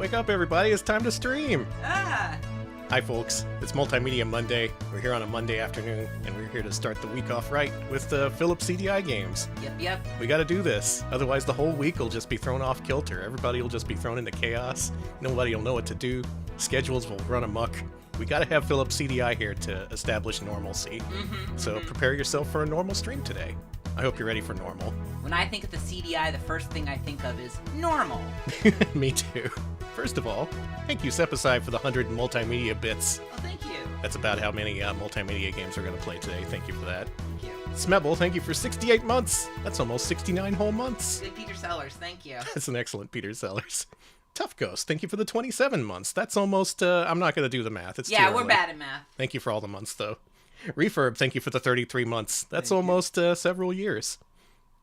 Wake up, everybody. It's time to stream. Ah! Hi, folks. It's Multimedia Monday. We're here on a Monday afternoon, and we're here to start the week off right with the Philips CDI games. Yep. We gotta do this. Otherwise, the whole week will just be thrown off kilter. Everybody will just be thrown into chaos. Nobody will know what to do. Schedules will run amok. We gotta have Philips CDI here to establish normalcy. So prepare yourself for a normal stream today. I hope you're ready for normal. When I think of the CDI, the first thing I think of is normal. Me too. First of all, thank you, Sepicide, for the 100 multimedia bits. Oh, thank you. That's about how many multimedia games we're going to play today. Thank you for that. Thank you. Smebble, thank you for 68 months. That's almost 69 whole months. Good Peter Sellers, thank you. That's an excellent Peter Sellers. Tough Ghost, thank you for the 27 months. That's almost, I'm not going to do the math. It's Yeah, too we're early. bad at math. Thank you for all the months, though. Refurb, thank you for the 33 months. That's almost several years.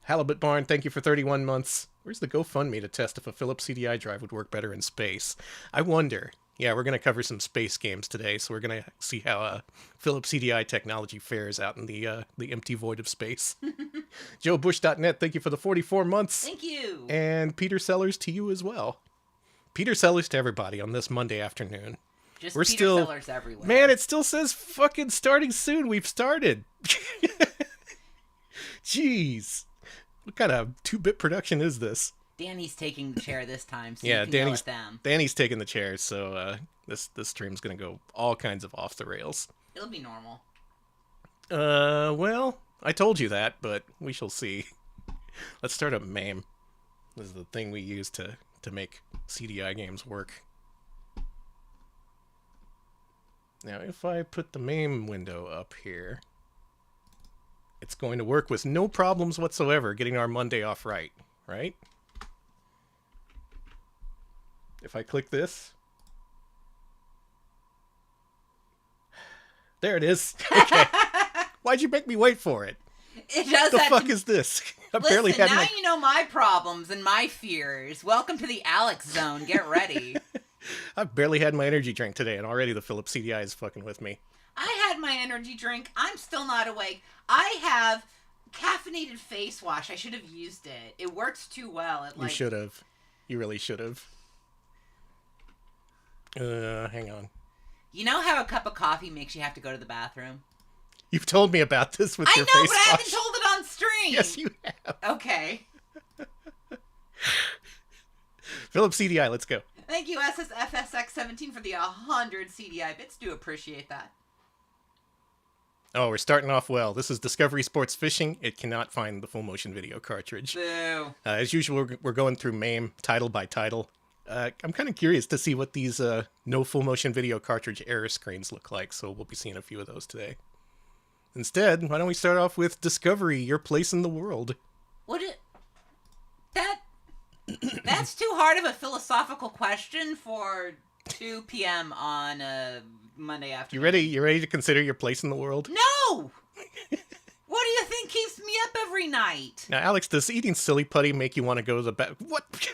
Halibut Barn, thank you for 31 months. Where's the GoFundMe to test if a Philips CDI drive would work better in space? I wonder. Yeah, we're going to cover some space games today, so we're going to see how Philips CDI technology fares out in the empty void of space. JoeBush.net, thank you for the 44 months. Thank you. And Peter Sellers to you as well. Peter Sellers to everybody on this Monday afternoon. Just We're Peter still, Sellers everywhere. Man, it still says fucking starting soon. We've started. Jeez. What kind of 2-bit production is this? Danny's taking the chair this time, so Yeah, you can Danny's go with them. Danny's taking the chair, so this stream's gonna go all kinds of off the rails. It'll be normal. Well, I told you that, but we shall see. Let's start a MAME. This is the thing we use to make CDI games work. Now, if I put the MAME window up here, it's going to work with no problems whatsoever getting our Monday off right? If I click this. There it is. Okay. Why'd you make me wait for it? It does The that fuck to... is this? I Listen, barely had now my... you know my problems and my fears. Welcome to the Alex Zone. Get ready. I've barely had my energy drink today, and already the Philips CDI is fucking with me. I had my energy drink. I'm still not awake. I have caffeinated face wash. I should have used it. It works too well. You should have. You really should have. Hang on. You know how a cup of coffee makes you have to go to the bathroom? You've told me about this with your I know, face but I wash. haven't told it on stream. Yes, you have. Okay. Philips CDI, let's go. Thank you, SSFSX17, for the 100 CDI bits. Do appreciate that. Oh, we're starting off well. This is Discovery Sports Fishing. It cannot find the full motion video cartridge. Boo. As usual, we're going through MAME title by title. I'm kind of curious to see what these no full motion video cartridge error screens look like, so we'll be seeing a few of those today. Instead, why don't we start off with Discovery, Your Place in the World? That's too hard of a philosophical question for 2 p.m. on a Monday afternoon. You ready to consider your place in the world? No! What do you think keeps me up every night? Now, Alex, does eating silly putty make you want to go to the bed?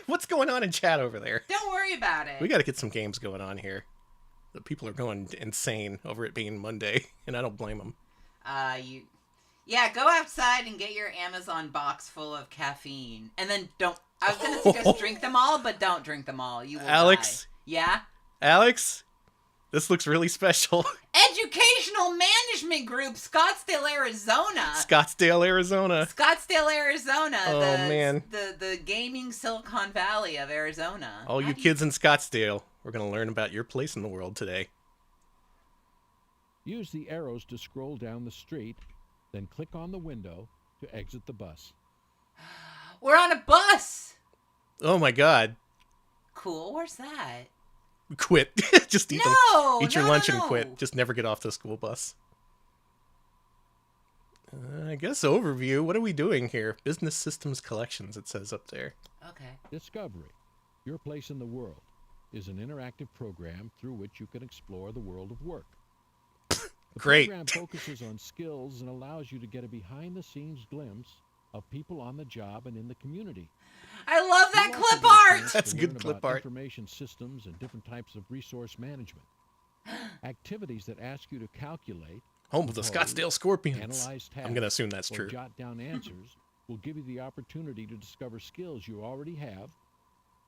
What's going on in chat over there? Don't worry about it. We got to get some games going on here. The people are going insane over it being Monday, and I don't blame them. Yeah, go outside and get your Amazon box full of caffeine. And then I was going to suggest drink them all, but don't drink them all. You will Alex? die. Yeah? Alex? This looks really special. Educational Management Group, Scottsdale, Arizona. Scottsdale, Arizona. Oh, man. The gaming Silicon Valley of Arizona. All you kids in Scottsdale, we're going to learn about your place in the world today. Use the arrows to scroll down the street, then click on the window to exit the bus. We're on a bus! Oh my god. Cool, where's that? Quit. Just eat your lunch and quit. Just never get off the school bus. I guess overview. What are we doing here? Business Systems Collections, it says up there. Okay. Discovery, Your Place in the World, is an interactive program through which you can explore the world of work. The Great. program focuses on skills and allows you to get a behind-the-scenes glimpse of people on the job and in the community. I love that You also clip get a art! chance That's to good learn clip about art. Information systems and different types of resource management. Activities that ask you to calculate, Home of the Scottsdale Scorpions. analyze tasks, I'm going to assume that's or true. jot down answers will give you the opportunity to discover skills you already have,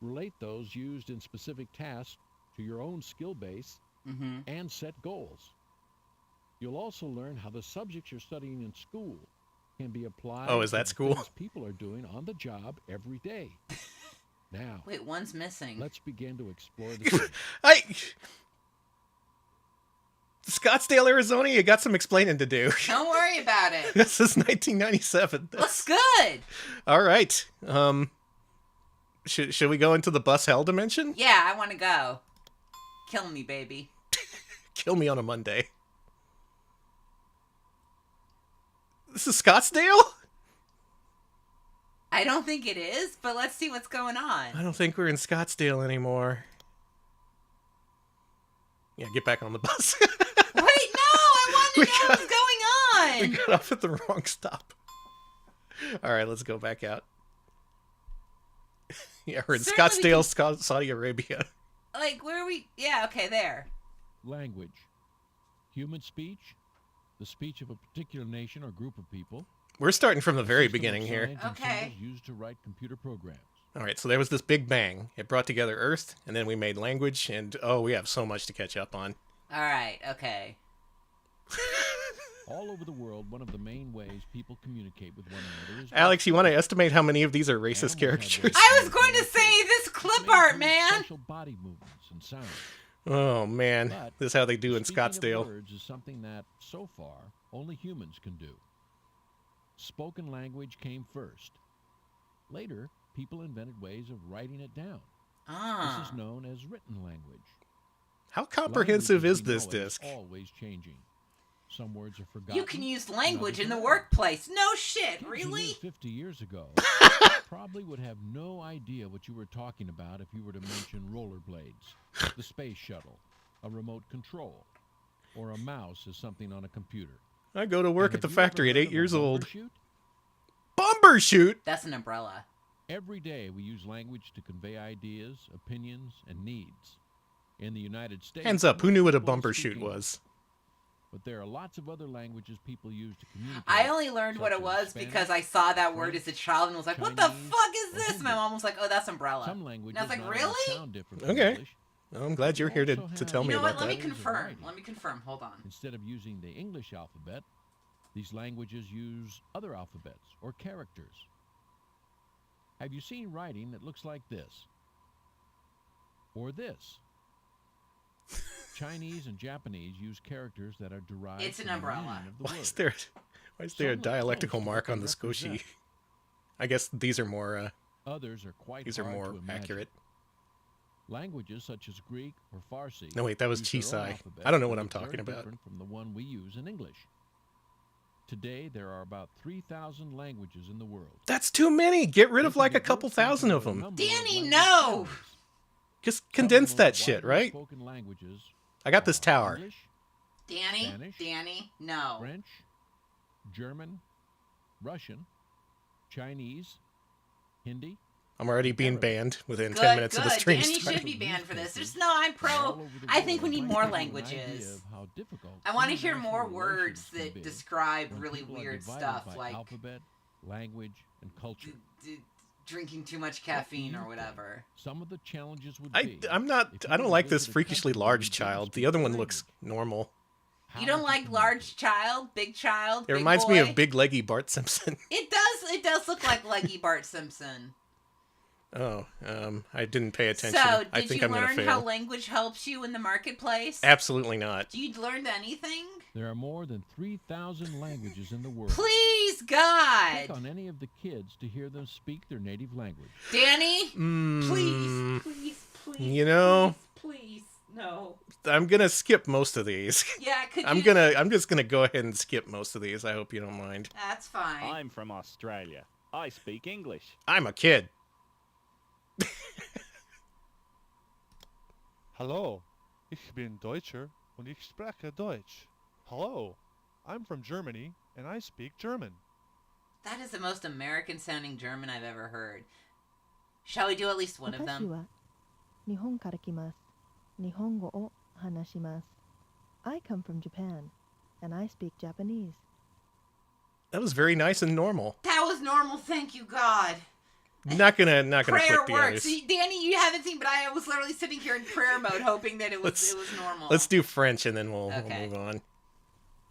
relate those used in specific tasks to your own skill base, and set goals. You'll also learn how the subjects you're studying in school can be applied Oh, is to that the school? things people are doing on the job every day. Now, Wait, one's missing. let's begin to explore the city. Scottsdale, Arizona, you got some explaining to do. Don't worry about it. This is 1997. Looks good. All right. Should we go into the bus hell dimension? Yeah, I want to go. Kill me, baby. Kill me on a Monday. This is Scottsdale? I don't think it is, but let's see what's going on. I don't think we're in Scottsdale anymore. Yeah, get back on the bus. Wait, no! I want to know what's going We on! got off at the wrong stop. All right, let's go back out. Yeah, we're in Certainly Scottsdale, Saudi Arabia. Like, where are we? Yeah, okay, there. Language. Human speech, the speech of a particular nation or group of people. We're starting from the very System of beginning here. signs and Okay. symbols used to write computer programs. All right, so there was this big bang. It brought together Earth, and then we made language, and oh, we have so much to catch up on. All right, okay. All over the world, one of the main ways people communicate with one another is... Alex, you want to estimate how many of these are racist Animals have caricatures? I was going to say this clip art, man! Special body movements and sounds. Oh, man. But This is how they do in speaking of Scottsdale. words is something that, so far, only humans can do. Spoken language came first. Later, people invented ways of writing it down. This Ah. is known as written language. How comprehensive Language, is as we this know it, is disc? always changing. Some words are forgotten. You can use language in the forgotten. workplace. No shit, Kids who really? lived 50 years ago probably would have no idea what you were talking about if you were to mention rollerblades, the space shuttle, a remote control, or a mouse as something on a computer. I go to work And at the have you ever factory at heard 8 of a years old. bumbershoot? Bumbershoot! That's an umbrella. Every day we use language to convey ideas, opinions, and needs. In the United States, Hands up, who knew what a most people bumbershoot speak English, was? But there are lots of other languages people use to communicate. I only learned what such it as was Spanish, because I saw that word as a child and was like, what the Chinese, fuck is or this? Hindi. My mom was like, oh, that's umbrella. Some languages And I was like, not only really? sound different from Okay. English, Well, I'm glad you're here to Also tell have- me You know about what? Let me that. confirm. Variety. Let me confirm. Hold on. instead of using the English alphabet, these languages use other alphabets or characters. Have you seen writing that looks like this? Or this? Chinese and Japanese use characters that are derived It's an from the umbrella. meaning of the Why word. is there, why is there a Some look dialectical close to mark what on they the squishy? represent. I guess these are more Others are quite hard to imagine. accurate. Languages such as Greek or Farsi. No, wait, that was use their own Chisai. alphabet I don't know what that I'm is very talking about. different from the one we use in English. Today, there are about 3,000 languages in the world. That's too many. Get rid of You can like a get couple words into thousand of a them. number of Danny, language no! families. Just Some of the condense most that shit, widely right? spoken languages I got this are tower. English, Danny? Spanish? Danny? No. French, German, Russian, Chinese, Hindi. I'm already being Arabic. banned within Good, 10 minutes good. of the stream Danny starting. should be banned for this. There's Newspapers no, I'm all pro. over the I think we world need might more give you an idea languages. of how difficult I want to hear international more words relations can that be describe when really people are weird divided stuff, by like alphabet, language, and culture. drinking too much caffeine or whatever. Some of the challenges would be. I'm not. if you I don't were to like this visit a freakishly country where large you didn't child. The speak other the one looks language. normal. How You don't would like communicate? large child, big child, It big reminds boy? me of big leggy Bart Simpson. It does. It does look like leggy Bart Simpson. Oh, I didn't pay attention. So, I did think you I'm gonna learn fail. how language helps you in the marketplace? Absolutely not. You learned anything? There are more than 3,000 languages in the world. Please, Click God, on any of the kids to hear them speak their native language. Danny, Mm, please, you know- please, no. I'm gonna skip most of these. Yeah, could I'm you? just gonna go ahead and skip most of these. I hope you don't mind. That's fine. I'm from Australia. I speak English. I'm a kid. Hallo, ich bin Deutscher und ich spreche Deutsch. Hello, I'm from Germany and I speak German. That is the most American-sounding German I've ever heard. Shall we do at least one of 私 them? は日本から来ます。日本語を話します。I come from Japan, and I speak Japanese. That was very nice and normal. That was normal, thank you, God. Not gonna Prayer click the works. others. See, Danny, you haven't seen, but I was literally sitting here in prayer mode, hoping that it was normal. Let's do French and then we'll Okay. move on.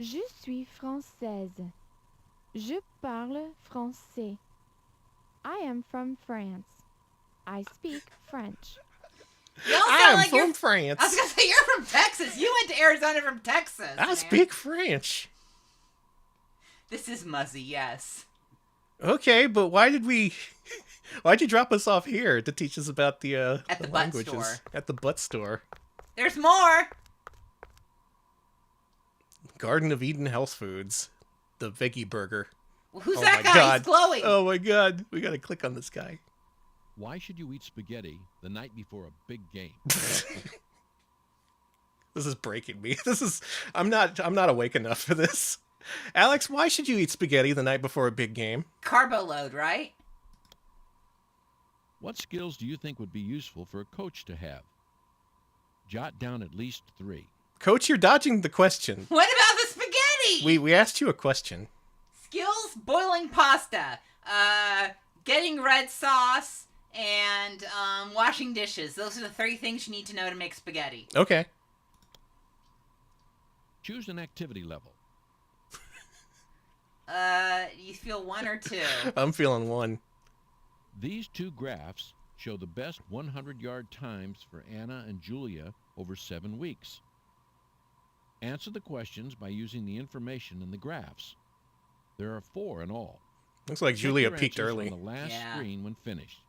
Je suis française. Je parle français. I am from France. I speak French. You all I sound am like you're from France. I was gonna say you're from Texas. You went to Arizona from Texas. I man. speak French. This is Muzzy, yes. Okay, but why'd you drop us off here to teach us about the At the butt languages store. at the butt store? There's more. Garden of Eden Health Foods, the veggie burger. Well, who's Oh that my guy? God. He's glowing. Oh my god, we gotta click on this guy. Why should you eat spaghetti the night before a big game? This is breaking me. I'm not awake enough for this. Alex, why should you eat spaghetti the night before a big game? Carbo load, right? What skills do you think would be useful for a coach to have? Jot down at least 3. Coach, you're dodging the question. What about the spaghetti? We asked you a question. Skills: boiling pasta, getting red sauce, and washing dishes. Those are the 3 things you need to know to make spaghetti. Okay. Choose an activity level. You feel 1 or 2? I'm feeling 1. These 2 graphs show the best 100-yard times for Anna and Julia over 7 weeks. Answer the questions by using the information in the graphs. There are 4 in all. Looks like Check Julia your peaked answers early. on the last Yeah. screen when finished.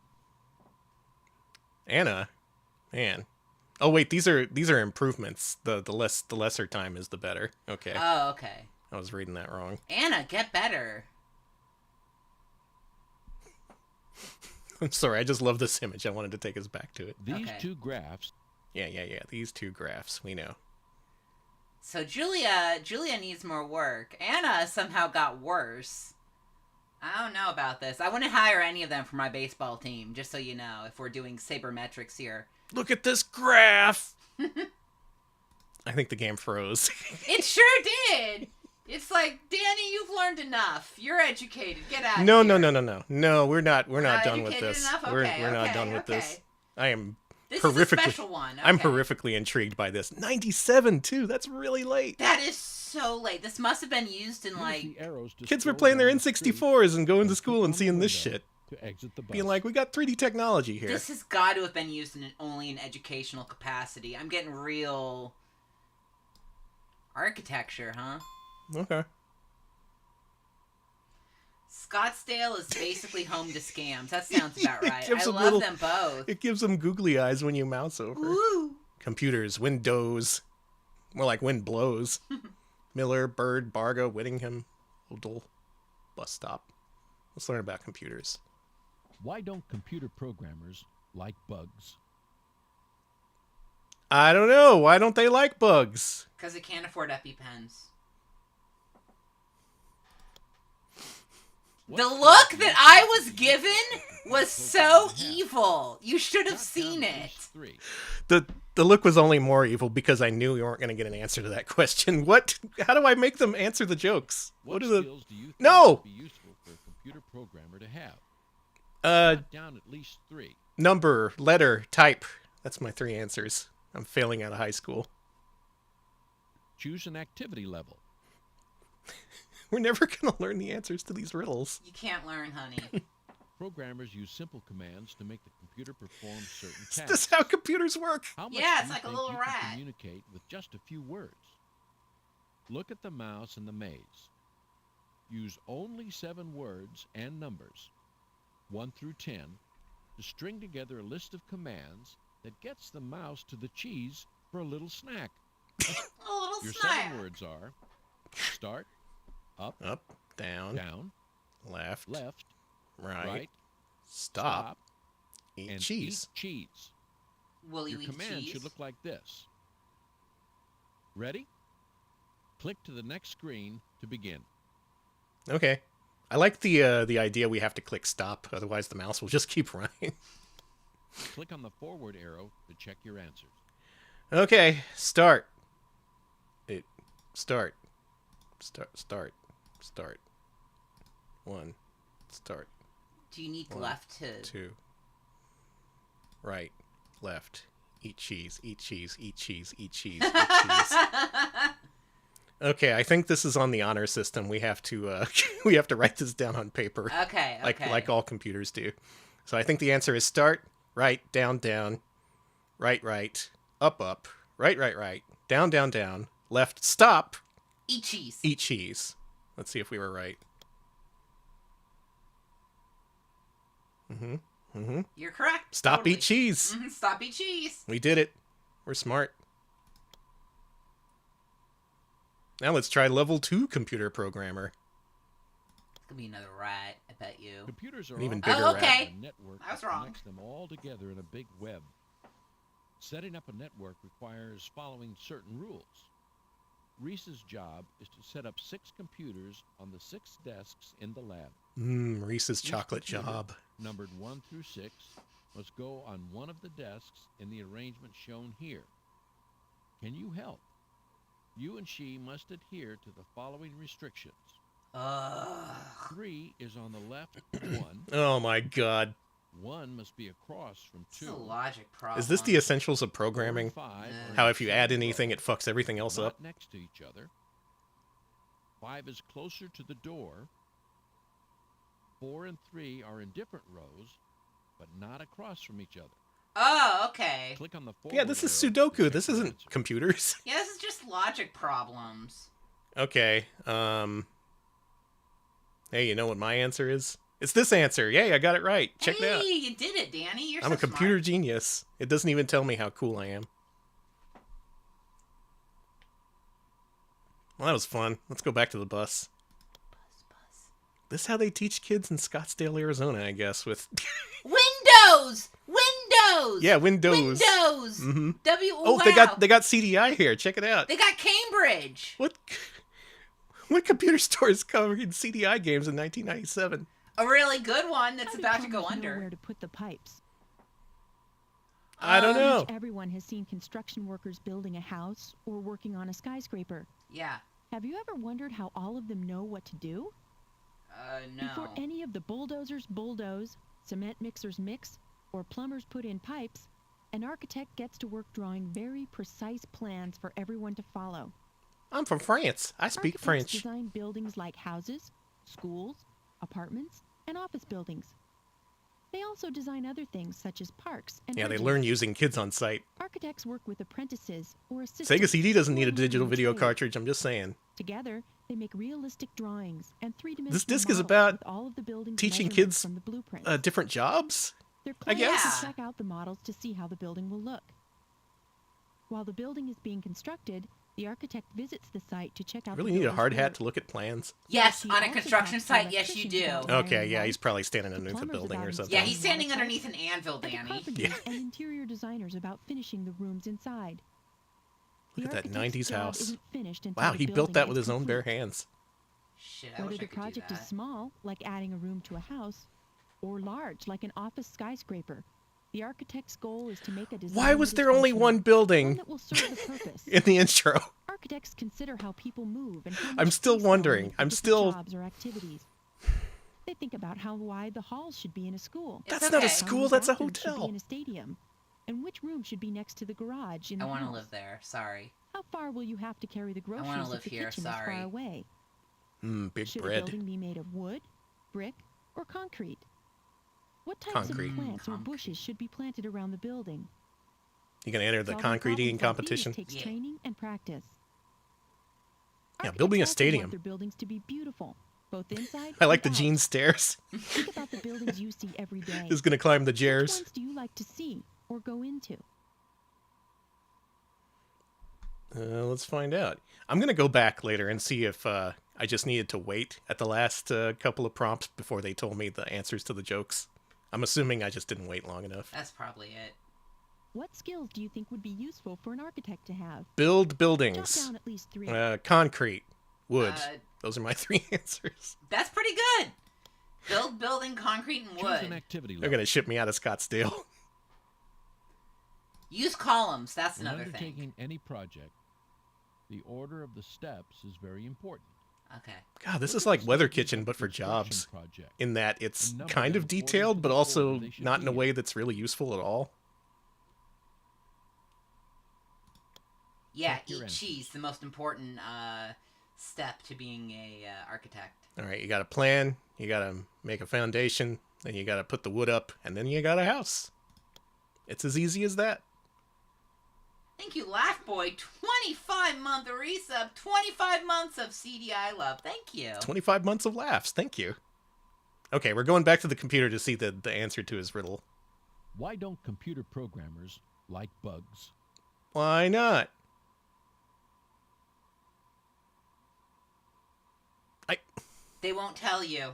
Anna, man. Oh wait, these are improvements. The lesser time is the better. Okay, Oh, okay. I was reading that wrong. Anna, get better. I'm sorry, I just love this image. I wanted to take us back to it. These Okay. 2 graphs Yeah. These 2 graphs, we know. So Julia needs more work. Anna somehow got worse. I don't know about this. I wouldn't hire any of them for my baseball team, just so you know, if we're doing sabermetrics here. Look at this graph. I think the game froze. It sure did! It's like, Danny, you've learned enough. You're educated. Get out of No, here. no, we're not Not done with educated this. enough? We're Okay, not okay, done with okay. this. I am This is a horrifically special one. I'm okay. horrifically intrigued by this. 97 too. That's really late. That is so late. This must have been used in, use like... the arrows to Kids were scroll playing their down the screen N64s and going to and school click and on the seeing this window shit. to exit the bus. Being like, we got 3D technology here. This has got to have been used only in educational capacity. I'm getting real... architecture, huh? Okay. Scottsdale is basically home to scams. That sounds about It right. gives I them love little- them both. It gives them googly eyes when you mouse over. Woo! Computers, Windows. More like wind blows. Miller, Bird, Bargo, Whittingham, Odell, bus stop. Let's learn about computers. Why don't computer programmers like bugs? I don't know. Why don't they like bugs? Because it can't afford EpiPens. What The skills look do you that think I would was be given useful was for so programmers to have? evil. You should have Jot seen down at it. least 3. The look was only more evil because I knew we weren't going to get an answer to that question. What? How do I make them answer the jokes? What are the skills do you think No! would be useful for a computer programmer to have? uh Jot down at least 3. number, letter, type? That's my 3 answers. I'm failing out of high school. Choose an activity level. We're never going to learn the answers to these riddles. You can't learn, honey. Programmers use simple commands to make the computer perform certain Is tasks. this how computers work? How much Yeah, do it's you like a think little you rat. can communicate with just a few words? Look at the mouse in the maze. Use only 7 words and numbers, 1 through 10, to string together a list of commands that gets the mouse to the cheese for a little snack. A little Your snack. 7 words are start, up, Up, down, down, left, left, right, right, stop, eat and cheese. eat cheese. Will you Your eat command cheese? should look like this. Ready? Click to the next screen to begin. Okay. I like the idea we have to click stop, otherwise the mouse will just keep running. Click on the forward arrow to check your answers. Okay, start. Start. 1. Start. Do you need 1, left to... 2. Right. Left. Eat cheese. Eat cheese. Eat cheese. Eat cheese. Eat cheese. Okay, I think this is on the honor system. We have to we have to write this down on paper. Okay, okay. Like all computers do. So I think the answer is start, right, down, down, right, right, up, up, right, right, right, down, down, down, left, stop, Eat cheese. eat cheese. Let's see if we were right. You're correct. Stop, Totally. eat cheese. Mhm, stop, eat cheese. We did it. We're smart. Now let's try level 2 computer programmer. It's gonna be another rat, I bet you. Computers are An even often bigger Oh, okay. a network I was that wrong. connects them all together in a big web. Setting up a network requires following certain rules. Reese's job is to set up 6 computers on the 6 desks in the lab. Reese's Each chocolate computer, job. numbered 1 through 6, must go on one of the desks in the arrangement shown here. Can you help? You and she must adhere to the following restrictions. Ugh. 3 is on the left of 1. Oh my god. 1 must be across from This is 2. a logic problem. Is this the essentials of programming? 4 and 5 Yeah. are How in if you the add same anything, row, it fucks everything else not up? next to each other. 5 is closer to the door. 4 and 3 are in different rows, but not across from each other. Oh, okay. Click on the Yeah, forward this is arrow to Sudoku. check This your isn't answer. computers. Yeah, this is just logic problems. Okay. Hey, you know what my answer is? It's this answer. Yay, I got it right. Check hey, it out. you did it, Danny. You're I'm so a computer smart. genius. It doesn't even tell me how cool I am. Well, that was fun. Let's go back to the bus. This is how they teach kids in Scottsdale, Arizona, I guess, with... Windows! Windows! yeah, Windows. Windows! hmm Oh, Oh, wow. they got CDI here. Check it out. They got Cambridge. What computer store is covering CDI games in 1997? A really good one that's How do about to plumbers go know under. where to put the pipes? I don't know. Everyone has seen construction workers building a house or working on a skyscraper. Yeah. Have you ever wondered how all of them know what to do? No. Before any of the bulldozers bulldoze, cement mixers mix, or plumbers put in pipes, an architect gets to work drawing very precise plans for everyone to follow. I'm from France. I speak Architects French. design buildings like houses, schools, apartments, and office buildings. They also design other things such as parks and Yeah, they bridges. learn using kids on site. Architects work with apprentices or assistants. Sega CD doesn't need a or digital learning video trades. cartridge, I'm just saying. Together, they make realistic drawings and three-dimensional This disc is models about with all of the building's teaching measurements kids, from the blueprints. Different jobs? Their I plan guess. is to check out the models to see how the building will look. While the building is being constructed, the architect visits the site to check out Really the need a building's hard hat work. to look at plans? Yes, He on a also construction talks to site, yes you electricians do. about Okay, wiring yeah, lights, he's probably standing to underneath a plumbers building about or something. Yeah, installing he's standing water underneath pipes, an anvil, and to Danny. carpenters Yeah. and interior designers about finishing the rooms inside. Look The at that architect's 90s job house. isn't finished until Wow, the he built building that with is his own bare complete. hands. Shit, I Whether wish I the could do project is that. small, like adding a room to a house, or large, like an office skyscraper, the architect's goal is to make a design Why was that is there only functional, one one building that will serve the purpose. in the intro? Architects consider how people move and how I'm much still space they'll wondering. need for I'm different still- jobs or activities. They think about how wide the halls should be in a school. It's That's not a okay. how school, many that's a bathrooms should be hotel. in a stadium, and which room should be next to the garage in I the want to house. live there. Sorry. How far will you have to carry the groceries wanna if live the here, kitchen sorry. is far away? Big Should bread. a building be made of wood, brick, or concrete? What types Concrete. of plants or Concrete. bushes should be planted around the building? You gonna enter the Solving concrete eating problems like these competition? takes Yeah. training and practice. Yeah, building a Architects also stadium. want their buildings to be beautiful, both inside I like the and out. Gene stairs. Think about the buildings you see every day. He's gonna climb the Which jairs. ones do you like to see or go into? Let's find out. I'm gonna go back later and see if I just needed to wait at the last couple of prompts before they told me the answers to the jokes. I'm assuming I just didn't wait long enough. That's probably it. What skills do you think would be useful for an architect to have? Build Jot buildings. down at least 3. Concrete. Wood. Uh, Those are my 3 answers. That's pretty good. Build building, concrete, and Choose an wood. activity They're level. gonna ship me out of Scottsdale. Use columns. That's When another undertaking thing. any project, the order of the steps is very important. Okay. God, this is like Weather Kitchen, but for Construction jobs. project. In that it's And number kind them of according detailed, to but the also order they should not in a be way that's really useful at all. Yeah, Check your eat answers. cheese, the most important step to being a architect. All right, you got to plan, you got to make a foundation, then you got to put the wood up, and then you got a house. It's as easy as that. Thank you, Laugh Boy. 25-month resub, 25 months of CDI love. Thank you. 25 months of laughs. Thank you. Okay, we're going back to the computer to see the answer to his riddle. Why don't computer programmers like bugs? Why not? They won't tell you.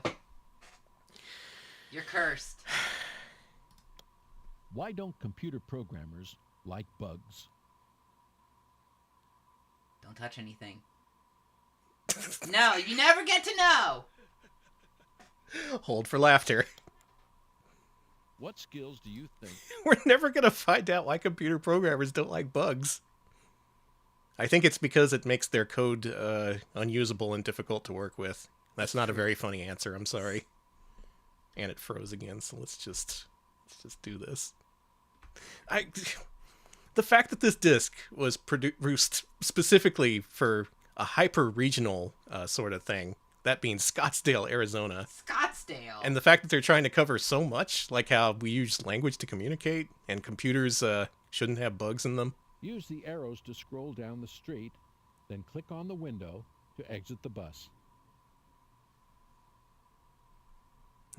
You're cursed. Why don't computer programmers like bugs? Don't touch anything. No, you never get to know. Hold for laughter. What skills do you think We're never going to find out why computer programmers don't like bugs. I think it's because it makes their code unusable and difficult to work with. That's not a very funny answer. I'm sorry. And it froze again, so let's just do this. The fact that this disc was produced specifically for a hyper-regional sort of thing, that being Scottsdale, Arizona, Scottsdale. and the fact that they're trying to cover so much, like how we use language to communicate, and computers shouldn't have bugs in them. use the arrows to scroll down the street, then click on the window to exit the bus?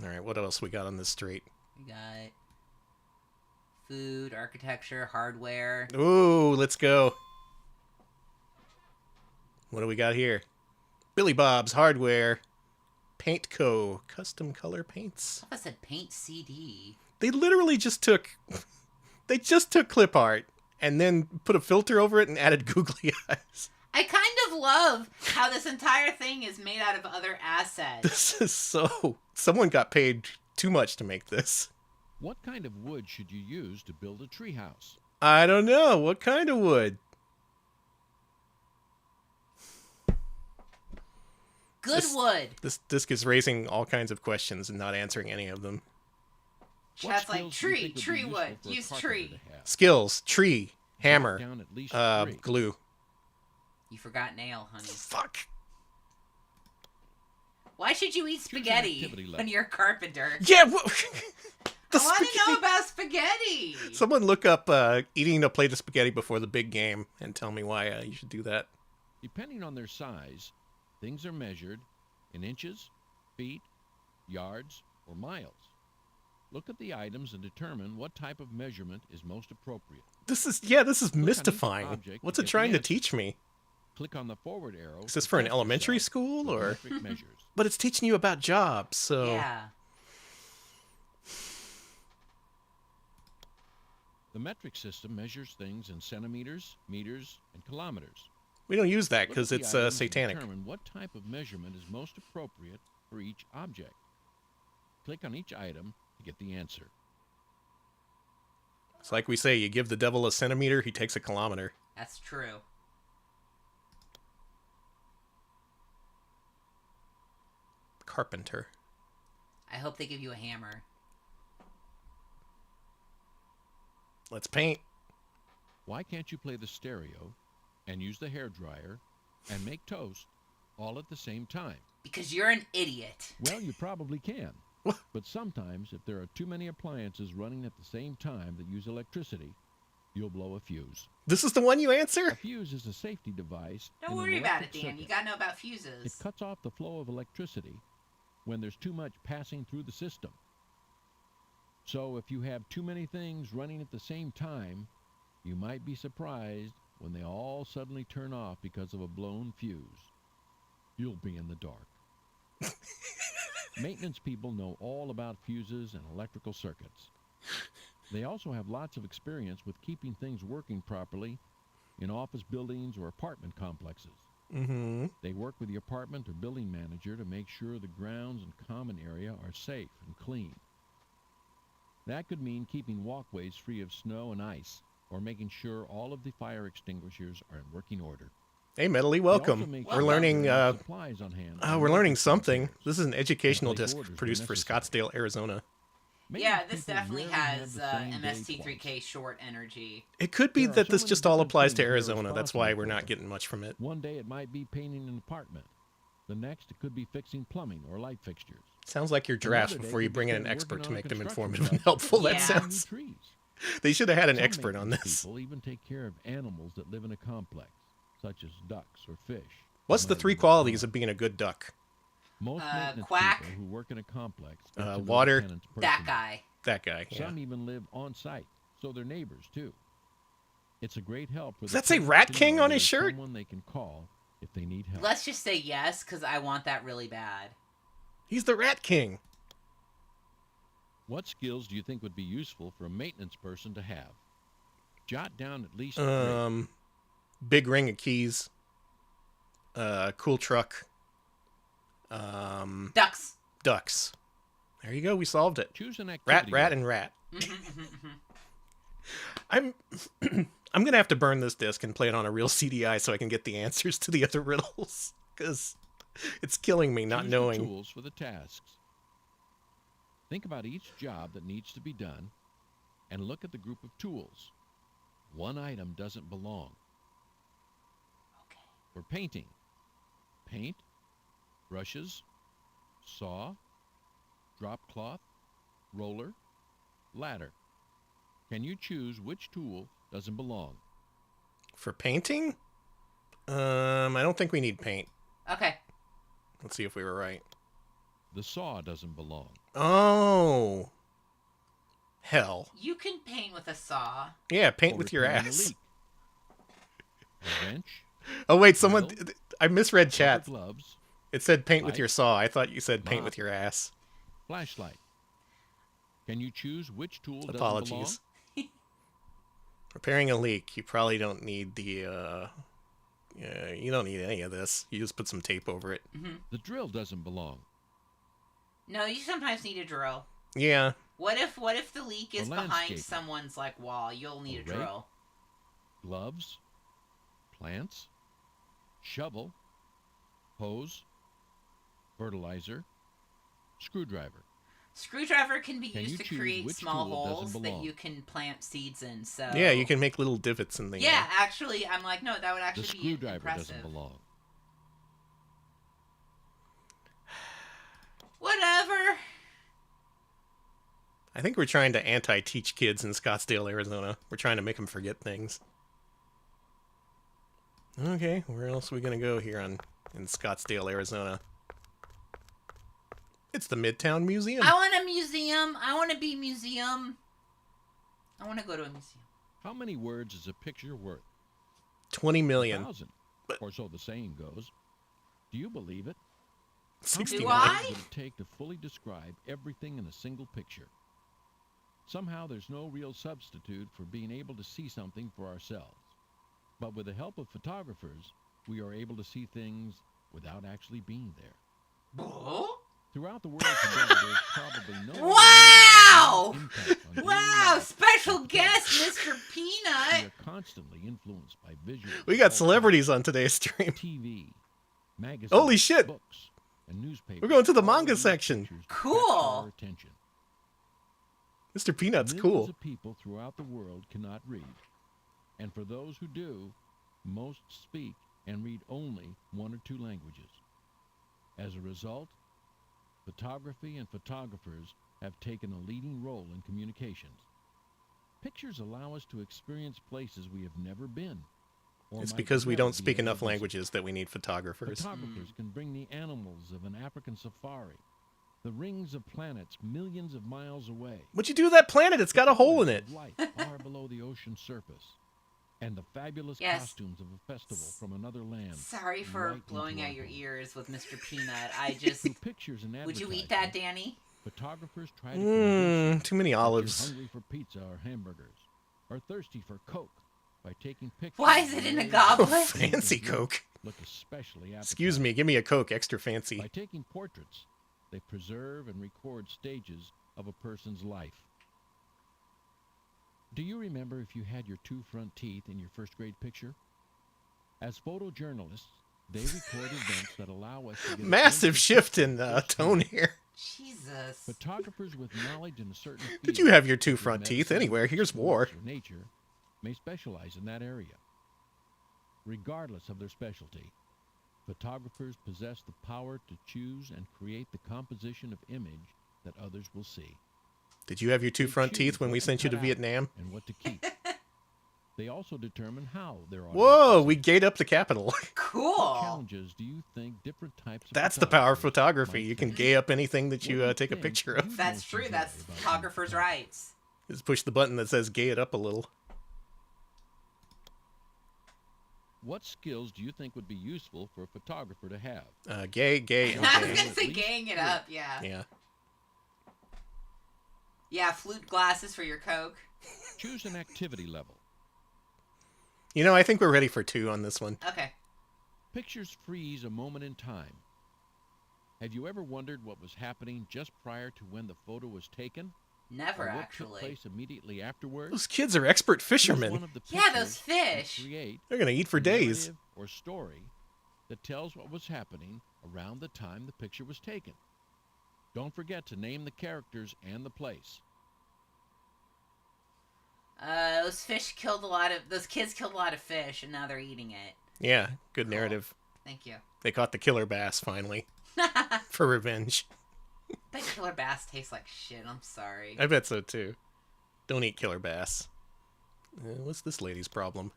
All right, what else we got on this street? We got food, architecture, hardware. Ooh, let's go. What do we got here? Billy Bob's Hardware. Paint Co. Custom color paints. I said paint CD. They literally just took... They just took clip art and then put a filter over it and added googly eyes. I kind of love how this entire thing is made out of other assets. This is so... Someone got paid too much to make this. What kind of wood should you use to build a treehouse? I don't know. What kind of wood? Good wood. This disc is raising all kinds of questions and not answering any of them. What Chat's like, skills do you tree, think would be tree useful wood. for a Use carpenter tree. to have? Skills. Tree. Hammer. Jot down at least 3. Glue. You forgot nail, honey. Fuck. Why should you eat an spaghetti activity level. when you're a carpenter? Yeah, I want to know about spaghetti. Someone look up eating a plate of spaghetti before the big game and tell me why you should do that. Depending on their size, things are measured in inches, feet, yards, or miles. Look at the items and determine what type of measurement is most appropriate. This is each mystifying. object What's to it get trying the to teach me? Click on the forward arrow. Is this to for an test elementary yourself school with or? metric measures. But it's teaching you about jobs, so Yeah. The metric system measures things in centimeters, meters, and kilometers. we don't use that Look because at the it's items and satanic. Determine what type of measurement is most appropriate for each object. Click on each item to get the answer. It's like we say, you give the devil a centimeter, he takes a kilometer. That's true. Carpenter. I hope they give you a hammer. Let's paint. Why can't you play the stereo and use the hairdryer and make toast all at the same time? Because you're an idiot. Well, you probably can. What? But sometimes, if there are too many appliances running at the same time that use electricity, you'll blow a fuse. This is the one you A answer? fuse is a safety device. Don't in an worry about it, electric Dan. You circuit. gotta know about It fuses. cuts off the flow of electricity when there's too much passing through the system. So if you have too many things running at the same time, you might be surprised when they all suddenly turn off because of a blown fuse. You'll be in the dark. Maintenance people know all about fuses and electrical circuits. They also have lots of experience with keeping things working properly in office buildings or apartment complexes. Mm-hmm. They work with the apartment or building manager to make sure the grounds and common area are safe and clean. That could mean keeping walkways free of snow and ice, or making sure all of the fire extinguishers are in working order. Hey, Medley, They also welcome. make We're sure learning. there are supplies on hand for We're learning emergency something. repairs. This is an educational place disc orders when produced for necessary. Scottsdale, Arizona. Maybe Yeah, this people definitely rarely have has the same day MST3K twice. short energy. It could be There are that so this many just all different applies to things we're Arizona. That's why we're responsible not for. getting much from it. One day it might be painting an apartment. The next it could be fixing plumbing or light fixtures. Sounds like your drafts Another day before you could be bring in an spent expert working to on a make them construction informative and project helpful. Yeah. That planting sounds. new trees. They should have had an Some expert on maintenance this. People even take care of animals that live in a complex, such as ducks or fish. What's the that might 3 live qualities abroad. of being a good duck? Most maintenance quack. people who work in a complex get to know the Water. tenants That personally. guy. That guy. Yeah. Some even live on site, so they're neighbors too. It's a great help for Does the that say tenants Rat to King know on his there's shirt? Someone they can call if they need help. Let's just say yes, because I want that really bad. He's the Rat King. What skills do you think would be useful for a maintenance person to have? Jot down at least 3. Big ring of keys. Cool truck. Ducks. Ducks. There you go. We solved it. Choose an Rat, activity. rat, and rat. I'm I'm gonna have to burn this disc and play it on a real CDI so I can get the answers to the other riddles, because it's killing me not Choose the knowing. tools for the tasks. Think about each job that needs to be done and look at the group of tools. One item doesn't belong. Okay. For painting, paint, brushes, saw, drop cloth, roller, ladder. Can you choose which tool doesn't belong? For painting? I don't think we need paint. Okay. Let's see if we were right. The saw doesn't belong. Oh. Hell. You can paint with a saw. Yeah, paint Or with your repairing a ass. leak. A wrench, Oh wait, someone Drill. I misread rubber chat. gloves, It said paint with Light. your saw. I thought you said paint Mop. with your ass. flashlight. Can you choose which tool doesn't Apologies. Repairing a leak, you probably don't need the you don't need any of this. You just put some tape over it. belong? The drill doesn't belong. No, you sometimes need a drill. Yeah. What if the leak is behind landscaper. someone's like wall? You'll need a rake. drill. Gloves, plants, shovel, hose, fertilizer, screwdriver. Screwdriver can be Can used you to choose create which small tool doesn't holes that belong? you can plant seeds in. So Yeah, you can make little divots in the Yeah, actually, I'm like, no, that would The actually be screwdriver impressive. doesn't belong. Whatever. I think we're trying to anti-teach kids in Scottsdale, Arizona. We're trying to make them forget things. Okay, where else are we gonna go here in Scottsdale, Arizona? It's the Midtown Museum. I want a museum. I want to be museum. I want to go to a museum. How many words is a picture worth? 20 million. 1,000, But- or so the saying goes. Do you believe it? How 69. many I? words would it take to fully describe everything in a single picture? Somehow there's no real substitute for being able to see something for ourselves. But with the help of photographers, we are able to see things without actually being there. Oh? Throughout the world today, there's probably no Wow! impact on daily Wow! life Special than guest, photography. Mr. We Peanut. are constantly influenced by visual. We got celebrities on today's stream. TV, magazines, Holy shit! books, and newspapers. We're going to the all manga use section. pictures to Cool. capture our attention. Mr. Peanut's Millions cool. of people throughout the world cannot read, and for those who do, most speak and read only 1 or 2 languages. As a result, photography and photographers have taken a leading role in communications. Pictures allow us to experience places we have never been. or It's might because we never don't be speak able to enough visit. languages that we need photographers. Photographers can bring the animals of an African safari, the rings of planets millions of miles away. What'd you do to that planet? It's got a hole in it. Of light far below the ocean surface, and the fabulous Yes. costumes of a festival from another land. Sorry for right blowing into out our your home. ears with Mr. Peanut. I just. Through pictures and Would you eat that, advertising, Danny? photographers try to convince you Too many that you're olives. hungry for pizza or hamburgers, or thirsty for Coke by taking pictures. Why is of it in a ways goblet? that food and Fancy drink Coke. Look especially Excuse appetizing. me, give me a Coke, extra fancy. By taking portraits, they preserve and record stages of a person's life. Do you remember if you had your 2 front teeth in your first grade picture? As photojournalists, they record events that allow us to get a Massive glimpse of shift in firsthand tone here. Jesus. Photographers with knowledge in a certain field, Did you have your two such as front teeth medicine, anywhere? Here's war. sports, or nature, may specialize in that area. Regardless of their specialty, photographers possess the power to choose and create the composition of image that others will see. Did you have your two They front choose teeth when what we to sent you to cut out Vietnam? and what to keep. They also determine how their audience Whoa, will we see. gate up the Capitol. What Cool. challenges do you think different types of That's the power of photographers photography. might You can face? gay up anything that What you do you take a think picture you of. That's most true. enjoy That's about being a photographer's photographer? rights. Just push the button that says gay it up a little. What skills do you think would be useful for a photographer to have? Gay, and I was gay. gonna say gang it up. Yeah. Yeah. Yeah. Flute glasses for your Coke. Choose an activity level. You know, I think we're ready for 2 on this one. Okay. Pictures freeze a moment in time. Have you ever wondered what was happening just prior to when the photo was taken? Never or what took actually. place immediately afterwards? Those kids are expert Choose fishermen. one of the Yeah, those pictures and fish. Create They're going to eat for a days. narrative or story that tells what was happening around the time the picture was taken. Don't forget to name the characters and the place. Those kids killed a lot of fish, and now they're eating it. Yeah, good Cool. narrative. Thank you. They caught the killer bass, finally, for revenge. Bet killer bass tastes like shit. I'm sorry. I bet so, too. Don't eat killer bass. What's this lady's problem?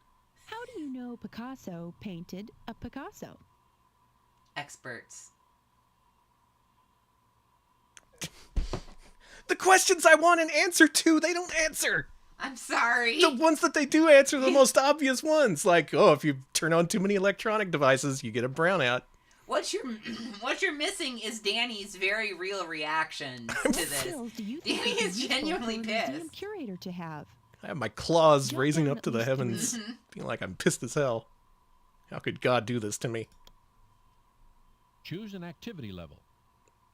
How do you know Picasso painted a Picasso? Experts. The questions I want an answer to, they don't answer. I'm sorry. The ones that they do answer are the most obvious ones. Like, oh, if you turn on too many electronic devices, you get a brownout. What you're missing is Danny's very real reaction to What this. skills do you think Danny would be is useful genuinely for a museum pissed. curator to have? I have my claws Jot raising down up at to the least heavens, three. being like, I'm pissed as hell. How could God do this to me? Choose an activity level.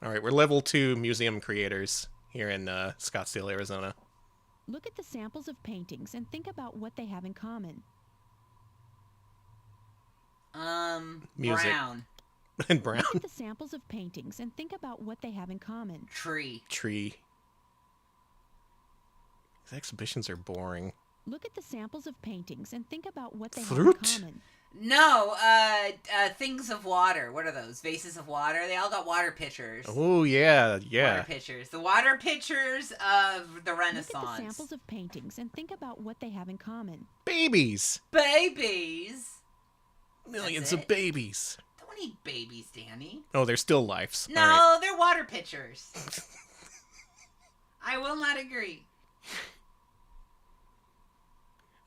All right, we're level 2 museum creators here in Scottsdale, Arizona. Look at the samples of paintings and think about what they have in common. Music. Brown. And brown. Look at the samples of paintings and think about what they have in common. Tree. Tree. These exhibitions are boring. Look at the samples of paintings and think about what they Fruit? have in common. No, things of water. What are those? Vases of water? They all got water pitchers. Oh, yeah, Water yeah. pitchers. The water pitchers of the Look at the Renaissance. samples of paintings and think about what they have in common. Babies. Babies. Millions That's of it? babies. Don't eat babies, Danny. Oh, they're still lives. No, All right. they're water pitchers. I will not agree.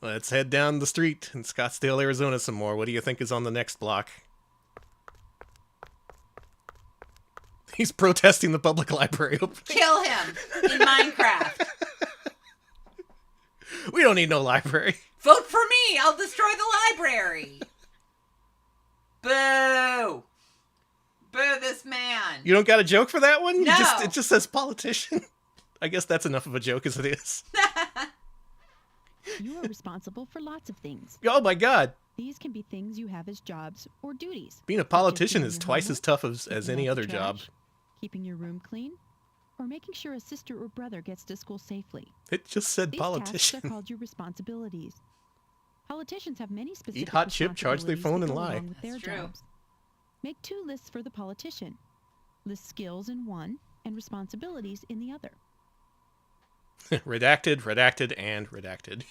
Let's head down the street in Scottsdale, Arizona some more. What do you think is on the next block? He's protesting the public library opening. Kill him in Minecraft. We don't need no library. Vote for me. I'll destroy the library. Boo. Boo this man. You don't got a joke for that one? You No. It just says politician. I guess that's enough of a joke as it is. You are responsible for lots of things. Oh my god. These can be things you have as jobs or duties. Being a politician doing is your twice as homework, tough as picking any out the other job. trash, keeping your room clean, or making sure a sister or brother gets to school safely. It just said These politician. tasks are called your responsibilities. Politicians have many specific hot chip, charge their responsibilities phone, that and go lie. along with their That's true. jobs. Make 2 lists for the politician. List skills in one and responsibilities in the other. Redacted, redacted, and redacted.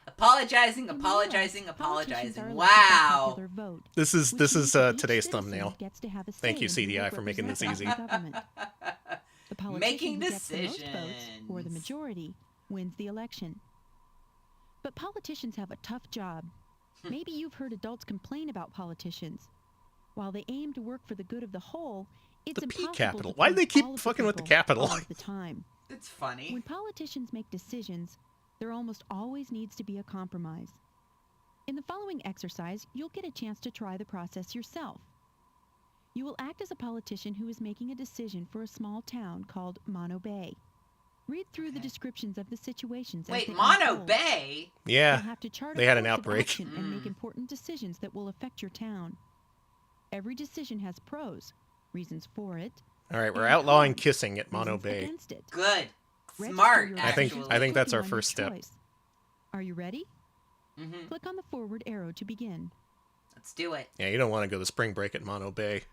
Apologizing, In the apologizing, US, politicians are apologizing. elected by Wow. popular vote, This is which this means is that each today's citizen thumbnail. gets to have a Thank you, say in who CDI, will for making this represent easy. the government. The politician Making who gets the most votes, or the decisions. majority, wins the election. But politicians have a tough job. Maybe you've heard adults complain about politicians. While they aim to work for the good of the whole, it's The P impossible capital. to Why do they please keep all of the fucking with the people capital? all of the time. It's funny. When politicians make decisions, there almost always needs to be a compromise. In the following exercise, you'll get a chance to try the process yourself. You will act as a politician who is making a decision for a small town called Mono Bay. Read through the descriptions of the situations. as Wait, they Mono unfold. Bay? Yeah. You'll have to chart they a had an course of outbreak. action and make important decisions that will affect your town. Every decision has pros, reasons for it, All right, we're and outlawing cons, kissing at Mono reasons Bay. against it. Good. Register Smart, your I think- actually. decisions by that's clicking our on your first step. choice. Are you ready? Mm-hmm. Click on the forward arrow to begin. Let's do it. Yeah, you don't want to go to spring break at Mono Bay.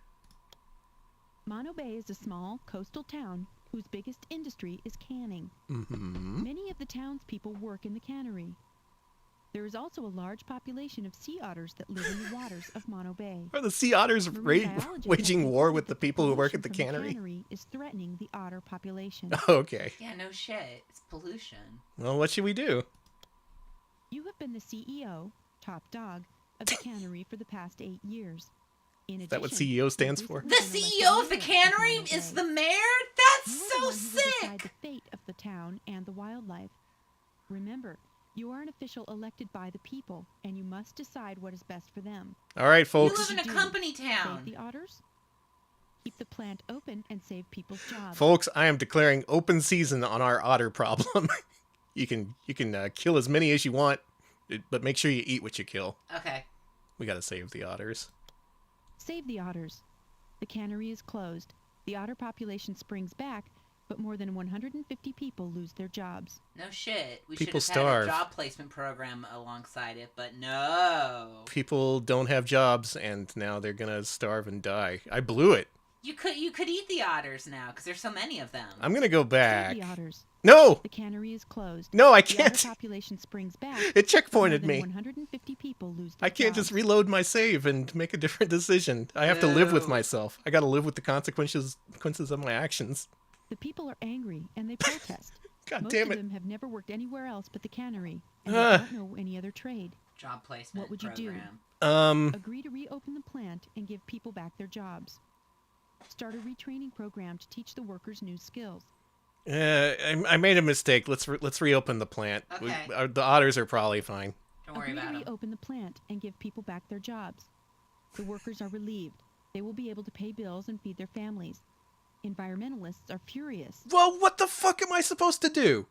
Mono Bay is a small coastal town whose biggest industry is canning. Mm-hmm. Many of the townspeople work in the cannery. There is also a large population of sea otters that live in the waters of Mono Bay. Are the sea otters Marine biologists waging have war reported with the that people who work at the pollution from cannery? is threatening the otter population. Okay. Yeah, no shit. It's pollution. Well, what should we do? You have been the CEO, top dog, of the cannery for the past 8 years. In Is that what addition, CEO stands you've for? The recently been CEO of the elected mayor cannery Mono is Bay. the mayor? You That's are the so one who will decide sick! the fate of the town and the wildlife. Remember, you are an official elected by the people, and you must decide what is best for them. All right, You folks. live in a do. company Save town. the otters, keep the plant open, and save people's jobs. Folks, I am declaring open season on our otter problem. you can kill as many as you want, but make sure you eat what you kill. Okay. We gotta save the otters. Save the otters. The cannery is closed. The otter population springs back, but more than 150 people lose their jobs. No shit. We People should have starve. had a job placement program alongside it, but no. People don't have jobs, and now they're gonna starve and die. I blew it. You could eat the otters now because there's so many of them. I'm gonna go Save back. the otters. No! The cannery is closed. No, I The otter can't. population springs back. It but more checkpointed than me. 150 people lose their I can't just jobs. reload my save and make a different decision. I have to live with No. myself. I gotta live with the consequences of my actions. The people are angry and they protest. God Most damn of it. them have never worked anywhere else but the cannery, and Ah. they don't know any other trade. Job placement What would you do? program. Agree to reopen the plant and give people back their jobs. Start a retraining program to teach the workers new skills. I made a mistake. Let's reopen the plant. Okay. The otters are probably fine. Don't worry Agree about to them. reopen the plant and give people back their jobs. The workers are relieved. They will be able to pay bills and feed their families. Environmentalists are furious. Well, what the fuck am I supposed to do?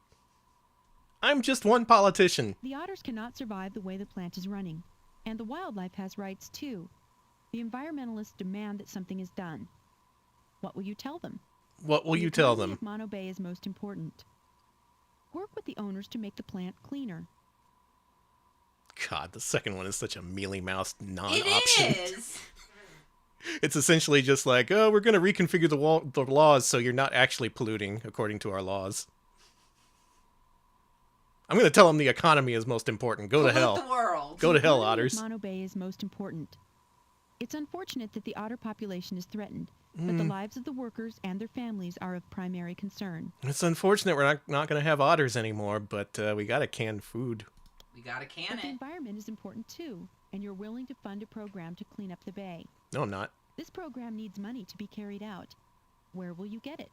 I'm just one politician. The otters cannot survive the way the plant is running, and the wildlife has rights too. The environmentalists demand that something is done. What will you tell them? What will The you tell economy them? of Mono Bay is most important. Work with the owners to make the plant cleaner. God, the second one is such a mealy-mouthed non-option. It is. It's essentially just like, oh, we're going to reconfigure the laws so you're not actually polluting according to our laws. I'm going to tell them the economy is most important. Go to Pollute hell. the world. Go to The hell, economy of otters. Mono Bay is most important. It's unfortunate that the otter population is threatened, but the lives of the workers and their families are of primary concern. It's unfortunate we're not going to have otters anymore, but we got to can food. We gotta can But the it. environment is important too, and you're willing to fund a program to clean up the bay. No, I'm not. This program needs money to be carried out. Where will you get it?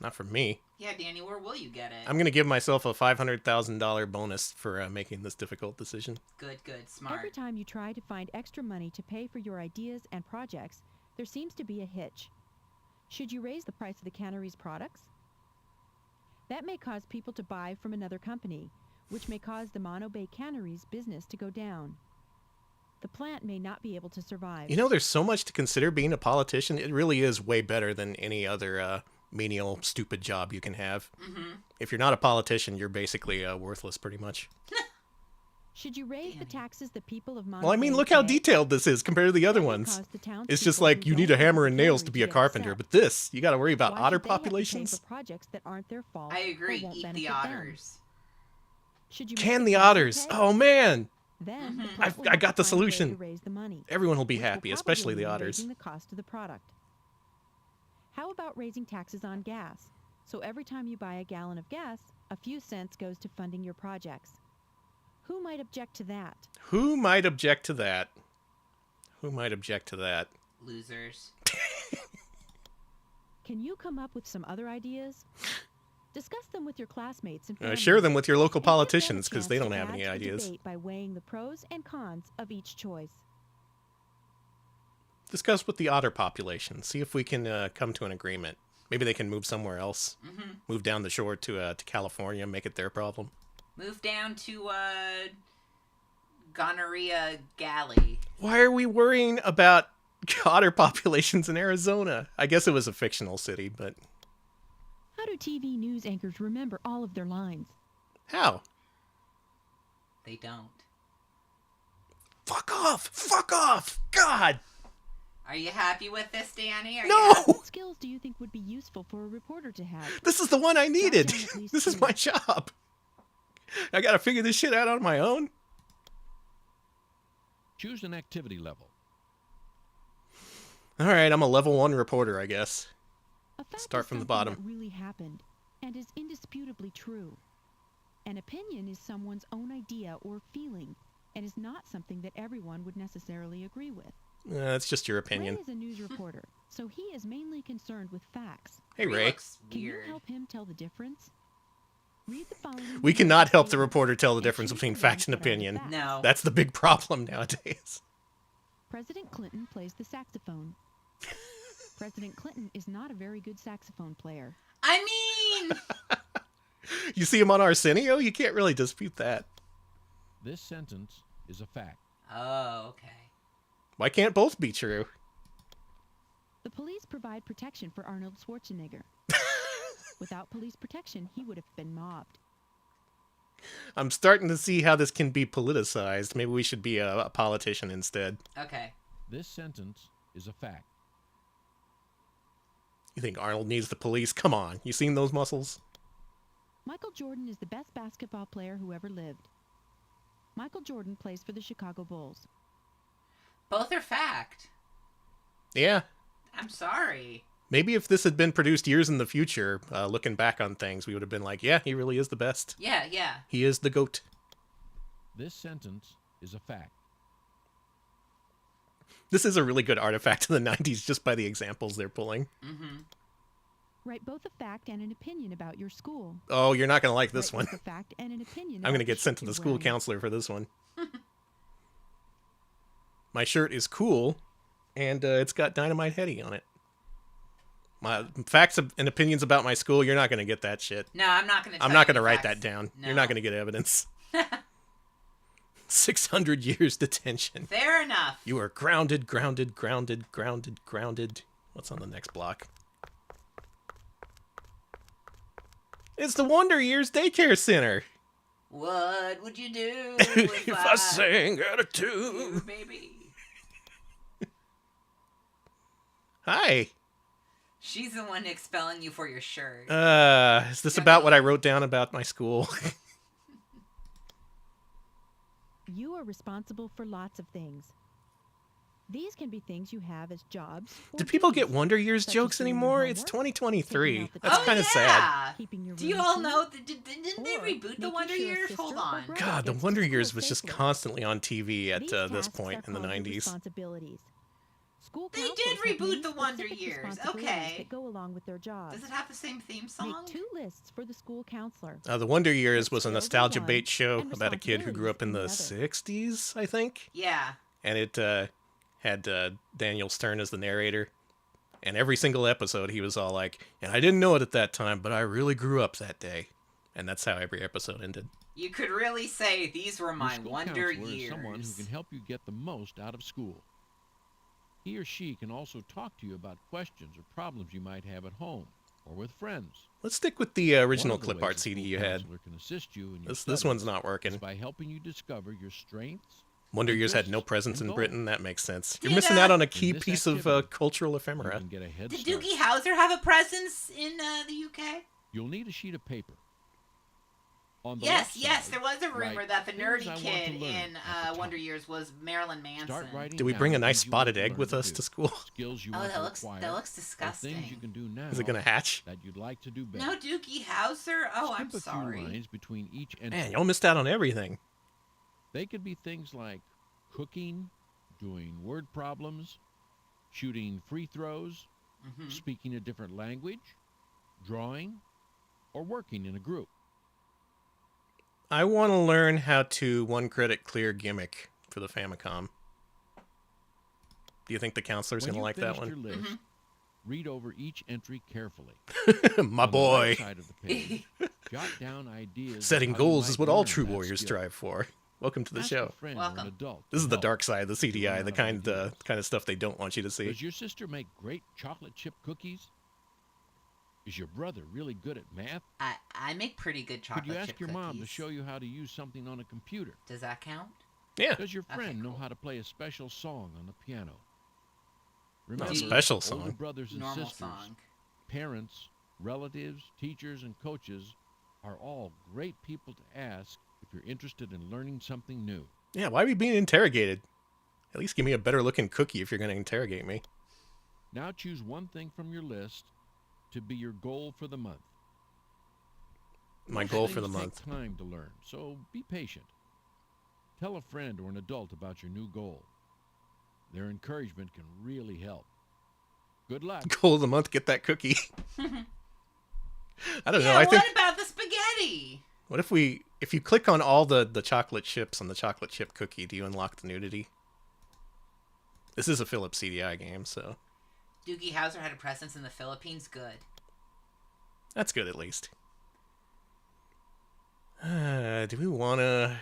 Not from me. Yeah, Danny, where will you get it? I'm going to give myself a $500,000 bonus for making this difficult decision. Good, smart. Every time you try to find extra money to pay for your ideas and projects, there seems to be a hitch. Should you raise the price of the cannery's products? That may cause people to buy from another company, which may cause the Mono Bay Cannery's business to go down. The plant may not be able to survive. You know, there's so much to consider being a politician. It really is way better than any other menial, stupid job you can have. Mm-hmm. If you're not a politician, you're basically worthless, pretty much. Should you raise the taxes the people of Mono Well, I mean, Bay look how pay? detailed this is compared to the other That may ones. cause the It's just townspeople like, who you need don't a hammer want and the nails cannery to be a upset. carpenter. But this, you got to worry about Why otter should they have to pay populations? for projects that aren't their fault I or agree. won't Eat benefit the them? otters. Should you make Can the the cannery otters? pay? Oh, man. Then the Mhm. plant will I have got to the find a way solution. to raise the money, Everyone will be which will happy, probably especially the mean otters. raising the cost of the product. How about raising taxes on gas? So every time you buy a gallon of gas, a few cents goes to funding your projects. Who might object to that? Who might object to that? Who might object to that? Losers. Can you come up with some other ideas? Discuss them with your classmates and families. Share them with your local and give them a politicians, because chance they to don't have add any to the ideas. debate by weighing the pros and cons of each choice. Discuss with the otter population. See if we can come to an agreement. Maybe they can move somewhere else. Mm-hmm. Move down the shore to California, make it their problem. Move down to Gonorrhea Galley. Why are we worrying about otter populations in Arizona? I guess it was a fictional city, but... How do TV news anchors remember all of their lines? How? They don't. Fuck off! Fuck off! God! Are you happy with this, Danny? Are No! You happy? What skills do you think would be useful for a reporter to have? This is the one I needed! down at least This is two. my job! I gotta figure this shit out on my own? Choose an activity level. Alright, I'm a level 1 reporter, I guess. A fact Start is from the something bottom. that really happened and is indisputably true. An opinion is someone's own idea or feeling and is not something that everyone would necessarily agree with. That's just your opinion. Ray is a news reporter, so he is mainly concerned with facts. Hey, Ray Ray. looks Can you weird. help him tell the difference? Read the following. We cannot help the pages reporter tell the and difference choose between the fact and ones that are the opinion. facts. No. That's the big problem nowadays. President Clinton plays the saxophone. President Clinton is not a very good saxophone player. I mean, You see him on Arsenio? You can't really dispute that. This sentence is a fact. oh, okay. Why can't both be true? The police provide protection for Arnold Schwarzenegger. Without police protection, he would have been mobbed. I'm starting to see how this can be politicized. Maybe we should be a politician instead. Okay. This sentence is a fact. You think Arnold needs the police? Come on. You seen those muscles? Michael Jordan is the best basketball player who ever lived. Michael Jordan plays for the Chicago Bulls. Both are fact. Yeah. I'm sorry. Maybe if this had been produced years in the future, looking back on things, we would have been like, yeah, he really is the best. Yeah, yeah. He is the GOAT. This sentence is a fact. This is a really good artifact of the 90s just by the examples they're pulling. Mm-hmm. Write both a fact and an opinion about your school. Oh, you're not going to like this Write one. both a fact and an opinion. I'm going to about get the sent shirt to the you're school wearing. counselor for this one. My shirt is cool, and it's got Dynamite Hetty on it. My facts and opinions about my school, you're not going to get that shit. No, I'm not going to. I'm not going to write that down. No. You're not going to get evidence. 600 years detention. Fair enough. You are grounded, grounded, grounded, grounded, grounded. What's on the next block? It's the Wonder Years Daycare Center. What would you do If I sang you, attitude. baby? Hi. She's the one expelling you for your shirt. Is this about what I wrote down about my school? You are responsible for lots of things. These can be things you have as jobs. or Do people duties, get Wonder Years such as jokes doing your anymore? It's homework, 2023. taking out the That's oh kind of sad. yeah. keeping your Do you room all clean, know? Didn't they or reboot the making Wonder sure a Years? sister Hold or on. brother God, the gets to Wonder school Years was just safely. constantly on TV at These this tasks point are in the called your 90s. responsibilities. School They counselors did have reboot many the Wonder specific Years. responsibilities Okay. that go along with their jobs. Does it have the same theme song? Make 2 lists for the school counselor. The Wonder Years was a Skills are nostalgia one, bait show and about a kid who grew up in the responsibilities 60s, I think. Yeah. And it had Daniel Stern as the narrator. And every single episode, he was all like, and I didn't know it at that time, but I really grew up that day. And that's how every episode ended. You could really say these were Your my school Wonder counselor Years. is someone who can help you get the most out of school. He or she can also talk to you about questions or problems you might have at home or with friends. Let's stick with the original One of the clip ways art a CD school you had. counselor can assist you in your This studies one's not is working. by helping you discover your strengths. Wonder Years had no interests, presence and in goals. Britain. That makes sense. You're Did, missing out on a in key this piece of activity, cultural You ephemera. can get a head Did start. Doogie Howser have a presence in the UK? You'll need a sheet of paper. On the Yes, left yes. side, There was a rumor write that the things nerdy I want to kid learn in at the Wonder top. Years was Marilyn Manson. Start writing Do we down bring a the nice things you want spotted to egg learn with us do, to school? skills you Oh, want that to looks acquire, that looks or disgusting. things you can do now Is it going to hatch? that you'd like to do better. No Doogie Howser? Oh, I'm Skip a few sorry. lines between each entry. Man, y'all missed out on everything. They could be things like cooking, doing word problems, shooting free throws, Hmm. speaking a different language, drawing, or working in a group. I want to learn how to one credit clear gimmick for the Famicom. Do you think the counselor's When going to you've like that finished one? your list, Read over each entry carefully. My On the boy. right side of the page, jot down ideas of Setting how you goals might is what all learn true that warriors skill. strive for. Welcome to the Ask show. a friend or Welcome. an adult. This to is the help. dark side of the You run CDI, out the of kind ideas. of stuff they don't want you to see. Does your sister make great chocolate chip cookies? Is your brother really good at math? I make pretty good chocolate Could you ask chip your mom to cookies. show you how to use something on a computer? Does that count? Yeah. Does your Okay, friend know cool. how to play a special song on the piano? Not Remember, a special older song. brothers and Normal sisters, song. parents, relatives, teachers, and coaches are all great people to ask if you're interested in learning something new. Yeah, why are we being interrogated? At least give me a better looking cookie if you're going to interrogate me. Now choose one thing from your list to be your goal for the month. My Most goal for the things take month. time to learn, so be patient. Tell a friend or an adult about your new goal. Their encouragement can really help. Good luck. Goal of the month, get that cookie. I don't know. Yeah, I think what about the spaghetti? what if you click on all the chocolate chips on the chocolate chip cookie, do you unlock the nudity? This is a Philips CDI game, so Doogie Howser had a presence in the Philippines. Good. that's good at least. Do we want to?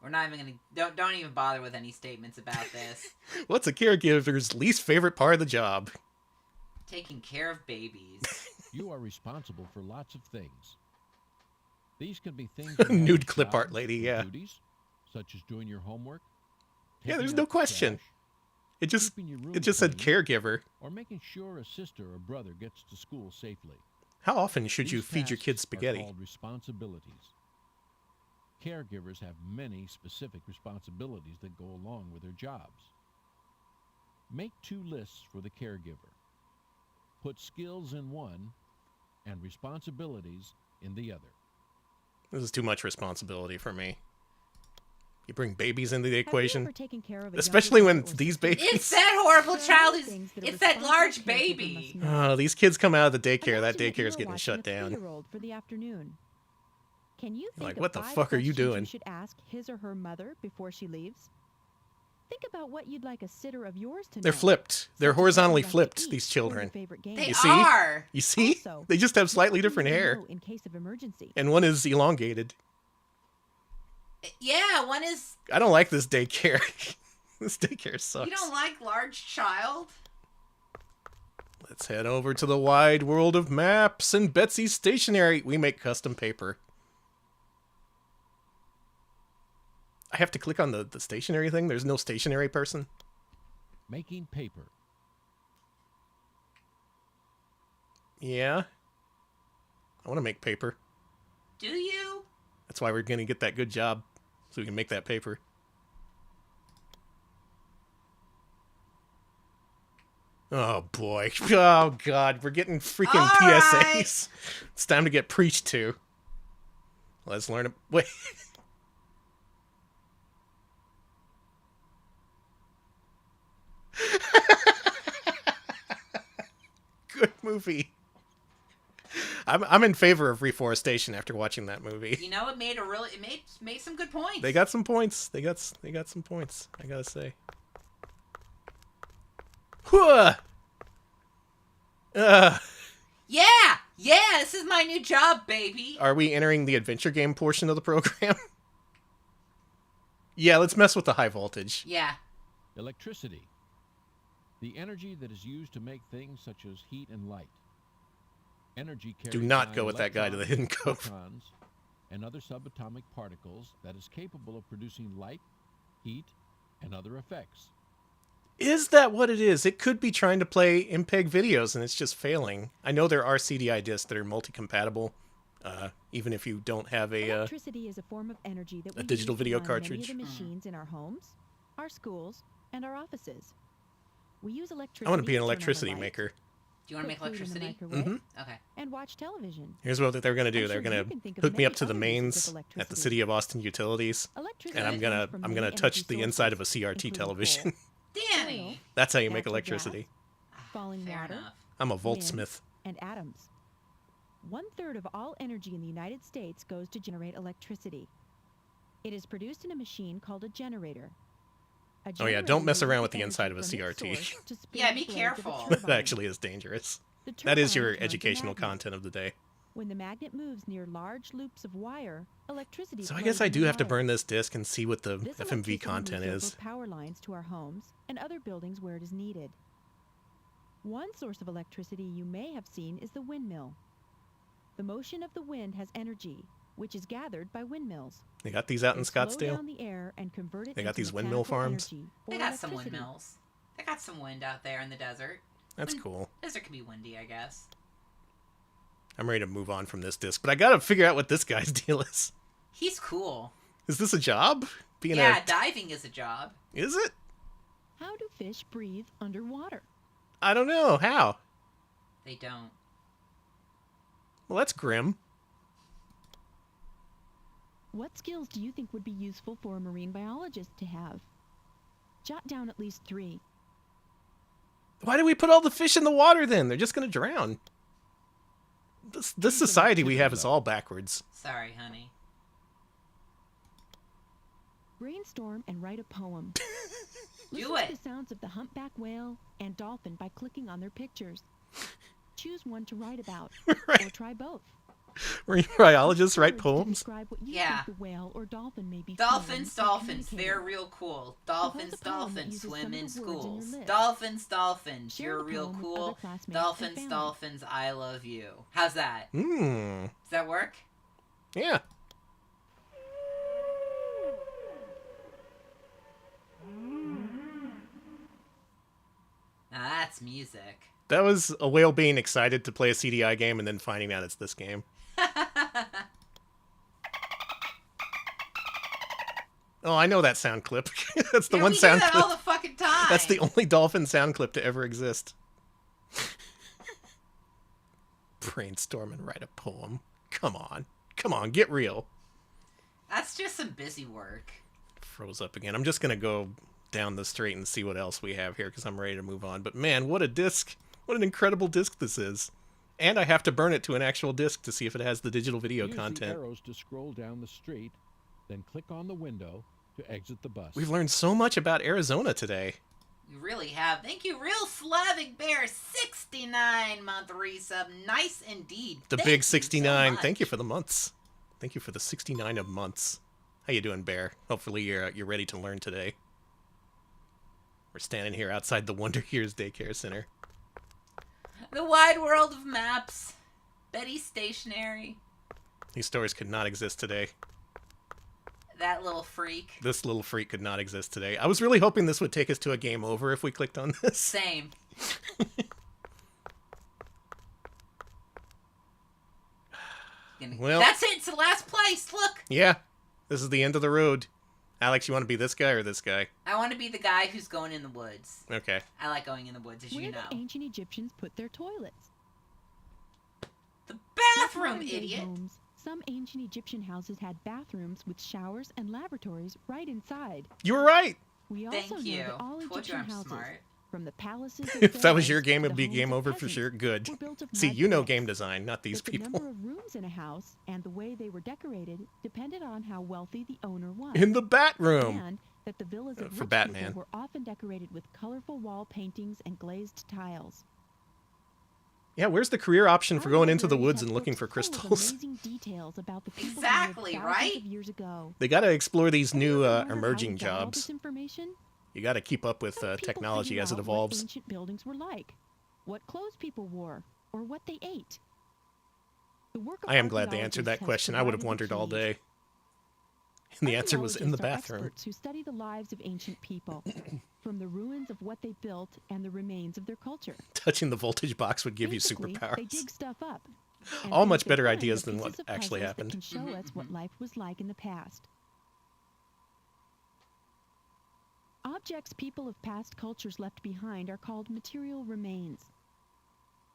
We're not even gonna. Don't even bother with any statements about this. What's a caregiver's least favorite part of the job? Taking care of babies. You are responsible for lots of things. These can be things Nude as clip art jobs lady, or yeah. duties, such as doing your homework. Yeah, there's taking no out the question. trash, It just keeping your room it just said clean, caregiver. or making sure a sister or brother gets to school safely. How often should you These feed your tasks kids are spaghetti? called responsibilities. Caregivers have many specific responsibilities that go along with their jobs. Make 2 lists for the caregiver. Put skills in one and responsibilities in the other. This is too much responsibility for me. You bring babies into the Have you equation, ever taken care of a especially younger when brother or these sister? babies. It's that horrible There are child. many Is things that a It's that responsible large caregiver baby. must know. Oh, these kids come out of the daycare. That Imagine that you daycare is were getting watching shut a down. 3-year-old for the afternoon. Can you think Like, of what the 5 fuck are you questions doing? You should ask his or her mother before she leaves. Think about what you'd like a sitter of yours to know. They're flipped. They're such as what horizontally you'd like to flipped, eat these or your children. favorite game. They You see? are. You see? Also, They just have slightly what do you different need to hair. know in case of emergency. And one is elongated. Yeah, one is. I don't like this daycare. This daycare sucks. You don't like large child? Let's head over to the wide world of maps and Betsy's Stationery. We make custom paper. I have to click on the stationery thing? There's no stationery person? Making paper. Yeah. I want to make paper. Do you? That's why we're going to get that good job. So we can make that paper. Oh, boy. Oh, God. We're getting freaking All PSAs. It's time to get preached to. Let's learn. Wait. Good movie. I'm in favor of reforestation after watching that movie. You know, it made some good points. They got some points. They got some points. I gotta say. Whoa! Yeah, this is my new job, baby. Are we entering the adventure game portion of the program? Yeah, let's mess with the high voltage. Yeah. Electricity. The energy that is used to make things such as heat and light. Energy carried Do not by go with that guy to the electrons, hidden cove. photons, and other subatomic particles that is capable of producing light, heat, and other effects. Is that what it is? It could be trying to play MPEG videos and it's just failing. I know there are CDI discs that are multi-compatible, even if you don't have a... Electricity is a form of energy that we digital use to video run cartridge. Many of the machines in our homes, our schools, and our offices. We use electricity. I want to be an turn on the electricity light, maker. Do you want to put make food in the electricity? microwave, Okay. and watch television. Here's what they're going to do. I'm They're sure going you to can think of hook me many up to the other uses mains of at the electricity. City of Austin Utilities, Electricity and I'm comes from gonna many touch energy the inside of a sources, CRT including television. coal, Danny. That's how you make natural electricity. falling Fair water, enough. I'm a wind, voltsmith. and atoms. 1/3 of all energy in the United States goes to generate electricity. It is produced in a machine called a generator. Oh yeah, don't mess around with the inside of a CRT. Yeah, be careful. That actually is dangerous. That is your educational content of the day. When the magnet moves near large loops of wire, electricity. So I guess I do have to wire. burn this disc and see what the This FMV electricity content moves is. over power lines to our homes and other buildings where it is needed. One source of electricity you may have seen is the windmill. The motion of the wind has energy, which is gathered by windmills. They got these out in They slow Scottsdale? down the air and convert it They got into these windmill mechanical farms? energy They or got some electricity. windmills. They got some wind out there in the desert. That's cool. Desert can be windy, I guess. I'm ready to move on from this disc, but I gotta figure out what this guy's deal is. He's cool. Is this a job? Being Yeah, a... diving is a job. Is it? How do fish breathe underwater? I don't know. How? They don't. Well, that's grim. What skills do you think would be useful for a marine biologist to have? Jot down at least 3. Why do we put all the fish in the water then? They're just gonna drown. This society we have is all backwards. Sorry, honey. Brainstorm and write a poem. Do Listen it. to the sounds of the humpback whale and dolphin by clicking on their pictures. Choose one to write about, or Right. try both. Marine biologists write Words to poems? Describe what you Yeah. think the whale or dolphin may be Dolphins, feeling or dolphins, communicating. they're real cool. Compose Dolphins, a poem that dolphins, uses swim some in of the words in your schools. list. Dolphins, dolphins, Share you're the real poem with cool. other classmates and Dolphins, family. dolphins, I love you. How's that? Hmm. Does that work? Yeah. Now that's music. That was a whale being excited to play a CDI game and then finding out it's this game. Oh, I know that sound clip. That's the Yeah, one we sound do that clip. all the fucking time. That's the only dolphin sound clip to ever exist. Brainstorm and write a poem. Come on. Come on, get real. That's just some busy work. Froze up again. I'm just going to go down the street and see what else we have here because I'm ready to move on. But man, what a disc. What an incredible disc this is. And I have to burn it to an actual disc to see if it has the digital video Use the content. arrows to scroll down the street, then click on the window to exit the bus. We've learned so much about Arizona today. You really have. Thank you, Real Slavic Bear, 69-month resub. Nice indeed. The Thank big you so 69. much. Thank you for the months. Thank you for the 69 of months. How you doing, Bear? Hopefully you're ready to learn today. We're standing here outside the Wonder Years Daycare Center. The wide world of maps. Betty Stationery. These stories could not exist today. That little freak. This little freak could not exist today. I was really hoping this would take us to a game over if we clicked on this. Same. Well- That's it. It's the last place. Look. Yeah, this is the end of the road. Alex, you want to be this guy or this guy? I want to be the guy who's going in the woods. Okay. I like going in the woods, as Where you did know. ancient Egyptians put their toilets? The Like bathroom, modern-day idiot. homes, some ancient Egyptian houses had bathrooms with showers and laboratories right inside. You were right. We also Thank know you. that all Told you Egyptian I'm houses, smart. from the palaces of If that was your pharaohs game, to it'd the be game homes of over for peasants, sure. Good. were built of See, mud you know bricks. game design, not these But people. The number of rooms in a house and the way they were decorated depended on how wealthy the owner was. In the bat room. And that the villas of For rich Batman. people were often decorated with colorful wall paintings and glazed tiles. Yeah, where's the career option for Our going into the libraries woods have and looking books for full of crystals? amazing details about the people Exactly, who lived thousands right? of years ago. They got to explore these Have you new ever wondered how emerging we got all jobs. this information? You got to keep up with Some people technology figured as it out evolves. What ancient buildings were like, what clothes people wore, or what they ate. The work of I am glad they answered that archaeologists has question. I would have provided wondered the all keys. day. And the answer was in the Archaeologists are bathroom. experts who study the lives of ancient people, from the ruins of what they built and the remains of their culture. Touching the voltage box would give Basically, you they superpowers. dig stuff up. and All things much they better find are ideas than what pieces of actually puzzles happened. That can show us what life was like in the past. Objects people of past cultures left behind are called material remains.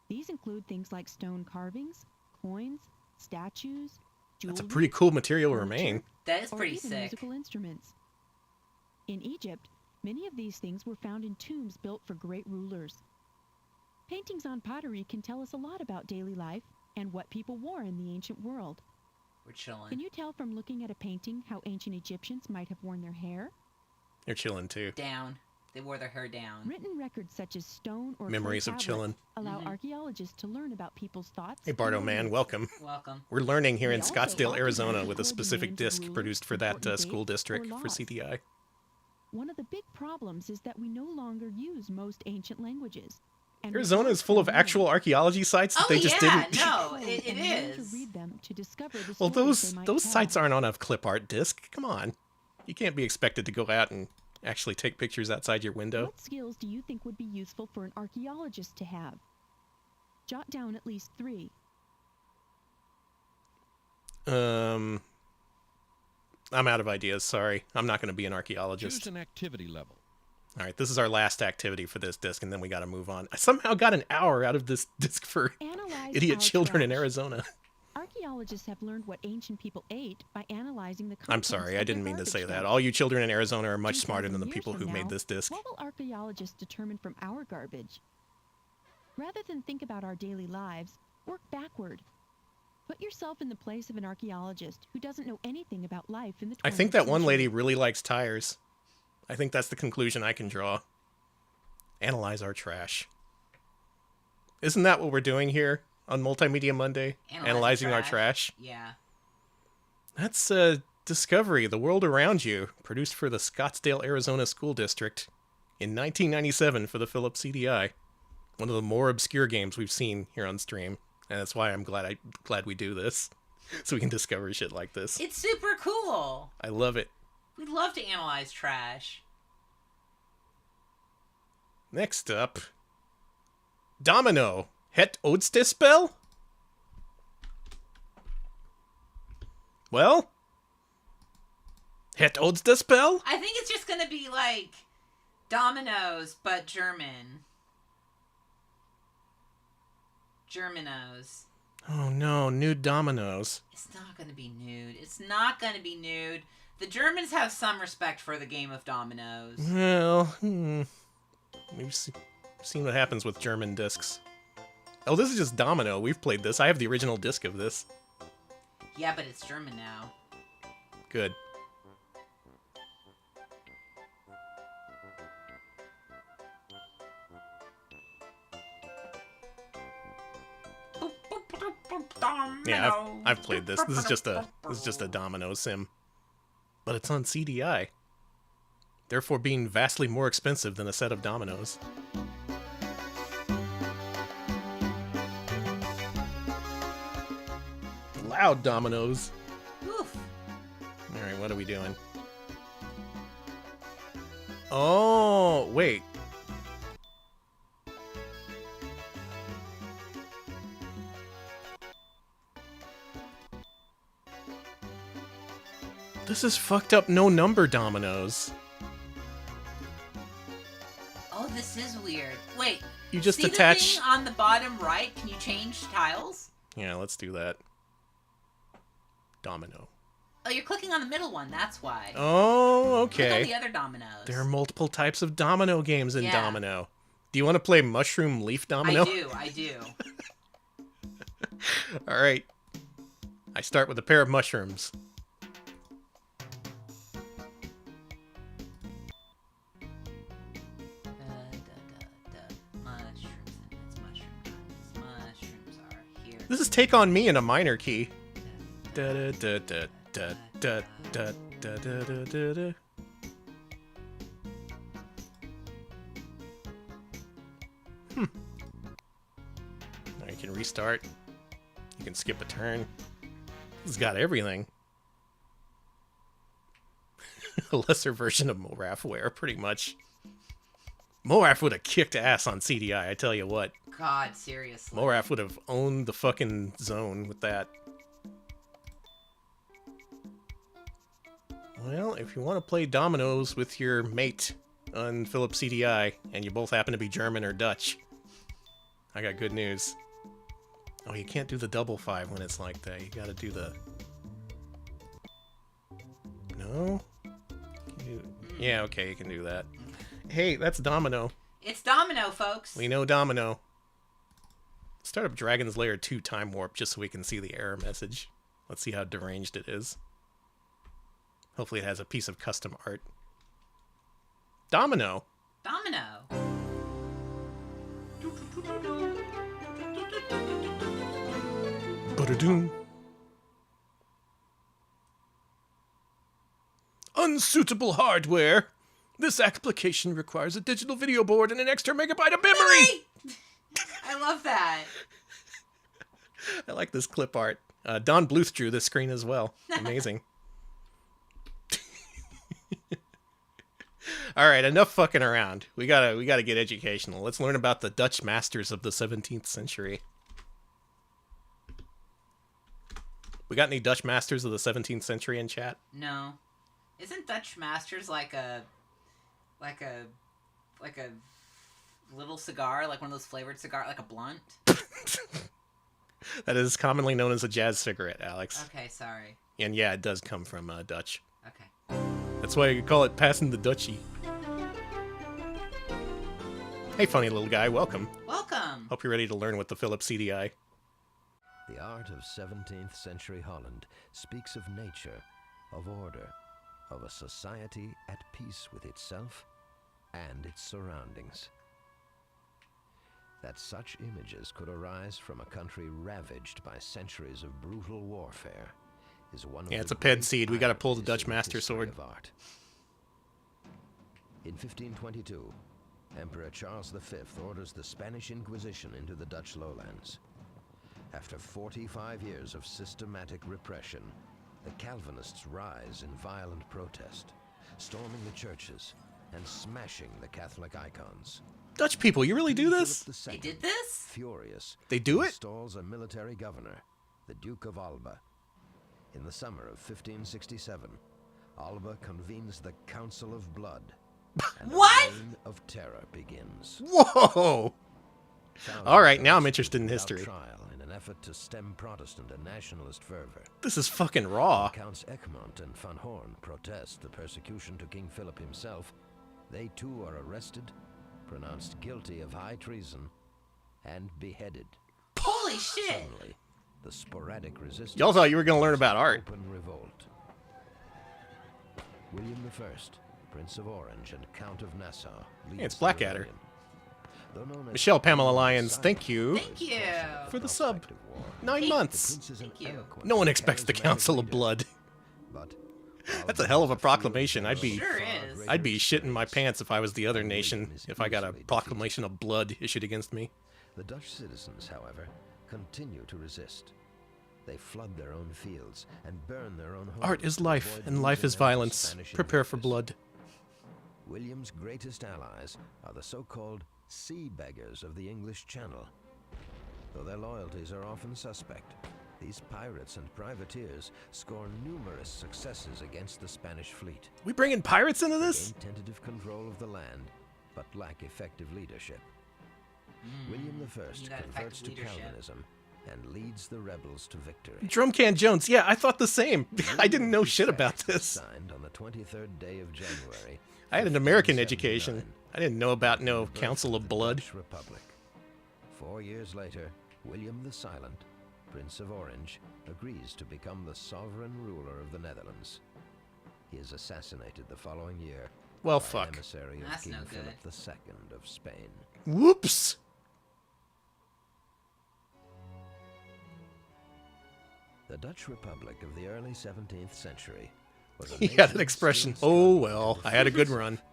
These include things like stone carvings, coins, statues, jewelry, That's a pretty cool material furniture, remain. That is or pretty even sick. musical instruments. In Egypt, many of these things were found in tombs built for great rulers. Paintings on pottery can tell us a lot about daily life and what people wore in the ancient world. We're chilling. Can you tell from looking at a painting how ancient Egyptians might have worn their hair? They're chilling too. Down. They wore their hair down. Written records such as stone or clay Memories of tablets chillin'. allow Mhm. archaeologists to learn about people's thoughts. Hey, Bardo and man, motives. welcome. Welcome. We're learning here They in also Scottsdale, often Arizona, record with a the specific names of disc rulers, produced for that important school dates, district or for laws. CDI. One of the big problems is that we no longer use most ancient languages. And Arizona we is full of learn actual archaeology sites that Oh, they just yeah, didn't. no, them it and learn to is. read them to discover the Well, stories they those might sites tell. aren't on a clip art disc. Come on, you can't be expected to go out and actually take pictures outside your window. What skills do you think would be useful for an archaeologist to have? Jot down at least 3. I'm out of ideas. Sorry, I'm not going to be an archaeologist. Choose an activity level. All right, this is our last activity for this disc, and then we got to move on. I somehow got an hour out of this disc for Analyze idiot our children in trash. Arizona. Archaeologists have learned what ancient people ate by analyzing the I'm contents sorry, of I their didn't mean to garbage say that. dump. All you children in Arizona are much 2,000 smarter than the years people from who made now, this disc. What will archaeologists determine from our garbage? Rather than think about our daily lives, work backward. Put yourself in the place of an archaeologist who doesn't know anything about life in the 20th I think that one century. lady really likes tires. I think that's the conclusion I can draw. Analyze our trash. Isn't that what we're doing here on Multimedia Monday? Analyzing our trash? Yeah. That's Discovery, The World Around You, produced for the Scottsdale, Arizona School District in 1997 for the Philips CDI. One of the more obscure games we've seen here on stream, and that's why I'm glad we do this, so we can discover shit like this. It's super cool. I love it. We'd love to analyze trash. Next up, Domino. Het Oudstespel? Well? Het Oudstespel? I think it's just gonna be like Dominoes, but German. Germanos. Oh no, nude dominoes. It's not gonna be nude. It's not gonna be nude. The Germans have some respect for the game of dominoes. Well, we've seen what happens with German discs. Oh, this is just Domino. We've played this. I have the original disc of this. Yeah, but it's German now. Good. Yeah, I've played this. This is just a domino sim, but it's on CDI, therefore being vastly more expensive than a set of dominoes. Loud dominoes. Oof. All right, what are we doing? Oh, wait. This is fucked up no number dominoes. Oh, this is weird. Wait. You just see attach... the thing on the bottom right? Can you change tiles? Yeah, let's do that. Domino. Oh, you're clicking on the middle one. That's why. Oh, Click on okay. the other dominoes. There are multiple types of domino games in Yeah. Domino. Do you want to play Mushroom Leaf Domino? I do. All right. I start with a pair of mushrooms. Mushrooms and it's mushroom tiles. Mushrooms are here. This is Take On Me in a minor key. Da da da da da da da da da da da da. Now you can restart. You can skip a turn. It's got everything. A lesser version of Morafware, pretty much. Moraf would have kicked ass on CDI, I tell you what. God, seriously. Moraf would have owned the fucking zone with that. Well, if you want to play dominoes with your mate on Philips CDI, and you both happen to be German or Dutch, I got good news. Oh, you can't do the double five when it's like that. You gotta do the... No? Yeah, okay, you can do that. Hey, that's Domino. It's Domino, folks. We know Domino. Start up Dragon's Lair 2 Time Warp just so we can see the error message. Let's see how deranged it is. Hopefully it has a piece of custom art. Domino. Domino. Ba-da-doom. Unsuitable hardware. This application requires a digital video board and an extra megabyte of memory. I love that. I like this clip art. Don Bluth drew this screen as well. Amazing. All right, enough fucking around. We gotta get educational. Let's learn about the Dutch masters of the 17th century. We got any Dutch masters of the 17th century in chat? No. Isn't Dutch Masters like a little cigar, like one of those flavored cigars, like a blunt? That is commonly known as a jazz cigarette, Alex. Okay, sorry. And yeah, it does come from Dutch. Okay. That's why you call it passing the Dutchie. Hey, funny little guy, welcome. Welcome. Hope you're ready to learn with the Philips CDI. The art of 17th century Holland speaks of nature, of order, of a society at peace with itself and its surroundings. That such images could arise from a country ravaged by centuries of brutal warfare is one of Yeah, the it's a ped great seed. We gotta pull the ironies Dutch in the master history sword. of art. In 1522, Emperor Charles V orders the Spanish Inquisition into the Dutch lowlands. After 45 years of systematic repression, the Calvinists rise in violent protest, storming the churches and smashing the Catholic icons. Dutch people, you really do King this? Philip They II, did this? furious, They do it? installs a military governor, the Duke of Alba. In the summer of 1567, Alba convenes the Council of Blood, and What? the reign of terror begins. Whoa! Thousands All right, now I'm executed interested in without history. Trial in an effort to stem Protestant and nationalist fervor. This is fucking raw. Counts Egmont and Van Horn protest the persecution to King Philip himself. They too are arrested, pronounced guilty of high treason, and beheaded. Holy shit! Suddenly, the sporadic resistance. Y'all thought you were gonna learn about art. Open revolt. William I, Prince of Orange and Count of Nassau. Hey, it's leads the Blackadder. rebellion. Though known as Michelle Pamela the Lyons, Silent thank you Thank you. for the sub. prospect of war. 9 Hey, months. Prince is an Thank you. eloquent No one and expects the charismatic Council of leader, Blood. but That's a hell of a proclamation. I'd be Sure is. I'd be shitting my pants if I was the other nation if I got a proclamation of blood issued against me. The Dutch citizens, however, continue to resist. They flood their own fields and burn their own homes. Art is to life, avoid and life is losing them to violence. Spanish Prepare for invaders. blood. William's greatest allies are the so-called sea beggars of the English Channel. Though their loyalties are often suspect, these pirates and privateers score numerous successes against the Spanish fleet. We bringing pirates into They this? gain tentative control of the land, but lack effective leadership. William I need that converts effective to leadership. Calvinism and leads the rebels to victory. Drumcan Jones, yeah, I thought the same. I didn't know William shit I about this. Signed on the 23rd day of January. I had an American 1579, education. I didn't know about no the birth Council of the Blood. Dutch Republic. 4 years later, William the Silent, Prince of Orange, agrees to become the sovereign ruler of the Netherlands. He is assassinated the following year Well, by an fuck. emissary of That's King no Philip good. II of Spain. Whoops. The Dutch Republic of the early 17th century was a He had an nation expression. still Oh, struggling well, to I had a good defend run. itself.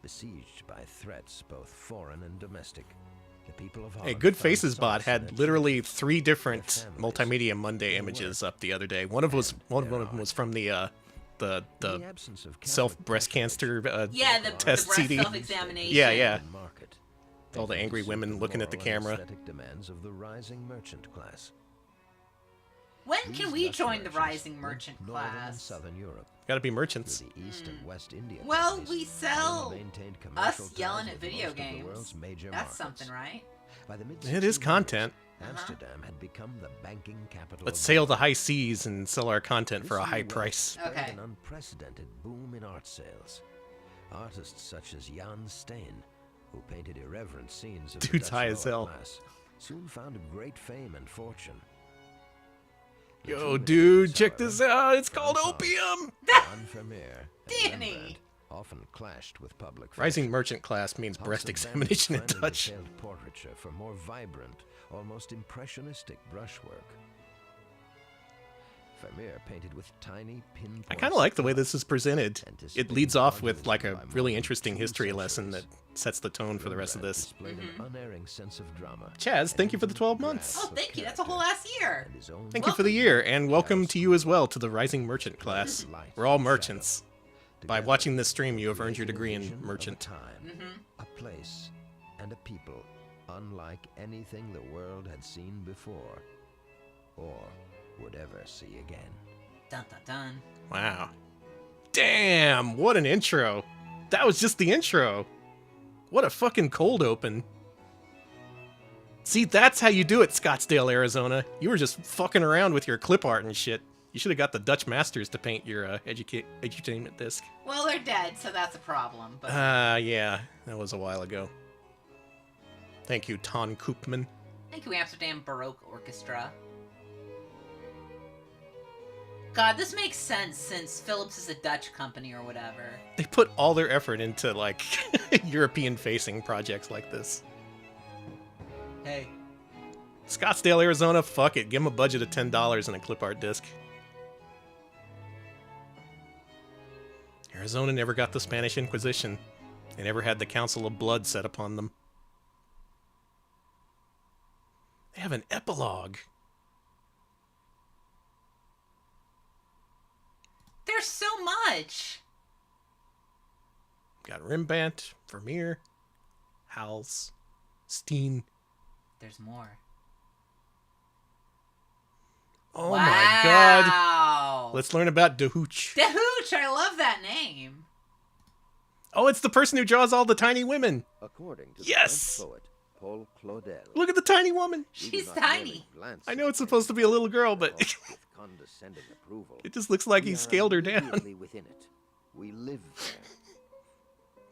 Besieged by threats both foreign and domestic, the people of Hey, Holland Good found Faces Bot solace in had its literally roots. 3 different families, Multimedia Monday their images work, up the other day. One of them their was from the In the the absence of self Catholic breast patronage, cancer Yeah, the test breast CD. self-examination. Yeah, yeah. market. All the They angry pursued women the looking at the moral and camera. aesthetic demands of the rising merchant class. When These can we Dutch join the merchants rising linked merchant Northern and class? Southern Europe Gotta be through merchants. the East and West India Well, companies, we and sell maintained commercial us yelling ties at with video most of the games. world's major That's markets. something, right? By the mid It is content. Amsterdam had become the banking capital. Let's of sail the Europe. high seas and sell our content This for a new high wealth price. spurred Okay. an unprecedented boom in art sales. Artists such as Jan Steen, who painted irreverent scenes of the Dude's Dutch high as lower hell. class, soon found great fame and fortune. The Yo, true dude, Italians, check however, this out. It's called Renaissance, opium. Van Vermeer, and Danny! Rembrandt often clashed with public Rising fashion. merchant class means House breast of examination in Bandit finally Dutch. detailed portraiture for more vibrant, almost impressionistic brushwork. Vermeer painted with tiny pinpoints. I kind of like the way this is presented. It Anticipating leads off with argument like a by really more interesting than history 2 lesson that centuries. sets the tone for the rest of Rembrandt this. displayed an unerring sense of drama. Chaz, and thank you for the even 12 months. Oh, grasp of thank you. That's a whole character last year. and his own Thank you for the year, and welcome to you as well to the Rising Merchant class. light We're all and merchants. shadow. By Together, watching this stream, you have earned your create a degree in vision of a merchant. time, Mm-hmm. a place, and a people unlike anything the world had seen before or would ever see again. Dun dun dun. Wow. Damn, what an intro. That was just the intro. What a fucking cold open. See, that's how you do it, Scottsdale, Arizona. You were just fucking around with your clip art and shit. You should have got the Dutch masters to paint your edutainment disc. Well, they're dead, so that's a problem. But Yeah, that was a while ago. Thank you, Ton Koopman. thank you, Amsterdam Baroque Orchestra. God, this makes sense since Philips is a Dutch company or whatever. They put all their effort into, like, European-facing projects like this. Hey. Scottsdale, Arizona, fuck it. Give them a budget of $10 and a clip art disc. Arizona never got the Spanish Inquisition. They never had the Council of Blood set upon them. They have an epilogue. There's so much. Got Rembrandt, Vermeer, Hals, Steen. There's more. Oh wow. my god. Let's learn about De Hooch. De Hooch, I love that name. Oh, it's the person who draws all the tiny women. According to Yes! the French poet Paul Claudel, Look at the tiny woman. we do She's not tiny. merely glance I at know it's the supposed to be a little girl, but with condescending approval. it just looks like We he are scaled her down. immediately within it. We live there.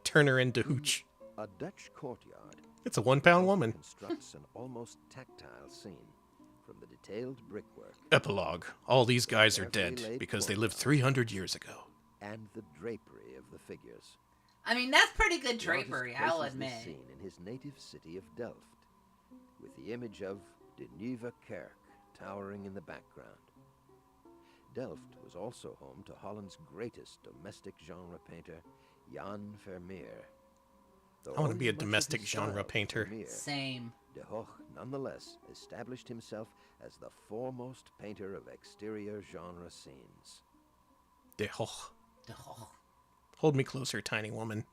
Turn her into Hooch. A Dutch courtyard It's a 1 pound woman. constructs an almost tactile scene from the detailed brickwork Epilogue. All these guys are Carefully dead laid because they lived courtyard. 300 years ago. and the drapery of the figures. I mean, that's pretty good The artist drapery, I'll places admit. this scene in his native city of Delft, with the image of De Nieuwe Kerk towering in the background. Delft was also home to Holland's greatest domestic genre painter, Jan Vermeer. Though I wanna owing be a much of domestic his genre style to painter. Vermeer, Same. De Hoch nonetheless established himself as the foremost painter of exterior genre scenes. De Hoch. Oh, Hold me closer, tiny woman.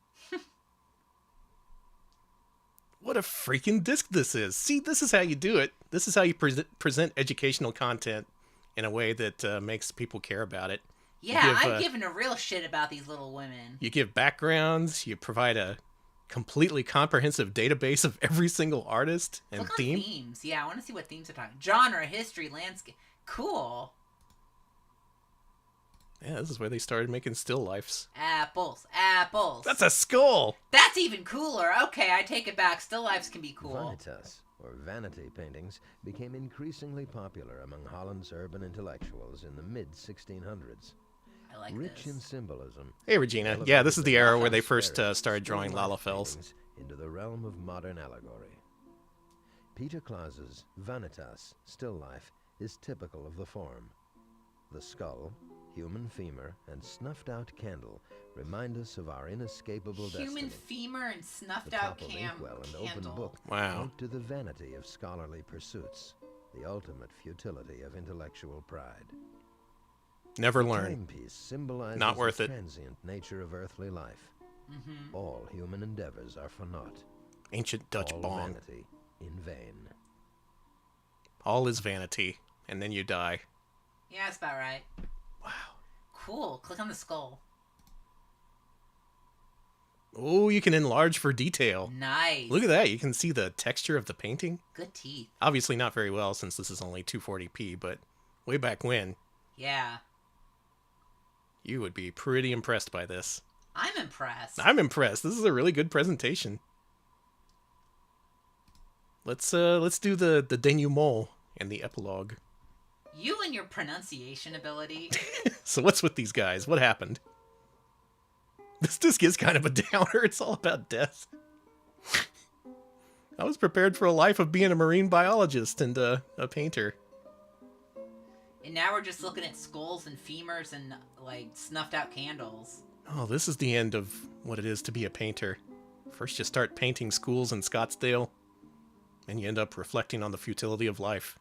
What a freaking disc this is. See, this is how you do it. This is how you present educational content in a way that makes people care about it. yeah, give, I'm giving a real shit about these little women. You give backgrounds, you provide a completely comprehensive database of every single artist and Look theme. on themes. Yeah, I want to see what themes are talking. Genre, history, landscape. Cool. Yeah, this is where they started making still lifes. Apples. Apples. That's a skull! That's even cooler. Okay, I take it back. Still lifes can be cool. Vanitas, or vanity paintings, became increasingly popular among Holland's urban intellectuals in the mid-1600s. I like Rich this. in symbolism, Hey, Regina. elevated Yeah, this is the era where they Scarry first started still drawing life Lalafels. paintings into the realm of modern allegory. Peter Klaas's Vanitas still life is typical of the form. The skull, human femur, and snuffed-out candle remind us of our inescapable Human destiny. femur and snuffed The out top of cam inkwell and open candle. book Wow. point to the vanity of scholarly pursuits, the ultimate futility of intellectual pride. Never The learn. timepiece symbolizes Not worth the it. transient nature of earthly life. Mm-hmm. All human endeavors are for naught. Ancient Dutch All bong. vanity in vain. All is vanity, and then you die. Yeah, that's about right. Wow. Cool. Click on the skull. Oh, you can enlarge for detail. Nice. Look at that. You can see the texture of the painting. Good teeth. Obviously not very well since this is only 240p, but way back when, Yeah. you would be pretty impressed by this. I'm impressed. I'm impressed. This is a really good presentation. Let's do the denouement and the epilogue. You and your pronunciation ability. So what's with these guys? What happened? This disc is kind of a downer. It's all about death. I was prepared for a life of being a marine biologist and a painter. And now we're just looking at skulls and femurs and, like, snuffed out candles. Oh, this is the end of what it is to be a painter. First you start painting schools in Scottsdale, and you end up reflecting on the futility of life.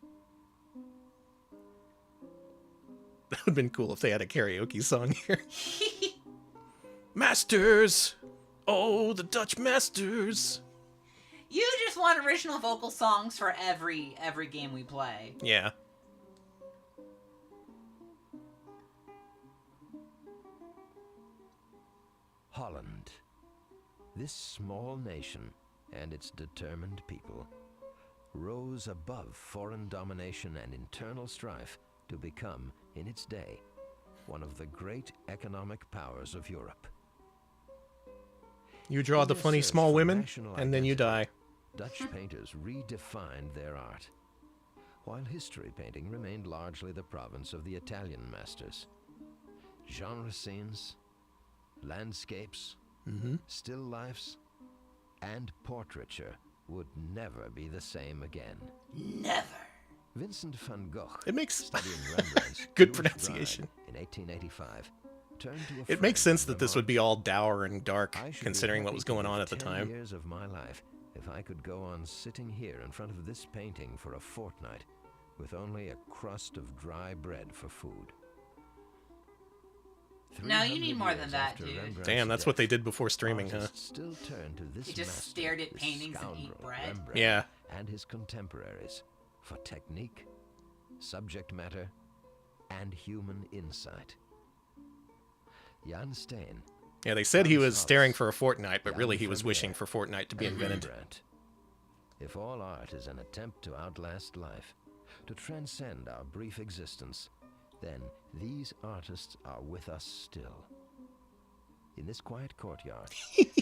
That would have been cool if they had a karaoke song here. Masters! Oh, the Dutch masters! You just want original vocal songs for every game we play. Yeah. Holland. This small nation and its determined people rose above foreign domination and internal strife to become, in its day, one of the great economic powers of Europe. You draw In the their funny search small for women, national and then you identity, die. Dutch painters redefined their art, while history painting remained largely the province of the Italian masters. Genre scenes, landscapes, still lifes, and portraiture would never be the same again. Never. Vincent van Gogh, It makes studying Rembrandt's good Jewish pronunciation. Bride in 1885, turned to a It makes friend sense and that this would be all dour and dark, "I should be considering what happy was to going on live at the 10 time. years of my life if I could go on sitting here in front of this painting for a fortnight with only a crust of dry bread for food." No, you need 300 more than years that, after dude. Rembrandt's Damn, that's what death, they did before streaming, huh? artists still turn to this He just master, stared at this paintings and ate scoundrel, bread? Rembrandt, Yeah. and his contemporaries for technique, subject matter, and human insight. Jan Steen, Yeah, they said he was Hans staring Hals, for a fortnight, but Jan really he was Vermeer, wishing for Fortnite to be and invented. Rembrandt. If all art is an attempt to outlast life, to transcend our brief existence, then these artists are with us still. In this quiet courtyard,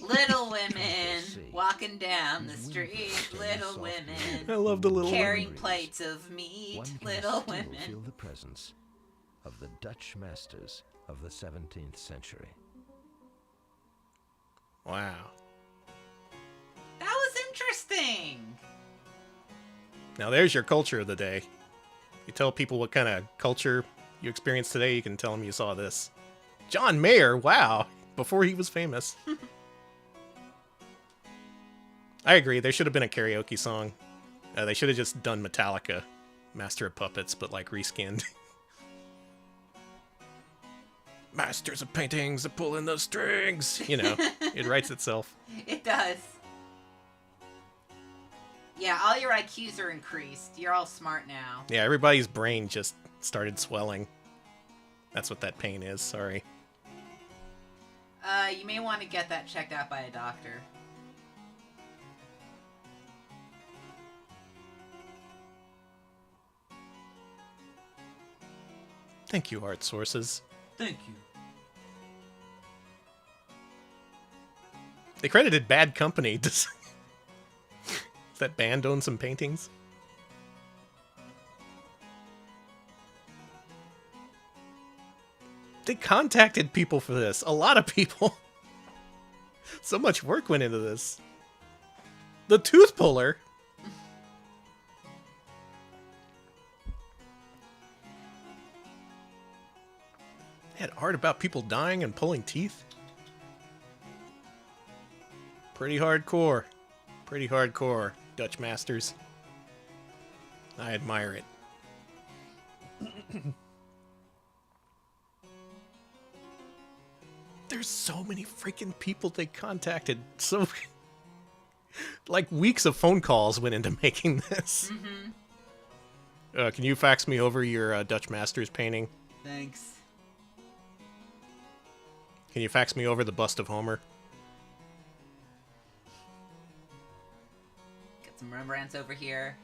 Little women see. walking down the These street. windfalls turn Little soft women I love the little women. carrying breeze. plates of meat. one can Little still women. feel the presence of the Dutch masters of the 17th century. Wow. That was interesting. Now there's your culture of the day. You tell people what kind of culture you experienced today, you can tell them you saw this. John Mayer, wow. Before he was famous. I agree, there should have been a karaoke song. They should have just done Metallica, Master of Puppets, but like reskinned. Masters of paintings that pull in the strings. You know, it writes itself. It does. Yeah, all your IQs are increased. You're all smart now. Yeah, everybody's brain just started swelling. That's what that pain is, sorry. You may want to get that checked out by a doctor. Thank you, Art Sources. Thank you. They credited Bad Company. Does that band own some paintings? They contacted people for this. A lot of people. So much work went into this. The Tooth Puller. They had art about people dying and pulling teeth. Pretty hardcore. Pretty hardcore, Dutch masters. I admire it. There's so many freaking people they contacted. So, like, weeks of phone calls went into making this. Can you fax me over your Dutch masters painting? Thanks. Can you fax me over the bust of Homer? Get some Rembrandts over here.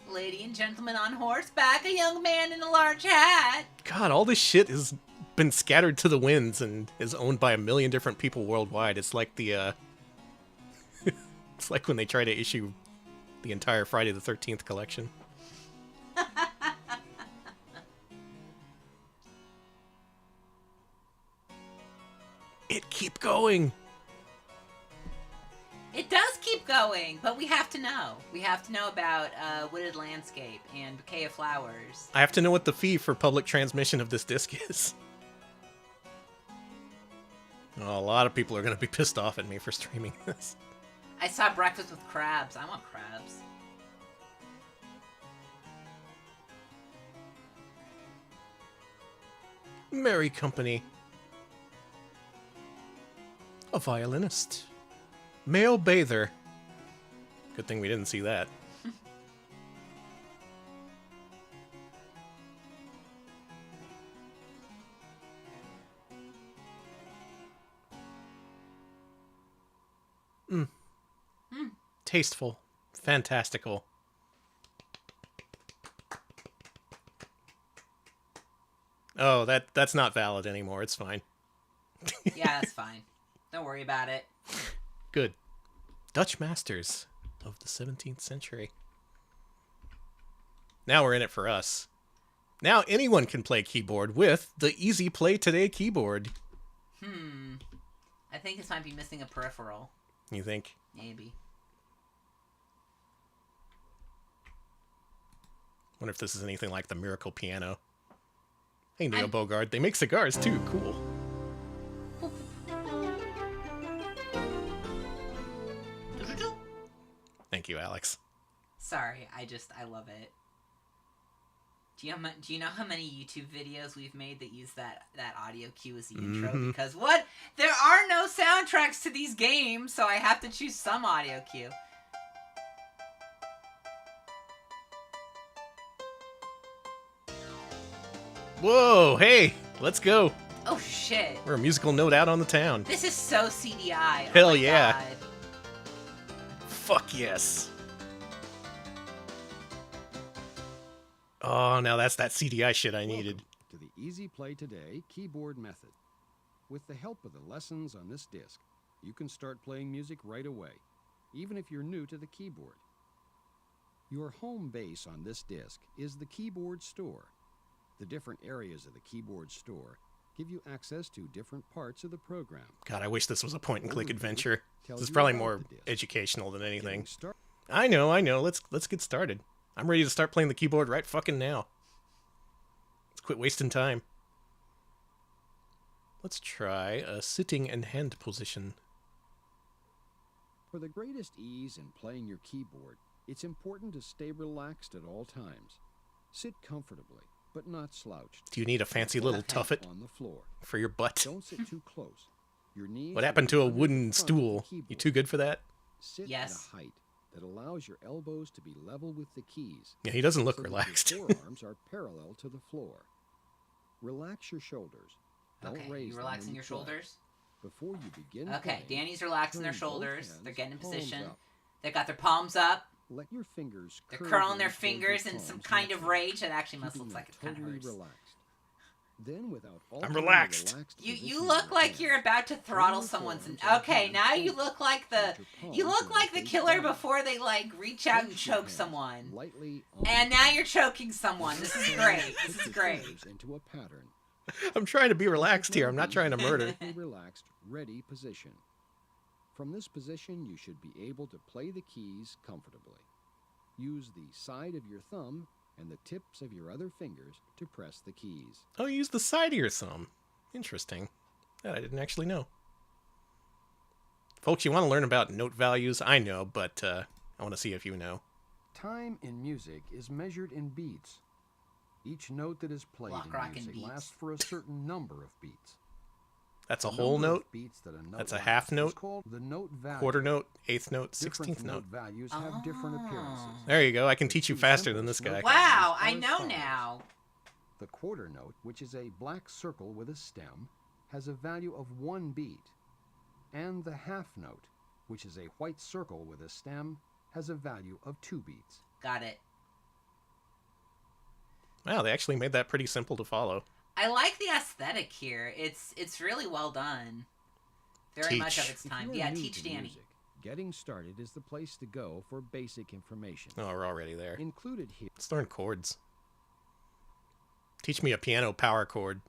Lady and gentleman on horseback, a young man in a large hat. God, all this shit has been scattered to the winds and is owned by a million different people worldwide. It's like the, it's like when they try to issue the entire Friday the 13th collection. it keep going. It does keep going, but we have to know. We have to know about Wooded Landscape and Bouquet of Flowers. I have to know what the fee for public transmission of this disc is. Oh, a lot of people are going to be pissed off at me for streaming this. I saw Breakfast with Crabs. I want crabs. Merry company. A violinist. Male bather. Good thing we didn't see that. Tasteful. Fantastical. Oh, that's not valid anymore. It's fine. Yeah, that's fine. Don't worry about it. Good. Dutch masters of the 17th century. Now we're in it for us. Now anyone can play keyboard with the Easy Play Today keyboard. I think this might be missing a peripheral. You think? Maybe. Wonder if this is anything like the Miracle Piano. Hey, Neil Bogard. They make cigars too. Cool. Thank you, Alex. Sorry, I love it. Do you know how many YouTube videos we've made that use that audio cue as the intro? Because what? There are no soundtracks to these games, so I have to choose some audio cue. Whoa, hey, let's go. Oh shit. We're a musical note out on the town. This is so CDI. Hell oh my yeah. God. Fuck yes. Oh, now that's that CDI shit I needed. Welcome to the Easy Play Today keyboard method. With the help of the lessons on this disc, you can start playing music right away, even if you're new to the keyboard. Your home base on this disc is the keyboard store. The different areas of the keyboard store give you access to different parts of the program. God, I wish this was a point-and-click adventure. Tells This is you probably about more the disc. educational than anything. Getting start- I know. Let's get started. I'm ready to start playing the keyboard right fucking now. Let's quit wasting time. Let's try a sitting and hand position. For the greatest ease in playing your keyboard, it's important to stay relaxed at all times. Sit comfortably, but not slouched. Do you need a fancy little tuffet On the floor. for your butt? Don't sit too close. Your knees What should happened be to a under the wooden front of the stool? You keyboard. too good for that? Sit Yes. at a height that allows your elbows to be level with the keys. Yeah, he doesn't look so that relaxed. Your forearms are parallel to the floor. Relax your shoulders. Don't Okay, raise you them relaxing when your you play. shoulders? Before you begin Okay, playing, Danny's relaxing their turn both shoulders. hands They're getting in palms position. up. They got their palms up. Let your fingers They're curve curling their in towards your fingers in some palms kind of naturally, rage. That actually must keeping look like them it kind of totally hurts. relaxed. Then, without I'm altering the relaxed. relaxed You position look of like hands, you're about to throttle your someone's. forearms and Okay, hands now you forward. look like the. Let your You palms look go like the face killer down. before they like reach out and Place your choke hands someone. lightly on And now you're choking someone. This is Turn great. put This is your great. fingers into a pattern. I'm trying to be relaxed here. I'm not trying to murder. Perfectly relaxed, ready position. From this position, you should be able to play the keys comfortably. Use the side of your thumb and the tips of your other fingers to press the keys. Oh, use the side of your thumb. Interesting. That I didn't actually know. Folks, you want to learn about note values? I know, but I want to see if you know. Time in music is measured in beats. Each note that is played Block in rockin' music beats. lasts for a certain number of beats. That's a The whole number of note, beats that a note That's a lasts half is note, called the note value. quarter note, eighth note, Different 16th note. values have different appearances. There you go. I can teach you Two faster than simplest this guy. note Wow, values I are as know follows. now. The quarter note, which is a black circle with a stem, has a value of 1 beat. And the half note, which is a white circle with a stem, has a value of 2 beats. Got it. Wow, they actually made that pretty simple to follow. I like the aesthetic here. It's really well done. Very much of Teach. its If time. you are Yeah, new teach to Danny. music, getting started is the place to go for basic information. Oh, we're already there. Included here Let's learn chords. Teach me a piano power chord.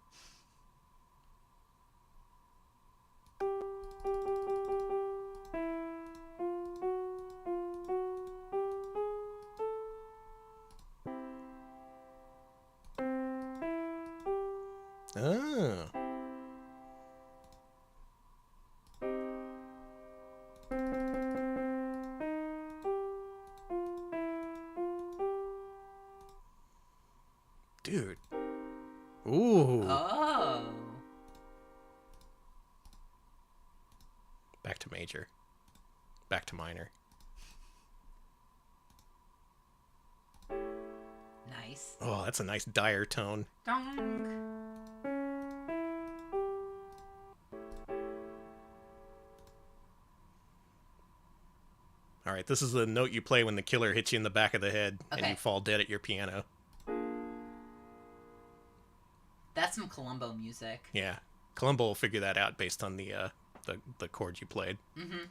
Oh. Dude. Ooh. Oh. Back to major. Back to minor. Nice. Oh, that's a nice dire tone. Dong. All right, this is the note you play when the killer hits you in the back of the head and Okay. you fall dead at your piano. That's some Columbo music. Yeah. Columbo will figure that out based on the chord you played. Mm-hmm.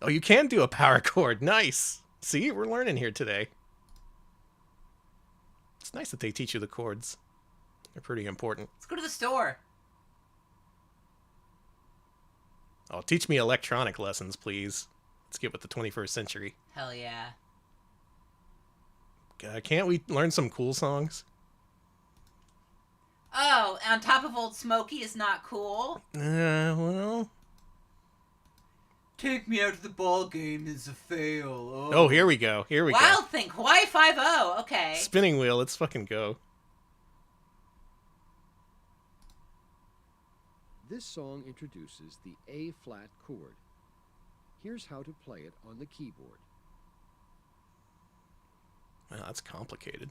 Oh, you can do a power chord. Nice. See, we're learning here today. It's nice that they teach you the chords. They're pretty important. Let's go to the store. Oh, teach me electronic lessons, please. Let's get with the 21st century. Hell yeah. Can't we learn some cool songs? Oh, On Top of Old Smoky is not cool. Well... Take me out to the ball game is a fail. Oh, here we go. Here we Wild Thing, Hawaii 5-0. Okay. go. Spinning wheel, let's fucking go. This song introduces the A-flat chord. Here's how to play it on the keyboard. Well, that's complicated.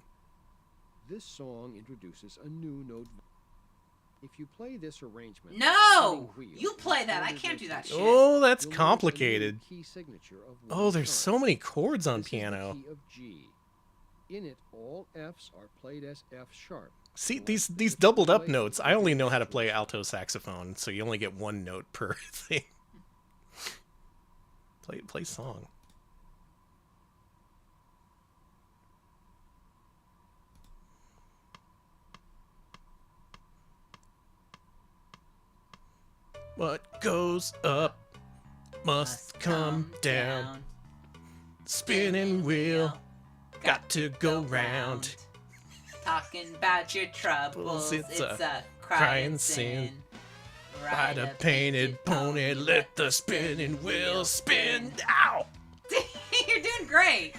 This song introduces a new note. If you play this arrangement, No! spinning wheel You play that. I recorded can't do that notation, shit. Oh, that's you'll note a new complicated. key signature of Oh, one there's chart. so many chords on This is the piano. key of G. In it, all Fs are played as F sharp. See, Unless these the doubled up play notes, is I only know how to introduced. play alto saxophone, so you only get one note per thing. Play song. What goes up must come down. Spinning wheel, got to go round. Talking about your troubles, It's it's a a crying sin. Ride a painted pony, let the spinning wheel spin. Ow! You're doing great.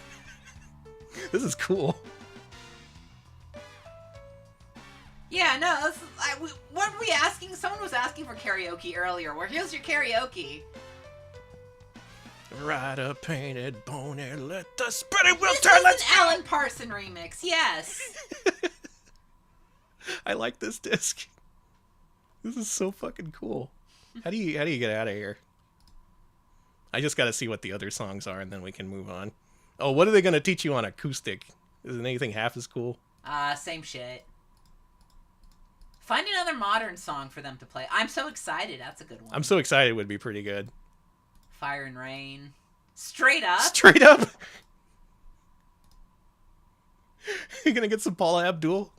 This is cool. Yeah, no, what were we asking? Someone was asking for karaoke earlier. Well, here's your karaoke. Ride a painted pony, let the spinning wheel This turn. is Let's an Alan Parson remix, yes. I like this disc. This is so fucking cool. How do you get out of here? I just got to see what the other songs are, and then we can move on. Oh, what are they going to teach you on acoustic? Isn't anything half as cool? Same shit. Find another modern song for them to play. I'm so excited. That's a good one. I'm so excited it would be pretty good. Fire and Rain. Straight up. Straight up! You gonna get some Paula Abdul?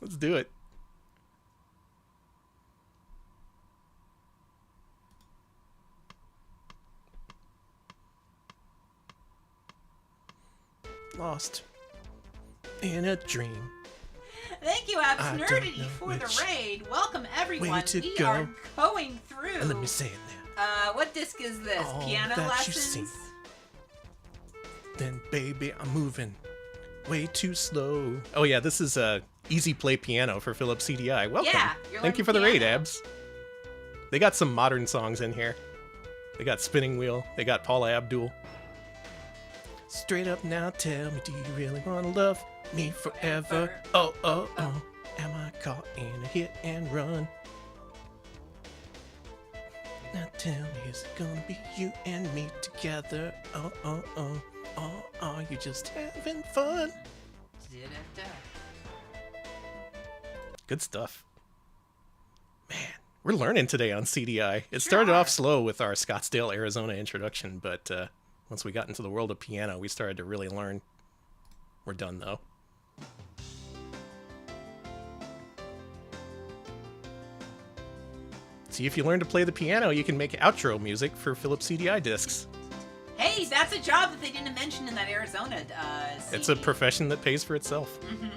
Let's do it. Lost in a dream. Thank you, Abs I don't Nerdity, know for the which raid. Welcome, everyone. way to We go. are going through. And let me say it now. What disc is this? All Piano that you see. lessons? Then, baby, I'm moving way too slow. Oh yeah, this is Easy Play Piano for Philips CDI. Welcome. Yeah, you're Thank you learning for the raid, piano. Abs. They got some modern songs in here. They got Spinning Wheel. They got Paula Abdul. Straight up now, tell me, do you really want to love me forever? Oh, oh, oh. Am I caught in a hit and run? Now tell me, is it gonna be you and me together? Oh, oh, oh. Oh, are you just having fun? Good stuff. Man, we're learning today on CDI. It started off slow with our Scottsdale, Arizona introduction, but once we got into the world of piano, we started to really learn. We're done, though. See, if you learn to play the piano, you can make outro music for Philips CDI discs. Hey, that's a job that they didn't mention in that Arizona CD. It's a profession that pays for itself. Mm-hmm.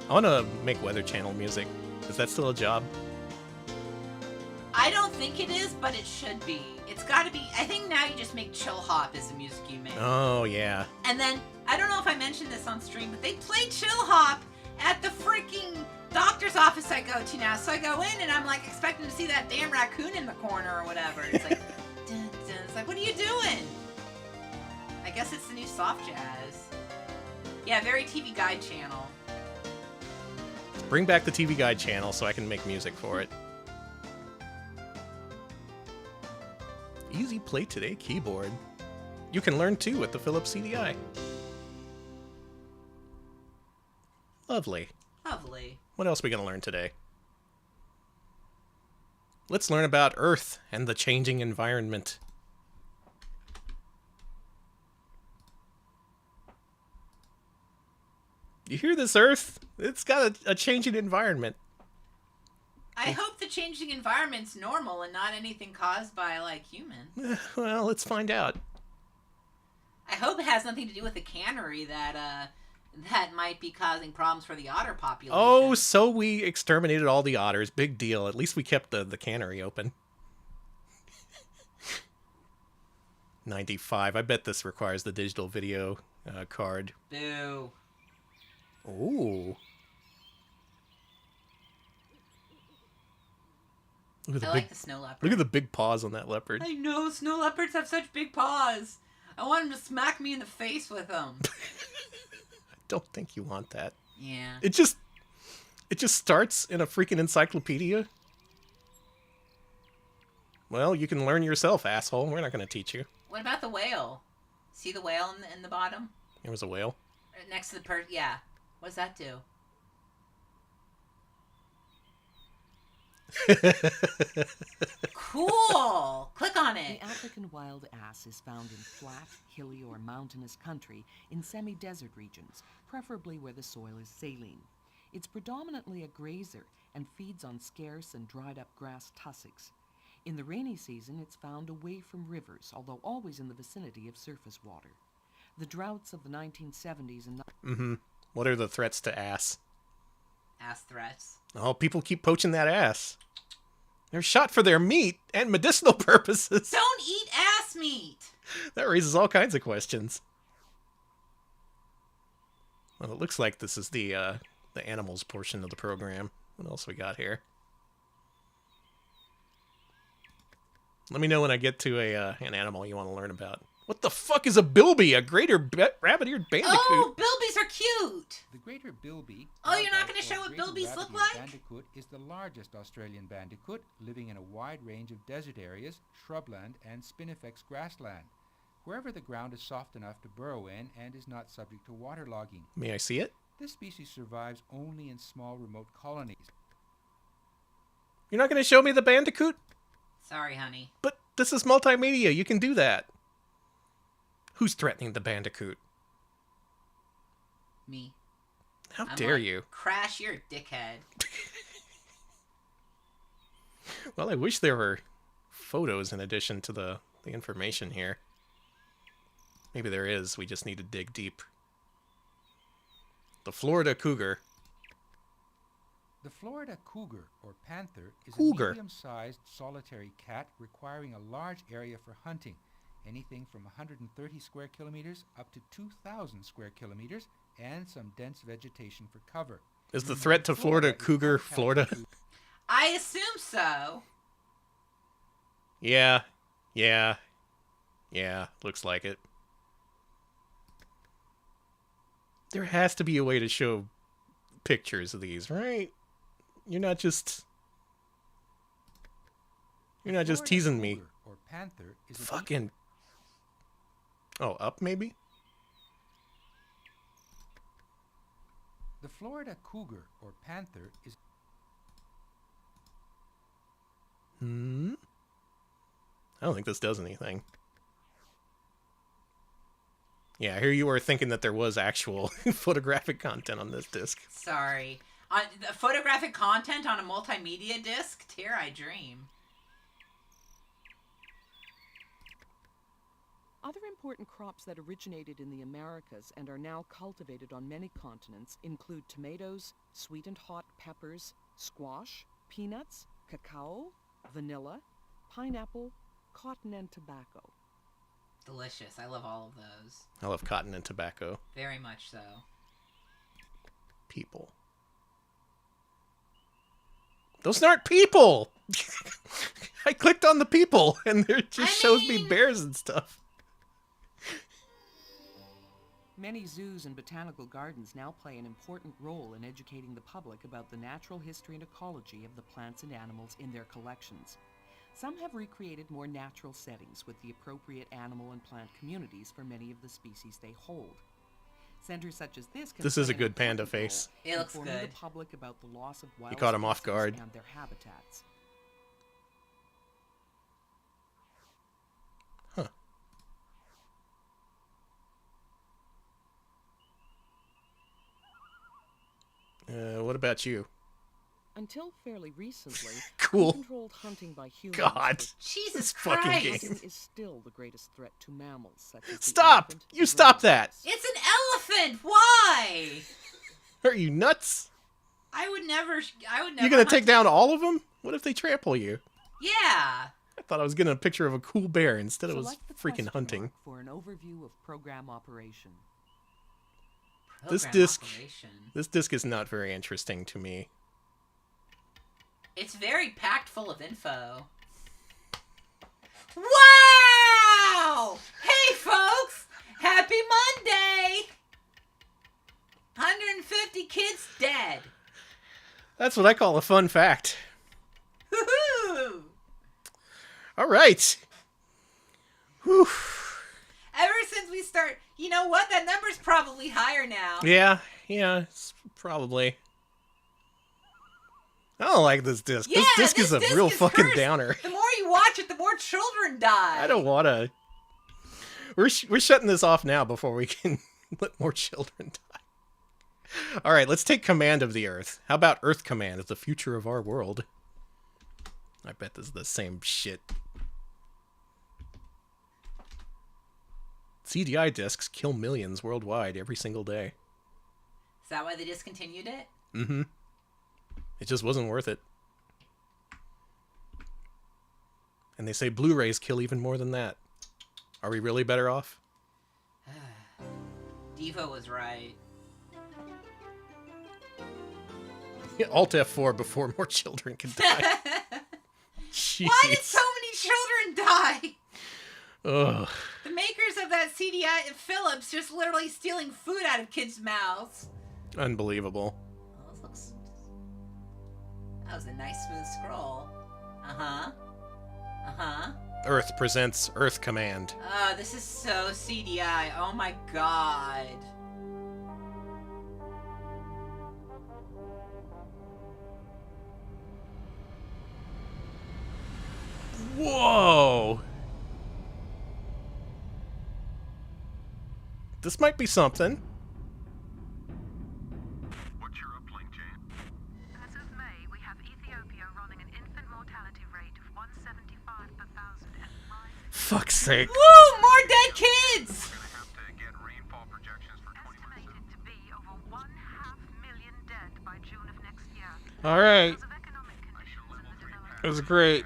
I want to make Weather Channel music. Is that still a job? I don't think it is, but it should be. It's got to be. I think now you just make chill hop as the music you make. Oh, yeah. And then, I don't know if I mentioned this on stream, but they play chill hop at the freaking doctor's office I go to now. So I go in and I'm like expecting to see that damn raccoon in the corner or whatever. It's like, dun, dun. It's like, what are you doing? I guess it's the new soft jazz. Yeah, very TV Guide channel. Bring back the TV Guide channel so I can make music for it. Easy Play Today keyboard. You can learn too with the Philips CDI. Lovely. Lovely. What else are we going to learn today? Let's learn about Earth and the changing environment. You hear this, Earth? It's got a changing environment. I hope the changing environment's normal and not anything caused by, like, humans. Well, let's find out. I hope it has nothing to do with the cannery that might be causing problems for the otter population. Oh, so we exterminated all the otters. Big deal. At least we kept the cannery open. 95. I bet this requires the digital video card. Boo. Ooh. Look at I like the snow leopard. Look at the big paws on that leopard. I know, snow leopards have such big paws. I want him to smack me in the face with them. I don't think you want that. Yeah. It just starts in a freaking encyclopedia. Well, you can learn yourself, asshole. We're not going to teach you. What about the whale? See the whale in the bottom? There was a whale. Next to the yeah. What does that do? Cool! Click on it! The African wild ass is found in flat, hilly, or mountainous country in semi-desert regions, preferably where the soil is saline. It's predominantly a grazer and feeds on scarce and dried-up grass tussocks. In the rainy season, it's found away from rivers, although always in the vicinity of surface water. The droughts of the 1970s and... What are the threats to ass? Ass threats. Oh, people keep poaching that ass. They're shot for their meat and medicinal purposes. Don't eat ass meat! That raises all kinds of questions. Well, it looks like this is the animals portion of the program. What else we got here? Let me know when I get to an animal you want to learn about. What the fuck is a bilby? A greater rabbit-eared bandicoot? Oh, bilbies are cute! The greater bilby... Oh, you're not going to show what bilbies look like? Bandicoot is the largest Australian bandicoot, living in a wide range of desert areas, shrubland, and spinifex grassland, wherever the ground is soft enough to burrow in and is not subject to waterlogging. May I see it? This species survives only in small remote colonies. You're not going to show me the bandicoot? Sorry, honey. But this is multimedia. You can do that. Who's threatening the bandicoot? Me. How I'm dare like, you? Crash, you're a dickhead. Well, I wish there were photos in addition to the information here. Maybe there is. We just need to dig deep. The Florida cougar. The Florida cougar, or panther, is Cougar. a medium-sized solitary cat requiring a large area for hunting, anything from 130 square kilometers up to 2,000 square kilometers, and some dense vegetation for cover. Is the threat to Florida cougar Florida? I assume so. Yeah. Looks like it. There has to be a way to show pictures of these, right? You're not just teasing me. Cougar, or panther, is a Fucking. Oh, up maybe? The Florida cougar, or panther, is... I don't think this does anything. Yeah, here you were thinking that there was actual photographic content on this disc. Sorry. The photographic content on a multimedia disc? Dare I dream. Other important crops that originated in the Americas and are now cultivated on many continents include tomatoes, sweet and hot peppers, squash, peanuts, cacao, vanilla, pineapple, cotton, and tobacco. Delicious. I love all of those. I love cotton and tobacco. Very much so. People. Those aren't people! I clicked on the people, and it just shows me bears and stuff. Many zoos and botanical gardens now play an important role in educating the public about the natural history and ecology of the plants and animals in their collections. Some have recreated more natural settings with the appropriate animal and plant communities for many of the species they hold. Centers such as this can This is a play an good panda important role face. It looks informing good. the public about the loss of wild You caught him off species guard. and their habitats. What about you? Until fairly recently, Cool. uncontrolled hunting by humans God. was- Jesus This fucking Christ. game. hunting is still the greatest threat to mammals such as the Stop! elephant You and stop that! rhinoceros. It's an elephant. Why? Are you nuts? I would never. You're gonna take down all of them? What if they trample you? Yeah. I thought I was getting a picture of a cool bear. Instead it was Select the freaking question hunting. mark for an overview of program operation. This Program disc- operation. This disc is not very interesting to me. It's very packed full of info. Wow! Hey, folks! Happy Monday! 150 kids dead. That's what I call a fun fact. Woohoo! All right. Whew. Ever since we start, you know what? That number's probably higher now. Yeah, it's probably. I don't like this disc. Yeah, this disc is a disc real is fucking cursed. downer. The more you watch it, the more children die. I don't want to. We're shutting this off now before we can let more children die. All right, let's take command of the Earth. How about Earth Command as the future of our world? I bet this is the same shit. CDI discs kill millions worldwide every single day. Is that why they discontinued it? Mm-hmm. It just wasn't worth it. And they say Blu-rays kill even more than that. Are we really better off? Devo was right. Alt F4 before more children can die. Jeez. Why did so many children die? Ugh. The makers of that CDI Philips just literally stealing food out of kids' mouths. Unbelievable. Oh, this looks... That was a nice smooth scroll. Uh-huh. Uh-huh. Earth presents Earth Command. Oh, this is so CDI. Oh my god. Whoa! This might be something. What's your uplink, Jane? As of May, we have Ethiopia running an infant mortality rate of 175 per thousand and 5... Fuck's sake. Woo! More dead kids! We're gonna have to get rainfall projections for 20 months. Estimated to be over 500,000 dead by June of next year. Alright. Because of economic conditions in the developed That was great.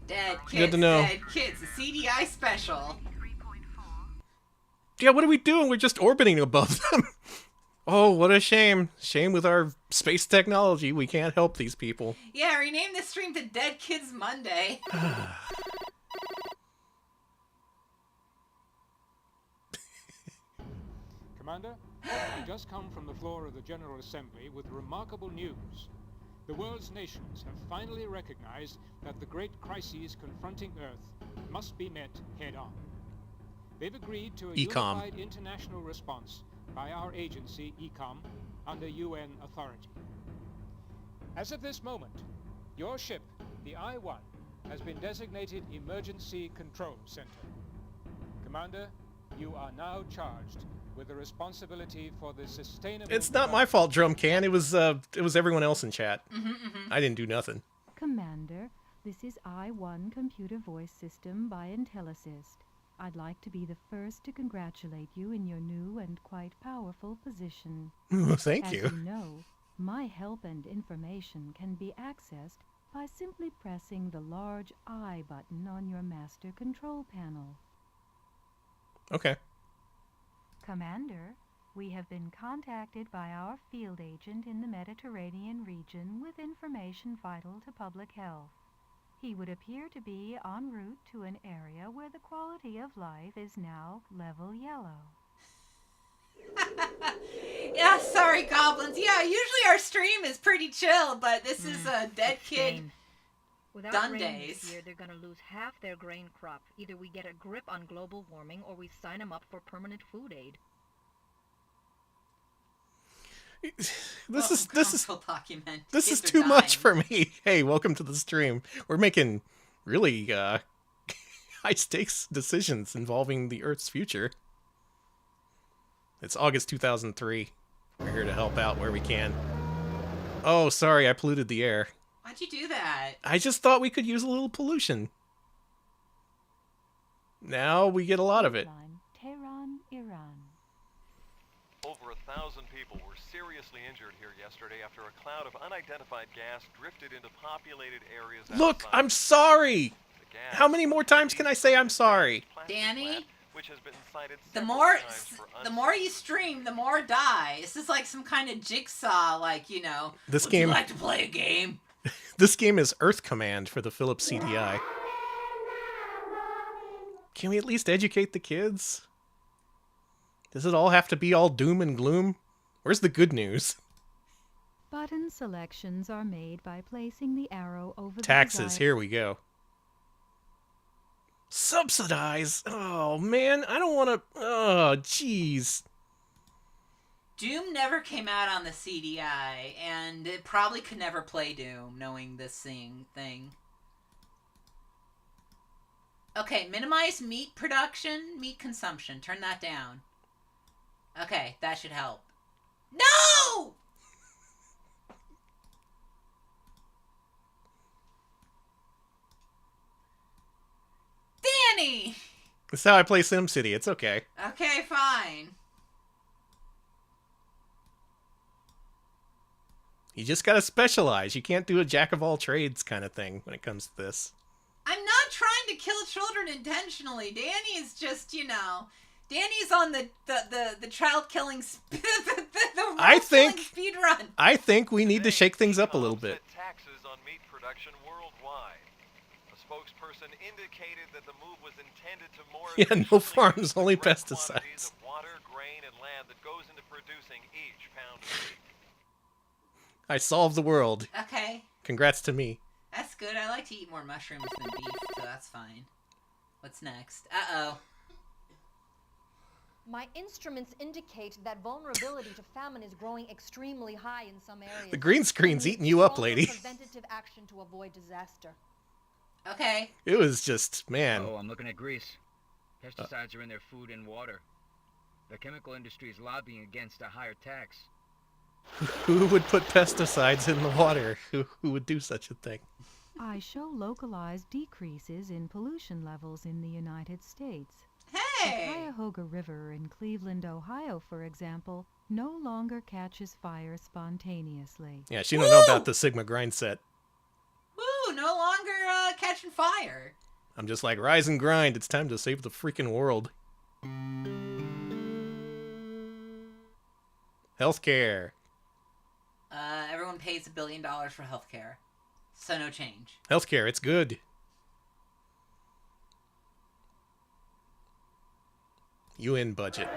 Dead kids, Good to know. dead kids. A CDI special. 3.4. Yeah, what are we doing? We're just orbiting above them. Oh, what a shame. Shame with our space technology. We can't help these people. Yeah, rename this stream to Dead Kids Monday. Commander, I just come from the floor of the General Assembly with remarkable news. The world's nations have finally recognized that the great crises confronting Earth must be met head-on. They've agreed to a ECOM. unified international response by our agency, ECOM, under UN authority. As of this moment, your ship, the I-1, has been designated Emergency Control Center. Commander, you are now charged with the responsibility for the sustainable... It's not my fault, Drum Can. It was everyone else in chat. I didn't do nothing. Commander, this is I-1 Computer Voice System by IntelliSys. I'd like to be the first to congratulate you in your new and quite powerful position. Thank you. As you know, my help and information can be accessed by simply pressing the large I button on your master control panel. Okay. Commander, we have been contacted by our field agent in the Mediterranean region with information vital to public health. He would appear to be en route to an area where the quality of life is now level yellow. Yeah, sorry, goblins. Yeah, usually our stream is pretty chill, but this is a dead kid Without done rain days. this year, they're going to lose half their grain crop. Either we get a grip on global warming, or we sign them up for permanent food aid. This is document. this is Kids are too much dying. for me. Hey, welcome to the stream. We're making really high stakes decisions involving the Earth's future. It's August 2003. We're here to help out where we can. Oh, sorry, I polluted the air. Why'd you do that? I just thought we could use a little pollution. Now we get a lot of it. Tehran, Iran. Over 1,000 people were seriously injured here yesterday after a cloud of unidentified gas drifted into populated areas. Look, outside I'm sorry! How many more times can I say I'm sorry? Danny, which has been cited the several more times for the more you stream, the more die. This is like some kind of jigsaw, like, you know. This would game- you like to play a game? This game is Earth Command for the Philips CDI. Can we at least educate the kids? Does it all have to be all doom and gloom? Where's the good news? Button selections are made by placing the arrow over Taxes, the desired... here we go. Subsidize? Oh, man, I don't want to... Oh, jeez. Doom never came out on the CDI, and it probably could never play Doom, knowing this thing. Okay, minimize meat production, meat consumption. Turn that down. Okay, that should help. No! Danny! This is how I play SimCity. It's okay. Okay, fine. You just gotta specialize. You can't do a jack-of-all-trades kind of thing when it comes to this. I'm not trying to kill children intentionally. Danny is just, you know... Danny's on the child killing I think speed run. I think we need to shake things up a little bit. Taxes on meat production worldwide. A spokesperson indicated that the move was intended to more Yeah, no farms, only pesticides. of water, grain, and land that goes into producing each pound of meat. I solved the world. Okay, Congrats to me. that's good. I like to eat more mushrooms than beef, so that's fine. What's next? Uh-oh. My instruments indicate that vulnerability to famine is growing extremely high in some areas. The green screen's We need eating you up, stronger lady. Preventative action to avoid disaster. Okay. It was just, man. Oh, I'm looking at Greece. Pesticides are in their food and water. The chemical industry is lobbying against a higher tax. Who would put pesticides in the water? Who would do such a thing? I show localized decreases in pollution levels in the United States. Hey! The Cuyahoga River in Cleveland, Ohio, for example, no longer catches fire spontaneously. Yeah, she don't know about the Sigma grind set. Woo! No longer catching fire. I'm just like, rise and grind. It's time to save the freaking world. Healthcare. Everyone pays $1 billion for healthcare, so no change. Healthcare, it's good. UN budget.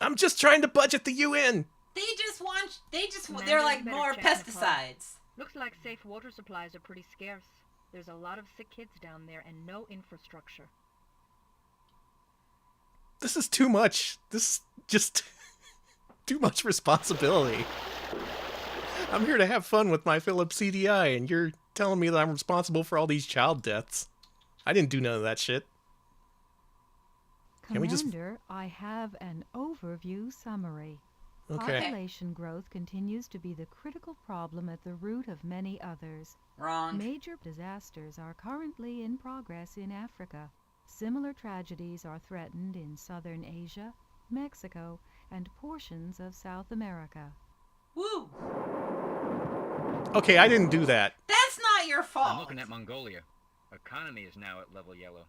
I'm just trying to budget the UN. They're like more pesticides. Looks like safe water supplies are pretty scarce. There's a lot of sick kids down there and no infrastructure. This is too much. This is just too much responsibility. I'm here to have fun with my Philips CDI, and you're telling me that I'm responsible for all these child deaths. I didn't do none of that shit. Can we just... Commander, I have an overview summary. Okay. Population growth continues to be the critical problem at the root of many others. Wrong. Major disasters are currently in progress in Africa. Similar tragedies are threatened in southern Asia, Mexico, and portions of South America. Woo! Okay, I didn't do that. That's not your fault. I'm looking at Mongolia. Economy is now at level yellow.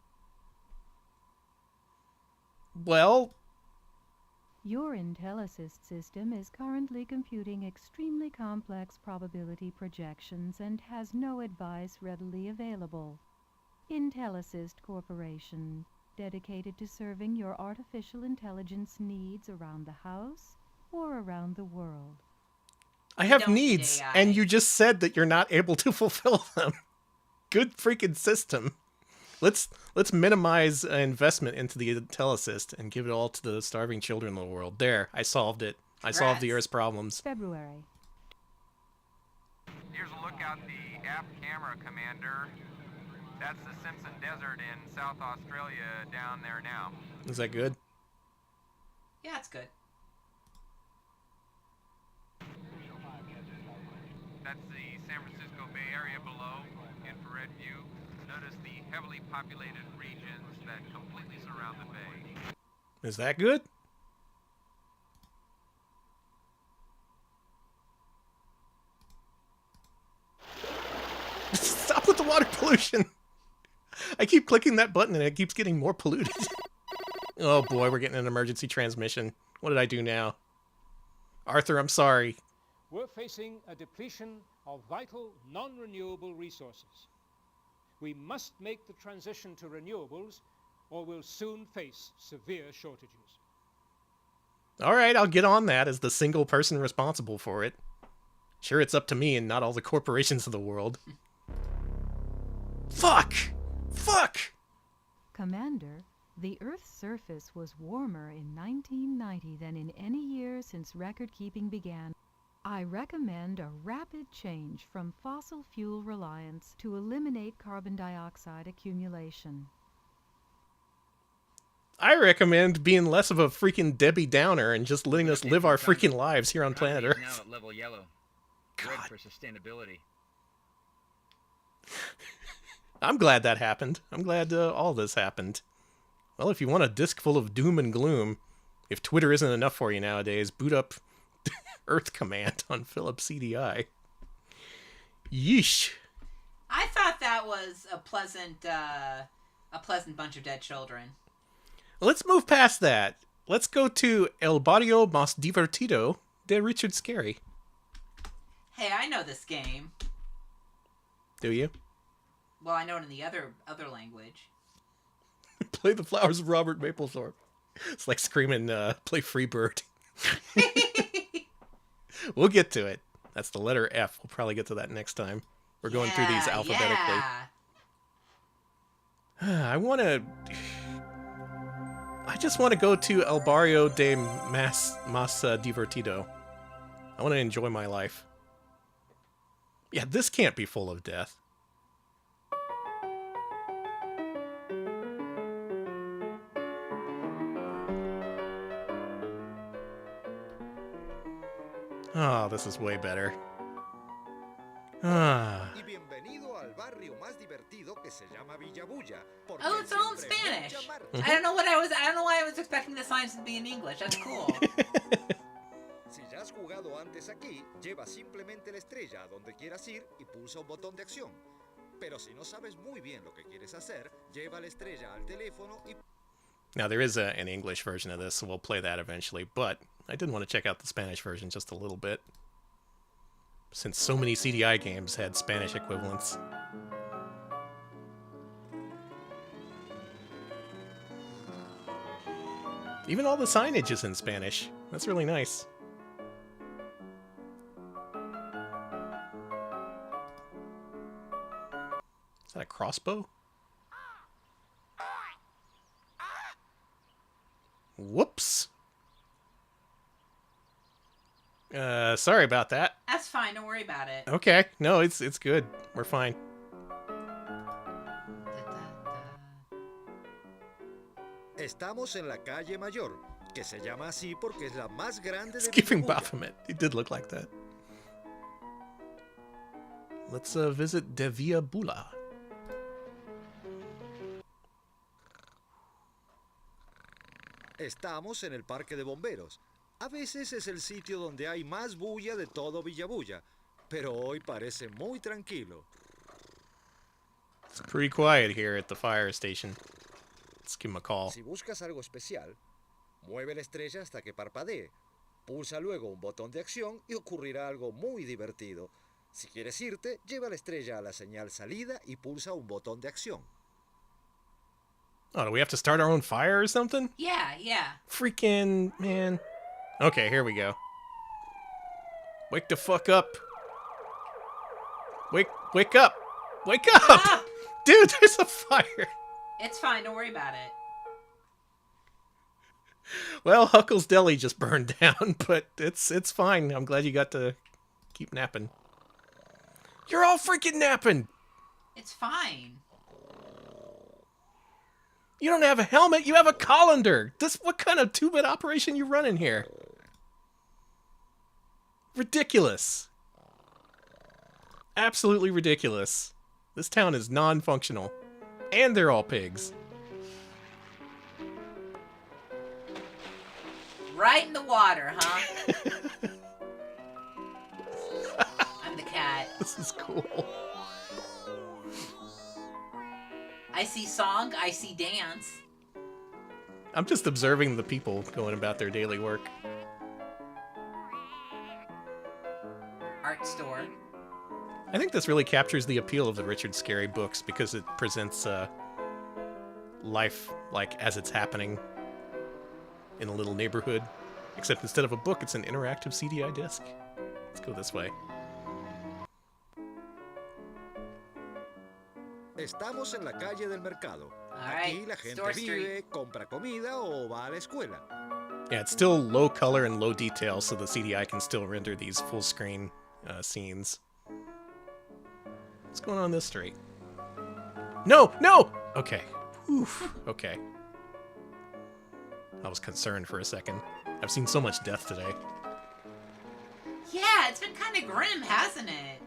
Well, Your IntelliSys system is currently computing extremely complex probability projections and has no advice readily available. IntelliSys Corporation, dedicated to serving your artificial intelligence needs around the house or around the world. I have Don't needs, AI. and you just said that you're not able to fulfill them. Good freaking system. Let's minimize investment into the IntelliSys and give it all to the starving children of the world. There, I solved it. I solved the Earth's problems. February. Here's a look at the app camera, Commander. That's the Simpson Desert in South Australia down there now. Is that good? Yeah, it's good. That's the San Francisco Bay Area below, infrared view. Notice the heavily populated regions that completely surround the bay. Is that good? Stop with the water pollution. I keep clicking that button and it keeps getting more polluted. Oh boy, we're getting an emergency transmission. What did I do now? Arthur, I'm sorry. We're facing a depletion of vital, non-renewable resources. We must make the transition to renewables, or we'll soon face severe shortages. All right, I'll get on that as the single person responsible for it. Sure, it's up to me and not all the corporations of the world. Fuck! Fuck! Commander, the Earth's surface was warmer in 1990 than in any year since record-keeping began. I recommend a rapid change from fossil fuel reliance to eliminate carbon dioxide accumulation. I recommend being less of a freaking Debbie Downer and just letting us live our freaking lives here on planet Economy is Earth. now at level yellow. Red for sustainability. I'm glad that happened. I'm glad all this happened. Well, if you want a disc full of doom and gloom, if Twitter isn't enough for you nowadays, boot up Earth Command on Philips CDI. Yeesh. I thought that was a pleasant bunch of dead children. Let's move past that. Let's go to El Barrio Más Divertido de Richard Scarry. Hey, I know this game. Do you? Well, I know it in the other language. Play the Flowers of Robert Mapplethorpe. It's like screaming, play Freebird. We'll get to it. That's the letter F. We'll probably get to that next time. We're going through these alphabetically. Yeah. I just want to go to El Barrio de Más Divertido. I want to enjoy my life. Yeah, this can't be full of death. Oh, this is way better. Ah. Oh, it's all in Spanish. I don't know why I was expecting the signs to be in English. That's cool. Si ya has jugado antes aquí, lleva simplemente la estrella a donde quieras ir y pulsa un botón de acción. Pero si no sabes muy bien lo que quieres hacer, lleva la estrella al teléfono y... Now, there is an English version of this, so we'll play that eventually, but I did want to check out the Spanish version just a little bit, since so many CDI games had Spanish equivalents. Even all the signage is in Spanish. That's really nice. Is that a crossbow? Whoops. Sorry about that. That's fine. Don't worry about it. Okay. No, it's good. We're fine. Estamos en la calle Mayor. que se llama así porque es la más grande It's de giving Villabulla. Baphomet. He did look like that. Let's visit Devia Bula. Estamos en el parque de bomberos. A veces es el sitio donde hay más bulla de todo Villabulla, pero hoy parece muy tranquilo. It's pretty quiet here at the fire station. Let's give him a call. Si buscas algo especial, mueve la estrella hasta que parpadee. Pulsa luego un botón de acción y ocurrirá algo muy divertido. Si quieres irte, lleva la estrella a la señal salida y pulsa un botón de acción. Oh, do we have to start our own fire or something? Yeah. Freaking man. Okay, here we go. Wake the fuck up. Wake up. Wake up! Ah! Dude, there's a fire. It's fine, don't worry about it. Well, Huckle's Deli just burned down, but it's fine. I'm glad you got to keep napping. You're all freaking napping. It's fine. You don't have a helmet, you have a colander. What kind of 2-bit operation you running here? Ridiculous. Absolutely ridiculous. This town is non-functional. And they're all pigs. Right in the water, huh? I'm the cat. This is cool. I see song, I see dance. I'm just observing the people going about their daily work. Art store. I think this really captures the appeal of the Richard Scarry books because it presents life like as it's happening in a little neighborhood. Except instead of a book, it's an interactive CDI disc. Let's go this way. Estamos en la calle del mercado. Alright, Aquí la gente Store Street. vive, compra comida o va a la escuela. Yeah, it's still low color and low detail, so the CDI can still render these full screen scenes. What's going on this street? No! Okay. Oof. Okay. I was concerned for a second. I've seen so much death today. Yeah, it's been kind of grim, hasn't it?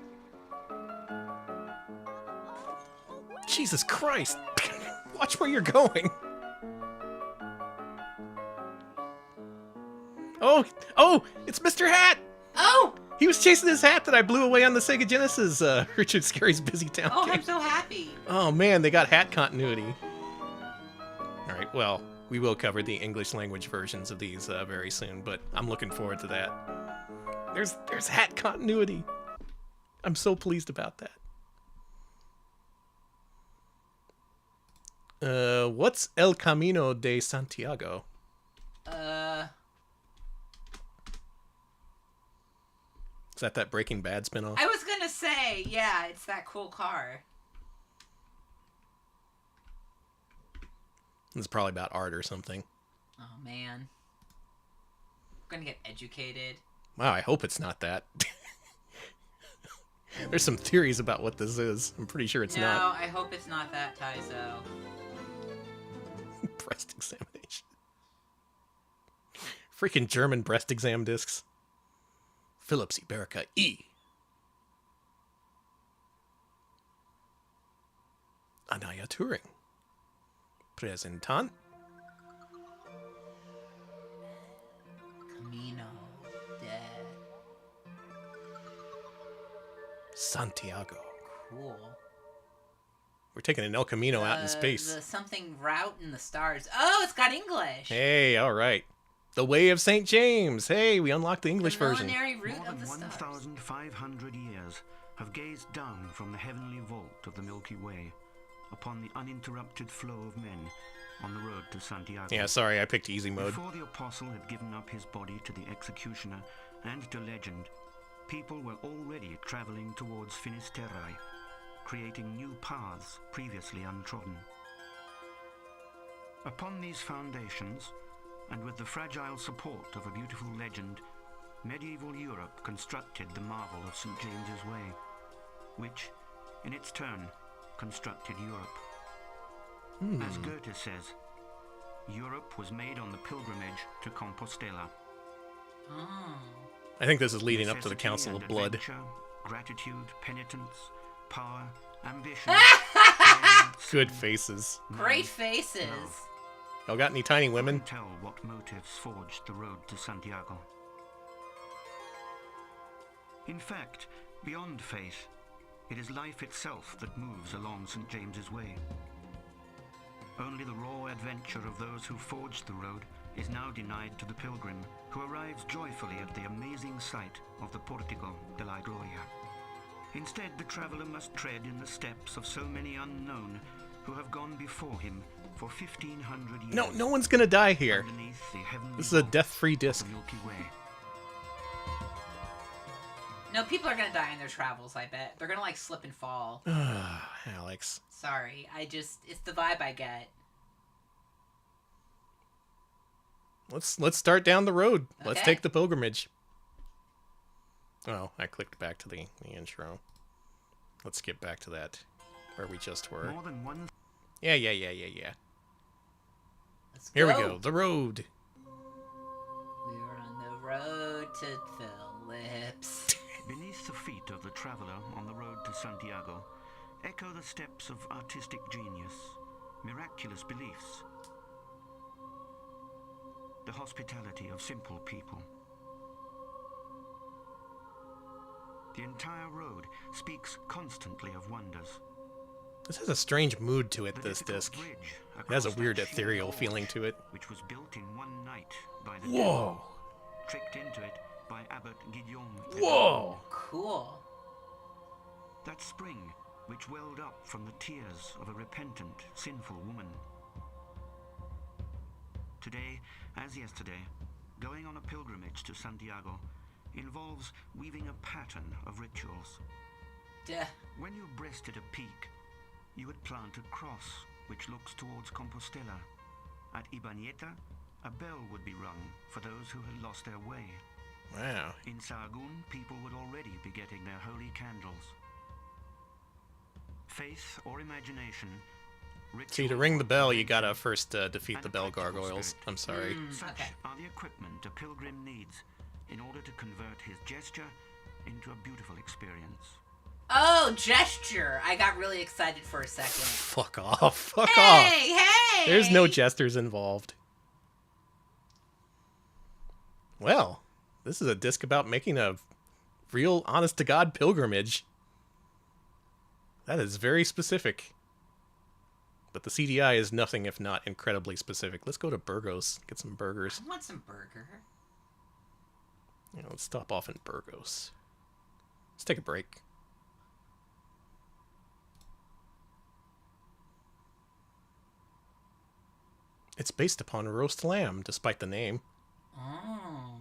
Jesus Christ! Watch where you're going! Oh! It's Mr. Hat! Oh! He was chasing his hat that I blew away on the Sega Genesis, Richard Scarry's Busy Town Oh, game. I'm so happy. Oh man, they got hat continuity. Alright, well, we will cover the English language versions of these very soon, but I'm looking forward to that. There's hat continuity. I'm so pleased about that. What's El Camino de Santiago? Is that Breaking Bad spinoff? I was gonna say, yeah, it's that cool car. It's probably about art or something. Oh, man. I'm gonna get educated. Wow, I hope it's not that. There's some theories about what this is. I'm pretty sure it's no, not. I hope it's not that, Taizo. Breast examination. Freaking German breast exam discs. Philips Iberica E. Anaya Turing. Presentan. Camino de... Santiago. Cool. We're taking an El Camino out in space. The something route in the stars. Oh, it's got English. Hey, all right. The Way of St. James. Hey, we unlocked the English version. Millenary route More of than the stars. 1,500 years have gazed down from the heavenly vault of the Milky Way upon the uninterrupted flow of men on the road to Santiago. Yeah, sorry, I picked easy mode. Before the apostle had given up his body to the executioner and to legend, people were already traveling towards Finisterrae, creating new paths previously untrodden. Upon these foundations, and with the fragile support of a beautiful legend, medieval Europe constructed the marvel of St. James's Way, which, in its turn, constructed Europe. As Goethe says, Europe was made on the pilgrimage to Compostela. Oh. I think this is leading up to the Necessity Council and of Blood. adventure, gratitude, penitence, power, ambition. Good faces. Great faces. Y'all got any tiny women? Tell what motives forged the road to Santiago. In fact, beyond faith, it is life itself that moves along St. James's Way. Only the raw adventure of those who forged the road is now denied to the pilgrim, who arrives joyfully at the amazing sight of the Portico de la Gloria. Instead, the traveler must tread in the steps of so many unknown who have gone before him for 1,500 years. No one's gonna die here. Underneath the heavenly This is a vault death-free of disc. the Milky Way. No, people are gonna die in their travels, I bet. They're gonna, like, slip and fall. Alex. Sorry, it's the vibe I get. Let's start down the road. Let's Okay. take the pilgrimage. Oh, I clicked back to the intro. Let's get back to that where we just were. More than one. Yeah. Let's Here we go. go. The road. We're on the road to Phillips. Beneath the feet of the traveler on the road to Santiago echo the steps of artistic genius, miraculous beliefs, the hospitality of simple people. The entire road speaks constantly of wonders. This has a strange mood to it, this disc. It has a weird ethereal feeling to it. Which was built in one night by the Whoa! devil, tricked into it by Abbot Guillaume. Whoa! Cool. That spring, which welled up from the tears of a repentant, sinful woman. Today, as yesterday, going on a pilgrimage to Santiago involves weaving a pattern of rituals. Duh. When you breasted a peak, you would plant a cross which looks towards Compostela. At Ibañeta, a bell would be rung for those who had lost their way. Wow. In Sahagún, people would already be getting their holy candles. Faith or imagination. See, to ring the bell, you gotta first defeat the bell gargoyles. I'm sorry. Such are the equipment a pilgrim needs in order to convert his gesture into a beautiful experience. Oh, gesture! I got really excited for a second. Fuck off. Fuck off. Hey! There's no jesters involved. Well, this is a disc about making a real, honest-to-God pilgrimage. That is very specific. But the CDI is nothing if not incredibly specific. Let's go to Burgos, get some burgers. I want some burger. Yeah, let's stop off in Burgos. Let's take a break. It's based upon roast lamb, despite the name. Oh.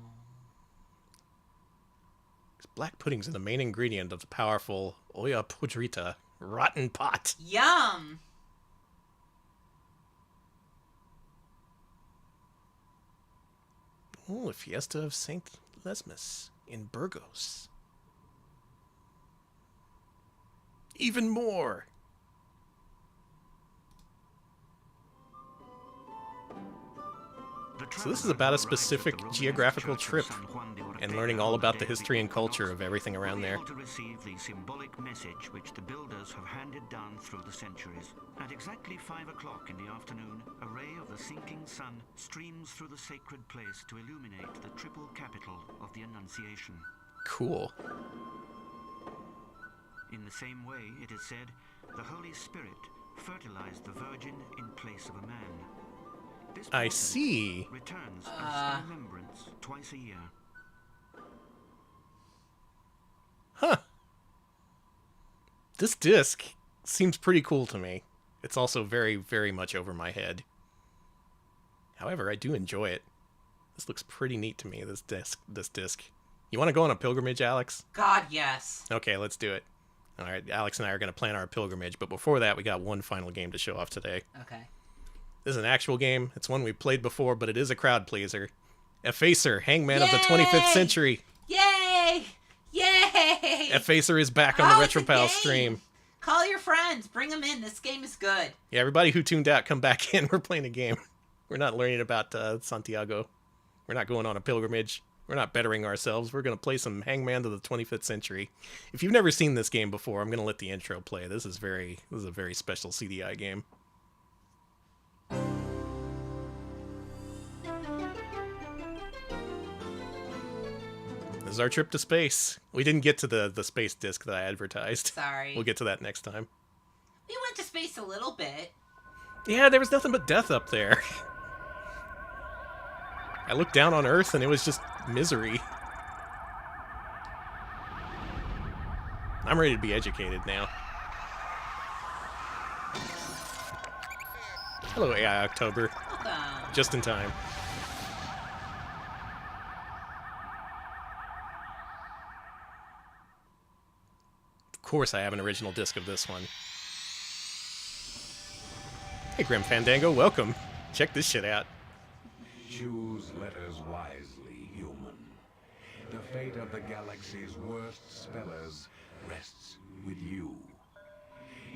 Black puddings are the main ingredient of the powerful olla podrida, rotten pot. Yum! Oh, a fiesta of Saint Lesmes in Burgos. Even more! So this is about a specific geographical trip and learning all about the history and culture of everything around there. To receive the symbolic message which the builders have handed down through the centuries. At exactly 5 o'clock in the afternoon, a ray of the sinking sun streams through the sacred place to illuminate the triple capital of the Annunciation. Cool. In the same way, it is said, the Holy Spirit fertilized the Virgin in place of a man. This I portent see. returns as a remembrance twice a year. Huh. This disc seems pretty cool to me. It's also very, very much over my head. However, I do enjoy it. This looks pretty neat to me, this disc. You want to go on a pilgrimage, Alex? God, yes. Okay, let's do it. All right, Alex and I are going to plan our pilgrimage, but before that, we got one final game to show off today. Okay. This is an actual game. It's one we played before, but it is a crowd pleaser. Effacer, Hangman of the 25th century. Yay! Yay! Effacer is back on the RetroPal stream. Call your friends. Bring them in. This game is good. Yeah, everybody who tuned out, come back in. We're playing a game. We're not learning about Santiago. We're not going on a pilgrimage. We're not bettering ourselves. We're going to play some Hangman to the 25th century. If you've never seen this game before, I'm going to let the intro play. This is a very special CDI game. This is our trip to space. We didn't get to the space disc that I advertised. Sorry. We'll get to that next time. We went to space a little bit. Yeah, there was nothing but death up there. I looked down on Earth and it was just misery. I'm ready to be educated now. Hello, AI October. Welcome. Just in time. Of course I have an original disc of this one. Hey, Grim Fandango, welcome. Check this shit out. Choose letters wisely, human. The fate of the galaxy's worst spellers rests with you.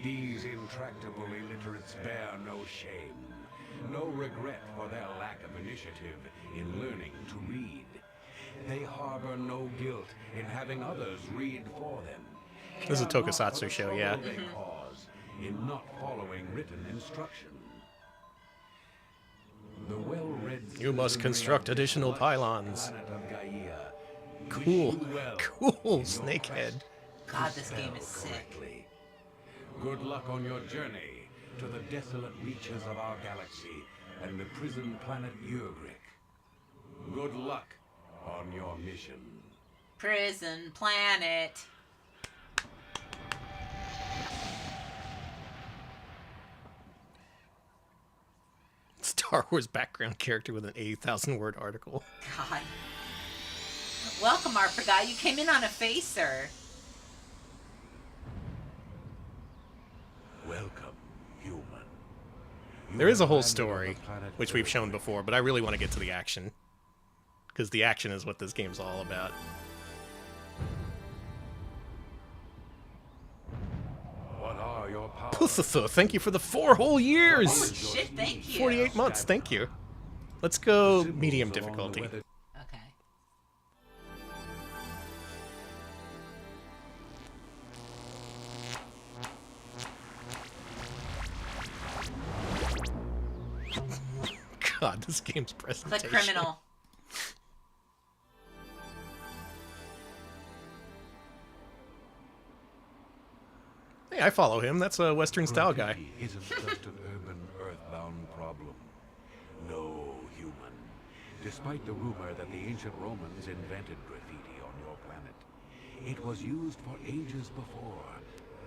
These intractable illiterates bear no shame, no regret for their lack of initiative in learning to read. They harbor no guilt in having others read for them. This is a Tokusatsu show, yeah. They cause in not following written instruction. The well-read You must construct additional pylons. planet of Gaia. Cool. Wish you well Cool, in your Snakehead. God, this game is sick. correctly. Good luck on your journey to the desolate reaches of our galaxy and the prison planet Urgric. Good luck on your mission. Prison planet. Star Wars background character with an 80,000 word article. God. Welcome, Arper guy. You came in on a facer. Welcome, human. There is a whole story, which we've shown before, but I really want to get to the action. Because the action is what this game's all about. What are your powers? Puthuthu, thank you for the 4 whole years! Holy shit, thank you. 48 months, thank you. Let's go medium difficulty. Okay. God, this game's presentation. The criminal. Hey, I follow him. That's a Western style guy. Graffiti isn't just an urban, earthbound problem. No, human. Despite the rumor that the ancient Romans invented graffiti on your planet, it was used for ages before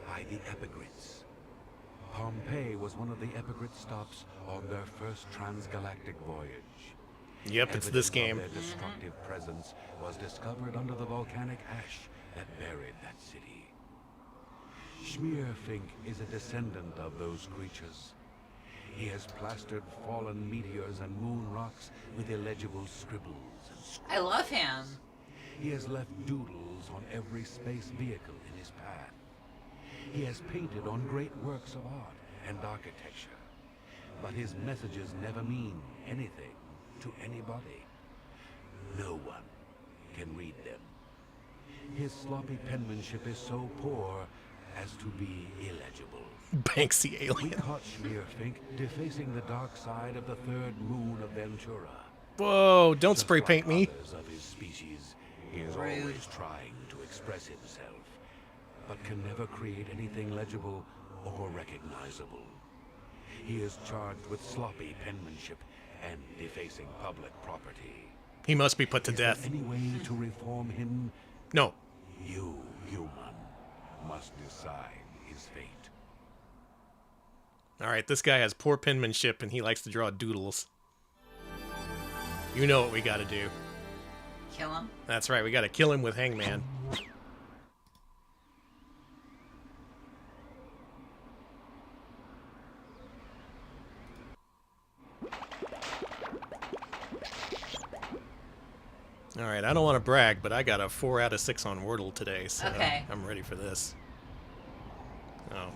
by the epigrids. Pompeii was one of the epigrid stops on their first transgalactic voyage. Yep, it's this game. Their destructive presence was discovered under the volcanic ash that buried that city. Schmierfink is a descendant of those creatures. He has plastered fallen meteors and moon rocks with illegible scribbles and scrawls. I love him. He has left doodles on every space vehicle in his path. He has painted on great works of art and architecture, but his messages never mean anything to anybody. No one can read them. His sloppy penmanship is so poor as to be illegible. Banksy We alien. caught Schmierfink defacing the dark side of the third moon of Ventura. Whoa, don't Just spray paint like me. others of his species, he is Rude. always trying to express himself, but can never create anything legible or recognizable. He is charged with sloppy penmanship and defacing public property. He must be put to Is there death. any way to reform him? No. You, human, must decide his fate. Alright, this guy has poor penmanship and he likes to draw doodles. You know what we gotta do. Kill him. That's right, we gotta kill him with Hangman. Alright, I don't want to brag, but I got a 4 out of 6 on Wordle today, so Okay. I'm ready for this. Oh.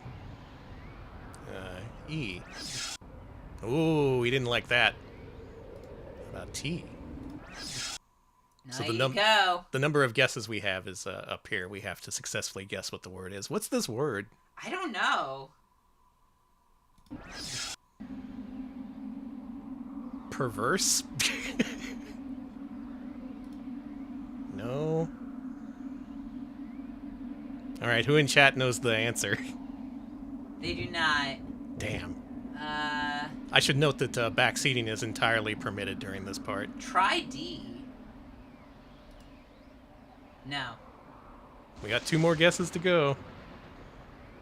E. Ooh, he didn't like that. T. There you go. The number of guesses we have is up here. We have to successfully guess what the word is. What's this word? I don't know. Perverse? No. All right, who in chat knows the answer? They do not. Damn. I should note that backseating is entirely permitted during this part. Try D. No. We got 2 more guesses to go.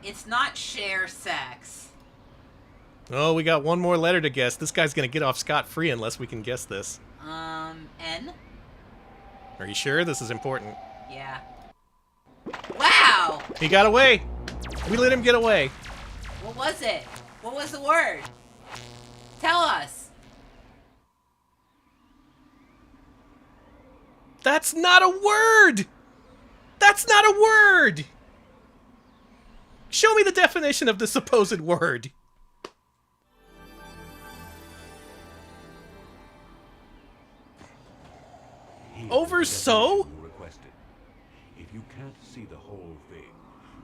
It's not share sex. Oh, we got 1 more letter to guess. This guy's gonna get off scot-free unless we can guess this. N? Are you sure? This is important. Yeah. Wow! He got away! We let him get away. What was it? What was the word? Tell us. That's not a word! That's not a word! Show me the definition of the supposed word. Over so? If you can't see the whole thing,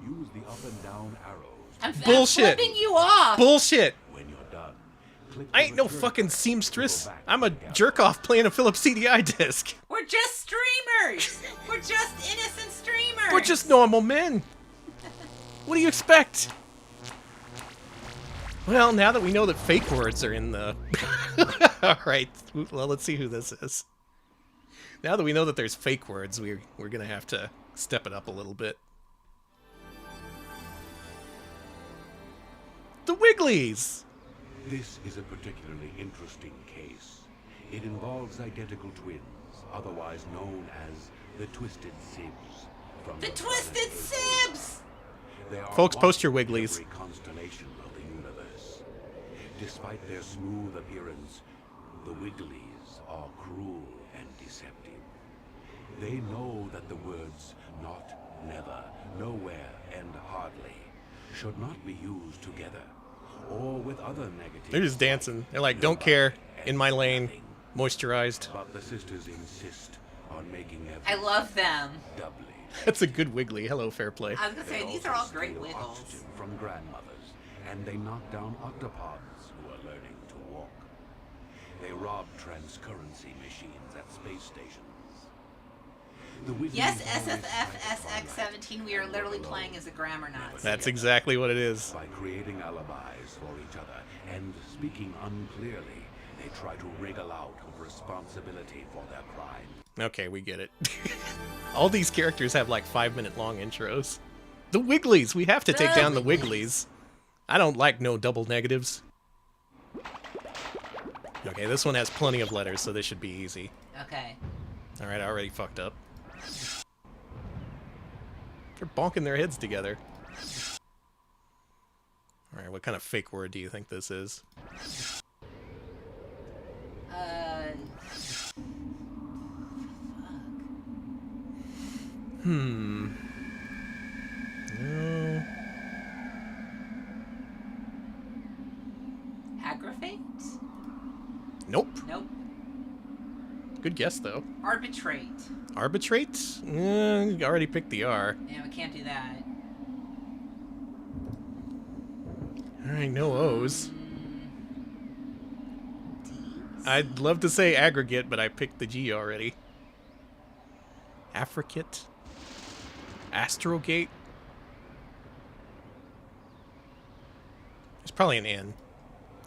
use the up and down arrows. I'm Bullshit. flipping you off. Bullshit. When you're done, click I ain't no fucking seamstress. I'm a jerk-off playing a Philips CDI disc. We're just streamers. We're just innocent streamers. We're just normal men. What do you expect? Well, now that we know that fake words are in the... Alright, well, let's see who this is. Now that we know that there's fake words, we're gonna have to step it up a little bit. The Wigglies! This is a particularly interesting case. It involves identical twins, otherwise known as the Twisted Sibs. From The Twisted Sibs! They are Folks, post your one in Wigglies. every constellation of the universe. Despite their smooth appearance, the Wigglies are cruel and deceptive. They know that the words not, never, nowhere, and hardly should not be used together, or with other negative. They're just dancing. They're like, don't care, in my lane, moisturized. But the sisters insist on making I love them. doubly. That's a good Wiggly. Hello, fair play. I was gonna say, these are all great wiggles. Oxygen from grandmothers, and they knock down octopods who are learning to walk. They rob transcurrency machines at space stations. The Wigglies Yes, always SFFSX17, we are literally playing as a grammar Nazi. That's exactly what it is. by creating alibis for each other and speaking unclearly, they try to wriggle out of responsibility for their crime. Okay, we get it. All these characters have like 5-minute long intros. The Wigglies! We have to take down the Wigglies. I don't like no double negatives. Okay, this one has plenty of letters, so this should be easy. Okay. Alright, I already fucked up. They're bonking their heads together. Alright, what kind of fake word do you think this is? No. Aggravate? Nope. Nope. Good guess, though. Arbitrate. Arbitrate? You already picked the R. Yeah, we can't do that. Alright, no O's. I'd love to say aggregate, but I picked the G already. Africate? Astrogate? There's probably an N.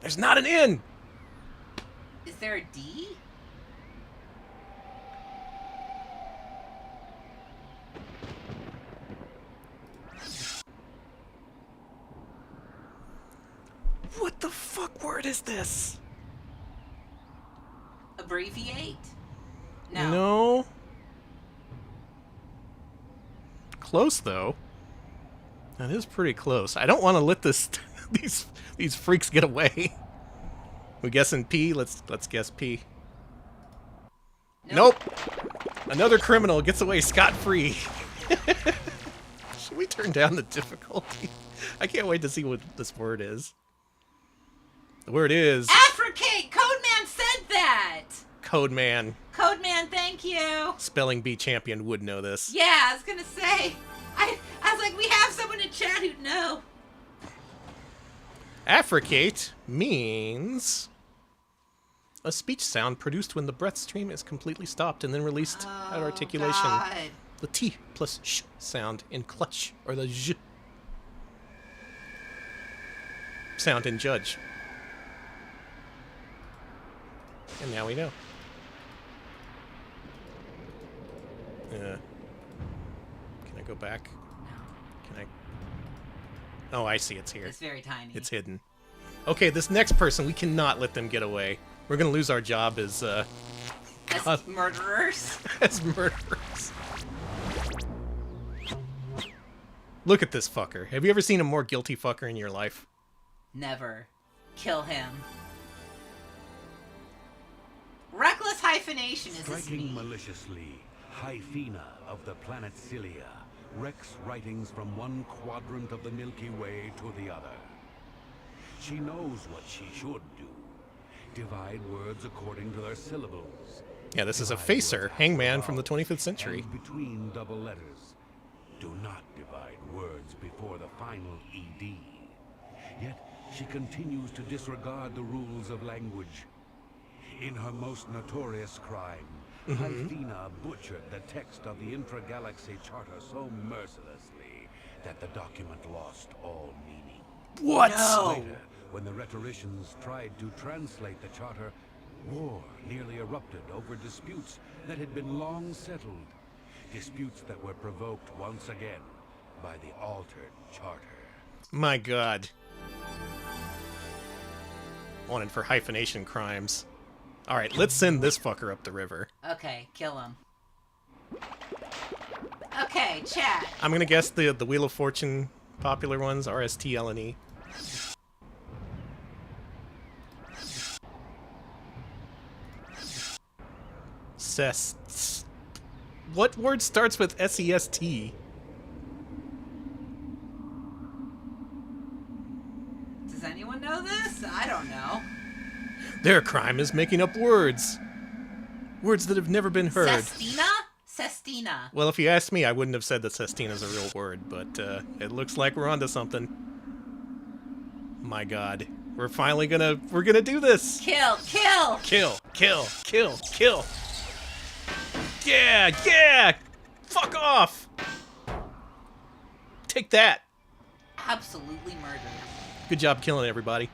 There's not an N! Is there a D? What the fuck word is this? Abbreviate? No. No. Close, though. That is pretty close. I don't want to let this these freaks get away. We guessing P? Let's guess P. Nope. Another criminal gets away scot-free. Should we turn down the difficulty? I can't wait to see what this word is. The word is... Africate! Codeman said that! Code Man. Code Man, thank you. Spelling bee champion would know this. Yeah, I was gonna say. I was like, we have someone in chat who'd know. Affricate means a speech sound produced when the breath stream is completely stopped and then released at articulation. God. The T plus sh sound in clutch, or the j sound in judge. And now we know. Can I go back? Can I? Oh, I see. It's here. It's very tiny. It's hidden. Okay, this next person, we cannot let them get away. We're gonna lose our job as murderers. As murderers. Look at this fucker. Have you ever seen a more guilty fucker in your life? Never. Kill him. Reckless hyphenation is this Striking me. maliciously, Hyphena of the planet Cilia wrecks writings from one quadrant of the Milky Way to the other. She knows what she should do. Divide words according to their syllables. Yeah, this is a facer, Hangman from the 25th century. And between double letters. Do not divide words before the final ED. Yet she continues to disregard the rules of language. In her most notorious crime, Hyphena butchered the text of the intra-galaxy charter so mercilessly that the document lost all meaning. What? No. Later, when the rhetoricians tried to translate the charter, war nearly erupted over disputes that had been long settled. Disputes that were provoked once again by the altered charter. My god. Wanted for hyphenation crimes. Alright, let's send this fucker up the river. Okay, kill him. Okay, chat. I'm gonna guess the Wheel of Fortune popular ones, RST, LNE. Sest. What word starts with S-E-S-T? Does anyone know this? I don't know. Their crime is making up words. Words that have never been heard. Sestina? Sestina. Well, if you asked me, I wouldn't have said that Sestina is a real word, but it looks like we're onto something. My god. We're finally we're gonna do this! Kill! Kill! Kill! Kill! Kill! Kill! Yeah! Yeah! Fuck off! Take that! Absolutely murdered. Good job killing everybody.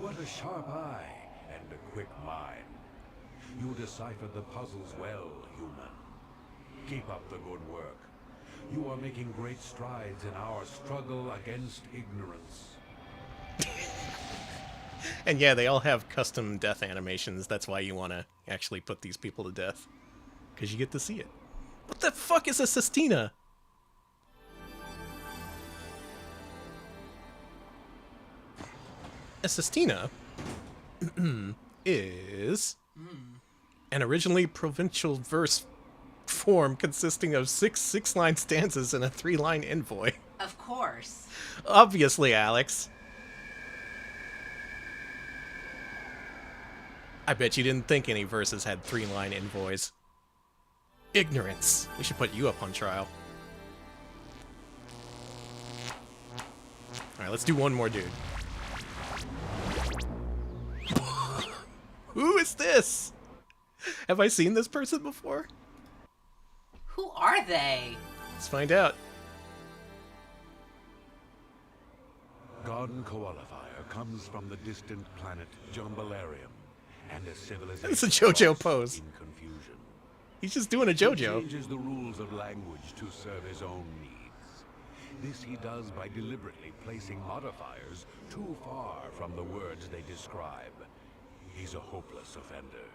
What a sharp eye and a quick mind. You deciphered the puzzles well, human. Keep up the good work. You are making great strides in our struggle against ignorance. And yeah, they all have custom death animations. That's why you want to actually put these people to death. Because you get to see it. What the fuck is a Sestina? A Sestina is an originally provincial verse form consisting of six line stanzas and a 3-line envoy. Of course. Obviously, Alex. I bet you didn't think any verses had 3-line envoys. Ignorance. We should put you up on trial. Alright, let's do one more dude. Who is this? Have I seen this person before? Who are they? Let's find out. Garden Koalafire comes from the distant planet Jumbalarium, and a civilization That's a JoJo lost pose. in confusion. He's just doing a He JoJo. changes the rules of language to serve his own needs. This he does by deliberately placing modifiers too far from the words they describe. He's a hopeless offender.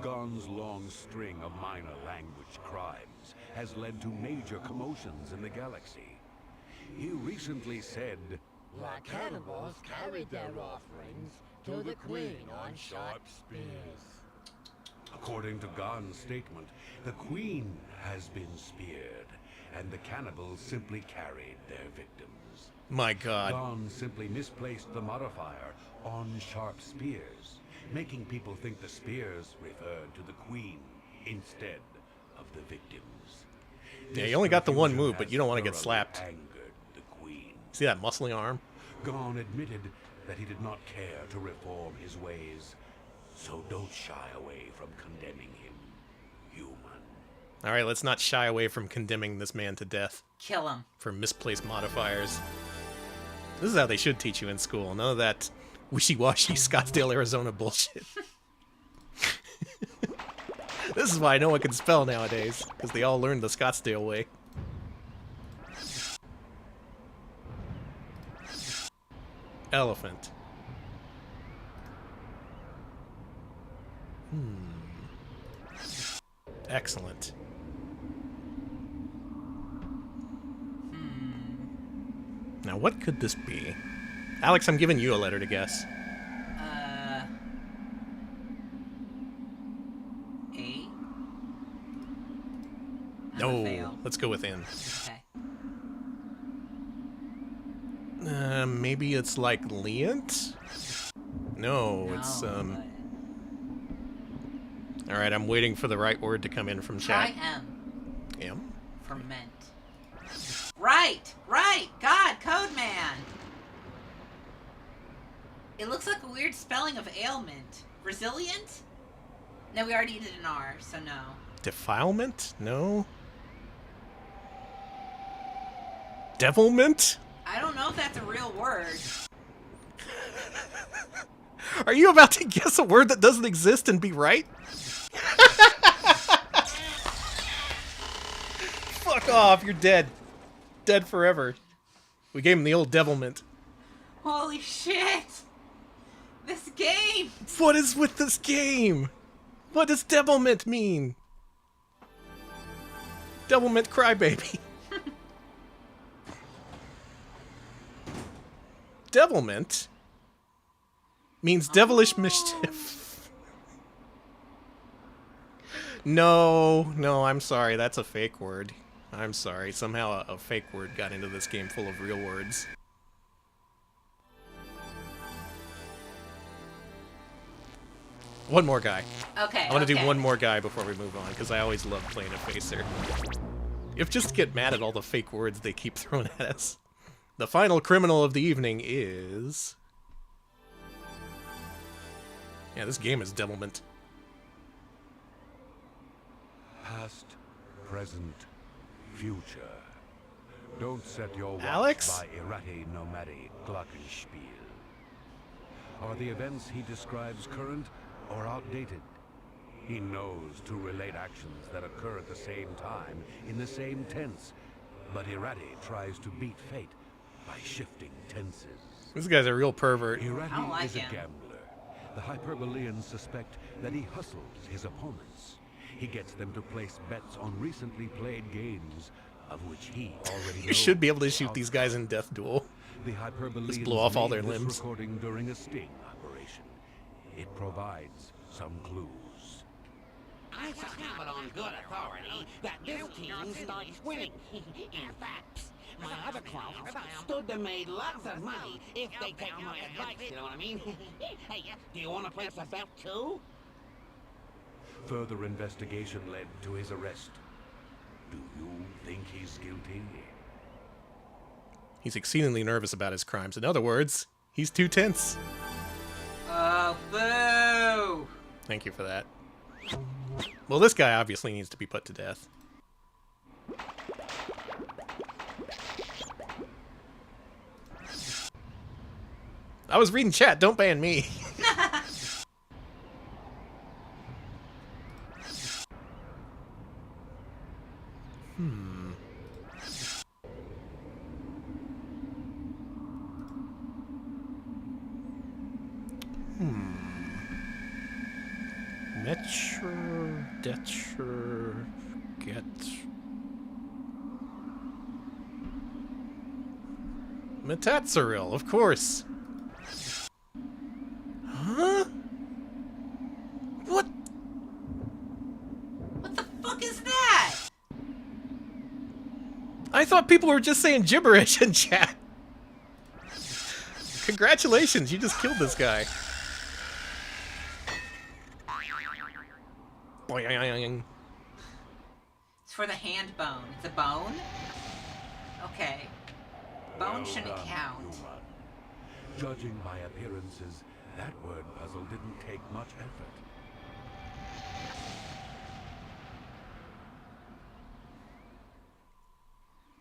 Gon's long string of minor language crimes has led to major commotions in the galaxy. He recently said, "The cannibals carried their offerings to the queen on sharp spears." According to Gon's statement, the queen has been speared, and the cannibals simply carried their victims. My god. Gon simply misplaced the modifier on sharp spears, making people think the spears referred to the queen instead of the victims. Yeah, This you only got the one confusion move, but has you don't want to get thoroughly slapped. angered the queen. See that muscly arm? Gon admitted that he did not care to reform his ways, so don't shy away from condemning him, human. All right, let's not shy away from condemning this man to death. Kill him. For misplaced modifiers. This is how they should teach you in school. None of that wishy-washy Scottsdale, Arizona bullshit. This is why no one can spell nowadays, because they all learned the Scottsdale way. Elephant. Excellent. Now, what could this be? Alex, I'm giving you a letter to guess. A? No, let's go with N. Okay. Maybe it's like Leant? No, it's, Alright, I'm waiting for the right word to come in from chat. Try M. M? Ferment. Right! God, Code Man! It looks like a weird spelling of ailment. Resilient? No, we already did an R, so no. Defilement? No. Devilment? I don't know if that's a real word. Are you about to guess a word that doesn't exist and be right? Fuck off, you're dead. Dead forever. We gave him the old devilment. Holy shit! This game! What is with this game? What does devilment mean? Devilment crybaby. Devilment means devilish mischief. No, I'm sorry. That's a fake word. I'm sorry. Somehow a fake word got into this game full of real words. One more guy. Okay, I want to do okay. one more guy before we move on, because I always love playing a facer. You have just to get mad at all the fake words they keep throwing at us. The final criminal of the evening is... Yeah, this game is devilment. Past, present, future. Don't set your watch Alex? by errati nomadi glockenspiel. Are the events he describes current or outdated? He knows to relate actions that occur at the same time in the same tense, but errati tries to beat fate by shifting tenses. This guy's a real pervert. Errati is a gambler. The Hyperboreans suspect that he hustles his opponents. He gets them to place bets on recently played games, of which he already knows. You should be able to shoot these guys in Death Duel. The Hyperboreans Just blow off all their made this limbs. recording during a sting operation. It provides some clues. I have it on good authority that this team starts winning. In fact, my other clients stood to make lots of money if they take my advice, you know what I mean? Hey, do you want to place a bet too? Further investigation led to his arrest. Do you think he's guilty? He's exceedingly nervous about his crimes. In other words, he's too tense. Oh, boo! Thank you for that. Well, this guy obviously needs to be put to death. I was reading chat, don't ban me. Metcher, Detcher, get... Metatsaril, of course. Huh? What? What the fuck is that? I thought people were just saying gibberish in chat. Congratulations, you just killed this guy. Boing. It's for the hand bone. It's a bone? Okay. Bone shouldn't count. Human. Judging by appearances, that word puzzle didn't take much effort.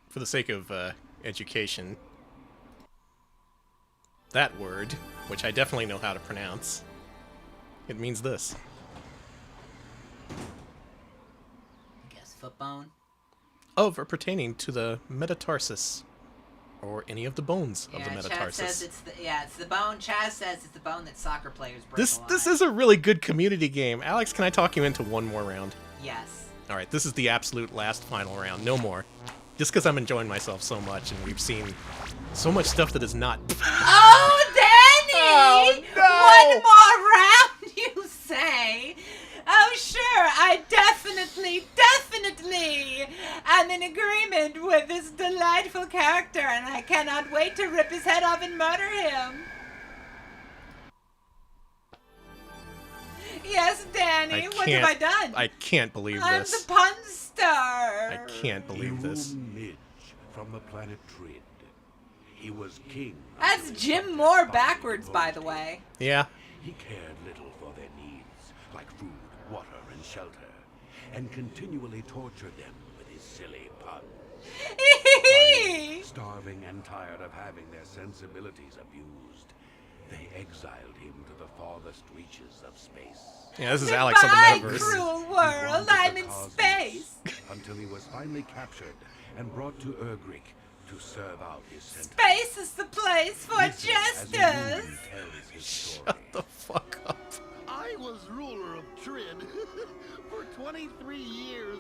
For the sake of education, that word, which I definitely know how to pronounce, it means this. I guess foot bone. Of or pertaining to the metatarsus, or any of the bones of the Chaz metatarsus. says it's the bone. Chaz says it's the bone that soccer players break. This is a really good community game. Alex, can I talk you into one more round? Yes. All right, this is the absolute last final round. No more. Just because I'm enjoying myself so much, and we've seen so much stuff that is not. Oh, Danny! Oh, no! One more round, you say? Oh, sure, I definitely am in agreement with this delightful character, and I cannot wait to rip his head off and murder him. Yes, Danny, what have I done? I can't believe I'm this. the pun star. I can't believe this. Midge from the planet Trid. He was king. That's Jim Moore backwards, by the way. Yeah. He cared little for their needs, like food, water, and shelter, and continually tortured them with his silly puns. Finally, starving and tired of having their sensibilities abused, they exiled him to the farthest reaches of space. Yeah, this is Alex of the Metaverse. Cruel world, I'm in space. Until he was finally captured and brought to Urgrik to serve out his sentence. Space is the place for Listen as he jesters. moodily tells his story. Shut the fuck up. I was ruler of Trid for 23 years.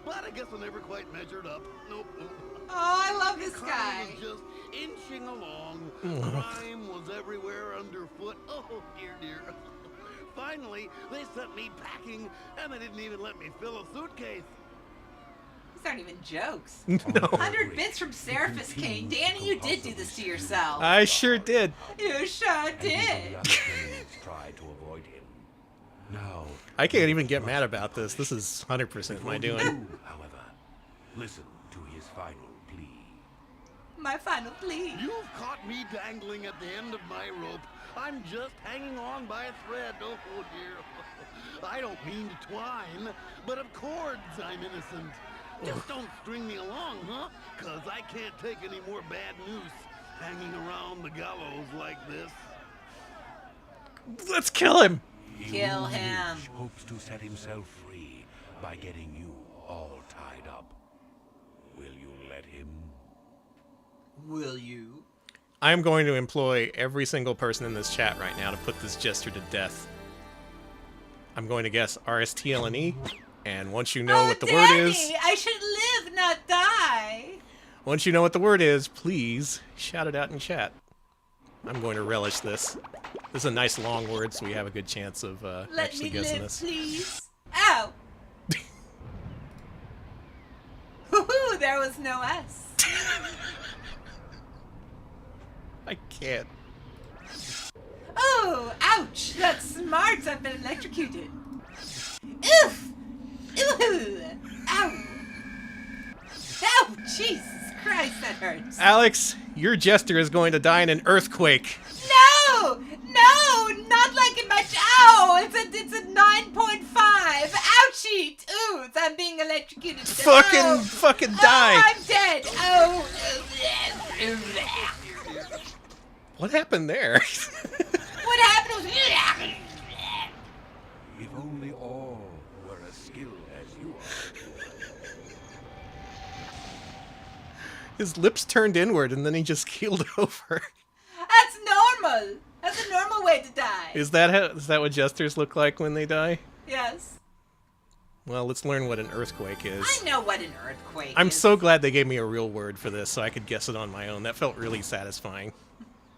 But I guess I never quite measured up. Nope. Oh, I love this Crime guy. was just inching along. Crime was everywhere underfoot. Oh, dear. Finally, they sent me packing, and they didn't even let me fill a suitcase. These aren't even jokes. No. 100 bits from Seraphis King. Danny, you did do this to yourself. I sure did. You sure did. Tried to avoid him. Now, I can't even get mad about this. This is 100% my doing. however, listen to his final plea. My final plea. You've caught me dangling at the end of my rope. I'm just hanging on by a thread. Oh, dear. I don't mean to twine, but of cords I'm innocent. Just don't string me along, huh? 'Cause I can't take any more bad news hanging around the gallows like this. Let's kill him. Kill him. Midge hopes to set himself free by getting you all tied up. Will you let him? Will you? I'm going to employ every single person in this chat right now to put this jester to death. I'm going to guess RSTLNE, and once you know what the word is, I should live, not die. once you know what the word is, please shout it out in chat. I'm going to relish this. This is a nice long word, so we have a good chance of Let actually me guessing live, this. please. Ow. Woohoo, there was no S. I can't. Oh, ouch! That's smart. I've been electrocuted. Oof! Ooh! Ow! Oh, Jesus Christ, that hurts. Alex, your jester is going to die in an earthquake. No! No! Not like in my... Ow! It's a 9.5. Ouchie! Ooh, I'm being electrocuted. Fucking die! Oh, I'm dead. Oh. What happened there? What happened was... If only all were as skilled as you are. His lips turned inward and then he just keeled over. That's normal. That's a normal way to die. Is that what jesters look like when they die? Yes. Well, let's learn what an earthquake is. I know what an earthquake I'm is. so glad they gave me a real word for this so I could guess it on my own. That felt really satisfying.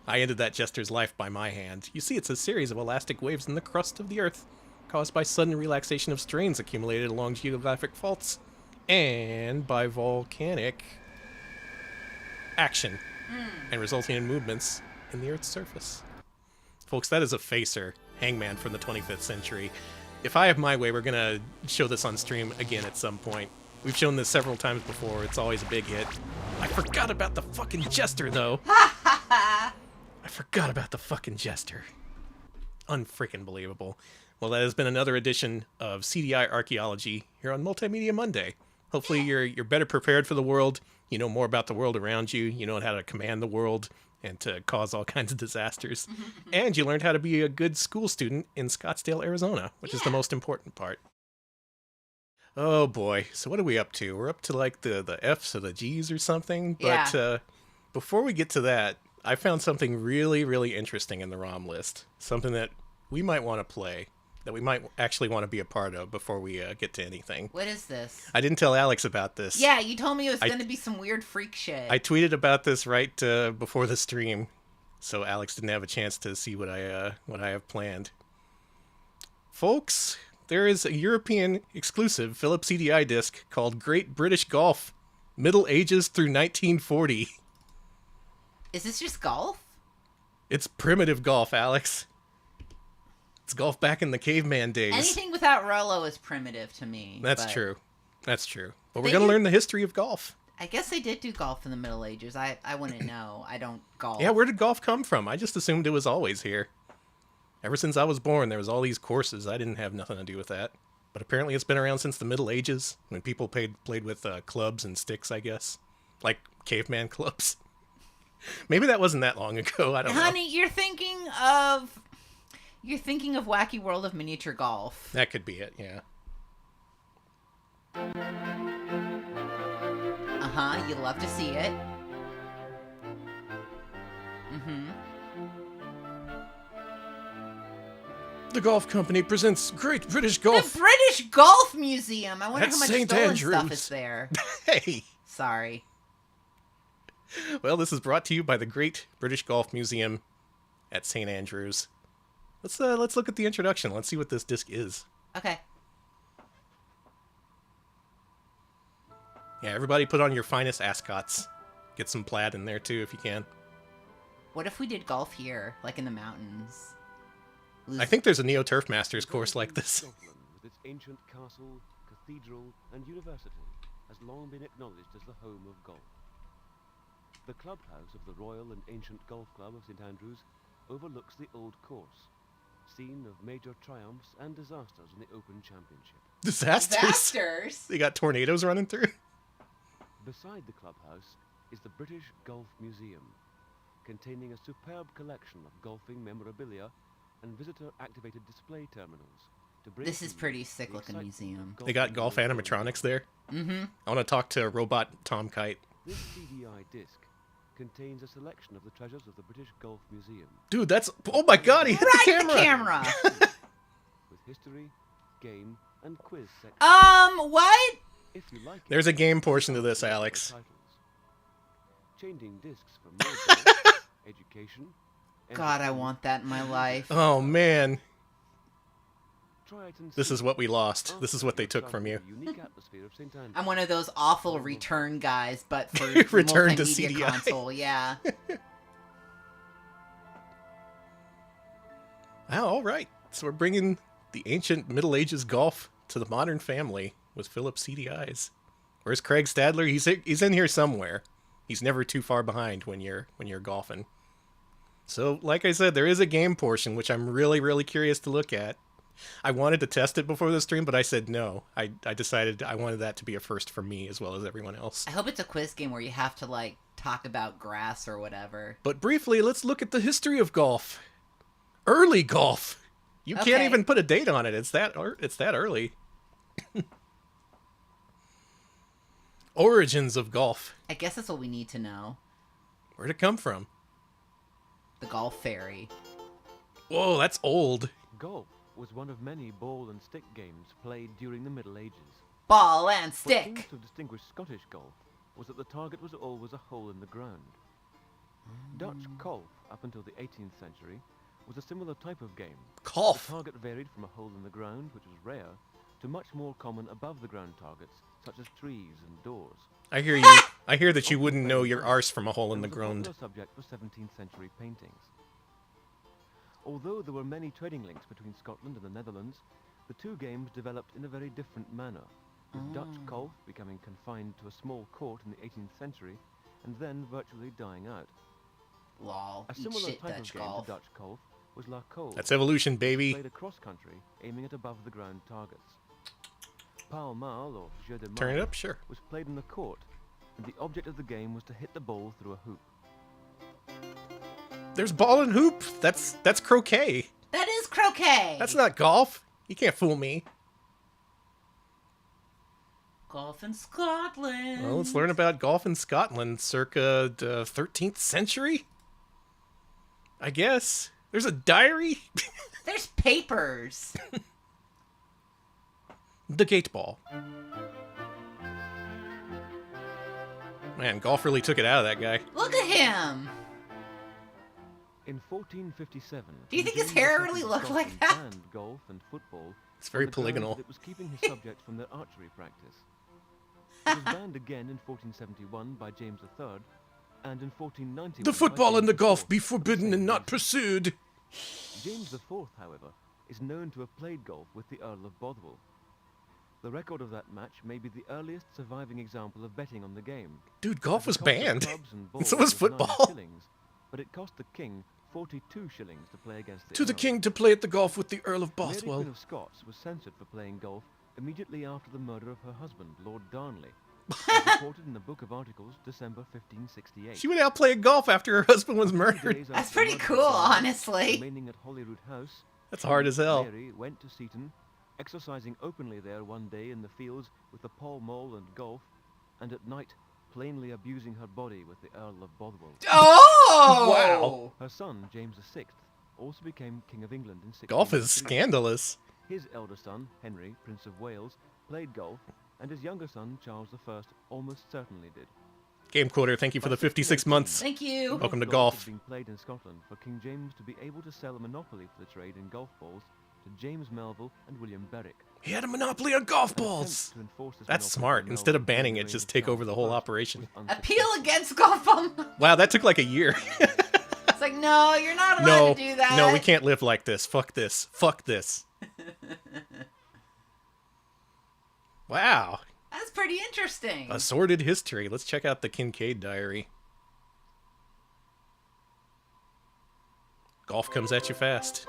I ended that jester's life by my hand. You see, it's a series of elastic waves in the crust of the earth, caused by sudden relaxation of strains accumulated along geographic faults, and by volcanic action, and resulting in movements in the earth's surface. Folks, that is a facer, Hangman from the 25th century. If I have my way, we're gonna show this on stream again at some point. We've shown this several times before. It's always a big hit. I forgot about the fucking jester, though. I forgot about the fucking jester. Unfreaking believable. Well, that has been another edition of CDI Archaeology here on Multimedia Monday. Hopefully you're better prepared for the world. You know more about the world around you. You know how to command the world and to cause all kinds of disasters. And you learned how to be a good school student in Scottsdale, Arizona, which is the most important part. Oh boy, so what are we up to? We're up to like the F's or the G's or something. But before we get to that, I found something really, really interesting in the ROM list. Something that we might want to play, that we might actually want to be a part of before we get to anything. What is this? I didn't tell Alex about this. Yeah, you told me it was going to be some weird freak shit. I tweeted about this right before the stream, so Alex didn't have a chance to see what I have planned. Folks, there is a European exclusive Philips CDI disc called Great British Golf, Middle Ages through 1940. Is this just golf? It's primitive golf, Alex. It's golf back in the caveman days. Anything without Rollo is primitive to me. That's true. That's true. But we're going to learn the history of golf. I guess they did do golf in the Middle Ages. I wouldn't know. I don't golf. Yeah, where did golf come from? I just assumed it was always here. Ever since I was born, there was all these courses. I didn't have nothing to do with that. But apparently it's been around since the Middle Ages, when people played with clubs and sticks, I guess. Like caveman clubs. Maybe that wasn't that long ago. I don't know. Honey, you're thinking of Wacky World of Miniature Golf. That could be it, yeah. Uh-huh, you love to see it. Mm-hmm. The golf company presents Great British Golf. The British Golf Museum. I wonder how much St. stolen Andrews. stuff is there. Hey. Sorry. Well, this is brought to you by the Great British Golf Museum at St. Andrews. Let's look at the introduction. Let's see what this disc is. Okay. Yeah, everybody put on your finest ascots. Get some plaid in there too if you can. What if we did golf here, like in the mountains? I think there's a Neo Turf Masters course like this. Scotland, with its ancient castle, cathedral, and university, has long been acknowledged as the home of golf. The clubhouse of the Royal and Ancient Golf Club of St. Andrews overlooks the old course, scene of major triumphs and disasters in the Open Championship. Disasters? They got tornadoes running through? Beside the clubhouse is the British Golf Museum, containing a superb collection of golfing memorabilia and visitor-activated display terminals. This is pretty sick looking museum. They got golf animatronics there. Mm-hmm. I want to talk to robot Tom Kite. This CDI disc contains a selection of the treasures of the British Golf Museum. Dude, that's... Oh my god, he hit the camera! With history, game, and quiz sections. What? If you like it, there's a game portion to this, Alex. titles. Changing discs for more golf, education. God, I want that in my life. Oh man. Try it and This see. is what we lost. This is what they took from you. Unique atmosphere of St. Andrews. I'm one of those awful return guys, but for Return to multimedia CDI. console, yeah. Oh, all right. So we're bringing the ancient Middle Ages golf to the modern family with Philips CDIs. Where's Craig Stadler? He's in here somewhere. He's never too far behind when you're golfing. So, like I said, there is a game portion, which I'm really, really curious to look at. I wanted to test it before the stream, but I said no. I decided I wanted that to be a first for me as well as everyone else. I hope it's a quiz game where you have to, like, talk about grass or whatever. But briefly, let's look at the history of golf. Early golf. You can't even put a date on it. It's that early. Origins of golf. I guess that's what we need to know. Where'd it come from? The golf fairy. Whoa, that's old. Golf was one of many ball and stick games played during the Middle Ages. Ball and stick! What seems to distinguish Scottish golf was that the target was always a hole in the ground. Dutch golf, up until the 18th century, was a similar type of game. Golf? The target varied from a hole in the ground, which was rare, to much more common above-the-ground targets, such as trees and doors. I hear you. I hear that you wouldn't know your arse from a hole in the ground. A subject for 17th century paintings. Although there were many trading links between Scotland and the Netherlands, The two games developed in a very different manner, with Dutch golf becoming confined to a small court in the 18th century and then virtually dying out. Lol, A eat similar shit, type Dutch of game golf. to Dutch golf was La Cole. That's evolution, baby. Played across country, aiming at above the ground targets. Pall Mall, or Jeu de Turn it Maille, up, sure. was played in the court, and the object of the game was to hit the ball through a hoop. There's ball and hoop. That's croquet. That is croquet. That's not golf. You can't fool me. Golf in Scotland. Well, let's learn about golf in Scotland circa the 13th century. I guess. There's a diary. There's papers. The gate ball. Man, golf really took it out of that guy. Look at him. In 1457, Do you think his James hair II really of looked like Scotland that? banned golf and football. It's very on the grounds polygonal. that it was keeping his subjects from their archery practice. It was banned again in 1471 by James III, and in 1491 The football by and the James golf IV. be forbidden and not pursued. James IV, however, is known to have played golf with the Earl of Bothwell. The record of that match may be the earliest surviving example of betting on the game. Dude, golf The was cost of banned. clubs and So balls was 9 football. shillings, but it cost the king 42 shillings to play against the To the Earl. king to play at the golf with the Earl of Mary Bothwell. Queen of Scots was censored for playing golf immediately after the murder of her husband, Lord Darnley, as reported in the Book of Articles, December 1568. She went out playing golf after her husband was 2 murdered. days That's after the pretty murder of cool, Darnley, honestly. Remaining at Holyrood House, That's hard as hell. Mary went to Seaton, exercising openly there one day in the fields with the Pall Mall and golf, and at night plainly abusing her body with the Earl of Bothwell. Oh! Wow. Her son, James VI, also became King of England in 1603. Golf is scandalous. His elder son, Henry, Prince of Wales, played golf, and his younger son, Charles I, almost certainly did. Game Quarter, thank you for the 56 months. Thank you. Welcome to Golf golf. had been played in Scotland for King James to be able to sell a monopoly for the trade in golf balls to James Melville and William Berwick. He had a monopoly on golf balls. To enforce this That's monopoly smart. on Instead of Melville banning during it, just the take Charles over the whole I operation. was Appeal against golf ball. Wow, that took like a year. It's like, no, you're not allowed No, to do that. no, we can't live like this. Fuck this. Fuck this. Wow. That's pretty interesting. A sordid history. Let's check out the Kincaid diary. Golf comes at you fast.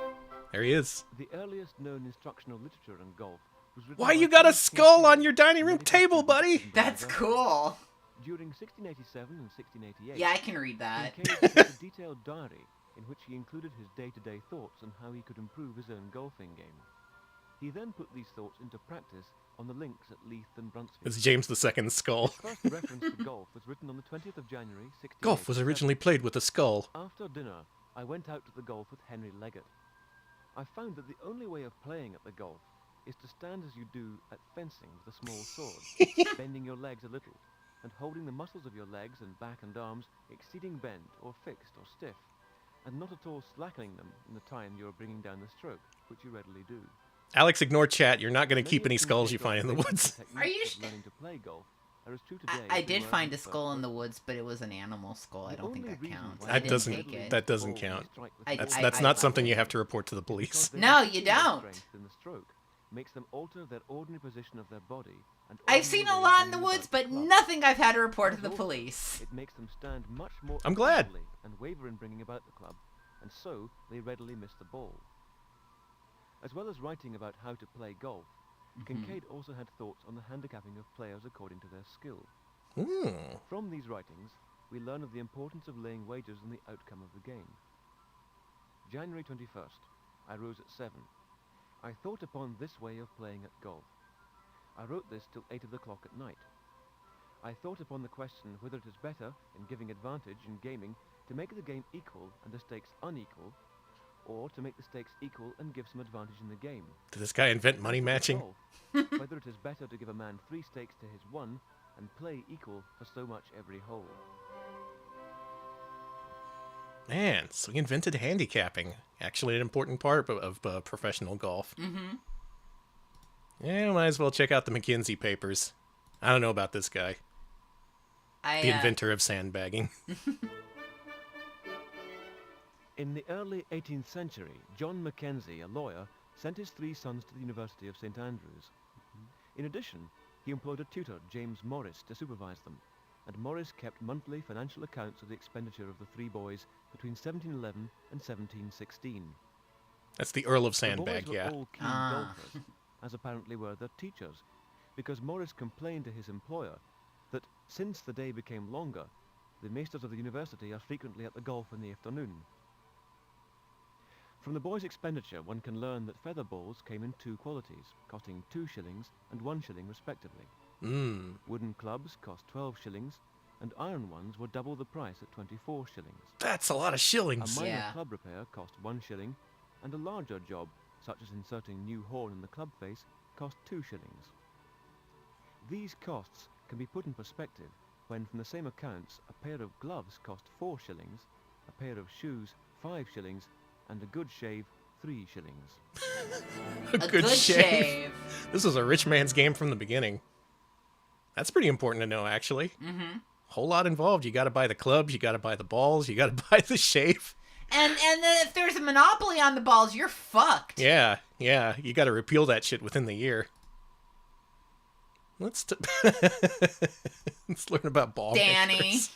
There he is. The earliest known instructional literature on golf was written Why by you got a James skull Kincaid, on your dining room table, buddy? That's cool. During 1687 and 1688, Yeah, I can read that. Kincaid kept a detailed diary in which he included his day-to-day thoughts on how he could improve his own golfing game. He then put these thoughts into practice on the links at Leith and Brunsfield. It's James II's skull. His first reference to golf was written on the 20th of January, 1687. Golf was originally played with a skull. After dinner, I went out to the golf with Henry Leggett. I found that the only way of playing at the golf is to stand as you do at fencing with a small sword, bending your legs a little, and holding the muscles of your legs and back and arms exceeding bent or fixed or stiff, and not at all slackening them in the time you are bringing down the stroke, which you readily do. Alex, ignore chat. You're not going to keep any skulls you find in the woods. Are you learning to play golf are as true today I as they did were find when a you skull first in the learned. woods, but it was an animal skull. I The don't think only that reason counts. why I That didn't doesn't. take it. That doesn't count. I- That's I- not I- something you have to report to the police. No, you don't. Strength in the stroke makes them alter their ordinary position of their body. And I've seen a lot in the woods, but nothing I've had to report to the Also, police. It makes them stand much more I'm glad. uneasily and waver in bringing about the club, and so they readily miss the ball. As well as writing about how to play golf, Kincaid also had thoughts on the handicapping of players according to their skill. From these writings, we learn of the importance of laying wagers on the outcome of the game. January 21st, I rose at 7. I thought upon this way of playing at golf. I wrote this till 8 of the clock at night. I thought upon the question whether it is better, in giving advantage in gaming, to make the game equal and the stakes unequal, or to make the stakes equal and give some advantage in the game. Did this guy invent money matching? Golf, whether it is better to give a man 3 stakes to his 1 and play equal for so much every hole. Man, so he invented handicapping. Actually, an important part of professional golf. Mm-hmm. Yeah, might as well check out the McKinsey papers. I don't know about this guy. The inventor of sandbagging. In the early 18th century, John Mackenzie, a lawyer, sent his 3 sons to the University of St. Andrews. In addition, he employed a tutor, James Morris, to supervise them, and Morris kept monthly financial accounts of the expenditure of the 3 boys between 1711 and 1716. That's the Earl of The Sandbag, boys were yeah. all keen golfers, as apparently were their teachers, because Morris complained to his employer that since the day became longer, the maesters of the university are frequently at the golf in the afternoon. From the boys' expenditure, one can learn that feather balls came in 2 qualities, costing 2 shillings and 1 shilling respectively. Wooden clubs cost 12 shillings, and iron ones were double the price at 24 shillings. That's a lot of shillings. A minor club repair cost 1 shilling, and a larger job, such as inserting new horn in the club face, cost 2 shillings. These costs can be put in perspective when, from the same accounts, a pair of gloves cost 4 shillings, a pair of shoes 5 shillings, and a good shave 3 shillings. A good shave. This was a rich man's game from the beginning. That's pretty important to know, actually. Mm-hmm. Whole lot involved. You got to buy the clubs, you got to buy the balls, you got to buy the shave. And if there's a monopoly on the balls, you're fucked. Yeah. You got to repeal that shit within the year. Let's learn about ball Danny. makers.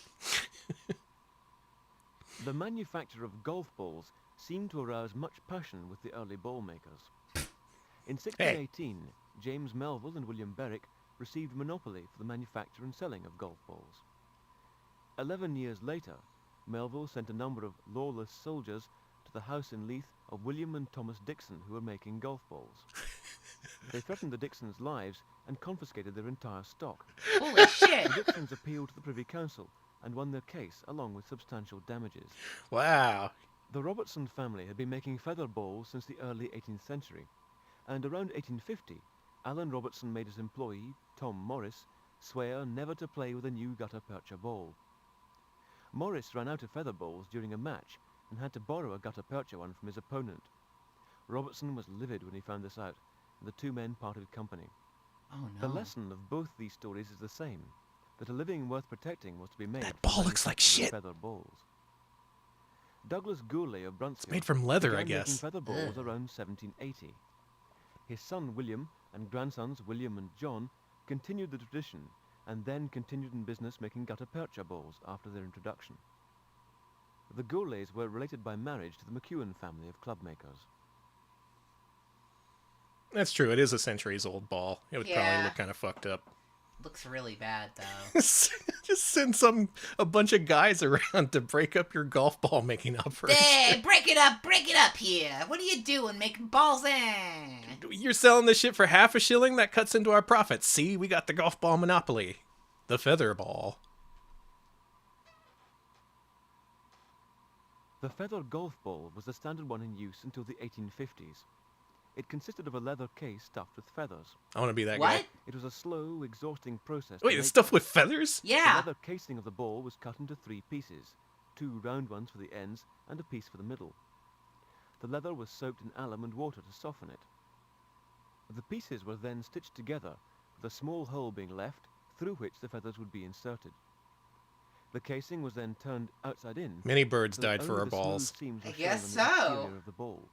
The manufacture of golf balls seemed to arouse much passion with the early ball makers. In 1618, James Melville and William Berwick received monopoly for the manufacture and selling of golf balls. 11 years later, Melville sent a number of lawless soldiers to the house in Leith of William and Thomas Dixon, who were making golf balls. They threatened the Dixons' lives and confiscated their entire stock. Holy shit! The Dixons appealed to the Privy Council and won their case along with substantial damages. Wow. The Robertson family had been making feather balls since the early 18th century, and around 1850, Alan Robertson made his employee, Tom Morris, swear never to play with a new gutta-percha ball. Morris ran out of feather balls during a match and had to borrow a gutta-percha one from his opponent. Robertson was livid when he found this out, and the 2 men parted company. Oh no. The lesson of both these stories is the same, that a living worth protecting was to be made. That ball looks like shit. Feather balls. Douglas Gourlay of Brunsfield It's made from leather, began I guess. making feather balls around 1780. His son William and grandsons William and John continued the tradition and then continued in business making gutta-percha balls after their introduction. The Gourlays were related by marriage to the McEwen family of club makers. That's true. It is a centuries-old ball. It would probably look kind of fucked up. Looks really bad, though. Just send a bunch of guys around to break up your golf ball making operation. Hey, break it up here. What are you doing, making balls in? You're selling this shit for half a shilling? That cuts into our profits. See, we got the golf ball monopoly. The feather ball. The feather golf ball was the standard one in use until the 1850s. It consisted of a leather case stuffed with feathers. I want to be that guy. It was a slow, exhausting process. Wait, it's stuffed with feathers? Yeah. The leather casing of the ball was cut into 3 pieces, 2 round ones for the ends and a piece for the middle. The leather was soaked in alum and water to soften it. The pieces were then stitched together, with a small hole being left, through which the feathers would be inserted. The casing was then turned outside in. Many birds so that died for only our the smooth balls. seams were I shown guess on the so. exterior of the ball.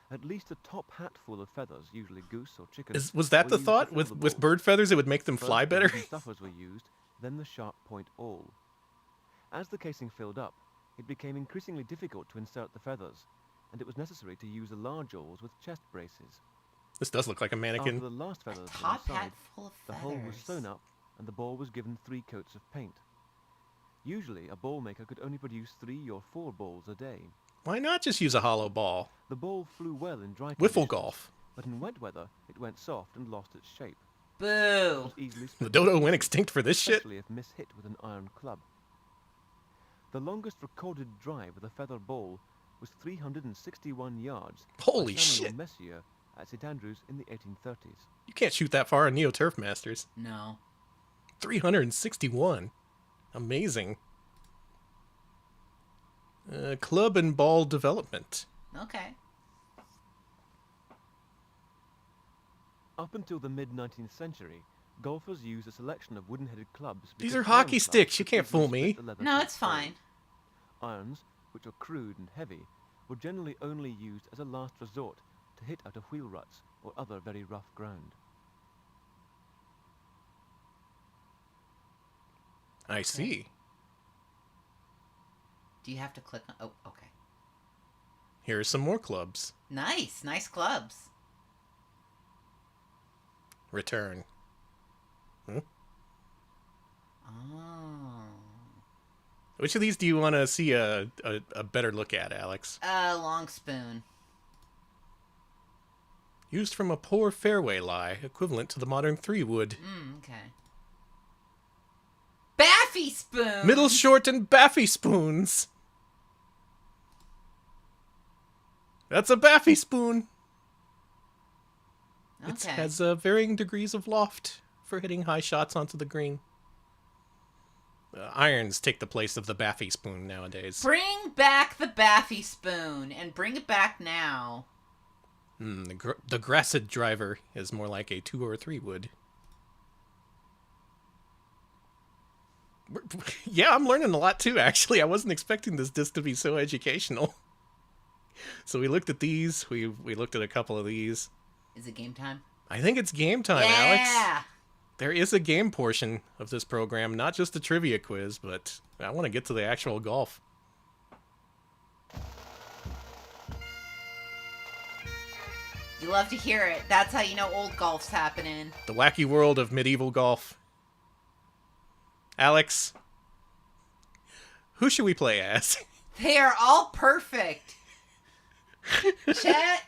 At least a top hatful of feathers, usually goose or chicken. Was that were the used to thought? fill With the with ball. bird feathers, it would make them fly First, better? wooden stuffers were used, then the sharp point awl. As the casing filled up, it became increasingly difficult to insert the feathers, and it was necessary to use the large awls with chest braces. This does look like a mannequin. After the last feathers were top hat inside, full of the hole was feathers. sewn up, and the ball was given 3 coats of paint. Usually, a ball maker could only produce 3 or 4 balls a day. Why not just use a hollow ball? The ball flew well in dry Wiffle conditions, golf. but in wet weather, it went soft and lost its shape. Boo! It was easily The split dodo up, went extinct for this shit? especially if mishit with an iron club. The longest recorded drive with a feather ball was 361 yards. Holy by Samuel shit. Messier at St Andrews in the 1830s. You can't shoot that far on Neo Turf Masters. No. 361. Amazing. Club and ball development. Okay. Up until the mid-19th century, golfers used a selection of wooden-headed clubs. These because are hockey iron sticks. clubs You could can't easily fool split me. the leather No, to it's fine. Irons, which are crude and heavy, were generally only used as a last resort to hit out of wheel ruts or other very rough ground. I see. Do you have to click on... Oh, okay. Here are some more clubs. Nice. Nice clubs. Return. Hmm? Oh. Which of these do you want to see a better look at, Alex? Long spoon. Used from a poor fairway lie, equivalent to the modern 3-wood. Okay. Baffy spoon! Middle, short, and baffy spoons. That's a baffy spoon. Okay. It has varying degrees of loft for hitting high shots onto the green. Irons take the place of the baffy spoon nowadays. Bring back the baffy spoon, and bring it back now. The Grassid driver is more like a 2 or 3-wood. Yeah, I'm learning a lot too, actually. I wasn't expecting this disc to be so educational. So we looked at these. We looked at a couple of these. Is it game time? I think it's game time, yeah! Alex. There is a game portion of this program, not just a trivia quiz, but I want to get to the actual golf. You love to hear it. That's how you know old golf's happening. The wacky world of medieval golf. Alex, who should we play as? They are all perfect. Chet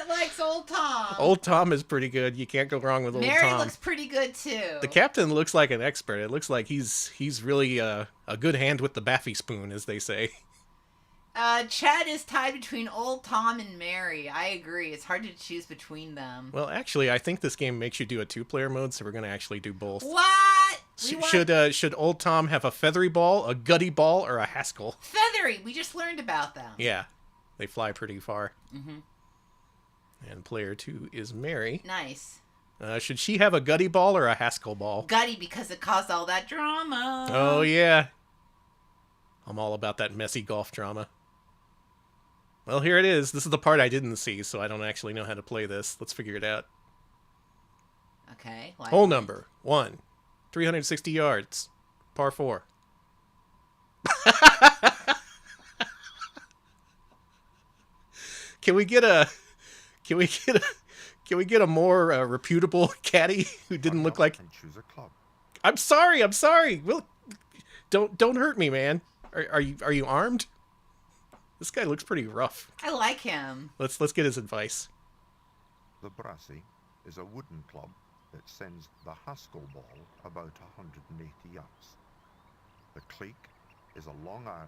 likes Old Tom. Old Tom is pretty good. You can't go wrong with Old Mary Tom. looks pretty good too. The captain looks like an expert. It looks like he's really a good hand with the baffy spoon, as they say. Chet is tied between Old Tom and Mary. I agree. It's hard to choose between them. Well, actually, I think this game makes you do a 2-player mode, so we're going to actually do both. What? Should Old Tom have a feathery ball, a gutty ball, or a Haskell? Feathery. We just learned about them. Yeah. They fly pretty far. Mm-hmm. And player 2 is Mary. Nice. Should she have a gutty ball or a Haskell ball? Gutty, because it caused all that drama. Oh, yeah. I'm all about that messy golf drama. Well, here it is. This is the part I didn't see, so I don't actually know how to play this. Let's figure it out. Okay. Hole number 1. 360 yards. Par 4. Can we get a more reputable caddy who didn't look like? Choose a club. I'm sorry. Well, don't hurt me, man. Are you armed? This guy looks pretty rough. I like him. Let's get his advice. The brassy is a wooden club that sends the Haskell ball about 180 yards. The cleek is a long iron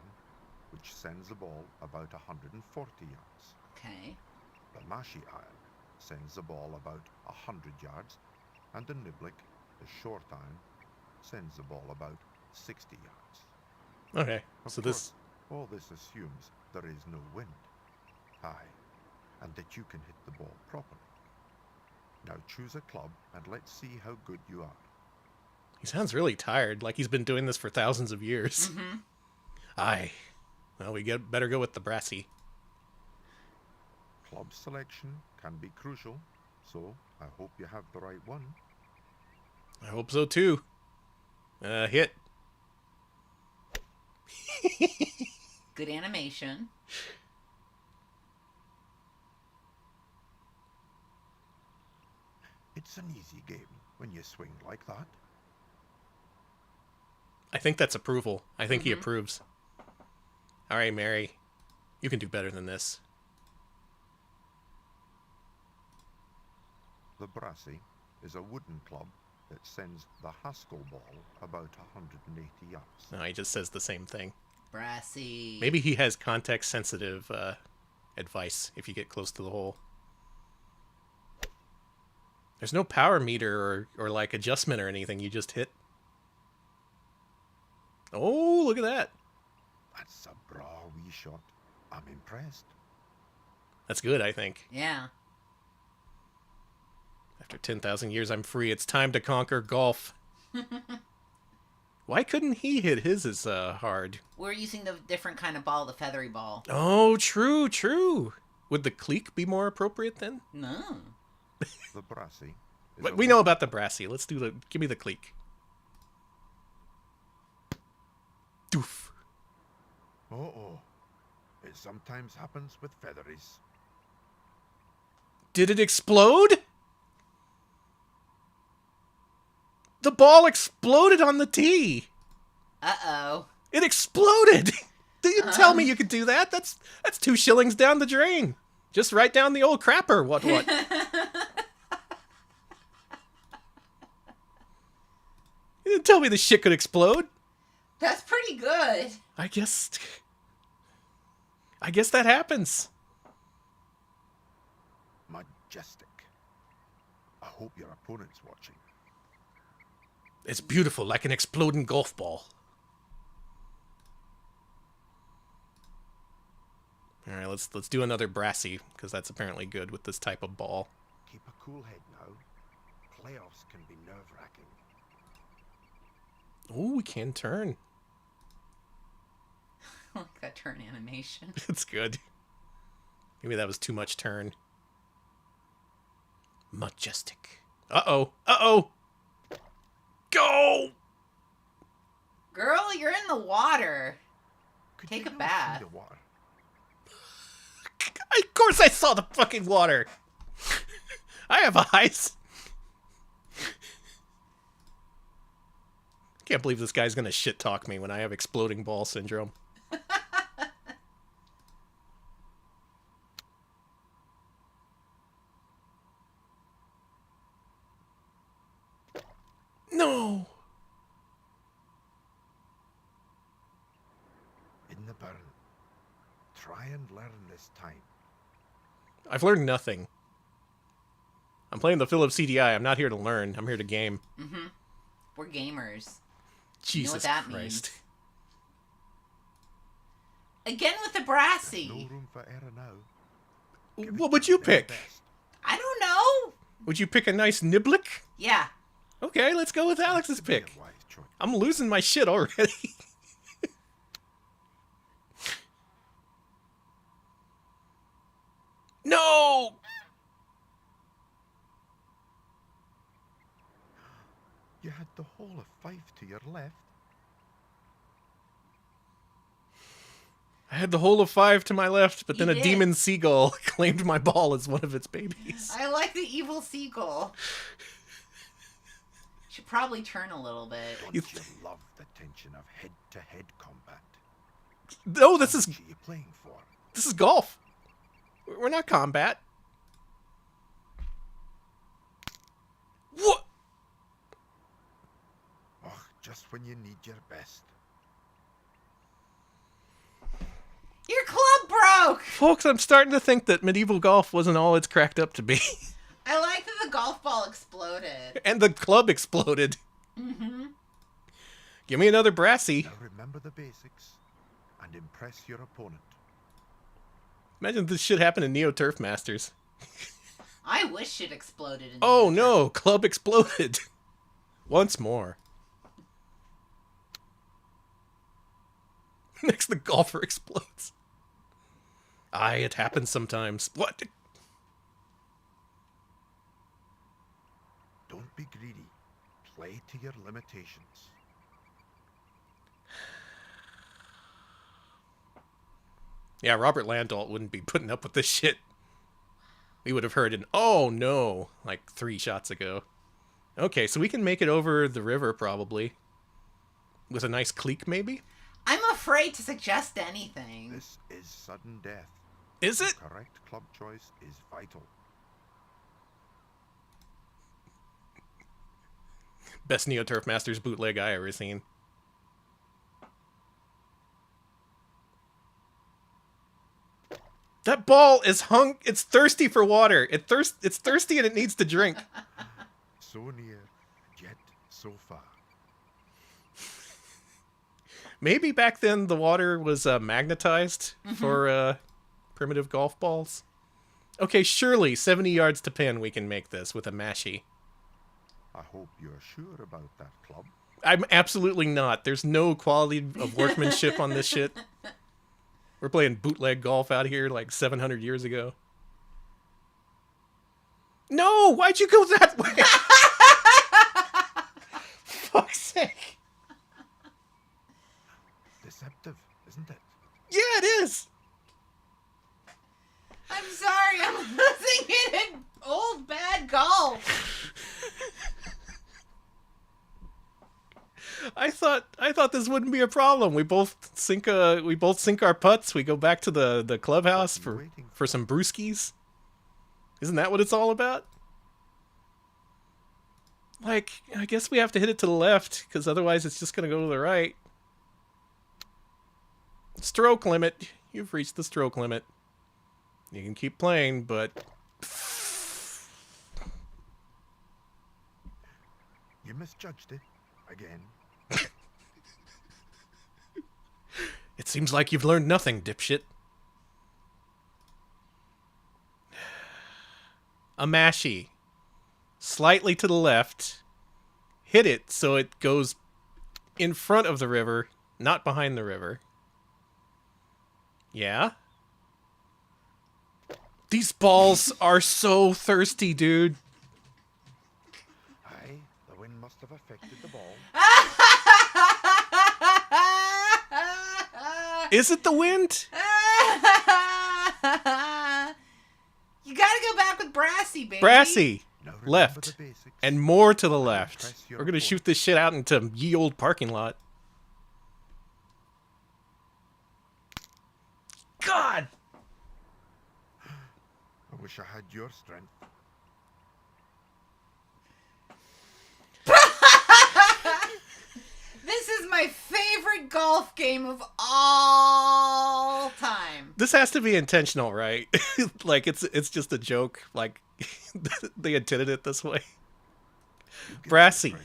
which sends the ball about 140 yards. Okay. The mashie iron sends the ball about 100 yards, and the niblick, the short iron, sends the ball about 60 yards. Okay, so this... All this assumes there is no wind. Aye, and that you can hit the ball properly. Now choose a club and let's see how good you are. He sounds really tired, like he's been doing this for thousands of years. Mm-hmm. Aye. Well, we better go with the brassy. Club selection can be crucial, so I hope you have the right one. I hope so too. Hit. Good animation. It's an easy game when you swing like that. I think that's approval. I think he approves. All right, Mary. You can do better than this. The brassy is a wooden club that sends the Haskell ball about 180 yards. No, he just says the same thing. Brassy. Maybe he has context-sensitive advice if you get close to the hole. There's no power meter or like adjustment or anything. You just hit. Oh, look at that. That's a bra wee shot. I'm impressed. That's good, I think. Yeah. After 10,000 years, I'm free. It's time to conquer golf. Why couldn't he hit his as hard? We're using the different kind of ball, the feathery ball. Oh, true, true. Would the cleek be more appropriate then? No. The brassy. But we know about the brassy. Let's do the... Give me the cleek. Doof. Oh. It sometimes happens with featheries. Did it explode? The ball exploded on the tee. Uh-oh. It exploded. Didn't tell me you could do that. That's 2 shillings down the drain. Just right down the old crapper. What? You didn't tell me the shit could explode. That's pretty good. I guess that happens. Majestic. I hope your opponent's watching. It's beautiful, like an exploding golf ball. All right, let's do another brassy, because that's apparently good with this type of ball. Keep a cool head now. Playoffs can be nerve-wracking. Oh, we can turn. I like that turn animation. It's good. Maybe that was too much turn. Majestic. Uh-oh. Uh-oh. Go! Girl, you're in the water. Take a bath. The water? Of course I saw the fucking water. I have eyes. Can't believe this guy's gonna shit talk me when I have exploding ball syndrome. No. In the burn. Try and learn this time. I've learned nothing. I'm playing the Philips CDI. I'm not here to learn. I'm here to game. Mm-hmm. We're gamers. Jesus you know what that Christ. Means. Again with the brassy. No room for error now. What would you pick? I don't know. Would you pick a nice niblick? Yeah. Okay, let's go with Alex's pick. I'm losing my shit already. No! You had the whole of 5 to your left. I had the whole of 5 to my left, but then You a did. demon seagull claimed my ball as one of its babies. I like the evil seagull. Should probably turn a little bit. Don't you love the tension of head-to-head combat? No, this is... What are you playing for? This is golf. We're not combat. What? Oh, just when you need your best. Your club broke! Folks, I'm starting to think that medieval golf wasn't all it's cracked up to be. I like that the golf ball exploded. And the club exploded. Mm-hmm. Give me another brassy. Now remember the basics and impress your opponent. Imagine this shit happened in Neo Turf Masters. I wish it exploded. In Oh no, club exploded. Once more. Next the golfer explodes. Aye, it happens sometimes. What? Don't be greedy. Play to your limitations. Yeah, Robert Landolt wouldn't be putting up with this shit. We would have heard an "oh no" like 3 shots ago. Okay, so we can make it over the river probably. With a nice cleek maybe? I'm afraid to suggest anything. This is sudden death. Is it? The correct club choice is vital. Best Neo Turf Masters bootleg I ever seen. That ball is hung. It's thirsty for water. It's thirsty and it needs to drink. So near, yet so far. Maybe back then the water was magnetized for primitive golf balls. Okay, surely 70 yards to pin we can make this with a mashie. I hope you're sure about that, club. I'm absolutely not. There's no quality of workmanship on this shit. We're playing bootleg golf out here like 700 years ago. No! Why'd you go that way? Fuck's sake. Deceptive, isn't it? Yeah, it is. I'm sorry, I'm losing it in old bad golf. I thought this wouldn't be a problem. We both sink our putts. We go back to the clubhouse for some brewskis. Isn't that what it's all about? Like, I guess we have to hit it to the left, because otherwise it's just going to go to the right. Stroke limit. You've reached the stroke limit. You can keep playing, but... You misjudged it. Again. It seems like you've learned nothing, dipshit. A mashie. Slightly to the left. Hit it so it goes in front of the river, not behind the river. Yeah? These balls are so thirsty, dude. Aye, the wind must have affected the ball. Is it the wind? You gotta go back with Brassy, baby. Brassy. Left. And more to the left. We're gonna shoot this shit out into ye old parking lot. God! I wish I had your strength. This is my favorite golf game of all time. This has to be intentional, right? Like it's just a joke. Like they intended it this way. Brassy,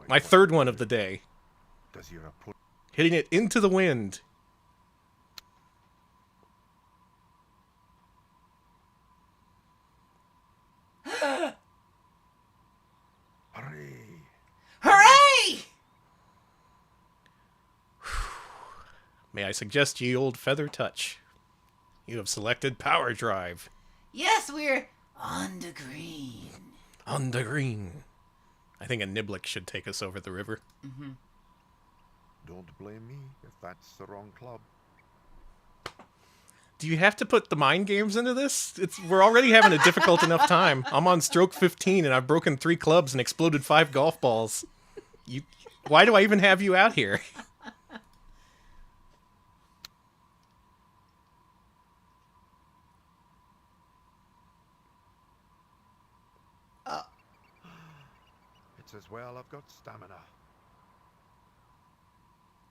my third one of the day. Hitting it into the wind. Hooray! May I suggest ye old feather touch? You have selected power drive. Yes, we're on the green. On the green. I think a Niblick should take us over the river. Mm-hmm. Don't blame me if that's the wrong club. Do you have to put the mind games into this? We're already having a difficult enough time. I'm on stroke 15 and I've broken 3 clubs and exploded 5 golf balls. Why do I even have you out here? It's as well I've got stamina.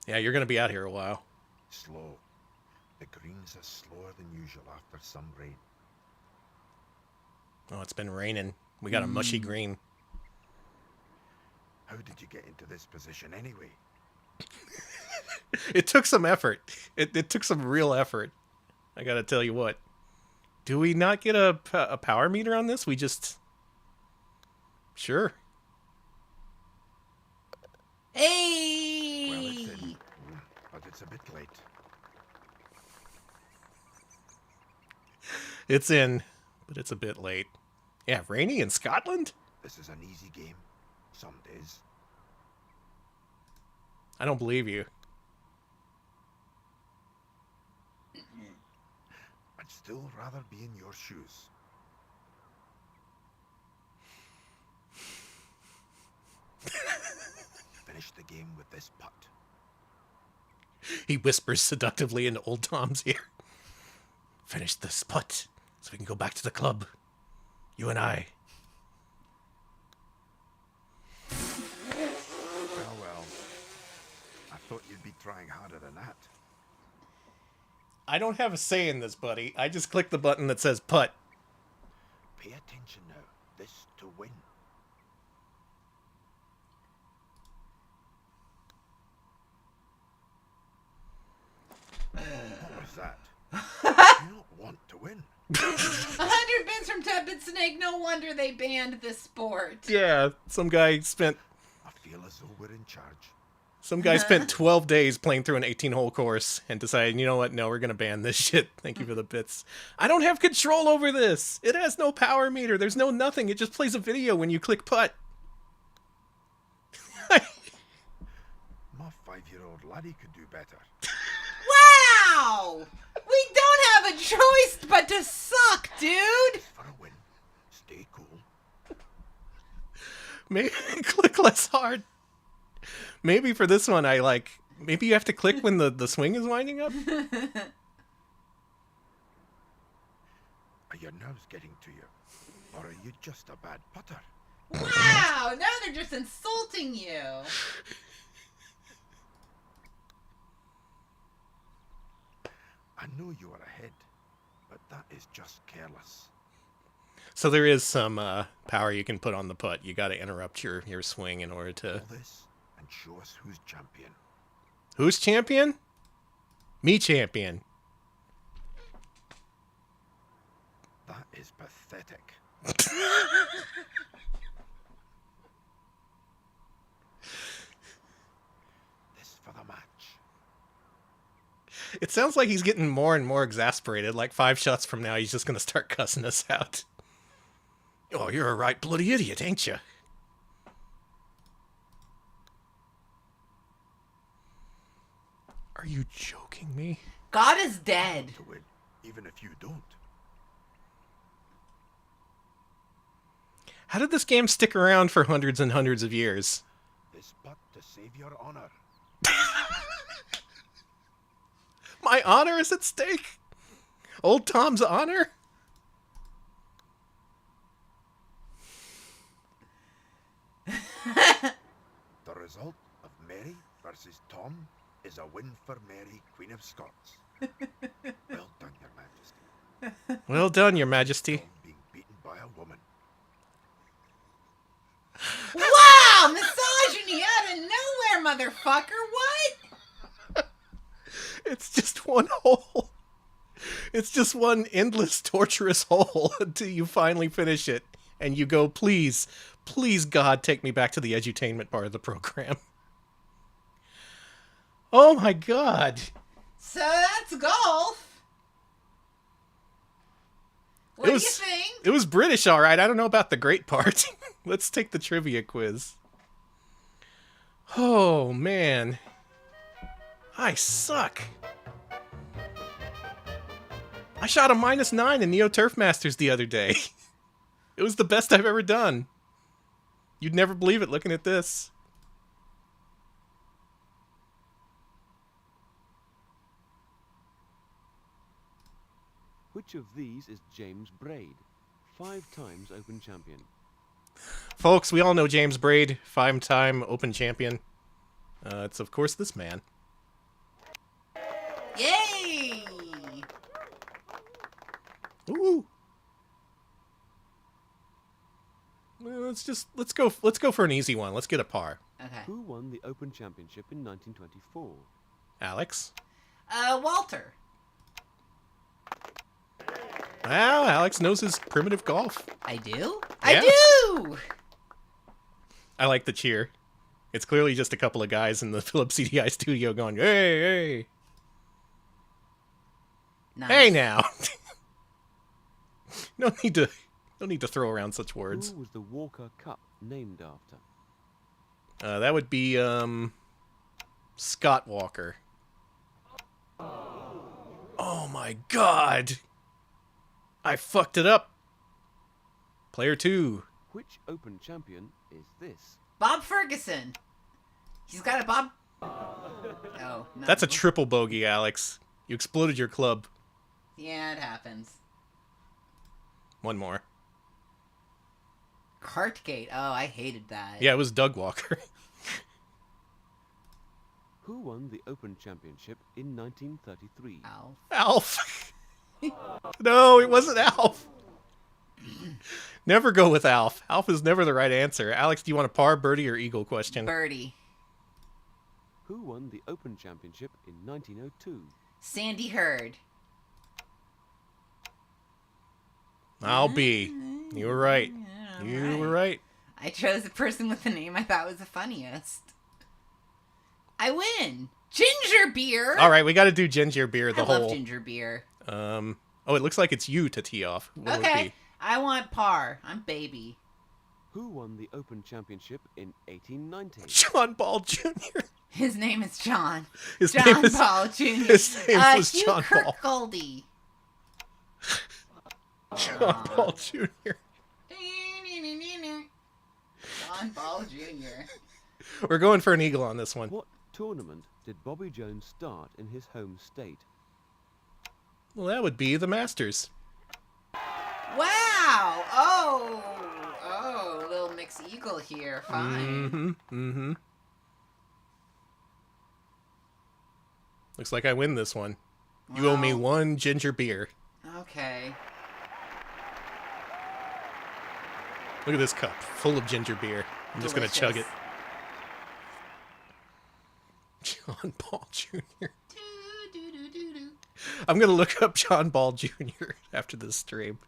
Yeah, you're going to be out here a while. Slow. The greens are slower than usual after some rain. Oh, it's been raining. We got a mushy green. How did you get into this position anyway? It took some effort. It took some real effort. I got to tell you what. Do we not get a power meter on this? We just... Sure. Hey! Well, it's in, but it's a bit late. It's in, but it's a bit late. Yeah, rainy in Scotland? This is an easy game. Some days. I don't believe you. I'd still rather be in your shoes. Finish the game with this putt. He whispers seductively into old Tom's ear. Finish this putt so we can go back to the club. You and I. Well. I thought you'd be trying harder than that. I don't have a say in this, buddy. I just click the button that says putt. Pay attention now. This to win. What was that? You don't want to win. 100 bits from Tepid Snake. No wonder they banned this sport. Yeah, some guy spent feel as though we're in charge. Some guy spent 12 days playing through an 18-hole course and decided, you know what, no, we're going to ban this shit. Thank you for the bits. I don't have control over this. It has no power meter. There's no nothing. It just plays a video when you click putt. My 5-year-old laddie could do better. Wow! We don't have a choice but to suck, dude! For a win. Stay cool. Maybe click less hard. Maybe for this one, maybe you have to click when the swing is winding up? Are your nerves getting to you? Or are you just a bad putter? Wow! Now they're just insulting you. I know you are ahead, but that is just careless. So there is some power you can put on the putt. You got to interrupt your swing in order to... All this and show us who's champion. Who's champion? Me champion. That is pathetic. This for the match. It sounds like he's getting more and more exasperated. Like 5 shots from now, he's just going to start cussing us out. Oh, you're a right bloody idiot, ain't you? Are you joking me? God is dead. To win, even if you don't. How did this game stick around for hundreds and hundreds of years? This putt to save your honor. My honor is at stake? Old Tom's honor? The result of Mary versus Tom is a win for Mary, Queen of Scots. Well done, Your Majesty. Well done, Your Majesty. Tom being beaten by a woman. Wow! Misogyny out of nowhere, motherfucker! What? It's just one hole. It's just one endless, torturous hole until you finally finish it. And you go, please, please, God, take me back to the edutainment part of the program. Oh my God. So that's golf. What do you think? It was British, all right. I don't know about the great part. Let's take the trivia quiz. Oh, man. I suck. I shot a -9 in Neo Turf Masters the other day. It was the best I've ever done. You'd never believe it looking at this. Which of these is James Braid, 5 times Open champion? Folks, we all know James Braid, 5-time Open champion. It's, of course, this man. Yay! Ooh. Well, let's go for an easy one. Let's get a par. Okay. Who won the Open Championship in 1924? Alex? Walter. Wow, Alex knows his primitive golf. I do? Yeah. I do! I like the cheer. It's clearly just a couple of guys in the Philips CDI studio going, hey, hey. Nice. Hey now. No need to throw around such words. Who was the Walker Cup named after? That would be Scott Walker. Oh my God. I fucked it up. Player 2. Which Open champion is this? Bob Ferguson. He's got a Bob... Oh, no. That's a triple bogey, Alex. You exploded your club. Yeah, it happens. One more. Cartgate. Oh, I hated that. Yeah, it was Doug Walker. Who won the Open Championship in 1933? Alf. No, it wasn't Alf. Never go with Alf. Alf is never the right answer. Alex, do you want a par, birdie, or eagle question? Birdie. Who won the Open Championship in 1902? Sandy Hurd. I'll be. You were right. You were right. I chose the person with the name I thought was the funniest. I win. Ginger beer. All right, we got to do ginger beer. I love ginger beer. Oh, it looks like it's you to tee off. What would it Okay, be? I want par. I'm baby. Who won the Open Championship in 1890? John Ball Jr. His name is John. His John name is, Ball Jr. His name was Hugh John Ball. Kirkcaldy. John Ball Jr. John Ball Jr. We're going for an eagle on this one. What tournament did Bobby Jones start in his home state? Well, that would be the Masters. Wow! Oh, little mixed eagle here. Fine. Mm-hmm. Looks like I win this one. You owe me one ginger beer. Okay. Look at this cup, full of ginger beer. I'm just going to chug it. John Ball Jr. I'm going to look up John Ball Jr. after this stream.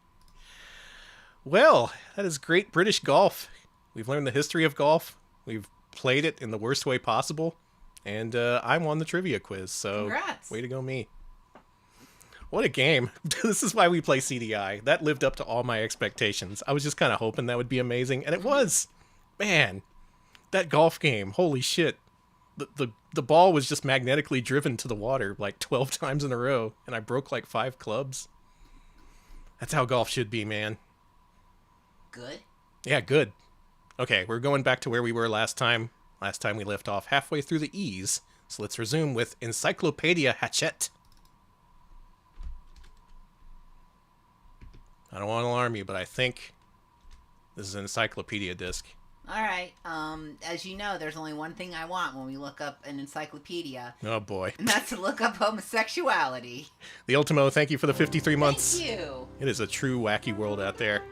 Well, that is great British golf. We've learned the history of golf. We've played it in the worst way possible. And I won the trivia quiz, so Congrats. Way to go me. What a game. This is why we play CDI. That lived up to all my expectations. I was just kind of hoping that would be amazing, and it was. Man, that golf game, holy shit. The ball was just magnetically driven to the water like 12 times in a row, and I broke like 5 clubs. That's how golf should be, man. Good? Yeah, good. Okay, we're going back to where we were last time. Last time we left off halfway through the E's, so let's resume with Encyclopedia Hachette. I don't want to alarm you, but I think this is an encyclopedia disc. Alright, as you know, there's only one thing I want when we look up an encyclopedia. Oh boy. And that's to look up homosexuality. The Ultimo, thank you for the 53 months. Thank you. It is a true wacky world out there.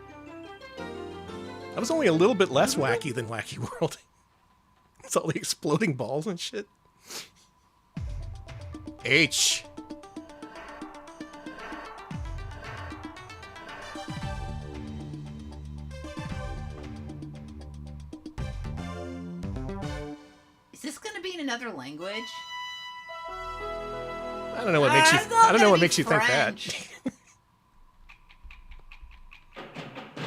That was only a little bit less wacky than Wacky World. It's all the exploding balls and shit. H. Is this gonna be in another language? I don't know what makes you. I don't know what makes you think that.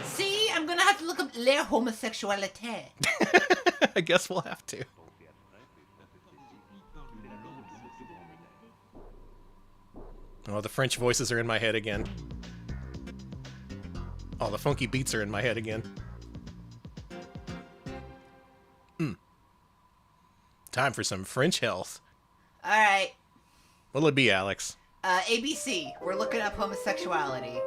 See, I'm gonna have to look up leur homosexualité. I guess we'll have to. Oh, the French voices are in my head again. Oh, the funky beats are in my head again. Time for some French health. Alright. What'll it be, Alex? ABC. We're looking up homosexuality.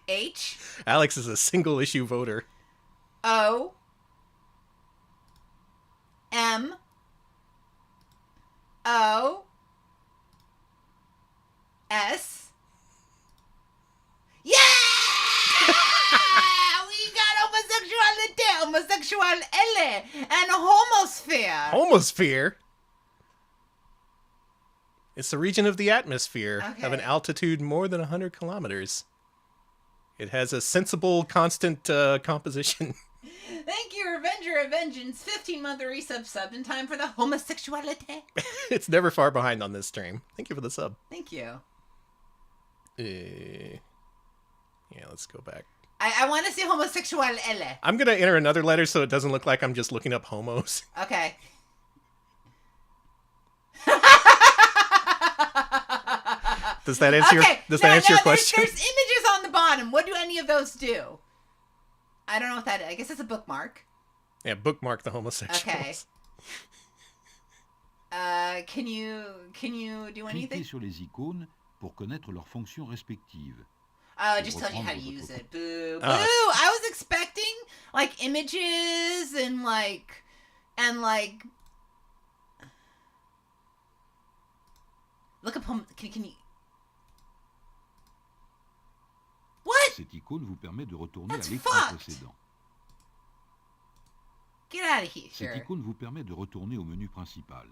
H. Alex is a single-issue voter. O. M. O. S. Yeah! We got homosexuality, homosexual L, and homosphere. Homosphere? It's the region of the atmosphere of an altitude more than 100 kilometers. It has a sensible, constant composition. Thank you, Revenger of Vengeance. 15-month resub sub in time for the homosexuality. It's never far behind on this stream. Thank you for the sub. Thank you. Yeah, let's go back. I want to see homosexual L. I'm going to enter another letter so it doesn't look like I'm just looking up homos. Okay. Does that answer your question? There's images on the bottom. What do any of those do? I don't know what that is. I guess it's a bookmark. Yeah, bookmark the homosexuals. Okay. Can you do anything? Cliquez sur les icônes pour connaître leurs fonctions respectives. Oh, it just tells you how to use it. Boo. Boo! I was expecting, like, images and, like... Look up home... Can you... What? Cette icône vous permet de retourner That's à l'écran fucked. précédent. Get out of here. Cette icône vous permet de retourner au menu principal.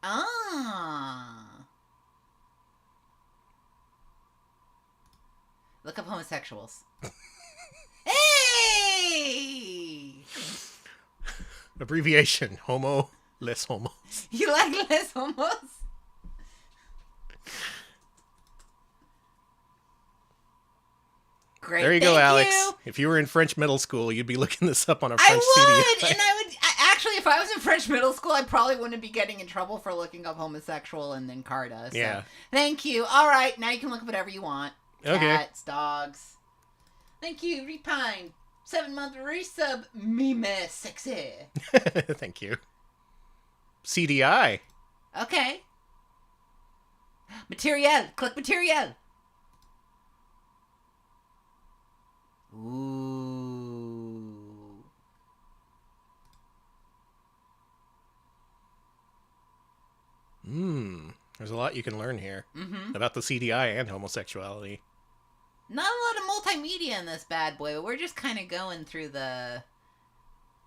Ah. look up homosexuals. Hey! Abbreviation: homo, less homos. You like less homos? Great. There you Thank go, Alex. you. If you were in French middle school, you'd be looking this up on a I French would, CD. and I would actually, if I was in French middle school, I probably wouldn't be getting in trouble for looking up homosexual and then Carta. So. Yeah. Thank you. All right, now you can look up whatever you want. Okay. Cats, dogs. Thank you, Repine. 7-month resub, meme sexy. Thank you. CDI. Okay. Material. Click material. Ooh. There's a lot you can learn here Mm-hmm. about the CDI and homosexuality. Not a lot of multimedia in this bad boy, but we're just kind of going through the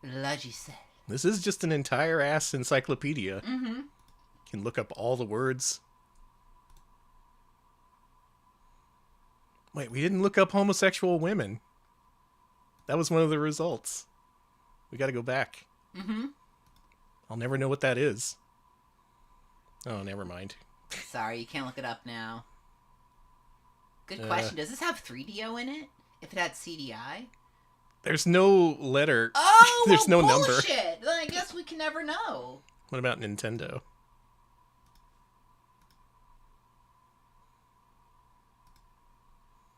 logiciel. This is just an entire ass encyclopedia. Mm-hmm. You can look up all the words. Wait, we didn't look up homosexual women. That was one of the results. We gotta go back. Mm-hmm. I'll never know what that is. Oh, never mind. Sorry, you can't look it up now. Good question. Does this have 3DO in it? If it had CDI? There's no letter. Oh, There's well, no number. bullshit. Then I guess we can never know. What about Nintendo?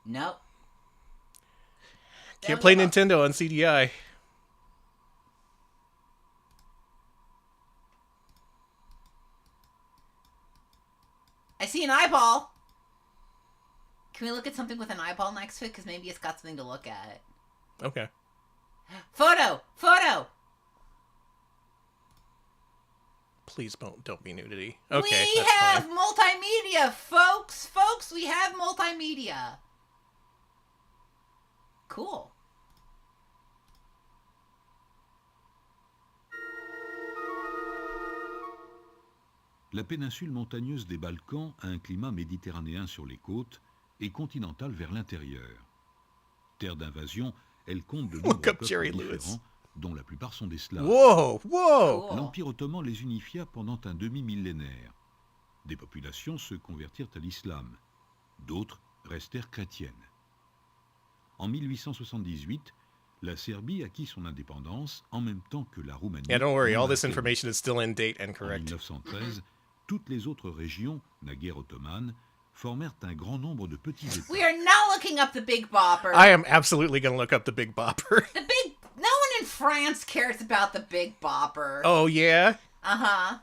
Nope. Can't play Nintendo on CDI. I see an eyeball. Can we look at something with an eyeball next to it? Because maybe it's got something to look at. Okay. Photo! Photo! Please don't be nudity. Okay, We that's have fine. multimedia, folks! Folks, we have multimedia. Cool. La péninsule montagneuse des Balkans a un climat méditerranéen sur les côtes et continental vers l'intérieur. Terre d'invasion, elle compte de nombreux peuples différents, dont la plupart sont des Slaves. Wow, wow. L'Empire ottoman les unifia pendant un demi-millénaire. Des populations se convertirent à l'islam, d'autres restèrent chrétiennes. En 1878, la Serbie acquit son indépendance en même temps que la Roumanie. Yeah, don't worry, all this et la information is still in date and En correct. 1913, toutes les autres régions, naguère ottomanes, formèrent un grand nombre de petits États. We are now looking up the Big Bopper. I am absolutely going to look up the Big Bopper. No one in France cares about the Big Bopper. Oh, yeah? Uh-huh.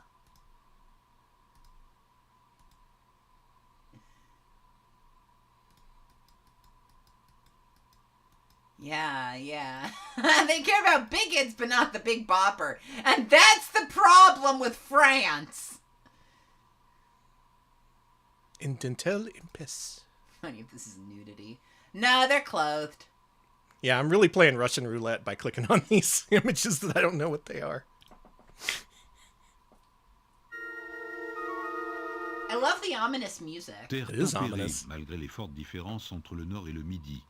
Yeah. They care about bigots, but not the Big Bopper. And that's the problem with France. In dentel impis. Funny if this is nudity. No, they're clothed. Yeah, I'm really playing Russian roulette by clicking on these images that I don't know what they are. I love the ominous music. Terre tempérée, malgré les fortes différences entre le Nord et le Midi.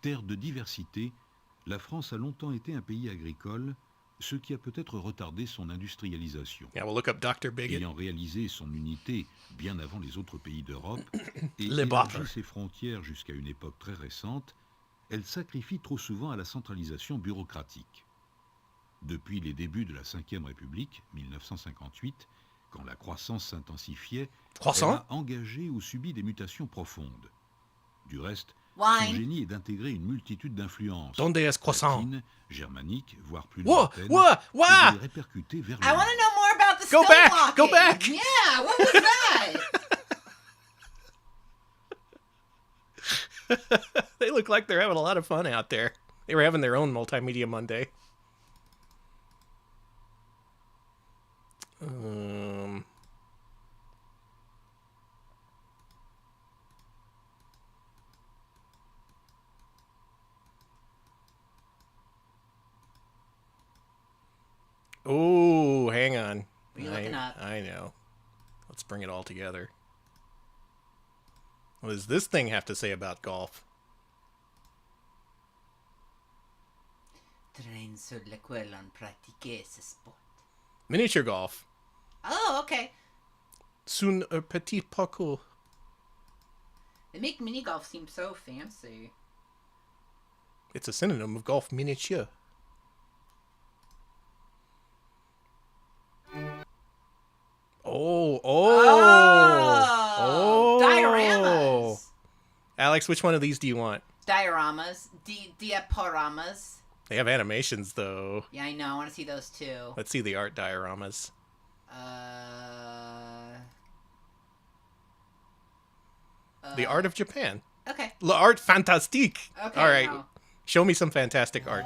Terre de diversité, la France a longtemps été un pays agricole, ce qui a peut-être retardé son industrialisation. Yeah, we'll look up Dr. Bigot. Ayant réalisé son unité bien avant les autres pays d'Europe et Les élargi Bopper. ses frontières jusqu'à une époque très récente, elle sacrifie trop souvent à la centralisation bureaucratique. Depuis les débuts de la Ve République, 1958, quand la croissance s'intensifiait, elle a engagé ou subi des mutations profondes. Du reste, son génie est d'intégrer une multitude d'influences Donde es croissant? latines, germaniques, voire plus Whoa, lointaines, whoa, et wow. de les répercuter vers I le want to know more about the Go back, stonewalking. go back. Yeah, what was that? They look like they're having a lot of fun out there. They were having their own Multimedia Monday. Oh, hang on. What are you looking up? I know. Let's bring it all together. What does this thing have to say about golf? train sur lequel on pratique ce sport. Miniature golf. Oh, okay. Sun un petit parcours. They make mini golf seem so fancy. It's a synonym of golf miniature. Oh. Dioramas. Alex, which one of these do you want? Dioramas. Diaporamas. They have animations, though. Yeah, I know. I want to see those too. Let's see the art dioramas. The art of Japan. Okay. L'art fantastique. Okay. All right. Now. Show me some fantastic art.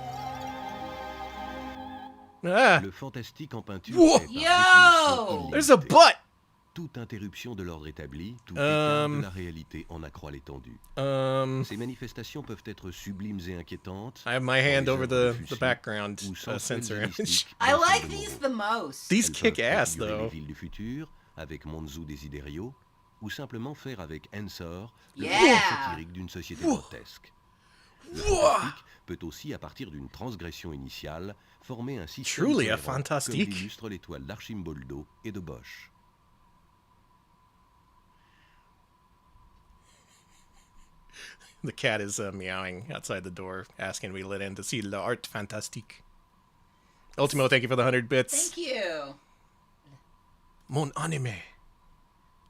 Ah. Le fantastique en peinture Whoa. est par définition There's a illimité. butt. Toute interruption de l'ordre établi, tout écart de la réalité en accroît l'étendue. Ces manifestations peuvent être sublimes et inquiétantes. I have my hand over the background sensor image. I like these the most. These kick ass, Les though. villes du futur, avec Monzu Desiderio, ou simplement faire avec Ensor, le Yeah. modèle satirique d'une société grotesque. Le fantastique peut aussi, à partir d'une transgression initiale, former un système Truly a cohérent, comme fantastique. l'illustre l'étoile d'Archimboldo et de Bosch. The cat is meowing outside the door, asking to be let in to see l'art fantastique. Ultimo, thank you for the 100 bits. Thank you. Mon anime.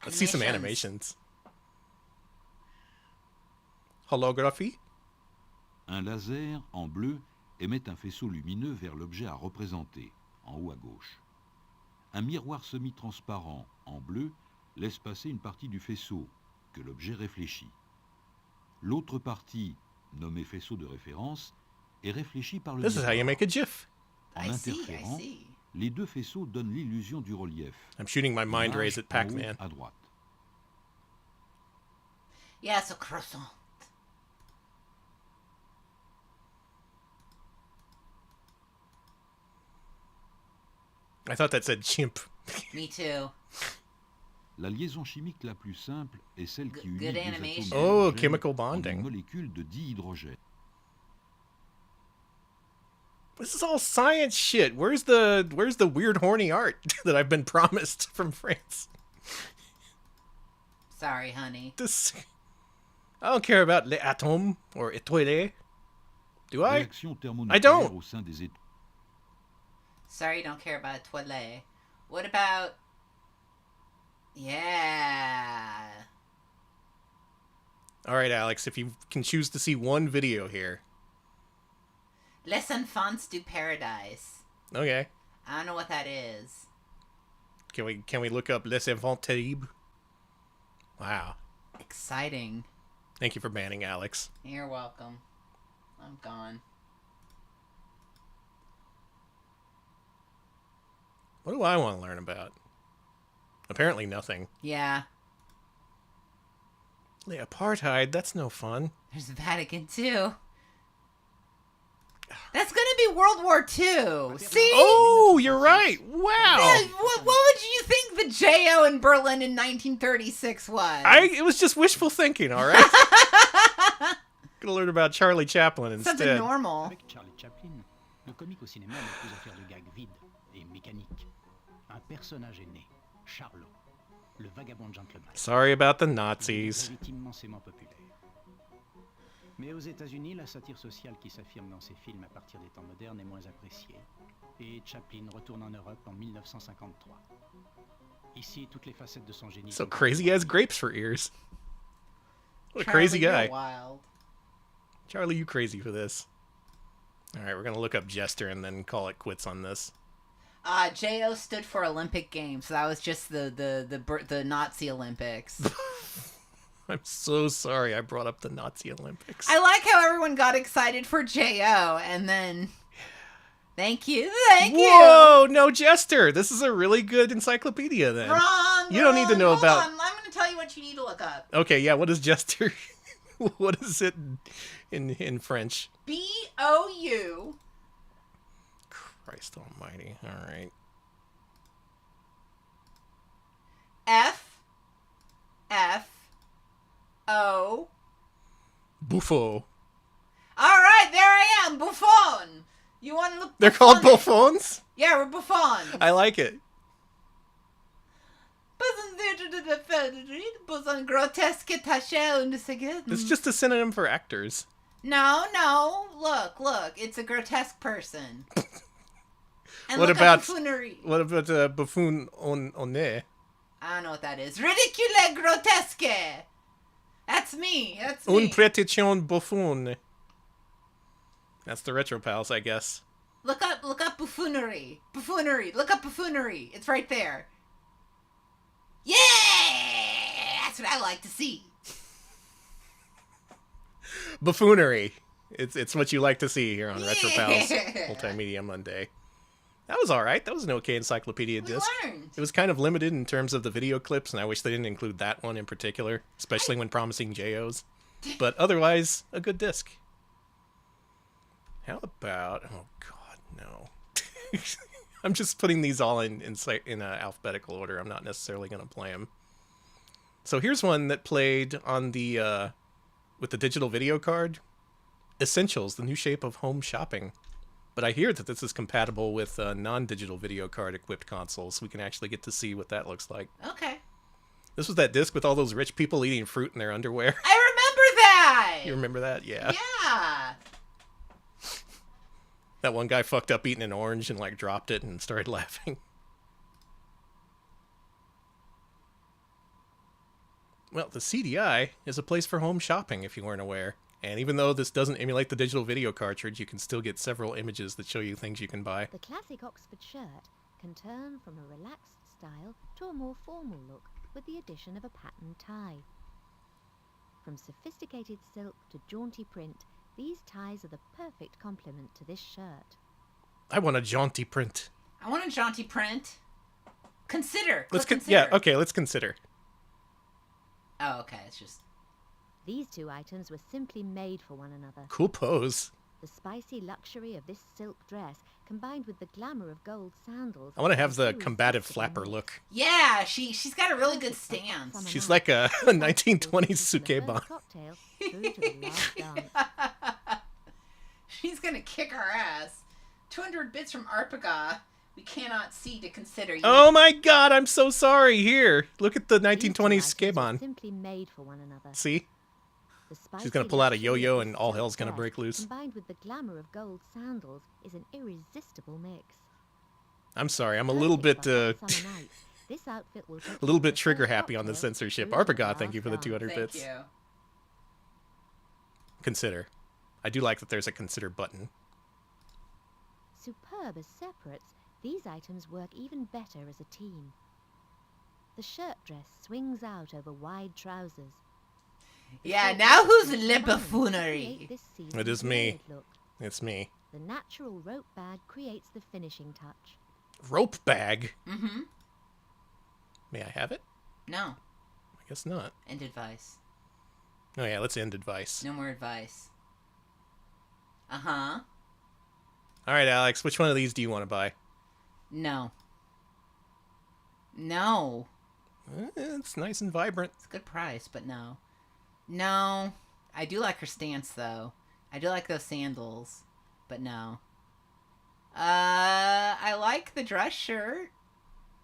Let's see some animations. Holography? Un laser en bleu émet un faisceau lumineux vers l'objet à représenter, en haut à gauche. Un miroir semi-transparent en bleu laisse passer une partie du faisceau, que l'objet réfléchit. L'autre partie, nommée faisceau de référence, est réfléchie par le This is how you miroir. make a GIF. En interférant, les deux faisceaux donnent l'illusion du relief. I'm shooting my mind rays at L'image en haut Pac-Man. à droite. Yeah, it's a croissant. I thought that said chimp. Me too. La liaison chimique la plus simple est celle qui unit good deux animation. atomes Oh, d'hydrogène chemical en bonding. une molécule de dihydrogène. This is all science shit. Where's the weird horny art that I've been promised from France? Sorry, honey. This I don't care about les atomes or étoiles. Do I? Réaction I thermonucléaire don't. au sein des étoiles. Sorry, you don't care about a toilet. What about... Yeah. All right, Alex, if you can choose to see one video here. Les Enfants du Paradise. Okay. I don't know what that is. Can we look up Les Enfants Terribles? Wow. Exciting. Thank you for banning Alex. You're welcome. I'm gone. What do I want to learn about? Apparently nothing. Yeah. The apartheid, that's no fun. There's the Vatican, too. That's gonna be World War II. See? Oh, you're right. Wow. Yeah, what would you think the J.O. in Berlin in 1936 was? It was just wishful thinking, all right? Gonna learn about Charlie Chaplin instead. Something normal. Avec Charlie Chaplin, le comique au cinéma n'est plus affaire de gags vides et mécaniques. Un personnage est né, Charlot, le vagabond gentleman. Sorry about the Nazis. Il est immensément populaire. Mais aux États-Unis, la satire sociale qui s'affirme dans ces films à partir des temps modernes est moins appréciée. Et Chaplin retourne en Europe en 1953. Ici, toutes les facettes de son génie. So sont crazy has grapes for ears. What a Charlie, crazy guy. you're wild. Charlie, you crazy for this. All right, we're gonna look up Jester and then call it quits on this. J.O. stood for Olympic Games, so that was just the Nazi Olympics. I'm so sorry I brought up the Nazi Olympics. I like how everyone got excited for J.O. and then... Thank you. Whoa, no Jester. This is a really good encyclopedia then. Wrong. You don't need to know Hold about... on. I'm going to tell you what you need to look up. Okay, yeah, what is Jester? What is it in French? B-O-U. Christ almighty. All right. F-F-O. Buffo. All right, there I am, Buffon. You want to look? They're called bouffons? Yeah, we're bouffons. I like it. It's just a synonym for actors. No. Look. It's a grotesque person. And What look about at buffoonery. What about buffoon on there? I don't know what that is. Ridicule grotesque. That's me. Un prétention buffoon. That's the Retro Pals, I guess. Look up buffoonery. Look up buffoonery. It's right there. Yeah! That's what I like to see. Buffoonery. It's what you like to see here on Retro Pals Multimedia Monday. That was alright. That was an okay Encyclopedia disc. Learned. It was kind of limited in terms of the video clips, and I wish they didn't include that one in particular, especially when promising JOs. But otherwise, a good disc. How about... Oh, God, no. I'm just putting these all in alphabetical order. I'm not necessarily going to play them. So here's one that played on the... with the digital video card. Essentials, the new shape of home shopping. But I hear that this is compatible with non-digital video card equipped consoles. We can actually get to see what that looks like. Okay. This was that disc with all those rich people eating fruit in their underwear. I remember that! You remember that? Yeah. Yeah! That one guy fucked up eating an orange and like dropped it and started laughing. Well, the CDI is a place for home shopping if you weren't aware. And even though this doesn't emulate the digital video cartridge, you can still get several images that show you things you can buy. The classic Oxford shirt can turn from a relaxed style to a more formal look with the addition of a patterned tie. From sophisticated silk to jaunty print, these ties are the perfect complement to this shirt. I want a jaunty print. I want a jaunty print. Consider. Let's consider. Yeah, okay, let's consider. Oh, okay, it's just... These two items were simply made for one another. Cool pose. The spicy luxury of this silk dress combined with the glamour of gold sandals. I want to have the combative flapper look. Yeah, she's got a really good stance. She's like a 1920s Sukeban. She's gonna kick our ass. 200 bits from Arpaga. We cannot see to consider. Oh my God! I'm so sorry. Here, look at the 1920s Sukeban. Simply made for one another. See? She's gonna pull out a yo-yo and all hell's gonna break loose. Combined with the glamour of gold sandals is an irresistible mix. I'm sorry, I'm a little bit a little bit trigger happy on the censorship. Arpaga, thank you for the 200 bits. Thank you. Consider. I do like that there's a consider button. Superb as separates, these items work even better as a team. The shirt dress swings out over wide trousers. Yeah, now who's the buffoonery? It is me. It's me. The natural rope bag creates the finishing touch. Rope bag? Mm-hmm. May I have it? No. I guess not. End advice. Oh yeah, let's end advice. No more advice. Uh-huh. Alright, Alex, which one of these do you want to buy? No. No. It's nice and vibrant. It's a good price, but no. No. I do like her stance, though. I do like those sandals, but no. I like the dress shirt.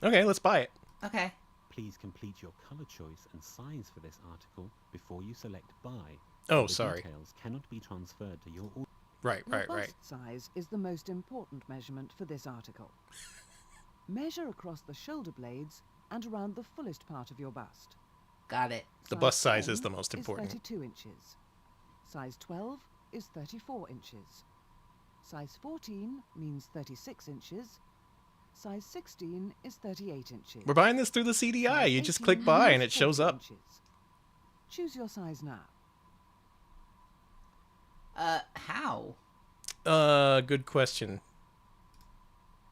Okay, let's buy it. Okay. Please complete your color choice and size for this article before you select buy. Oh, the sorry. Details cannot be transferred to your order. Right. Your bust size is the most important measurement for this article. Measure across the shoulder blades and around the fullest part of your bust. Got it. The bust size is the most important. Is 32 inches. Size 12 is 34 inches. Size 14 means 36 inches. Size 16 is 38 inches. We're buying this through the CDI. You just click buy and it shows up. Choose your size now. How? Good question.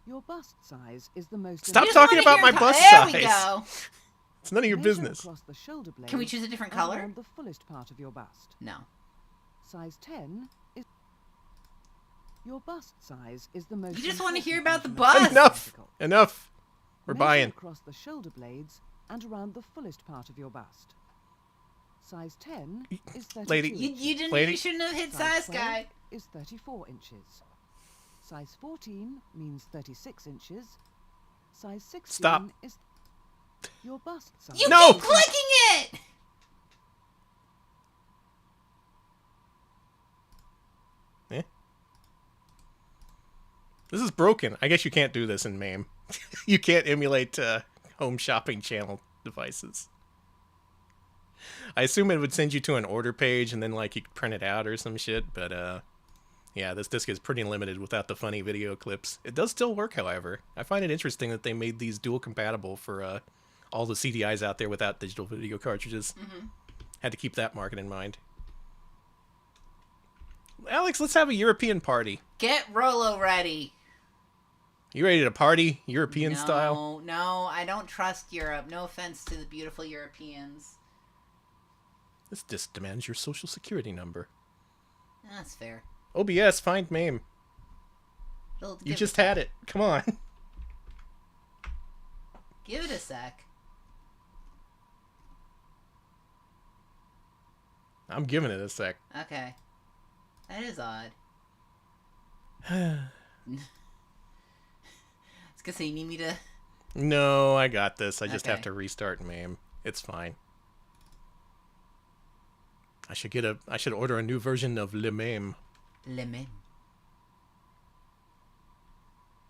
Your bust size is the most... Stop talking about my bust size. There we go. It's none of your business. Across the shoulder blades. Can we choose a different color? Around the fullest part of your bust. No. Size 10 is... Your bust size is the most... You just want to hear about the bust. Enough. We're Measure buying. Across the shoulder blades and around the fullest part of your bust. Size 10 is 32 Lady. inches. You didn't. Lady. You shouldn't have hit size, 12 guy. is 34 inches. Size 14 means 36 inches. Size 16 Stop. is your bust size. You No! keep clicking it! Eh? This is broken. I guess you can't do this in MAME. You can't emulate home shopping channel devices. I assume it would send you to an order page and then like you could print it out or some shit, but yeah, this disc is pretty limited without the funny video clips. It does still work, however. I find it interesting that they made these dual compatible for all the CDIs out there without digital video cartridges. Mm-hmm. Had to keep that market in mind. Alex, let's have a European party. Get Rolo ready. You ready to party European style? No, I don't trust Europe. No offense to the beautiful Europeans. This disc demands your social security number. That's fair. OBS, find MAME. You just had it. Come on. Give it a sec. I'm giving it a sec. Okay. That is odd. It's gonna say you need me to... No, I got this. I just Okay. have to restart MAME. It's fine. I should order a new version of Le MAME. Le Meme.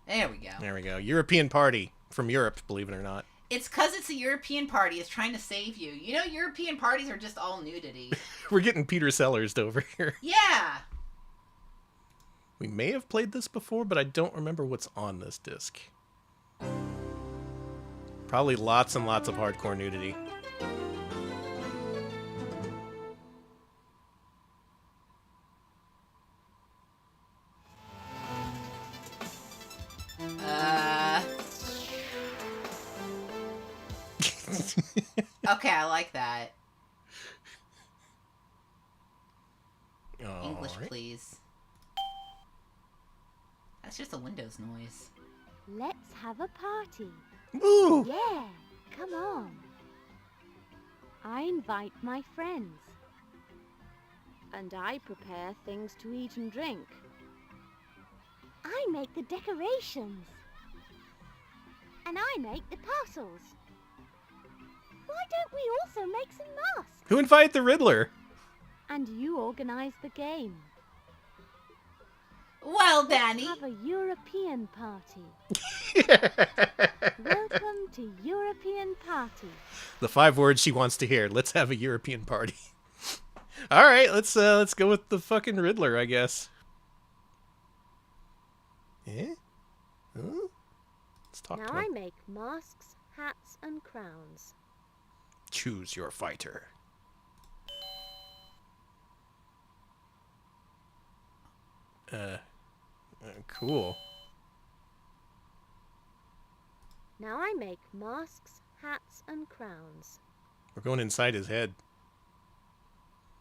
There we go. There we go. European party from Europe, believe it or not. It's because it's a European party. It's trying to save you. You know, European parties are just all nudity. We're getting Peter Sellers over here. Yeah! We may have played this before, but I don't remember what's on this disc. Probably lots and lots of hardcore nudity. Okay, I like that. English, Alright. please. That's just a Windows noise. Let's have a party. Ooh! Yeah, come on. I invite my friends. And I prepare things to eat and drink. I make the decorations. And I make the parcels. Why don't we also make some masks? Who invited the Riddler? And you organize the game. Well, Danny. Let's have a European party. Welcome to European party. The 5 words she wants to hear. Let's have a European party. All right, let's go with the fucking Riddler, I guess. Eh? Huh? Let's talk Now to him. I make masks, hats, and crowns. Choose your fighter. Cool. Now I make masks, hats, and crowns. We're going inside his head.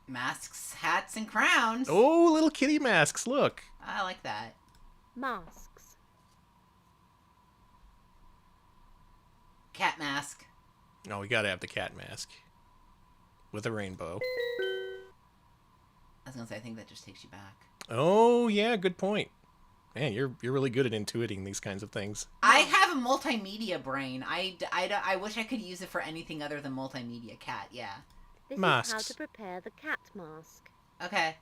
Masks, hats, and crowns. Oh, little kitty masks, look. I like that. Masks. Cat mask. Oh, we gotta have the cat mask. With a rainbow. I was gonna say, I think that just takes you back. Oh, yeah, good point. Man, you're really good at intuiting these kinds of things. I have a multimedia brain. I wish I could use it for anything other than multimedia. Cat, yeah. This Masks. is how to prepare the cat mask. Okay.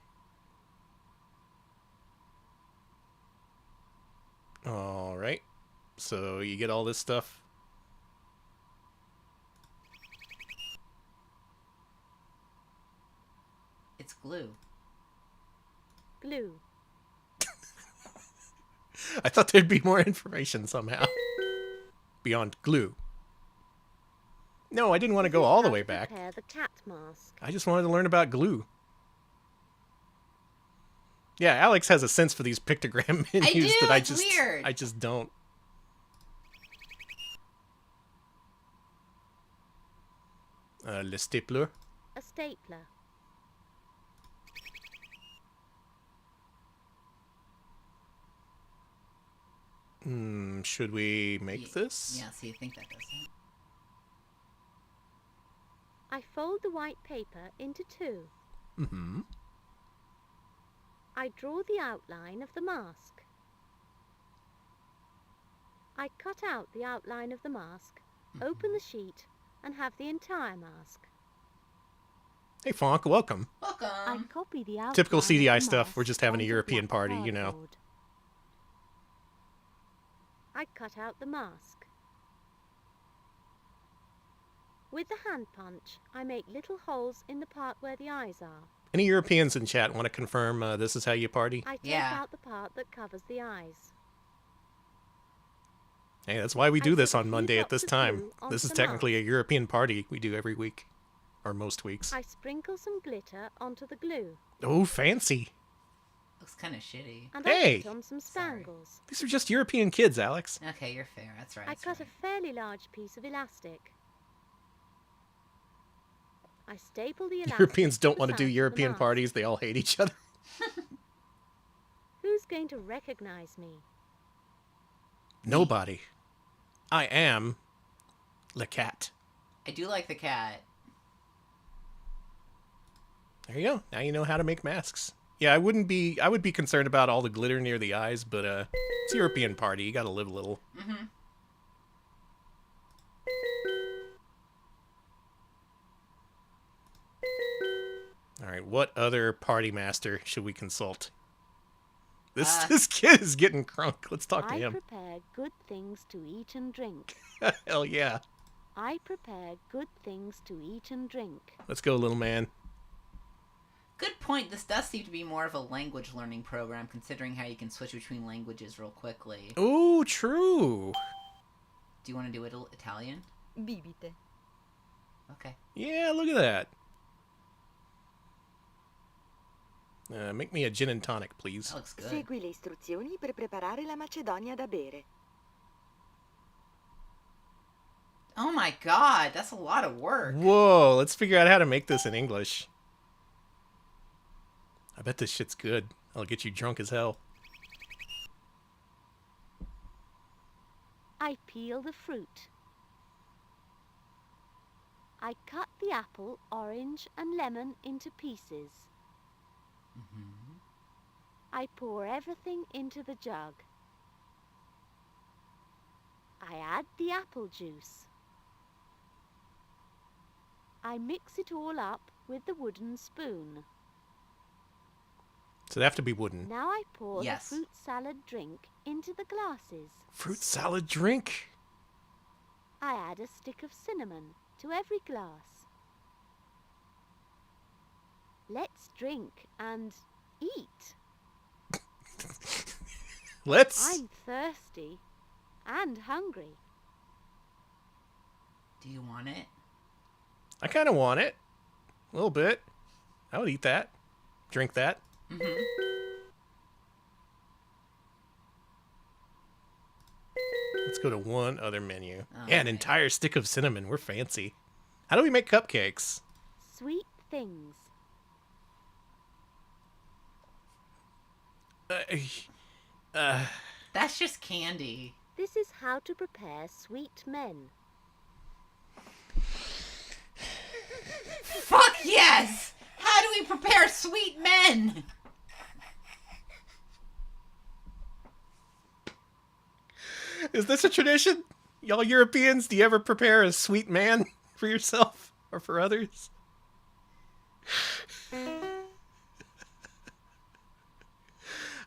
All right. So you get all this stuff. It's glue. Glue. I thought there'd be more information somehow. Beyond glue. No, I didn't want to go all the way back. Prepare the cat mask. I just wanted to learn about glue. Yeah, Alex has a sense for these pictogram menus do, that it's weird. I just don't. Le stapler. A stapler. Should we make this? Yeah, so you think that does it. I fold the white paper into two. Mm-hmm. I draw the outline of the mask. I cut out the outline of the mask, open the sheet, and have the entire mask. Hey, Fonk, welcome. I copy the outline Typical of the CDI stuff. mask We're just having a onto European black party, you know. cardboard. I cut out the mask. With the hand punch, I make little holes in the part where the eyes are. Any Europeans in chat want to confirm this is how you party? I take out the part that covers the eyes. Hey, that's why we do this on Monday at drops this of time. glue onto This is the technically a European party we do every week. Or most weeks. I sprinkle some glitter onto the glue. Oh, fancy. Looks kind of shitty. And Hey! I put on some spangles. These are just European kids, Alex. Okay, you're fair. That's right. I cut a fairly large piece of elastic. I staple the elastic. Europeans don't to the want to do sides of the European mask. parties. They all hate each other. Who's going to recognize me? Nobody. I am Le Cat. I do like the cat. There you go. Now you know how to make masks. Yeah, I would be concerned about all the glitter near the eyes, but it's a European party. You gotta live a little. Mm-hmm. Alright, what other party master should we consult? This kid is getting crunk. Let's talk to I him. prepare good things to eat and drink. Hell yeah. I prepare good things to eat and drink. Let's go, little man. Good point. This does seem to be more of a language learning program, considering how you can switch between languages real quickly. Oh, true. Do you want to do Italian? Bibite. Okay. Yeah, look at that. Make me a gin and tonic, please. That looks good. Segui le istruzioni per preparare la macedonia da bere. Oh my god, that's a lot of work. Whoa, let's figure out how to make this in English. I bet this shit's good. I'll get you drunk as hell. I peel the fruit. I cut the apple, orange, and lemon into pieces. Mm-hmm. I pour everything into the jug. I add the apple juice. I mix it all up with the wooden spoon. So they have to be wooden. Now I pour Yes. the fruit salad drink into the glasses. Fruit salad drink? I add a stick of cinnamon to every glass. Let's drink and eat. Let's? I'm thirsty and hungry. Do you want it? I kind of want it. A little bit. I would eat that. Drink that. Mm-hmm. Let's go to one other menu. Oh, yeah, an entire stick of cinnamon. We're fancy. How do we make cupcakes? Sweet things. That's just candy. This is how to prepare sweet men. Fuck yes! How do we prepare sweet men? Is this a tradition? Y'all Europeans, do you ever prepare a sweet man for yourself or for others?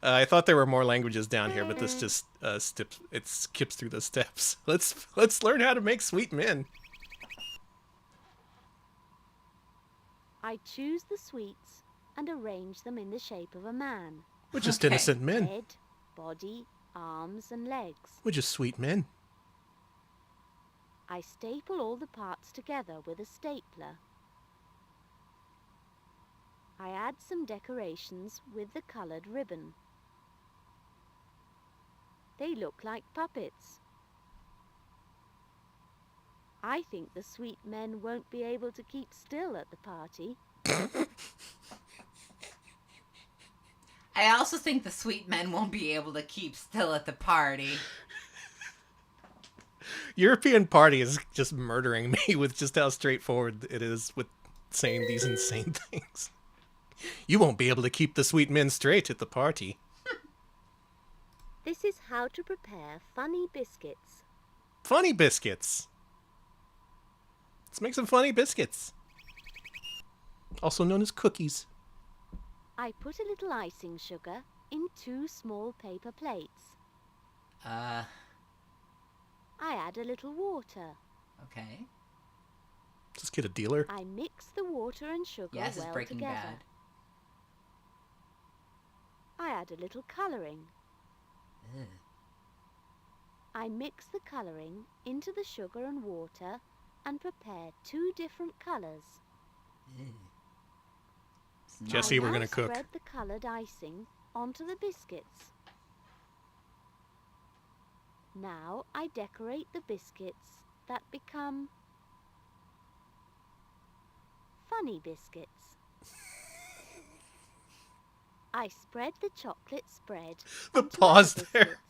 I thought there were more languages down here, but this just skips through the steps. Let's learn how to make sweet men. I choose the sweets and arrange them in the shape of a man. We're just innocent men. Head, body, arms, and legs. We're just sweet men. I staple all the parts together with a stapler. I add some decorations with the coloured ribbon. They look like puppets. I think the sweet men won't be able to keep still at the party. I also think the sweet men won't be able to keep still at the party. European party is just murdering me with just how straightforward it is with saying these insane things. You won't be able to keep the sweet men straight at the party. This is how to prepare funny biscuits. Funny biscuits. Let's make some funny biscuits. Also known as cookies. I put a little icing sugar in 2 small paper plates. I add a little water. Okay. Just get a dealer. I mix the water and sugar Yes, well it's Breaking together. Bad. I add a little colouring. Ugh. I mix the colouring into the sugar and water and prepare 2 different colours. Jesse, we're I gonna now cook. spread the coloured icing onto the biscuits. Now I decorate the biscuits that become funny biscuits. I spread the chocolate spread The onto pause other there. biscuits.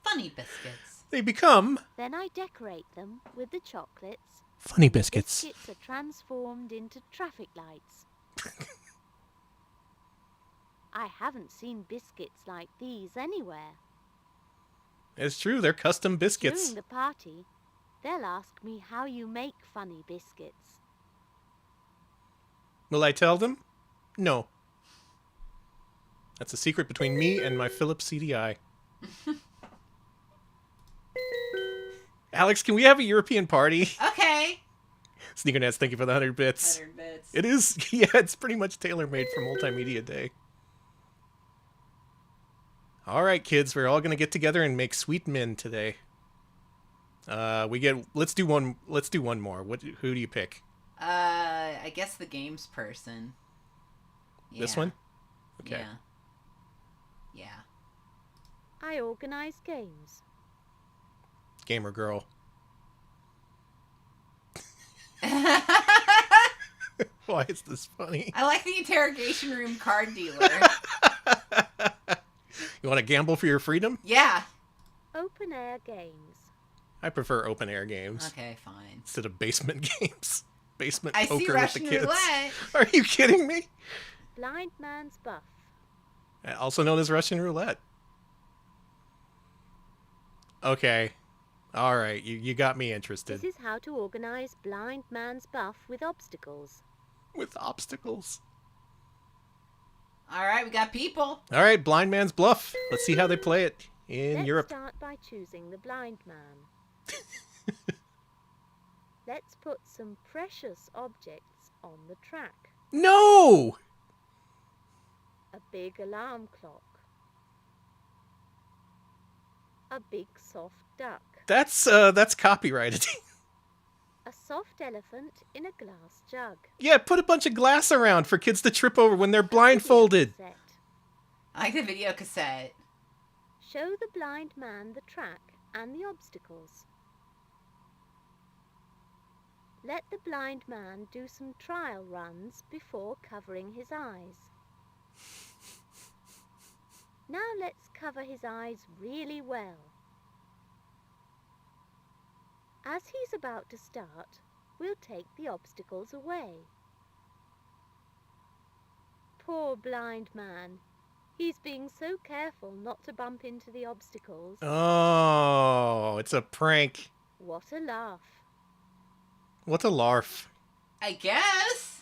Funny biscuits. They become Then I decorate them with the chocolates. funny and the biscuits. Biscuits are transformed into traffic lights. I haven't seen biscuits like these anywhere. It's true, they're custom biscuits. During the party, they'll ask me how you make funny biscuits. Will I tell them? No. That's a secret between me and my Philips CDI. Alex, can we have a European party? Okay. Sneakernets, thank you for the 100 bits. 100 bits. It is, yeah, it's pretty much tailor-made for Multimedia Day. All right, kids, we're all gonna get together and make sweet men today. Let's do one more. Who do you pick? I guess the games person. This Yeah. one? Okay. Yeah. Yeah. I organise games. Gamer girl. Why is this funny? I like the interrogation room card dealer. You want to gamble for your freedom? Yeah. Open air games. I prefer open air games. Okay, fine. Instead of basement games. Basement I poker see with Russian the kids. roulette. Are you kidding me? Blind man's buff. Also known as Russian roulette. Okay. All right, you got me interested. This is how to organise blind man's buff with obstacles. With obstacles. All right, we got people. All right, blind man's bluff. Let's see how they play it in Let's Europe. start by choosing the blind man. Let's put some precious objects on the track. No! A big alarm clock. A big soft duck. That's copyrighted. A soft elephant in a glass jug. Yeah, put a bunch of glass around for kids to trip over when they're blindfolded. Set. I like the video cassette. Show the blind man the track and the obstacles. Let the blind man do some trial runs before covering his eyes. Now let's cover his eyes really well. As he's about to start, we'll take the obstacles away. Poor blind man. He's being so careful not to bump into the obstacles. Oh, it's a prank. What a laugh. What a larf. I guess.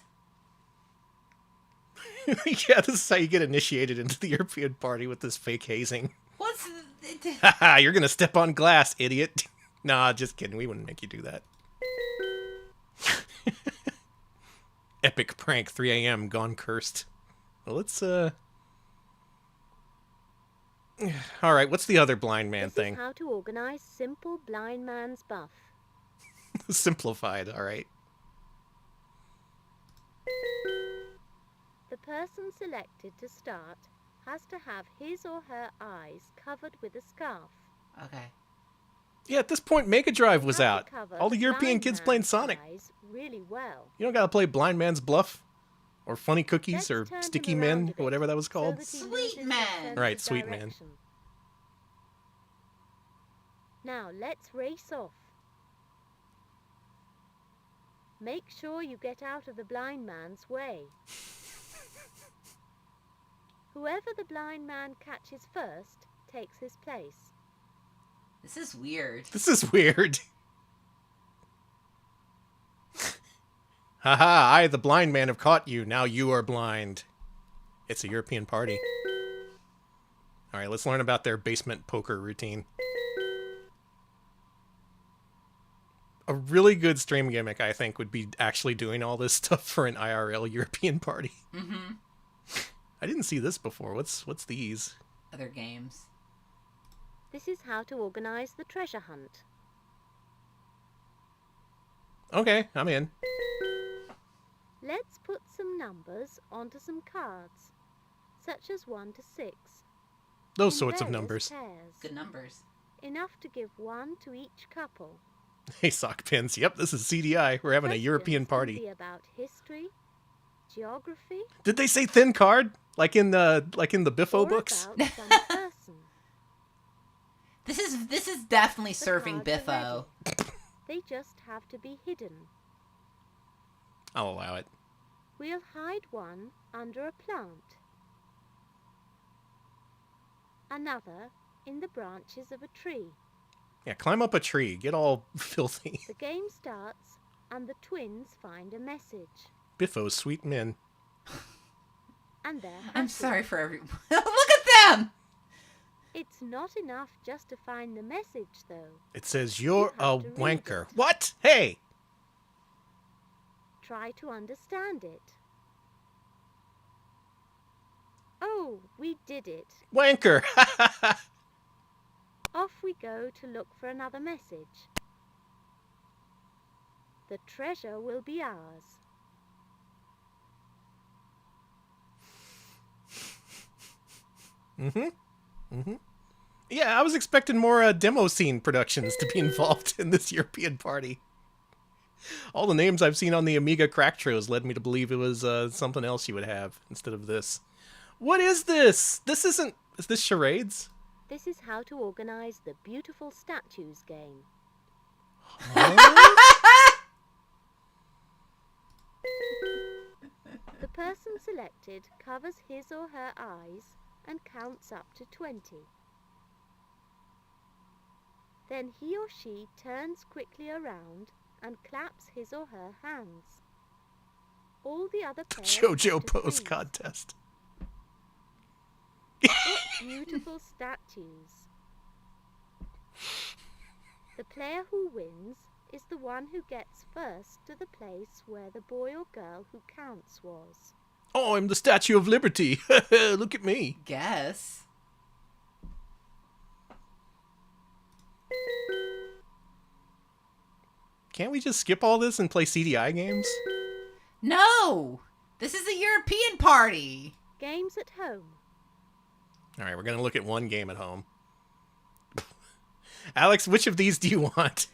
Yeah, this is how you get initiated into the European party with this fake hazing. What's Haha, you're gonna step on glass, idiot. Nah, just kidding. We wouldn't make you do that. Epic prank, 3 a.m. gone cursed. Well, let's, Alright, what's the other blind man This thing? is how to organise simple blind man's buff. Simplified, alright. The person selected to start has to have his or her eyes covered with a scarf. Okay. Yeah, at this point, Mega Drive was Have out. to cover All the European blind kids playing man's Sonic. eyes really well. You don't gotta play Blind Man's Bluff, or Funny Cookies, Let's or turn Sticky him around Men, a bit or whatever that was so called. that he Sweet loses his man. sense Right, of Sweet Man. direction. Now let's race off. Make sure you get out of the blind man's way. Whoever the blind man catches first takes his place. This is weird. This is weird. Haha, I, the blind man, have caught you. Now you are blind. It's a European party. Alright, let's learn about their basement poker routine. A really good stream gimmick, I think, would be actually doing all this stuff for an IRL European party. Mm-hmm. I didn't see this before. What's these? Other games. This is how to organize the treasure hunt. Okay, I'm in. Let's put some numbers onto some cards, such as 1 to 6. Those in sorts of various numbers. Pairs. Good numbers. Enough to give 1 to each couple. Hey, sock pins. Yep, this is CDI. We're having a European Questions party. can be about history, geography. Did they say thin card? Like in the Biffo or books? About some person. This is definitely The serving cards are Biffo. ready. They just have to be hidden. I'll allow it. We'll hide one under a plant. Another in the branches of a tree. Yeah, climb up a tree. Get all filthy. The game starts and the twins find a message. Biffo's sweet men. And they're I'm happy. sorry for everyone. Look at them! It's not enough just to find the message, though. It says you're a have to read wanker. What? Hey! Try to understand it. Oh, we did it. Wanker! Off we go to look for another message. The treasure will be ours. Yeah, I was expecting more demo scene productions to be involved in this European party. All the names I've seen on the Amiga Cracktros led me to believe it was something else you would have instead of this. What is this? This isn't... Is this charades? This is how to organize the beautiful statues game. The person selected covers his or her eyes and counts up to 20. Then he or she turns quickly around and claps his or her hands. All the other players JoJo have to pose freeze. contest. What beautiful statues. The player who wins is the one who gets first to the place where the boy or girl who counts was. Oh, I'm the Statue of Liberty. Look at me. Guess. Can't we just skip all this and play CDI games? No! This is a European party! Games at home. Alright, we're going to look at one game at home. Alex, which of these do you want?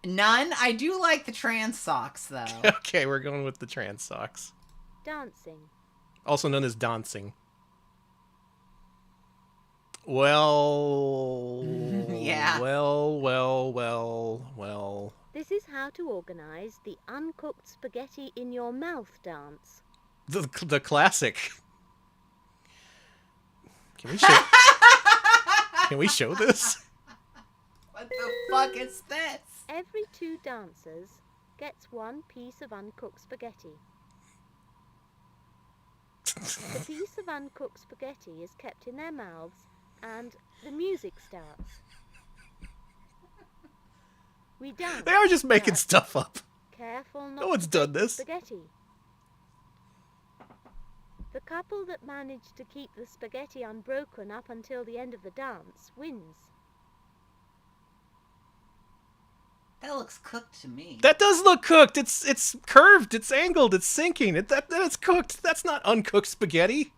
None. I do like the trans socks, though. Okay, we're going with the trans socks. Dancing. Also known as dancing. Well... Yeah. Well... This is how to organize the uncooked spaghetti in your mouth dance. The classic. Can we show... Can we show this? What the fuck is this? Every 2 dancers gets 1 piece of uncooked spaghetti. The piece of uncooked spaghetti is kept in their mouths and the music starts. We dance. They are just making but stuff up. Careful not No one's to done break the this. spaghetti. The couple that managed to keep the spaghetti unbroken up until the end of the dance wins. That looks cooked to me. That does look cooked. It's curved. It's angled. It's sinking. It's cooked. That's not uncooked spaghetti.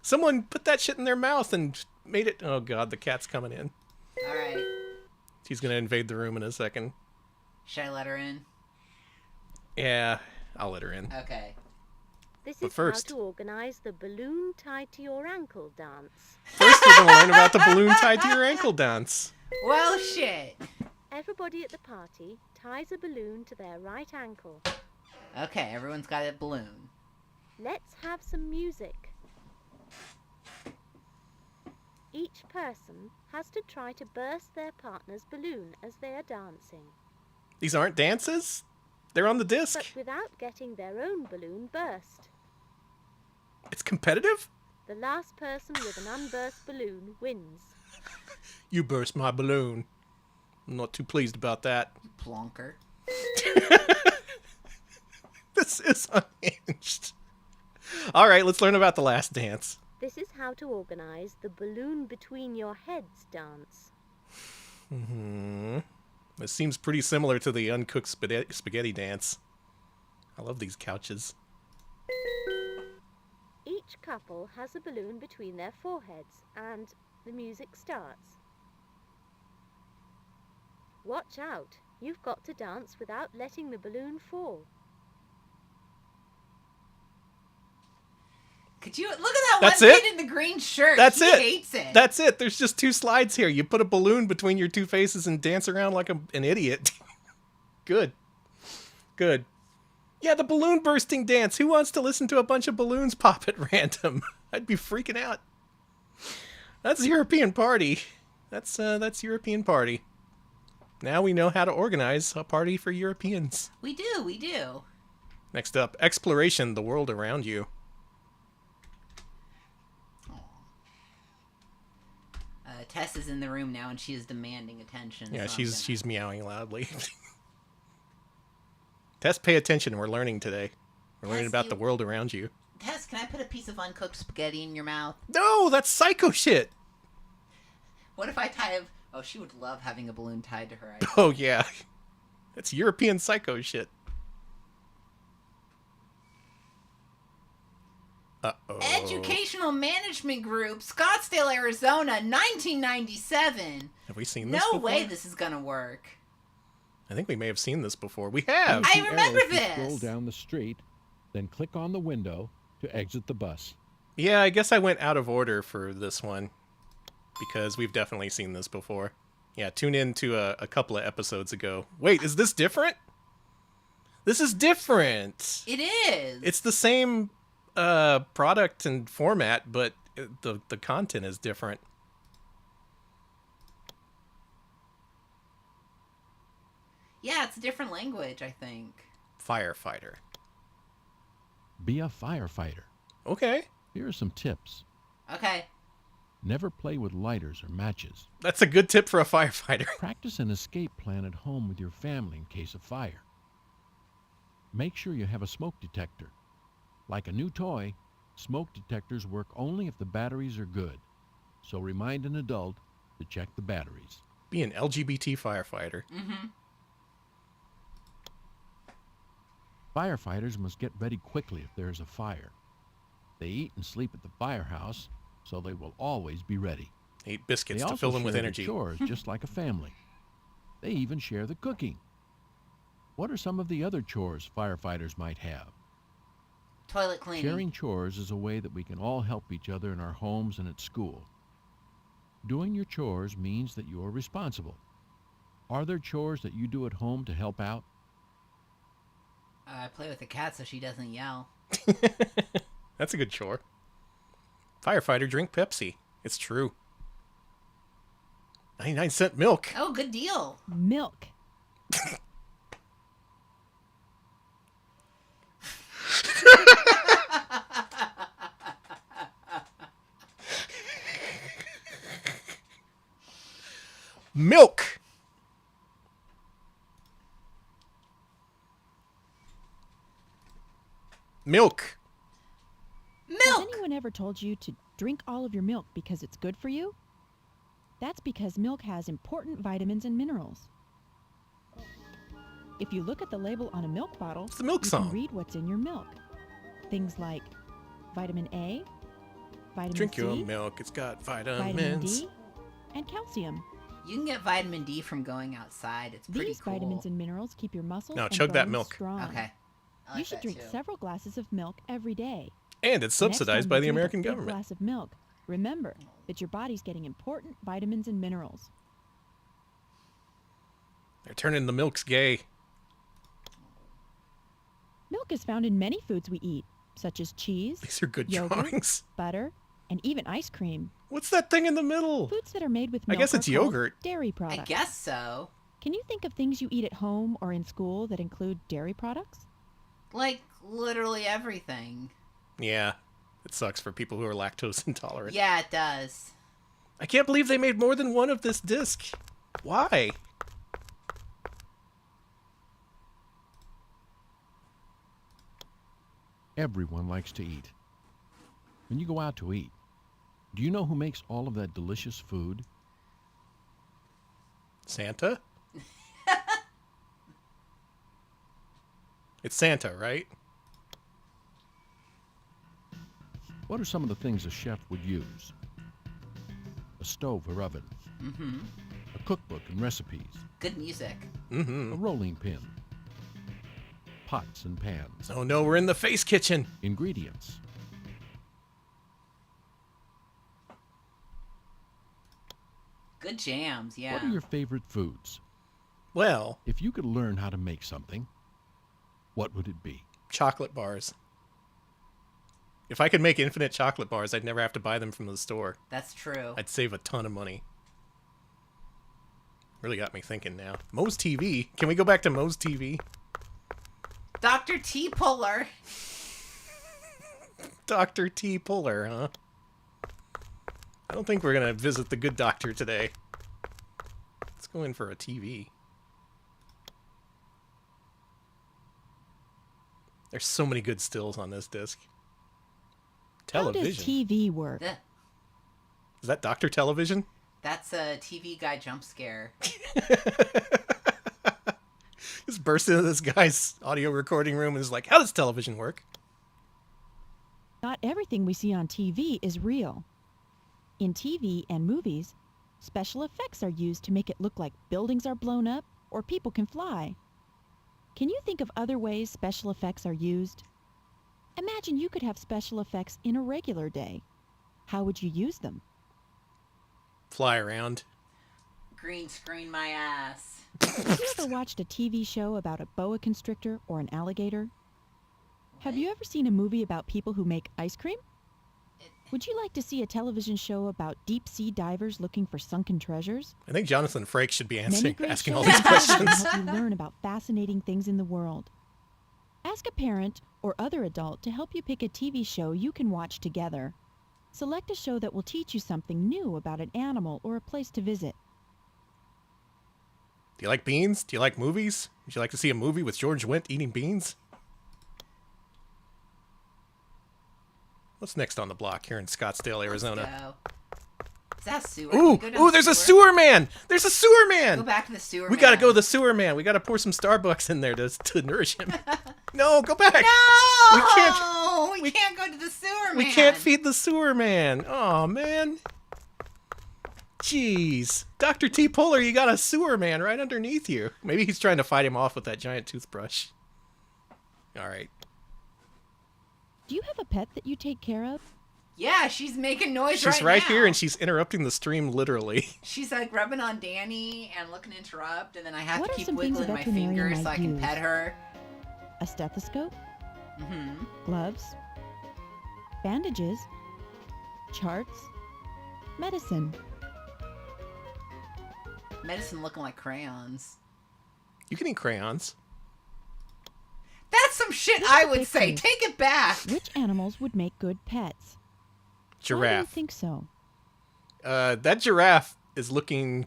Someone put that shit in their mouth and made it. Oh god, the cat's coming in. Alright. She's gonna invade the room in a second. Should I let her in? Yeah, I'll let her in. Okay. This But is first- how to organize the balloon tied to your ankle dance. First, we're gonna learn about the balloon tied to your ankle dance. Well, shit. Everybody at the party ties a balloon to their right ankle. Okay, everyone's got a balloon. Let's have some music. Each person has to try to burst their partner's balloon as they are dancing. These aren't dances? They're on the disc. But without getting their own balloon burst. It's competitive? The last person with an unburst balloon wins. You burst my balloon. I'm not too pleased about that. Plonker. This is unhinged. All right, let's learn about the last dance. This is how to organize the balloon between your heads dance. This seems pretty similar to the uncooked spaghetti dance. I love these couches. Each couple has a balloon between their foreheads, and the music starts. Watch out, you've got to dance without letting the balloon fall. Could you look at that That's one it? kid in the green shirt? That's He it. hates it. That's it. There's just 2 slides here. You put a balloon between your 2 faces and dance around like an idiot. Good. Good. Yeah, the balloon bursting dance. Who wants to listen to a bunch of balloons pop at random? I'd be freaking out. That's European party. That's European party. Now we know how to organize a party for Europeans. We do. Next up, exploration, the world around you. Tess is in the room now, and she is demanding attention. Yeah, so she's meowing loudly. Tess, pay attention. We're learning today. We're learning about the world around you. Tess, can I put a piece of uncooked spaghetti in your mouth? No, that's psycho shit. What if I tie a... Oh, she would love having a balloon tied to her. Oh, yeah. That's European psycho shit. Uh-oh. Educational Management Group, Scottsdale, Arizona, 1997. Have we seen this No before? way this is gonna work. I think we may have seen this before. We have. I remember Scroll this. down the street, then click on the window to exit the bus. Yeah, I guess I went out of order for this one because we've definitely seen this before. Yeah, tune in to a couple of episodes ago. Wait, is this different? This is different. It is. It's the same product and format, but the content is different. Yeah, it's a different language, I think. Firefighter. Be a firefighter. Okay. Here are some tips. Okay. Never play with lighters or matches. That's a good tip for a firefighter. Practice an escape plan at home with your family in case of fire. Make sure you have a smoke detector. Like a new toy, smoke detectors work only if the batteries are good. So remind an adult to check the batteries. Be an LGBT firefighter. Mm-hmm. Firefighters must get ready quickly if there is a fire. They eat and sleep at the firehouse, so they will always be ready. Eat biscuits They to also fill them with share the energy. chores just like a family. They even share the cooking. What are some of the other chores firefighters might have? Toilet cleaning. Sharing chores is a way that we can all help each other in our homes and at school. Doing your chores means that you are responsible. Are there chores that you do at home to help out? I play with the cat so she doesn't yell. That's a good chore. Firefighter, drink Pepsi. It's true. 99-cent milk. Oh, good deal. Milk. Milk. Milk. Has anyone ever told you to drink all of your milk because it's good for you? That's because milk has important vitamins and minerals. If you look at the label on a milk bottle, It's the milk you song. can read what's in your milk. Things like vitamin A, vitamin Drink C, your milk. It's got vitamin vitamins. D, and calcium. You can get vitamin D from going outside. It's pretty These cool. vitamins and minerals keep your muscles Now and chug that bones milk. strong. Okay. I like You should that drink too. several glasses of milk every day. And it's subsidized Next time by you the drink American a big government. glass of milk, remember that your body's getting important vitamins and minerals. They're turning the milks gay. Milk is found in many foods we eat, such as cheese, These are good yogurt, drawings. butter, and even ice cream. What's that thing in the middle? Foods that are made with I milk guess it's are called yogurt. Dairy products. I guess so. Can you think of things you eat at home or in school that include dairy products? Like, literally everything. Yeah, it sucks for people who are lactose intolerant. Yeah, it does. I can't believe they made more than one of this disc. Why? Everyone likes to eat. When you go out to eat, do you know who makes all of that delicious food? Santa? It's Santa, right? What are some of the things a chef would use? A stove or oven. Mm-hmm. A cookbook and recipes. Good music. Mm-hmm. A rolling pin. Pots and pans. Oh no, we're in the face kitchen. Ingredients. Good jams, yeah. What are your favorite foods? Well, if you could learn how to make something, what would it be? Chocolate bars. If I could make infinite chocolate bars, I'd never have to buy them from the store. That's true. I'd save a ton of money. Really got me thinking now. Moe's TV. Can we go back to Moe's TV? Dr. T. Puller. Dr. T. Puller, huh? I don't think we're going to visit the good doctor today. Let's go in for a TV. There's so many good stills on this disc. Television. How does TV work? Is that Dr. Television? That's a TV guy jump scare. Just burst into this guy's audio recording room and is like, how does television work? Not everything we see on TV is real. In TV and movies, special effects are used to make it look like buildings are blown up or people can fly. Can you think of other ways special effects are used? Imagine you could have special effects in a regular day. How would you use them? Fly around. Green screen my ass. Have you ever watched a TV show about a boa constrictor or an alligator? Have you ever seen a movie about people who make ice cream? Would you like to see a television show about deep-sea divers looking for sunken treasures? I think Jonathan Frakes should be asking all shows these questions. help you learn about fascinating things in the world. Ask a parent or other adult to help you pick a TV show you can watch together. Select a show that will teach you something new about an animal or a place to visit. Do you like beans? Do you like movies? Would you like to see a movie with George Wendt eating beans? What's next on the block here in Scottsdale, Arizona? Is that a sewer? Ooh, there's a sewer man! There's a sewer man! Go back to the sewer We man. gotta go to the sewer man. We gotta pour some Starbucks in there to nourish him. No, go back! No! We can't go to the sewer man. We can't feed the sewer man. Oh, man. Jeez. Dr. T. Puller, you got a sewer man right underneath you. Maybe he's trying to fight him off with that giant toothbrush. All right. Do you have a pet that you take care of? Yeah, she's making noise She's right here, and she's interrupting the stream literally. She's like rubbing on Danny and looking to interrupt, and then I have What to are keep some things a wiggling my veterinarian fingers so might I can use? pet her. A stethoscope? Mm-hmm. Gloves? Bandages? Charts? Medicine? Medicine looking like crayons. You can eat crayons. That's some shit I would say. Take it back. Which animals would make good pets? Why do you Giraffe. think so? That giraffe is looking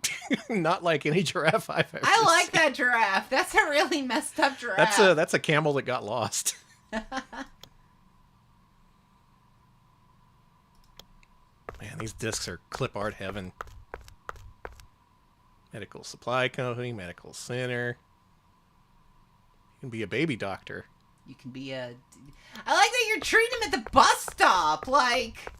not like any giraffe I've ever I like seen. that giraffe. That's a really messed up giraffe. That's a camel that got lost. Man, these discs are clip art heaven. Medical supply company, medical center. You can be a baby doctor. You can be a... I like that you're treating him at the bus stop. Like...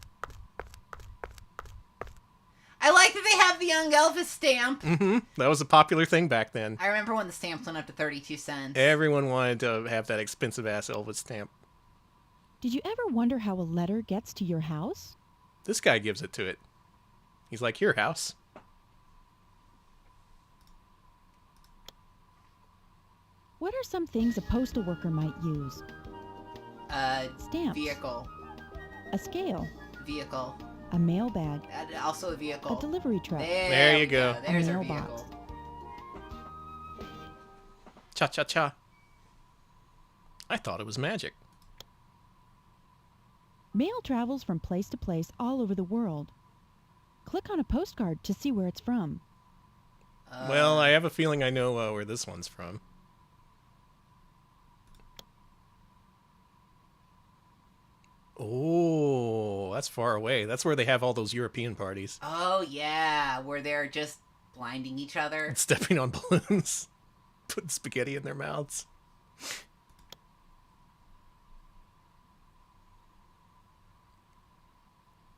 I like that they have the Young Elvis stamp. Mm-hmm. That was a popular thing back then. I remember when the stamps went up to 32 cents. Everyone wanted to have that expensive-ass Elvis stamp. Did you ever wonder how a letter gets to your house? This guy gives it to it. He's like, your house. What are some things a postal worker might use? Stamps. Vehicle. A scale. Vehicle. a mailbag, Also a vehicle. a delivery truck. There you go. There's a our mailbox. vehicle. Cha-cha-cha. I thought it was magic. Mail travels from place to place all over the world. Click on a postcard to see where it's from. Well, I have a feeling I know where this one's from. Oh, that's far away. That's where they have all those European parties. Oh, yeah, where they're just blinding each other. And stepping on balloons. Putting spaghetti in their mouths.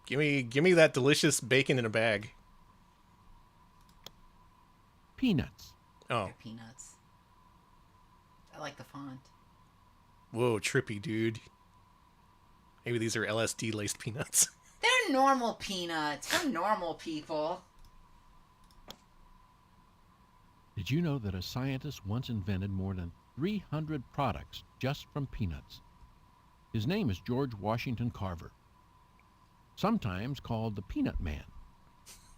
Give me that delicious bacon in a bag. Peanuts. Oh. They're peanuts. I like the font. Whoa, trippy, dude. Maybe these are LSD-laced peanuts. They're normal peanuts. They're normal people. Did you know that a scientist once invented more than 300 products just from peanuts? His name is George Washington Carver, sometimes called the Peanut Man.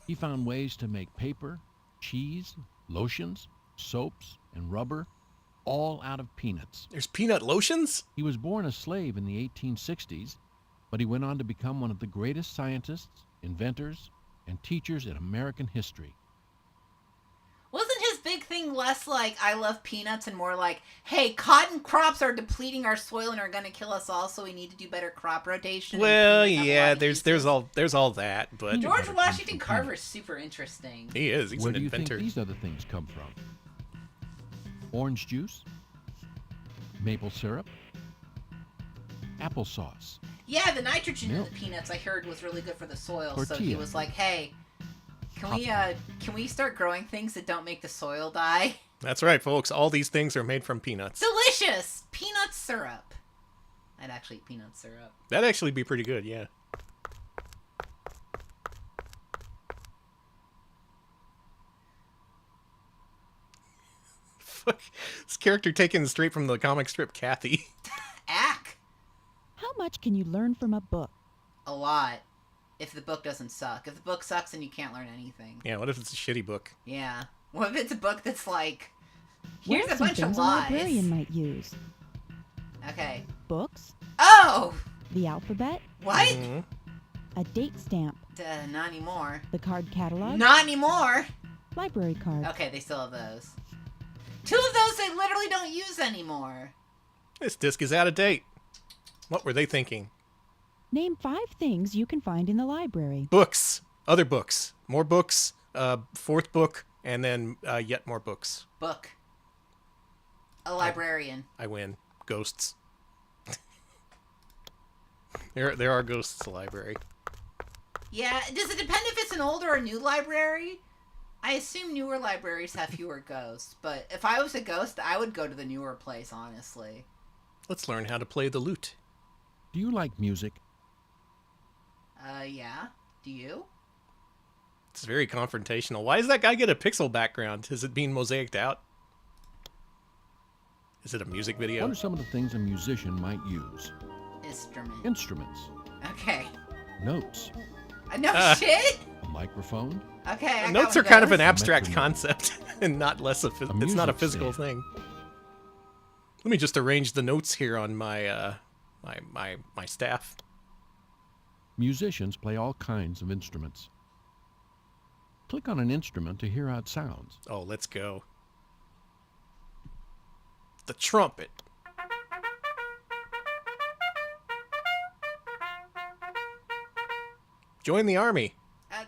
He found ways to make paper, cheese, lotions, soaps, and rubber, all out of peanuts. There's peanut lotions? He was born a slave in the 1860s, but he went on to become one of the greatest scientists, inventors, and teachers in American history. Wasn't his big thing less like, I love peanuts, and more like, hey, cotton crops are depleting our soil and are going to kill us all, so we need to do better crop rotation? Well, yeah, there's all that, but George Washington Carver is super interesting. He is. He's Where an do you inventor. think these other things come from? Orange juice, maple syrup, applesauce. Yeah, the nitrogen Milk. in the peanuts I heard was really good for the soil, so he Tortilla. was like, hey, can we start growing things that don't make the soil die? That's right, folks. All these things are made from peanuts. Delicious! Peanut syrup. I'd actually eat peanut syrup. That'd actually be pretty good, yeah. Fuck. This character taken straight from the comic strip Kathy. Ack! How much can you learn from a book? A lot. If the book doesn't suck. If the book sucks, then you can't learn anything. Yeah, what if it's a shitty book? Yeah. What if it's a book that's like, here's What are a some bunch of things a lies? librarian might use? Okay. Books, Oh! the alphabet, What? Mm-hmm. a date stamp, Not anymore. the card catalog, Not anymore! library cards. Okay, they still have those. Two of those they literally don't use anymore. This disc is out of date. What were they thinking? Name 5 things you can find in the library. Books. Other books. More books. Fourth book. And then yet more books. Book. A librarian. I win. Ghosts. There are ghosts in the library. Yeah, does it depend if it's an old or a new library? I assume newer libraries have fewer ghosts, but if I was a ghost, I would go to the newer place, honestly. Let's learn how to play the lute. Do you like music? Yeah. Do you? It's very confrontational. Why does that guy get a pixel background? Is it being mosaiced out? Is it a music video? What are some of the things a musician might use? Instrument. Instruments, Okay. notes, No shit? a microphone. Okay, I Notes got are one kind of an those. abstract Metronome. concept and not less of it's not a music physical stand. thing. Let me just arrange the notes here on my my staff. Musicians play all kinds of instruments. Click on an instrument to hear how it sounds. Oh, let's go. The trumpet. Join the army.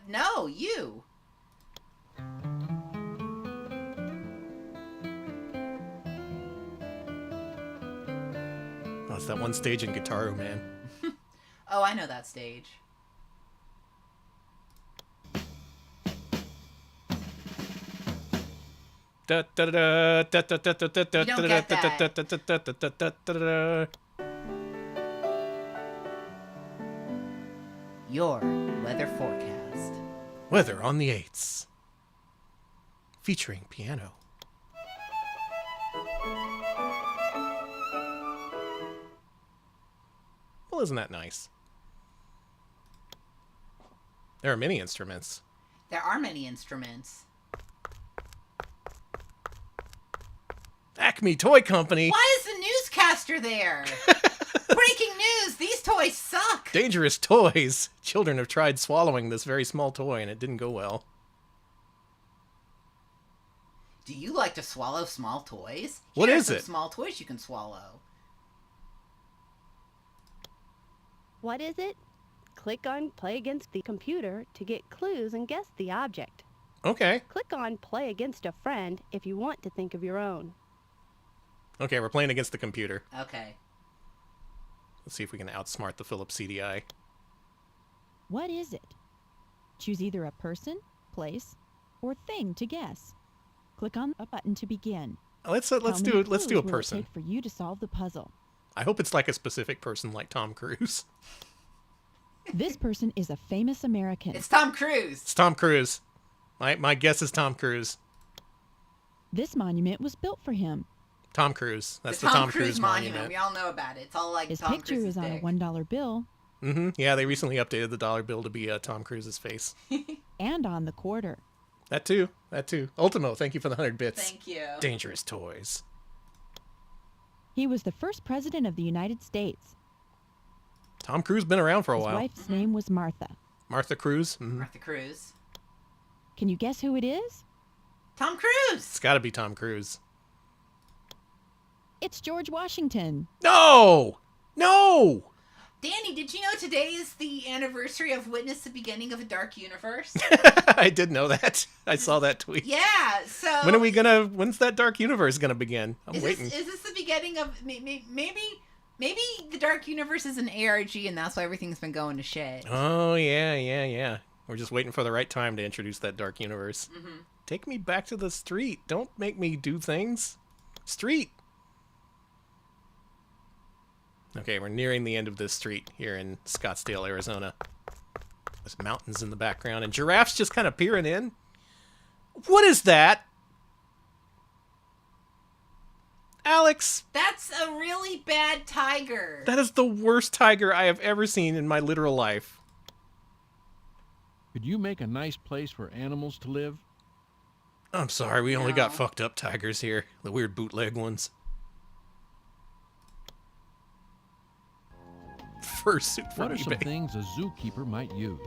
No, you. Oh, it's that one stage in Guitar Man. Oh, I know that stage. Da da da da da da da da da You don't get that. da. Your weather forecast. Weather on the 8s. Featuring piano. Well, isn't that nice? There are many instruments. There are many instruments. Acme Toy Company. Why is the newscaster there? Breaking news! These toys suck! Dangerous toys. Children have tried swallowing this very small toy and it didn't go well. Do you like to swallow small toys? What Here are is some it? Small toys you can swallow. What is it? Click on Play Against the Computer to get clues and guess the object. Okay. Click on Play Against a Friend if you want to think of your own. Okay, we're playing against the computer. Okay. Let's see if we can outsmart the Philips CDI. What is it? Choose either a person, place, or thing to guess. Click on a button to begin. Let's How do many it. Let's do a clues will it person. take for you to solve the puzzle? I hope it's like a specific person like Tom Cruise. This person is a famous American. It's Tom Cruise. It's Tom Cruise. My guess is Tom Cruise. This monument was built for him. Tom Cruise. That's the Tom Cruise monument. We all know about it. It's all like His Tom picture Cruise's is on dick. a $1 bill Mm-hmm. Yeah, they recently updated the dollar bill to be Tom Cruise's face. and on the quarter. That too. That too. Ultimo, thank you for the 100 bits. Thank you. Dangerous toys. He was the first president of the United States. Tom Cruise been around for a His while. wife's name was Martha. Martha Cruise. Mm-hmm. Martha Cruise. Can you guess who it is? Tom Cruise. It's got to be Tom Cruise. It's George Washington. No! No! Danny, did you know today is the anniversary of Witness the Beginning of a Dark Universe? I did know that. I saw that tweet. Yeah, so... When's that dark universe gonna begin? I'm waiting. Is this the beginning of... Maybe the Dark Universe is an ARG and that's why everything's been going to shit. Oh, yeah. We're just waiting for the right time to introduce that dark universe. Mm-hmm. Take me back to the street. Don't make me do things. Street! Okay, we're nearing the end of this street here in Scottsdale, Arizona. There's mountains in the background and giraffes just kind of peering in. What is that? Alex! That's a really bad tiger. That is the worst tiger I have ever seen in my literal life. Could you make a nice place for animals to live? I'm sorry, we only got fucked up tigers here. The weird bootleg ones. Fursuit from What are some eBay. things a zookeeper might use?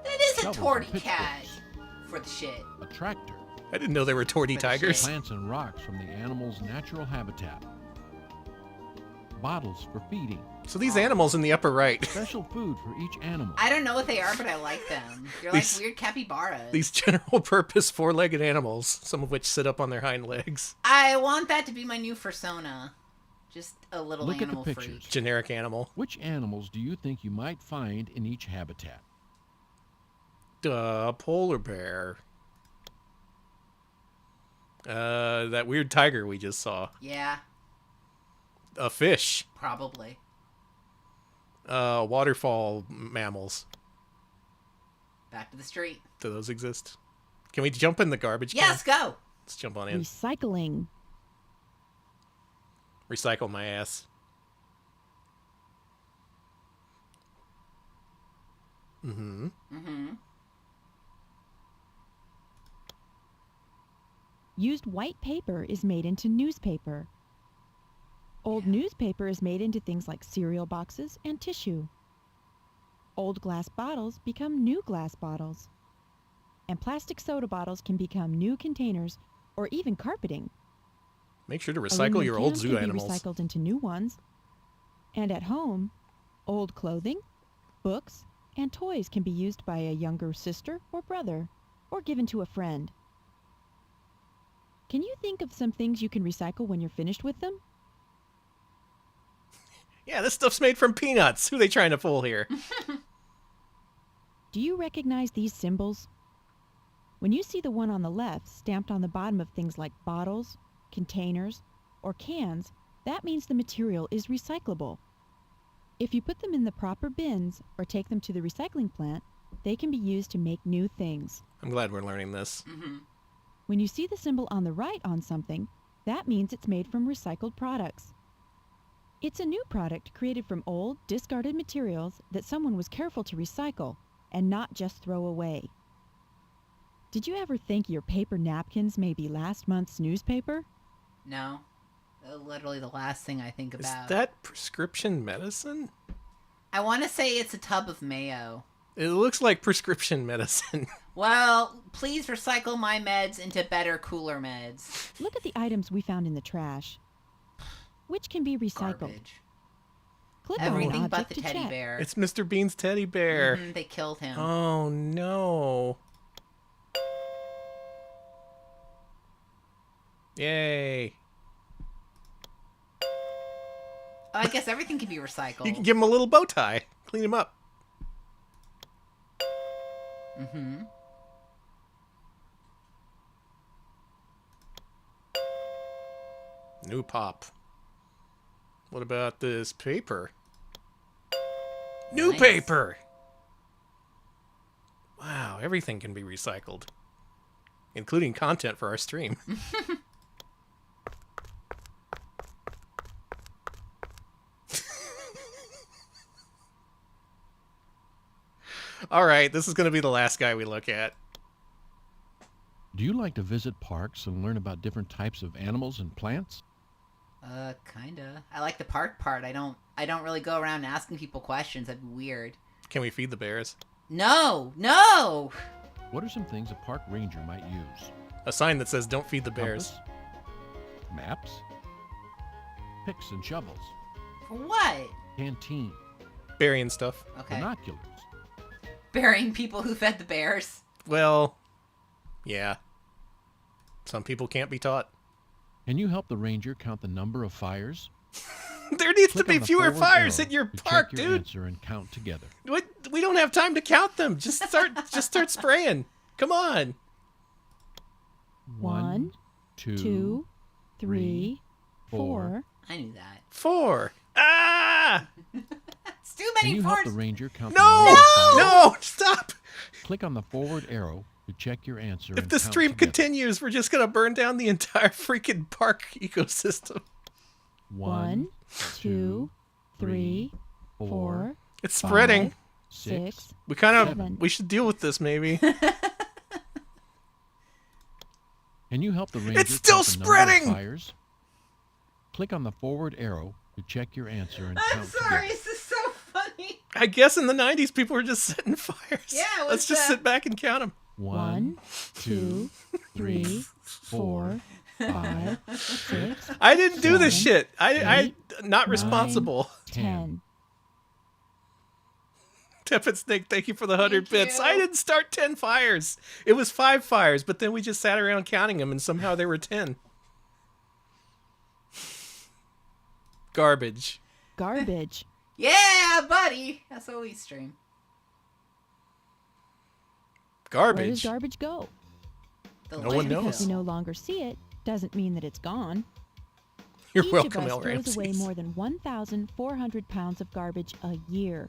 That is a Shovels torty and cat pitchforks. for the shit. A tractor. I didn't know they were torty tigers. Plants and rocks from the animal's natural habitat. Bottles for feeding. So these animals in the upper right. Special food for each animal. I don't know what they are, but I like them. They're These- like weird capybaras. These general purpose four-legged animals, some of which sit up on their hind legs. I want that to be my new persona. Just a little Look at the animal pictures. freak. Generic animal. Which animals do you think you might find in each habitat? Polar bear. That weird tiger we just saw. Yeah, A fish. probably. Waterfall mammals. Back to the street. Do those exist? Can we jump in the garbage can? Yes, go. Let's jump on in. Recycling. Recycle my ass. Mm-hmm. Mm-hmm. Used white paper is made into newspaper. Old newspaper is made into things like cereal boxes and tissue. Old glass bottles become new glass bottles. And plastic soda bottles can become new containers or even carpeting. Make sure to recycle Aluminum your old cans zoo can be animals. recycled into new ones. And at home, old clothing, books, and toys can be used by a younger sister or brother, or given to a friend. Can you think of some things you can recycle when you're finished with them? Yeah, this stuff's made from peanuts. Who are they trying to fool here? Do you recognize these symbols? When you see the one on the left stamped on the bottom of things like bottles, containers, or cans, that means the material is recyclable. If you put them in the proper bins or take them to the recycling plant, they can be used to make new things. I'm glad we're learning this. Mm-hmm. When you see the symbol on the right on something, that means it's made from recycled products. It's a new product created from old, discarded materials that someone was careful to recycle, and not just throw away. Did you ever think your paper napkins may be last month's newspaper? No. Literally the last thing I think about. Is that prescription medicine? I want to say it's a tub of mayo. It looks like prescription medicine. Well, please recycle my meds into better, cooler meds. Look at the items we found in the trash. Which can be recycled? Garbage. Click Everything on an but object the to teddy check. bear. It's Mr. Bean's teddy bear. They killed him. Oh, no. Yay. I guess everything can be recycled. You can give him a little bow tie. Clean him up. Mm-hmm. New pop. What about this paper? New paper! Wow, everything can be recycled. Including content for our stream. Alright, this is going to be the last guy we look at. Do you like to visit parks and learn about different types of animals and plants? Kinda. I like the park part. I don't really go around asking people questions. That'd be weird. Can we feed the bears? No! No! What are some things a park ranger might use? A sign that says, don't feed the bears. Compass? Maps? Picks and shovels? For what? Canteen? Burying stuff. Okay. Binoculars? Burying people who fed the bears. Well, yeah. Some people can't be taught. Can you help the ranger count the number of fires? There needs Click to be on the fewer forward fires arrow in your to park, check your dude. Answer and count together. We don't have time to count them. Just start spraying. Come on. 1, 2, 3, 4. I knew that. 4. Ah! It's too Can many you help fours. the ranger count No! the number of fires? No! Stop! Click on the forward arrow to check your answer If and the count stream together. continues, we're just going to burn down the entire freaking park ecosystem. 1, 2, 3, 4. It's spreading. 6. We kind of 7. we should deal with this maybe. Can you help the ranger It's still count the number of spreading! fires? Click on the forward arrow to check your answer and I'm count sorry, together. this is so funny. I guess in the 90s people were just setting fires. Yeah, it was, Let's just sit back and count them. 1, 2, 3, 4, 5, 6. I didn't do this 7, shit. I not 9, responsible. 10. Tepid Snake, thank you for the 100 Thank bits. you. I didn't start 10 fires. It was 5 fires, but then we just sat around counting them, and somehow there were 10. Garbage. Garbage. Yeah, buddy. That's what we stream. Where does Garbage. garbage go? The No one landfill. knows. Because we no longer see it doesn't mean that it's gone. You're Each welcome, of El us throws away Ramses. more than 1,400 pounds of garbage a year.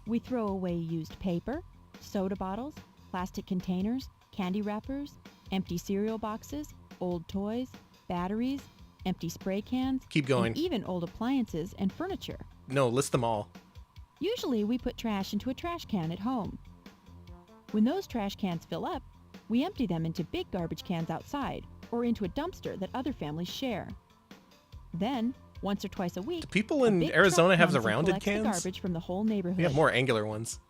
We throw away used paper, soda bottles, plastic containers, candy wrappers, empty cereal boxes, old toys, batteries, empty spray cans, Keep going. and even old appliances and furniture. No, list them all. Usually we put trash into a trash can at home. When those trash cans fill up, we empty them into big garbage cans outside or into a dumpster that other families share. Then, once or twice a week, Do people a in big Arizona truck have the comes and rounded collects the cans? garbage from the whole neighborhood. We have more angular ones.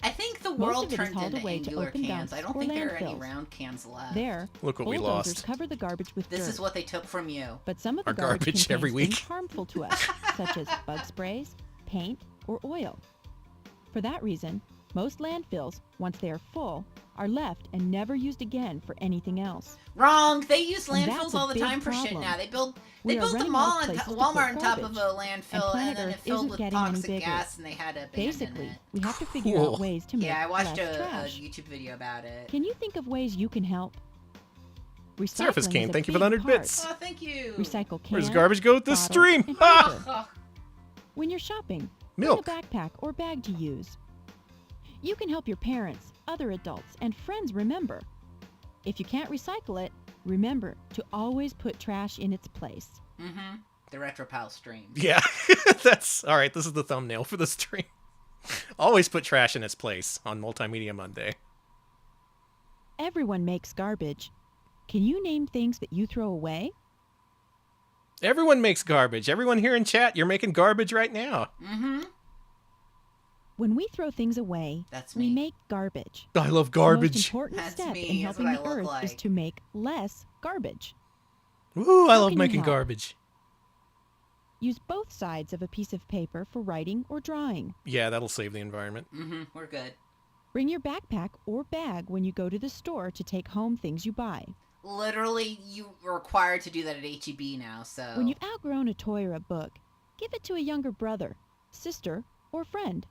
I think the Most world of it is turned hauled into away to angular open cans. dumps I don't or think there are any landfills. round cans left. There, Look what we bulldozers lost. cover the garbage with This dirt. is what they took from you. But some of the Our garbage every contains week. things harmful to us, such as bug sprays, paint, or oil. For that reason, most landfills, once they are full, are left and never used again for anything else. Wrong. They use And that's landfills a all the big time for shit problem. now. They built We are the running mall out of on places to Walmart put on top of garbage, a landfill, and and then planet it Earth filled isn't with getting any toxic bigger. gas, and they had to abandon Basically, it. we have to figure Cool. out ways to make Yeah, I watched less a trash. YouTube video about it. Can you think of ways you can help? Surface Recycling Cane, is a thank you for the big 100 part. bits. Oh, thank you. Recycle cans, Where does garbage go with this bottles, stream? and Ah! paper. When you're shopping, Milk. bring a backpack or bag to use. You can help your parents, other adults, and friends remember. If you can't recycle it, remember to always put trash in its place. Mm-hmm. The RetroPal stream. Yeah, that's all right. This is the thumbnail for the stream. Always put trash in its place on Multimedia Monday. Everyone makes garbage. Can you name things that you throw away? Everyone makes garbage. Everyone here in chat, you're making garbage right now. Mm-hmm. When we throw things away, we make garbage. I love The most garbage. important That's step me, in that's helping what I the look Earth is like. to make less garbage. Ooh, I How love can you making help? garbage. Use both sides of a piece of paper for writing or drawing. Yeah, that'll save the environment. Mm-hmm. We're good. Bring your backpack or bag when you go to the store to take home things you buy. Literally, you are required to do that at H-E-B now, so... When you've outgrown a toy or a book, give it to a younger brother, sister, or friend.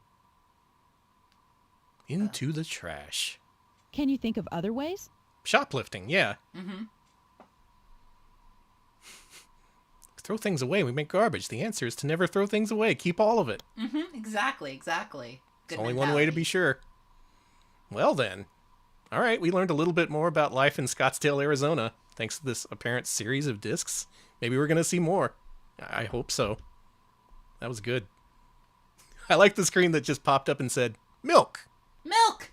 Into the trash. Can you think of other ways? Shoplifting, yeah. Mm-hmm. Throw things away, we make garbage. The answer is to never throw things away. Keep all of it. Mm-hmm. Exactly. There's only one way to be sure. Well then. All right, we learned a little bit more about life in Scottsdale, Arizona, thanks to this apparent series of discs. Maybe we're going to see more. I hope so. That was good. I like the screen that just popped up and said, milk! Milk!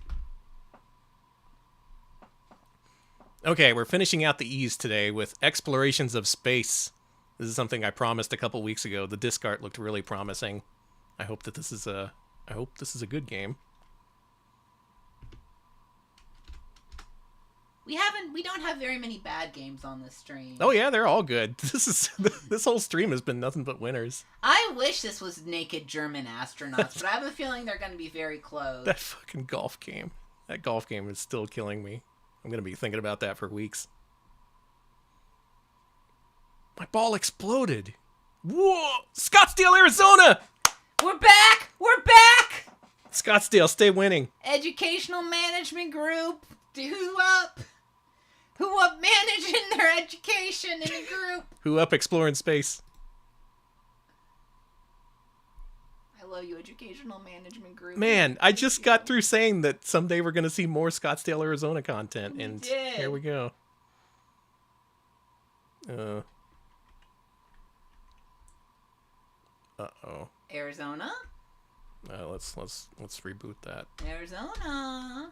Okay, we're finishing out the E's today with Explorations of Space. This is something I promised a couple weeks ago. The disc art looked really promising. I hope this is a good game. We don't have very many bad games on this stream. Oh yeah, they're all good. This whole stream has been nothing but winners. I wish this was naked German astronauts, but I have a feeling they're going to be very close. That fucking golf game. That golf game is still killing me. I'm going to be thinking about that for weeks. My ball exploded. Whoa! Scottsdale, Arizona! We're back! We're back! Scottsdale, stay winning. Educational management group. Who up? Who up managing their education in a group? Who up exploring space? I love you, educational management group. Man, I just got through saying that someday we're going to see more Scottsdale, Arizona content, and did. here we go. Uh-oh. Arizona? Let's reboot that. Arizona.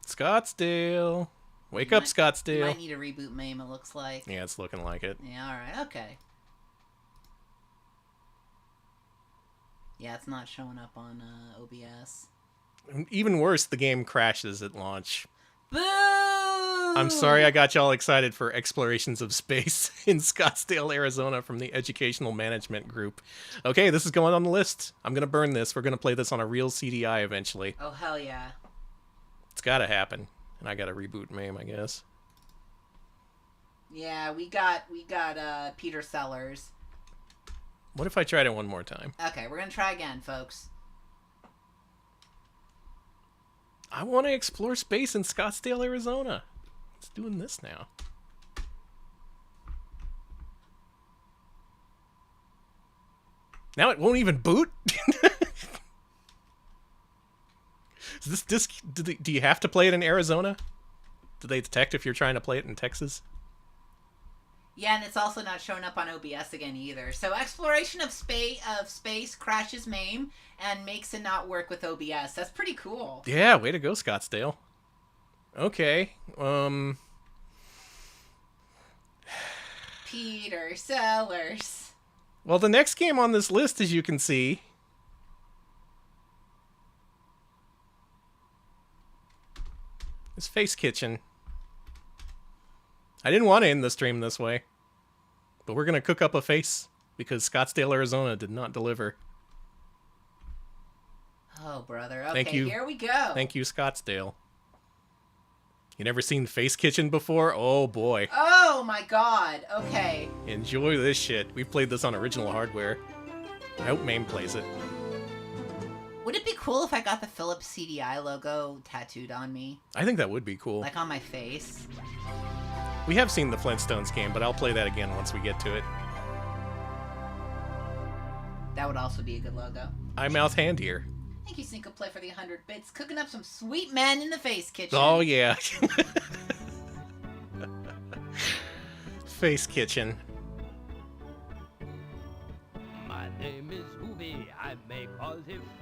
Scottsdale. Wake up, You Scottsdale. might need a reboot MAME, it looks like. Yeah, it's looking like it. Yeah, alright, okay. Yeah, it's not showing up on OBS. Even worse, the game crashes at launch. Boo! I'm sorry I got y'all excited for Explorations of Space in Scottsdale, Arizona from the Educational Management Group. Okay, this is going on the list. I'm going to burn this. We're going to play this on a real CDI eventually. Oh, hell yeah. It's got to happen. And I got to reboot MAME, I guess. Yeah, we got Peter Sellers. What if I tried it one more time? Okay, we're gonna try again, folks. I want to explore space in Scottsdale, Arizona. It's doing this now. Now it won't even boot? Is this disc... Do you have to play it in Arizona? Do they detect if you're trying to play it in Texas? Yeah, and it's also not showing up on OBS again either. So exploration of space crashes MAME and makes it not work with OBS. That's pretty cool. Yeah, way to go, Scottsdale. Okay, Peter Sellers. Well, the next game on this list, as you can see, is Face Kitchen. I didn't want to end the stream this way, but we're going to cook up a face because Scottsdale, Arizona did not deliver. Oh, brother. Okay, Thank you. Here we go. Thank you, Scottsdale. You never seen Face Kitchen before? Oh, boy. Oh, my God. Okay. Enjoy this shit. We've played this on original hardware. I hope MAME plays it. Would it be cool if I got the Philips CDI logo tattooed on me? I think that would be cool. Like on my face? We have seen the Flintstones game, but I'll play that again once we get to it. That would also be a good logo. I mouth hand here. Thank you, Syncoplay, for the 100 bits. Cooking up some sweet men in the Face Kitchen. Oh, yeah. Face Kitchen. My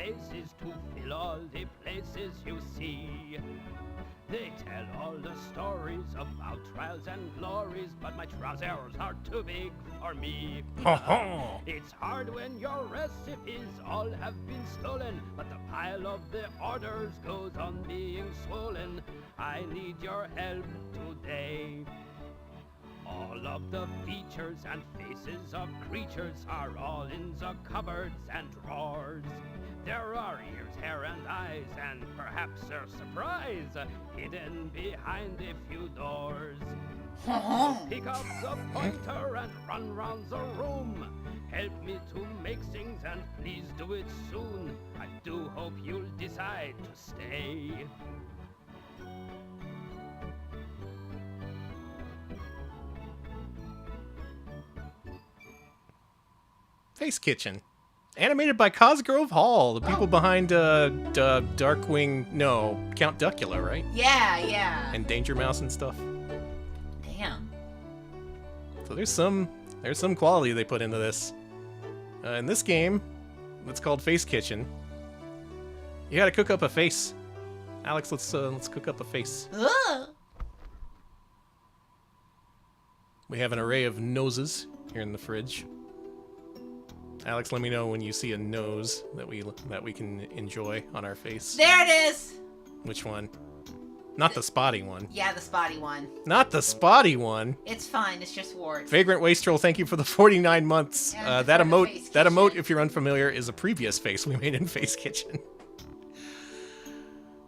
faces to fill all the places you see. They tell all the stories about trials and glories, but my trousers are too big for me. It's hard when your recipes all have been stolen, but the pile of the orders goes on being swollen. I need your help today. All of the features and faces of creatures are all in the cupboards and drawers. There are ears, hair, and eyes, and perhaps a surprise hidden behind a few doors. So pick up the pointer and run round the room. Help me to make things, and please do it soon. I do hope you'll decide to stay. Face Kitchen. Animated by Cosgrove Hall, the people behind Darkwing, no, Count Duckula, right? Yeah. And Danger Mouse and stuff. Damn. So there's some quality they put into this. In this game, it's called Face Kitchen. You gotta cook up a face. Alex, let's cook up a face. We have an array of noses here in the fridge. Alex, let me know when you see a nose that we can enjoy on our face. There it is! Which one? Not the spotty one. Yeah, the spotty one. Not the spotty one. It's fine, it's just warts. Vagrant Wastrel, thank you for the 49 months. That emote, if you're unfamiliar, is a previous face we made in Face Kitchen.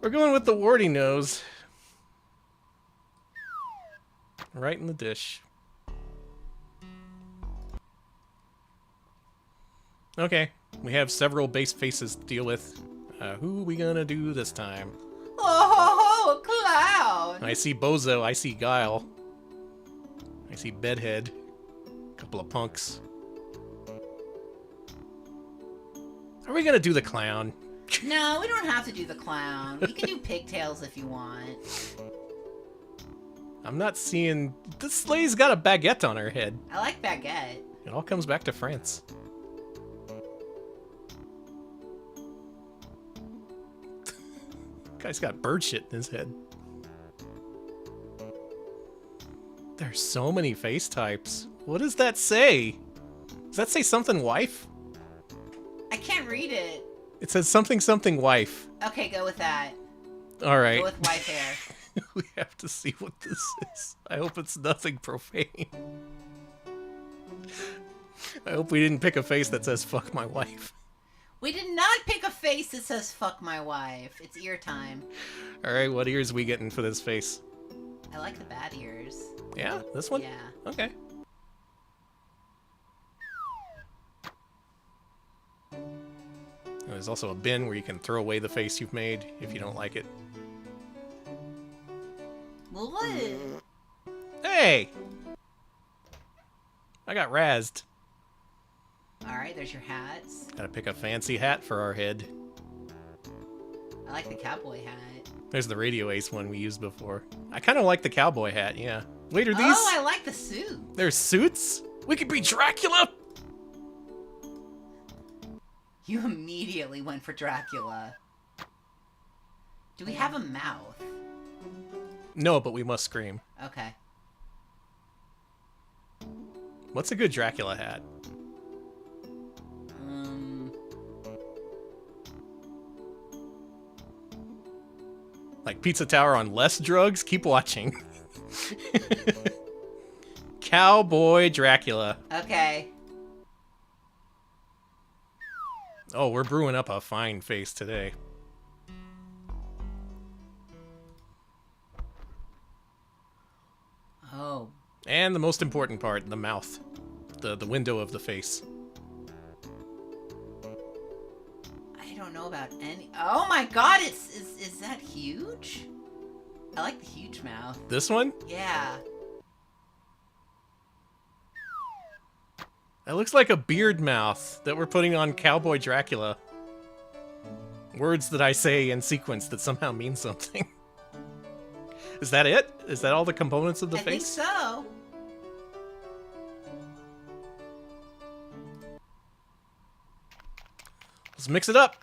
We're going with the warty nose. Right in the dish. Okay, we have several base faces to deal with. Who are we gonna do this time? Oh, a clown! I see Bozo, I see Guile. I see Bedhead. Couple of punks. Are we gonna do the clown? No, we don't have to do the clown. We can do pigtails if you want. I'm not seeing... This lady's got a baguette on her head. I like baguette. It all comes back to France. Guy's got bird shit in his head. There's so many face types. What does that say? Does that say something wife? I can't read it. It says something something wife. Okay, go with that. All right. Go with wife hair. We have to see what this is. I hope it's nothing profane. I hope we didn't pick a face that says fuck my wife. We did not pick a face that says fuck my wife. It's ear time. Alright, what ears we getting for this face? I like the bad ears. Yeah? This one? Yeah. Okay. There's also a bin where you can throw away the face you've made if you don't like it. What? Hey! I got razzed. Alright, there's your hats. Gotta pick a fancy hat for our head. I like the cowboy hat. There's the Radio Ace one we used before. I kind of like the cowboy hat, yeah. Wait, are these... Oh, I like the suit. There's suits? We could be Dracula! You immediately went for Dracula. Do we have a mouth? No, but we must scream. Okay. What's a good Dracula hat? Like Pizza Tower on less drugs? Keep watching. Cowboy Dracula. Okay. Oh, we're brewing up a fine face today. Oh. And the most important part, the mouth. The window of the face. I don't know about any... Oh my god, is that huge? I like the huge mouth. This one? Yeah. It looks like a beard mouth that we're putting on Cowboy Dracula. Words that I say in sequence that somehow mean something. Is that it? Is that all the components of the face? I think so. Let's mix it up.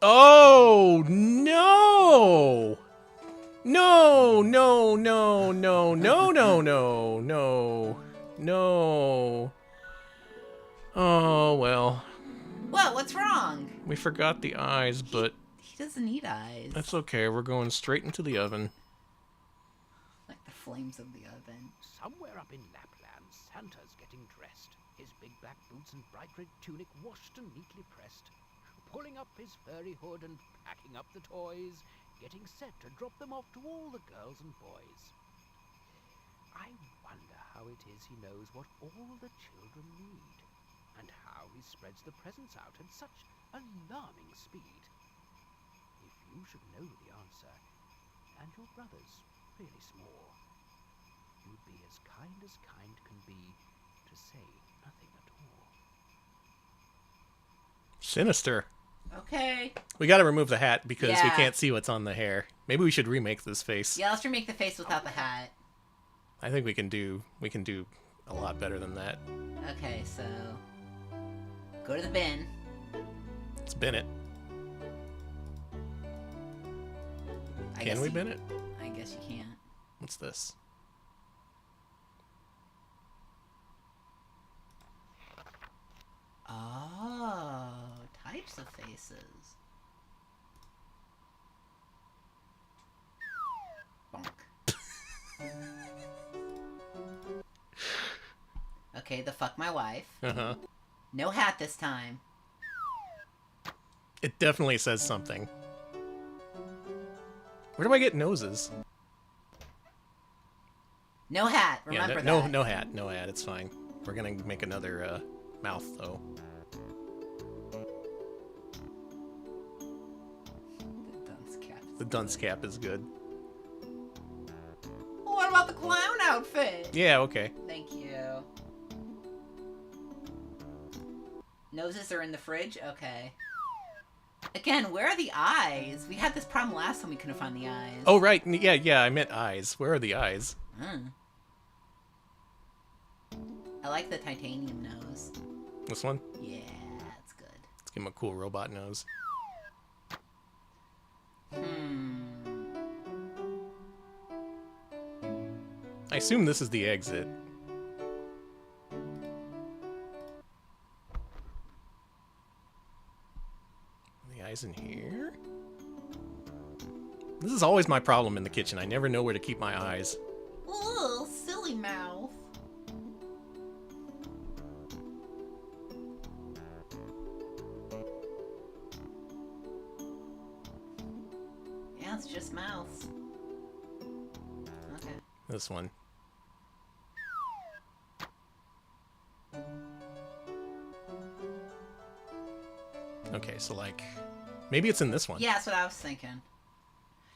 Oh, no! No, no, no, no, no, no, no, no, no. Oh, well. What? What's wrong? We forgot the eyes, but... He doesn't need eyes. That's okay, we're going straight into the oven. Like the flames of the oven. Somewhere up in Lapland, Santa's getting dressed. His big black boots and bright red tunic washed and neatly pressed. Pulling up his furry hood and packing up the toys, getting set to drop them off to all the girls and boys. I wonder how it is he knows what all the children need, and how he spreads the presents out at such alarming speed. If you should know the answer, and your brother's really small, you'd be as kind can be to say nothing at all. Sinister. Okay. We gotta remove the hat because we Yeah. can't see what's on the hair. Maybe we should remake this face. Yeah, let's remake the face without the hat. I think we can do a lot better than that. Okay, so go to the bin. Let's bin it. Can we bin it? I guess you can't. What's this? Oh, types of faces. Bonk. Okay, the fuck my wife. Uh-huh. No hat this time. It definitely says something. Where do I get noses? No hat. Remember yeah, that. no hat. No hat. It's fine. We're gonna make another mouth though. The dunce cap is good. Well, what about the clown outfit? Yeah, okay. Thank you. Noses are in the fridge? Okay. Again, where are the eyes? We had this problem last time we couldn't find the eyes. Oh, right. Yeah, I meant eyes. Where are the eyes? I like the titanium nose. This one? Yeah, that's good. Let's give him a cool robot nose. I assume this is the exit. The eyes in here? This is always my problem in the kitchen. I never know where to keep my eyes. Ooh, silly mouth. Yeah, it's just mouths. Okay. This one. Okay, so like, maybe it's in this one. Yeah, that's what I was thinking.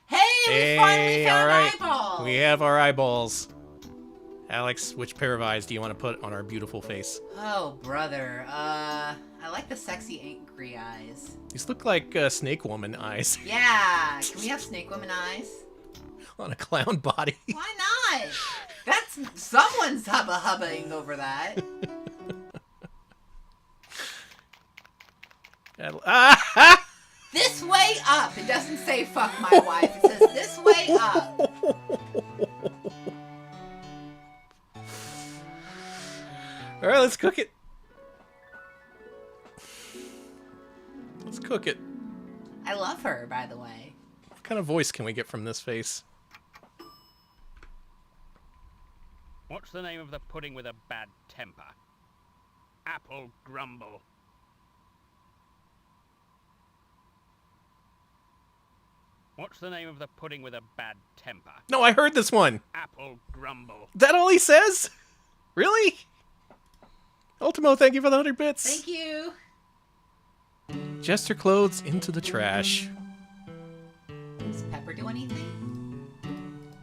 Hey, we finally found eyeballs! We have our eyeballs. Alex, which pair of eyes do you want to put on our beautiful face? Oh, brother. I like the sexy angry eyes. These look like Snake Woman eyes. Yeah, can we have Snake Woman eyes? On a clown body. Why not? That's someone's hubba-hubbaing over that. This way up. It doesn't say fuck my wife. It says this way up. All right, let's cook it. Let's cook it. I love her, by the way. What kind of voice can we get from this face? What's the name of the pudding with a bad temper? Apple Grumble. What's the name of the pudding with a bad temper? No, I heard this one. Apple Grumble. That all he says? Really? Ultimo, thank you for the 100 bits. Thank you. Jester clothes into the trash. Does Pepper do anything?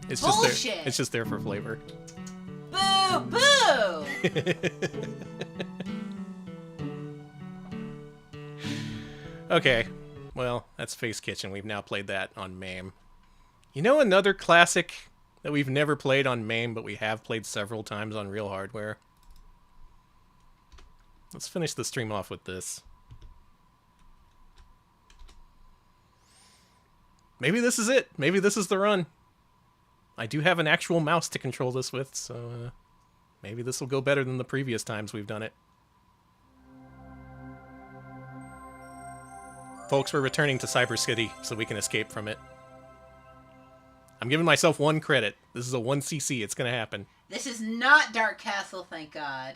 It's Bullshit. just there. It's just there for flavor. Boo! Boo! Okay. Well, that's Face Kitchen. We've now played that on MAME. You know another classic that we've never played on MAME, but we have played several times on real hardware? Let's finish the stream off with this. Maybe this is it. Maybe this is the run. I do have an actual mouse to control this with, so maybe this will go better than the previous times we've done it. Folks, we're returning to Cyber City so we can escape from it. I'm giving myself 1 credit. This is a 1cc. It's going to happen. This is not Dark Castle, thank God.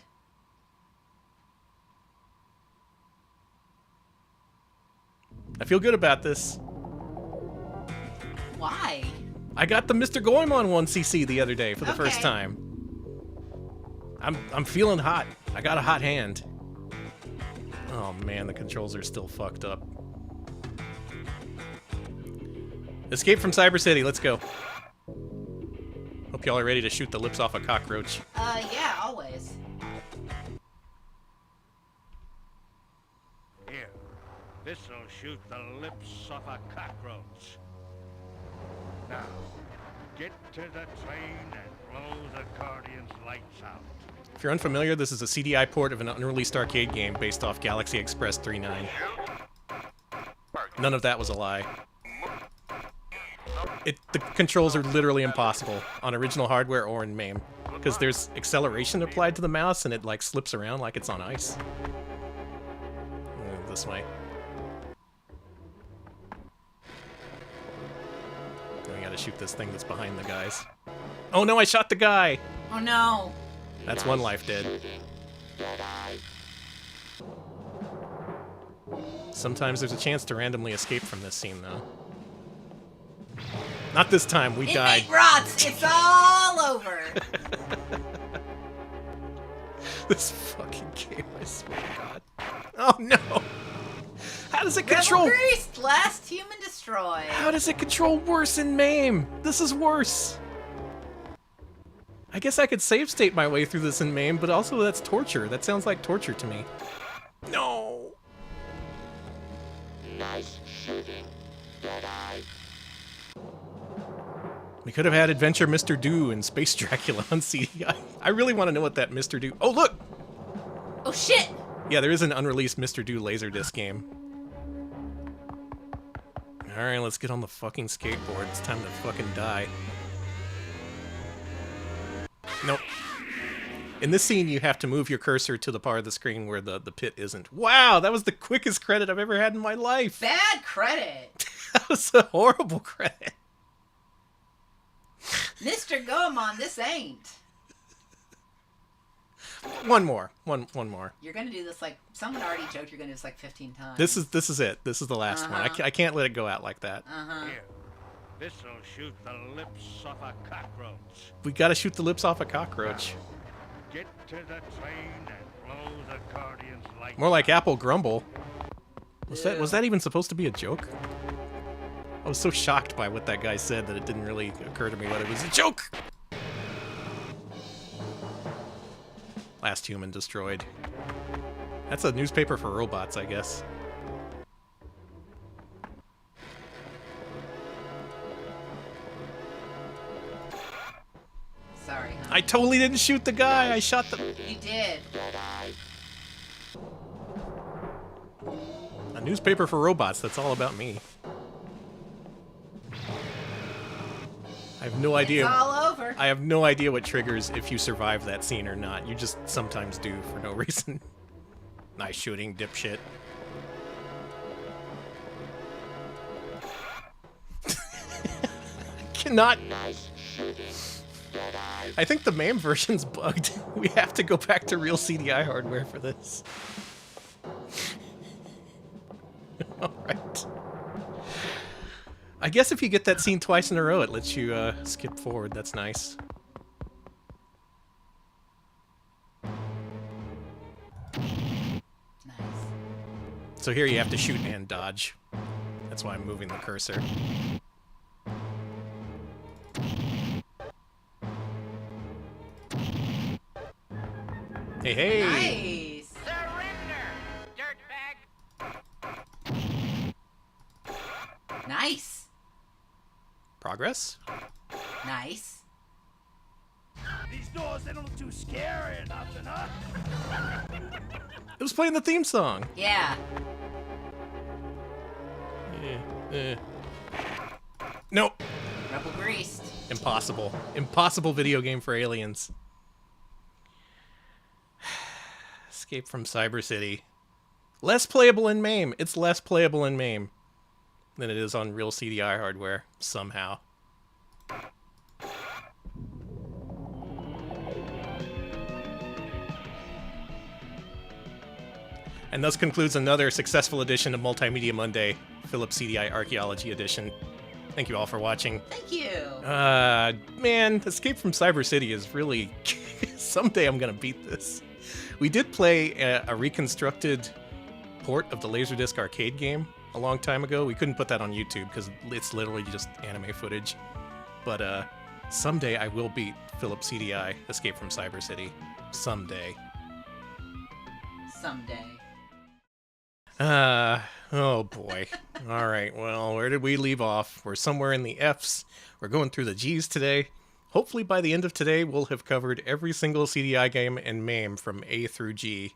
I feel good about this. Why? I got the Mr. Goemon 1cc the other day for the first time. I'm feeling hot. I got a hot hand. Oh man, the controls are still fucked up. Escape from Cyber City, let's go. Hope y'all are ready to shoot the lips off a cockroach. Yeah, always. Here, this'll shoot the lips off a cockroach. Now, get to the train and blow the Guardian's lights out. If you're unfamiliar, this is a CDI port of an unreleased arcade game based off Galaxy Express 3.9. None of that was a lie. The controls are literally impossible on original hardware or in MAME, because there's acceleration applied to the mouse and it like slips around like it's on ice. This way. Then we gotta shoot this thing that's behind the guys. Oh no, I shot the guy! Oh no! That's 1 life dead. Sometimes there's a chance to randomly escape from this scene, though. Not this time, we died. Inmate rots! It's all over! This fucking game, I swear to God. Oh no! How does it control... Rebel Greased! Last human destroyed! How does it control worse in MAME? This is worse! I guess I could save state my way through this in MAME, but also that's torture. That sounds like torture to me. No! Nice shooting, Deadeye. We could have had Adventure Mr. Do and Space Dracula on CDI. I really want to know what that Mr. Do... Oh, look! Oh, shit! Yeah, there is an unreleased Mr. Do Laserdisc game. Alright, let's get on the fucking skateboard. It's time to fucking die. Nope. In this scene, you have to move your cursor to the part of the screen where the pit isn't. Wow, that was the quickest credit I've ever had in my life! Bad credit! That was a horrible credit. Mr. Goemon, this ain't. One more. One more. You're gonna do this like... Someone already joked you're gonna do this like 15 times. This is it. This is the last one. I can't let it go out like that. Here, this'll shoot the lips off a cockroach. We gotta shoot the lips off a cockroach. Get to the train and blow the Guardian's lights More like out. Apple Grumble. Was that even supposed to be a joke? I was so shocked by what that guy said that it didn't really occur to me that it was a joke! Last human destroyed. That's a newspaper for robots, I guess. Sorry, huh? I totally didn't shoot the guy! I shot the... You did. A newspaper for robots, that's all about me. I have no idea. It's all over. I have no idea what triggers if you survive that scene or not. You just sometimes do for no reason. Nice shooting, dipshit. I cannot. I think the MAME version's bugged. We have to go back to real CDI hardware for this. Alright. I guess if you get that scene twice in a row, it lets you skip forward. That's nice. Nice. So here you have to shoot and dodge. That's why I'm moving the cursor. Hey, hey! Nice! Nice! Progress? Nice. These doors, they don't look too scary or nothing, huh? It was playing the theme song. Yeah. Nope. Rebel greased. Impossible. Impossible video game for aliens. Escape from Cyber City. Less playable in MAME. It's less playable in MAME than it is on real CDI hardware, somehow. And thus concludes another successful edition of Multimedia Monday, Philips CDI Archaeology Edition. Thank you all for watching. Thank you. Man, Escape from Cyber City is really... Someday I'm gonna beat this. We did play a reconstructed port of the Laserdisc arcade game a long time ago. We couldn't put that on YouTube because it's literally just anime footage. But someday I will beat Philips CDI Escape from Cyber City. Someday. Someday. Oh boy. All right, well, where did we leave off? We're somewhere in the F's. We're going through the G's today. Hopefully by the end of today, we'll have covered every single CDI game in MAME from A through G.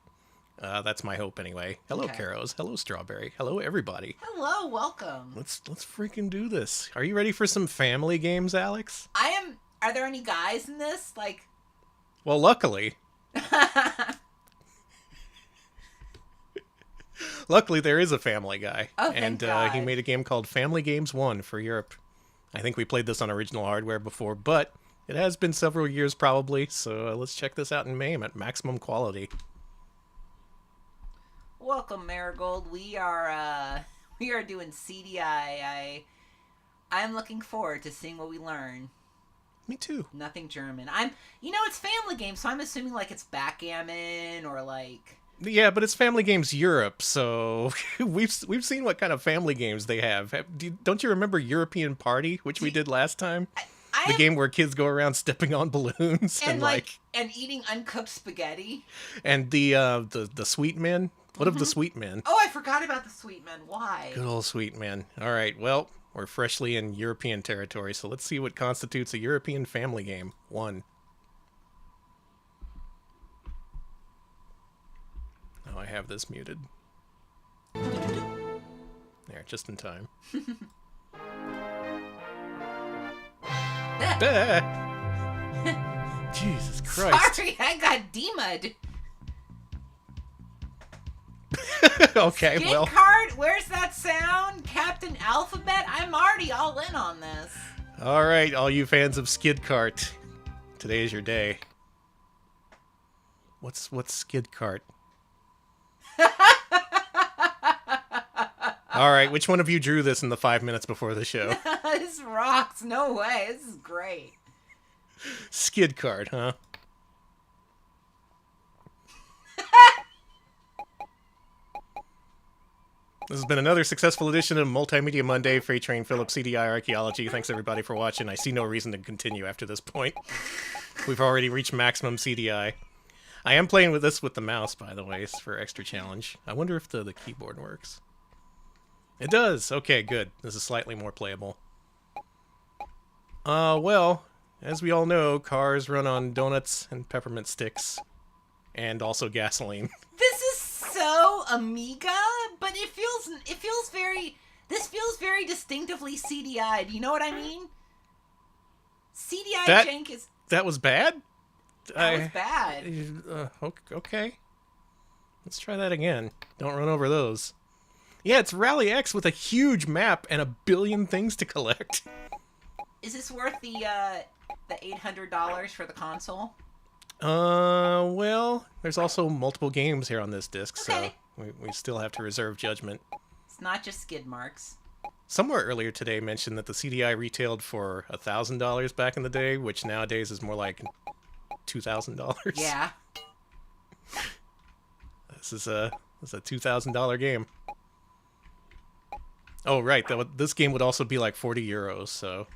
That's my hope anyway. Hello, Okay. Caros. Hello, Strawberry. Hello, everybody. Hello, welcome. Let's freaking do this. Are you ready for some family games, Alex? I am. Are there any guys in this? Like, Well, luckily. Luckily, there is a Family Guy. Oh, thank and God. he made a game called Family Games 1 for Europe. I think we played this on original hardware before, but it has been several years probably, so let's check this out in MAME at maximum quality. welcome, Marigold. We are doing CDI. I'm looking forward to seeing what we learn. Me too. Nothing German. It's Family Games, so I'm assuming like it's backgammon or like. Yeah, but it's Family Games Europe, so we've seen what kind of family games they have. Don't you remember European Party, which we did last time? The game where kids go around stepping on balloons and eating uncooked spaghetti. And the Sweet Men. What of the Sweet Men? Oh, I forgot about the Sweet Men. Why? Good old Sweet Men. All right, well, we're freshly in European territory, so let's see what constitutes a European family game. 1. Oh, I have this muted. There, just in time. Jesus Christ. Sorry, I got demud. Okay, Skid well. card? Where's that sound? Captain Alphabet? I'm already all in on this. All right, all you fans of Skid Cart. Today is your day. What's Skid Cart? All right, which one of you drew this in the 5 minutes before the show? This rocks. No way. This is great. Skid Cart, huh? This has been another successful edition of Multimedia Monday featuring Philips CDI Archaeology. Thanks everybody for watching. I see no reason to continue after this point. We've already reached maximum CDI. I am playing with this with the mouse, by the way, for extra challenge. I wonder if the keyboard works. It does! Okay, good. This is slightly more playable. Well, as we all know, cars run on donuts and peppermint sticks. And also gasoline. This is so Amiga, but this feels very distinctly CDI. Do you know what I mean? CDI jank is... That was bad? That was bad. Okay. Let's try that again. Don't run over those. Yeah, it's Rally X with a huge map and a billion things to collect. Is this worth the $800 for the console? Well, there's also multiple games here on this disc, Okay. so we still have to reserve judgment. It's not just skid marks. Somewhere earlier today mentioned that the CDI retailed for $1,000 back in the day, which nowadays is more like $2,000. Yeah. This is a $2,000 game. Oh, right. This game would also be like 40 euros, so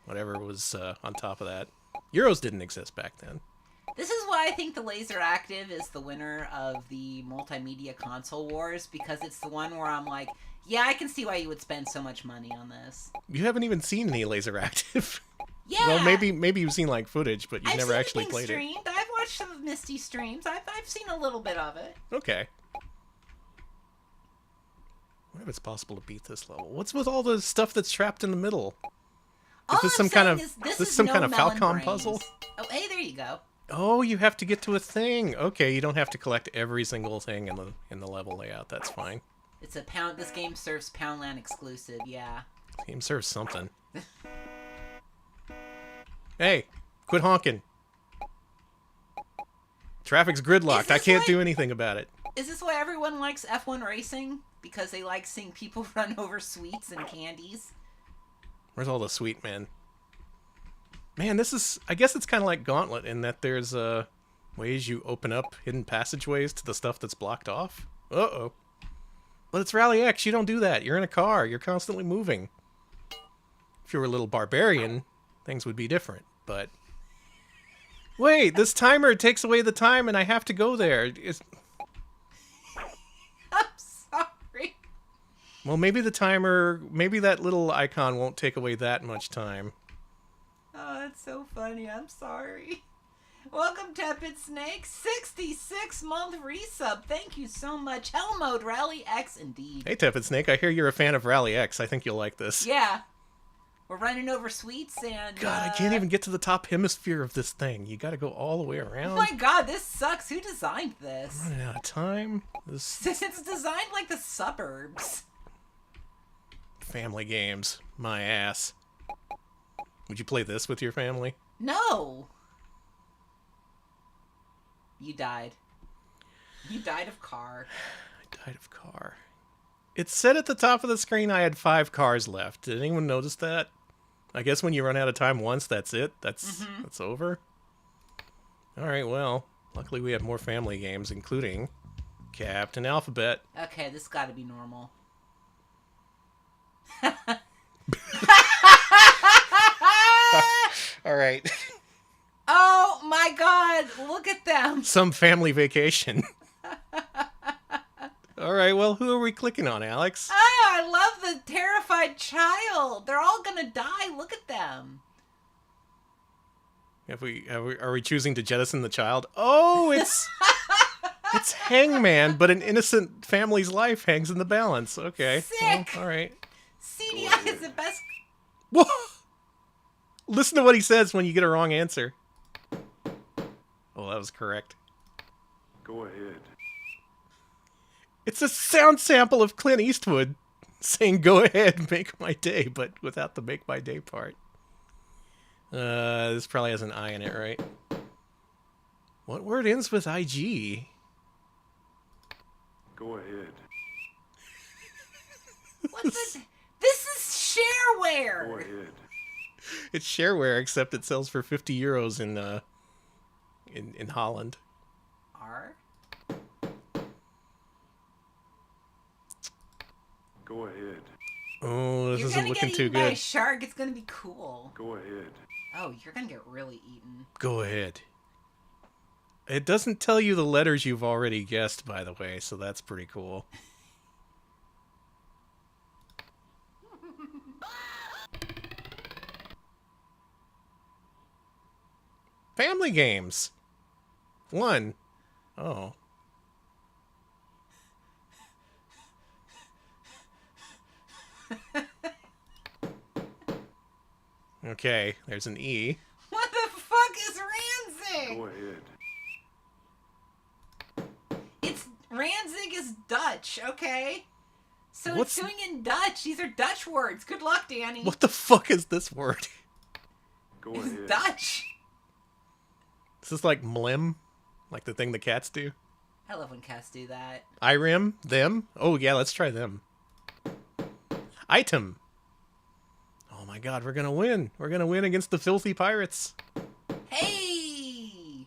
whatever was on top of that. Euros didn't exist back then. This is why I think the Laser Active is the winner of the Multimedia Console Wars, because it's the one where I'm like, yeah, I can see why you would spend so much money on this. You haven't even seen any Laser Active. Yeah. Well, maybe you've seen like footage, but you've I've never seen actually things played streamed. I've watched some of Misty's streams. I've seen a little bit of it. it. Okay. I wonder if it's possible to beat this level. What's with all the stuff that's trapped in the middle? Is this some kind of no melon Falcon brains. puzzle? Oh, hey, there you go. Oh, you have to get to a thing. Okay, you don't have to collect every single thing in the level layout. That's fine. It's a pound. This game serves Poundland exclusive. Yeah. Game serves something. Hey, quit honking. Traffic's gridlocked. I can't do anything about it. Is this why everyone likes F1 racing? Because they like seeing people run over sweets and candies? Where's all the sweet men? Man, this is... I guess it's kind of like Gauntlet in that there's ways you open up hidden passageways to the stuff that's blocked off. Uh-oh. But it's Rally X. You don't do that. You're in a car. You're constantly moving. If you were a little barbarian, things would be different. But... Wait, this timer takes away the time and I have to go there. I'm sorry. Well, maybe the timer... Maybe that little icon won't take away that much time. Oh, that's so funny. I'm sorry. Welcome, Tepid Snake. 66-month resub. Thank you so much. Hell mode, Rally X, indeed. Hey, Tepid Snake. I hear you're a fan of Rally X. I think you'll like this. Yeah. We're running over sweets and... God, I can't even get to the top hemisphere of this thing. You gotta go all the way around. Oh my god, this sucks. Who designed this? I'm running out of time. This... It's designed like the suburbs. Family games. My ass. Would you play this with your family? No. You died. You died of car. I died of car. It said at the top of the screen I had 5 cars left. Did anyone notice that? I guess when you run out of time once, that's it. That's over. All right, well, luckily we have more family games, including Captain Alphabet. Okay, this got to be normal. All right. Oh my god, look at them. Some family vacation. All right, well, who are we clicking on, Alex? Oh, I love the terrified child. They're all gonna die. Look at them. Are we choosing to jettison the child? Oh, it's it's Hangman, but an innocent family's life hangs in the balance. Okay. Sick. Well, all right. CDI is the best. Whoa! Listen to what he says when you get a wrong answer. Oh, that was correct. Go ahead. It's a sound sample of Clint Eastwood saying, "Go ahead, make my day," but without the "make my day" part. This probably has an I in it, right? What word ends with IG? Go ahead. What's the... This is shareware. Go ahead. It's shareware, except it sells for 50 euros in Holland. R? Go ahead. Oh, this isn't looking too You're gonna get eaten by a good. shark. It's gonna be cool. Go ahead. Oh, you're gonna get really eaten. Go ahead. It doesn't tell you the letters you've already guessed, by the way, so that's pretty cool. Family games. 1. Oh. Okay, there's an E. What the fuck is Ranzig? Go ahead. Ranzig is Dutch, okay? So What's... it's doing in Dutch. These are Dutch words. Good luck, Danny. What the fuck is this word? Go it's ahead. Dutch. Is this like mlim? Like the thing the cats do? I love when cats do that. Irim? Them? Oh yeah, let's try them. Item. Oh my god, we're gonna win. We're gonna win against the filthy pirates. Hey!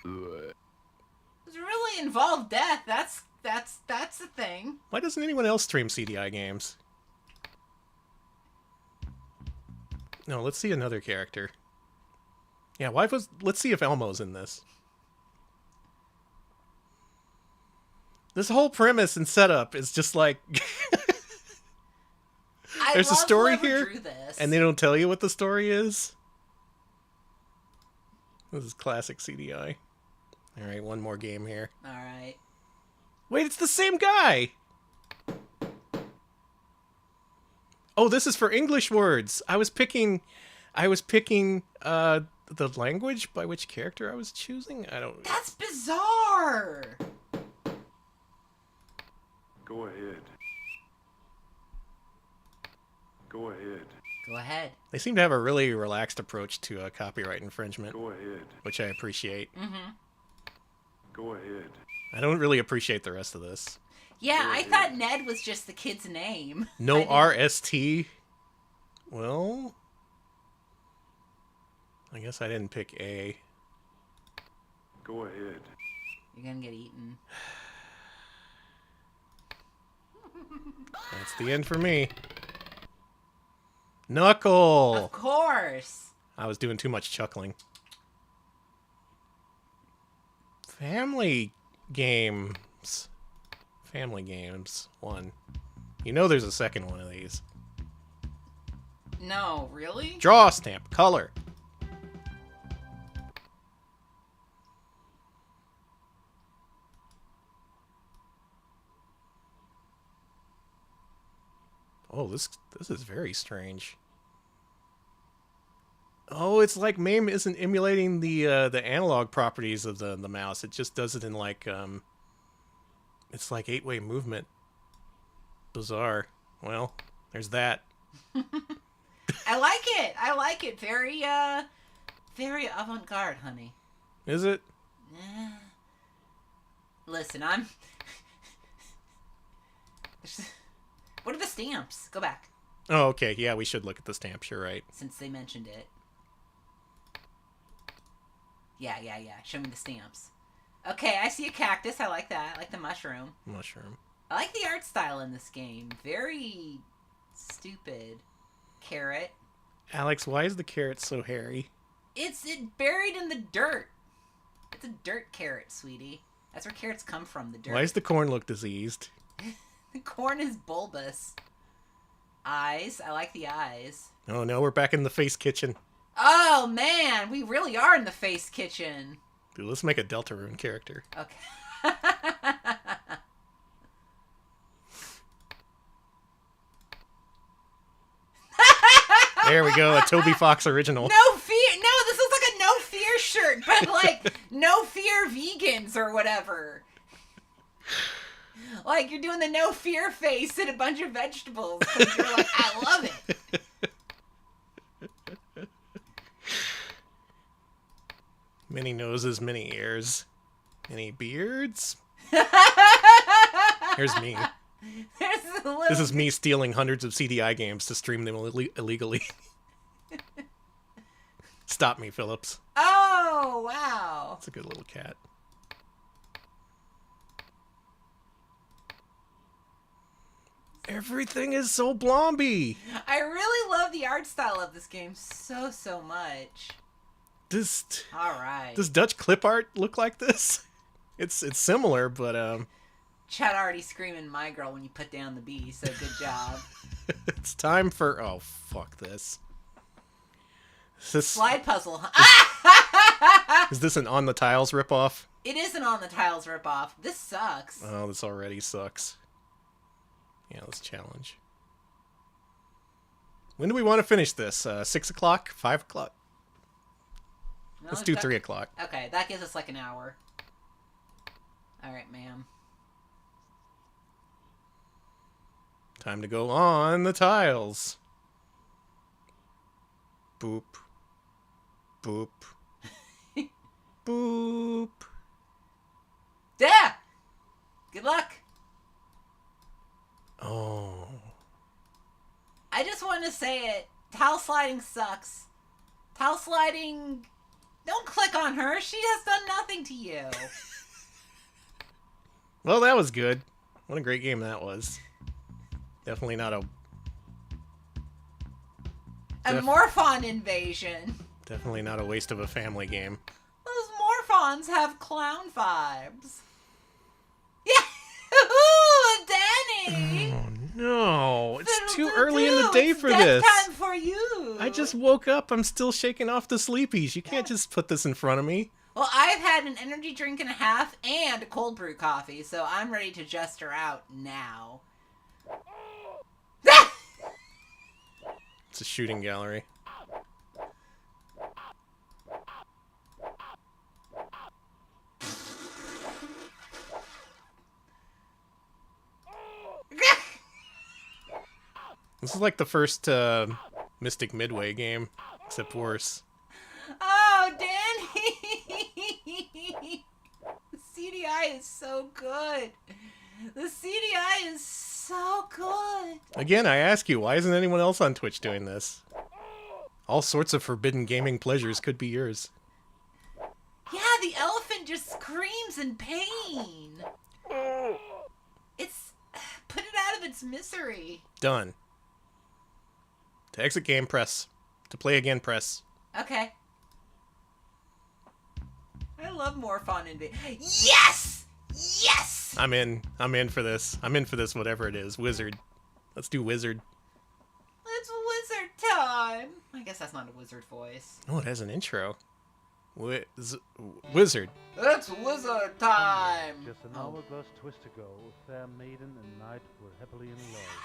Does it really involve death? That's the thing. Why doesn't anyone else stream CDI games? No, let's see another character. Yeah, let's see if Elmo's in this. This whole premise and setup is just like... There's a story here, and they don't tell you what the story is. This is classic CDI. All right, one more game here. All right. Wait, it's the same guy! Oh, this is for English words. I was picking the language by which character I was choosing. I don't. That's bizarre. Go ahead. Go ahead. Go ahead. They seem to have a really relaxed approach to copyright infringement. Go ahead. Which I appreciate. Mm-hmm. Go ahead. I don't really appreciate the rest of this. Yeah, I thought Ned was just the kid's name. No RST. Well, I guess I didn't pick A. Go ahead. You're gonna get eaten. That's the end for me. Knuckle! Of course! I was doing too much chuckling. Family games. Family games. 1. You know there's a second one of these. No, really? Draw stamp. Color. Oh, this is very strange. Oh, it's like MAME isn't emulating the analog properties of the mouse. It just does it in like it's like 8-way movement. Bizarre. Well, there's that. I like it. I like it. Very very avant-garde, honey. Is it? Listen, I'm What are the stamps? Go back. Oh, okay. Yeah, we should look at the stamps. You're right. Since they mentioned it. Yeah. Show me the stamps. Okay, I see a cactus. I like that. I like the mushroom. Mushroom. I like the art style in this game. Very stupid. Carrot. Alex, why is the carrot so hairy? It's buried in the dirt. It's a dirt carrot, sweetie. That's where carrots come from, the dirt. Why does the corn look diseased? The corn is bulbous. Eyes. I like the eyes. Oh no, we're back in the face kitchen. Oh man, we really are in the face kitchen. Dude, let's make a Deltarune character. Okay. There we go, a Toby Fox original. No fear. No, this is like a no fear shirt, but like no fear vegans or whatever. Like you're doing the no fear face and a bunch of vegetables. You're like, I love it. Many noses, many ears. Any beards? Here's me. This is me stealing hundreds of CDI games to stream them illegally. Stop me, Phillips. Oh, wow. That's a good little cat. Everything is so blomby. I really love the art style of this game so much. All right. Does Dutch clip art look like this? It's similar, but Chad already screaming "My girl" when you put down the B. So good job. It's time for fuck this. Slide puzzle. Is this an On the Tiles ripoff? It is an On the Tiles ripoff. This sucks. Oh, this already sucks. Yeah, let's challenge. When do we want to finish this? 6 o'clock? 5 o'clock? No, Let's do 3 o'clock. Okay, that gives us like an hour. Alright, ma'am. Time to go on the tiles. Boop. Boop. Boop. Yeah! Good luck! Oh. I just want to say it. Tile sliding sucks. Tile sliding... Don't click on her. She has done nothing to you. Well, that was good. What a great game that was. Definitely not a Morphon invasion. Definitely not a waste of a family game. Those Morphons have clown vibes. Yeah! Ooh, Danny! Oh no, it's too early in the day for this. Time for you. I just woke up. I'm still shaking off the sleepies. You can't just put this in front of me. Well, I've had an energy drink and a half and a cold brew coffee, so I'm ready to jester out now. It's a shooting gallery. This is like the first Mystic Midway game, except worse. Oh, Danny! The CDI is so good. The CDI is so good. Again, I ask you, why isn't anyone else on Twitch doing this? All sorts of forbidden gaming pleasures could be yours. Yeah, the elephant just screams in pain. It's... Put it out of its misery. Done. To exit game, press. To play again, press. Okay. I love more fun and... Yes! Yes! I'm in. I'm in for this. I'm in for this, whatever it is. Wizard. Let's do wizard. It's wizard time. I guess that's not a wizard voice. Oh, it has an intro. Wizard. It's wizard time! Just an hourglass twist ago, a fair maiden and knight were happily in love.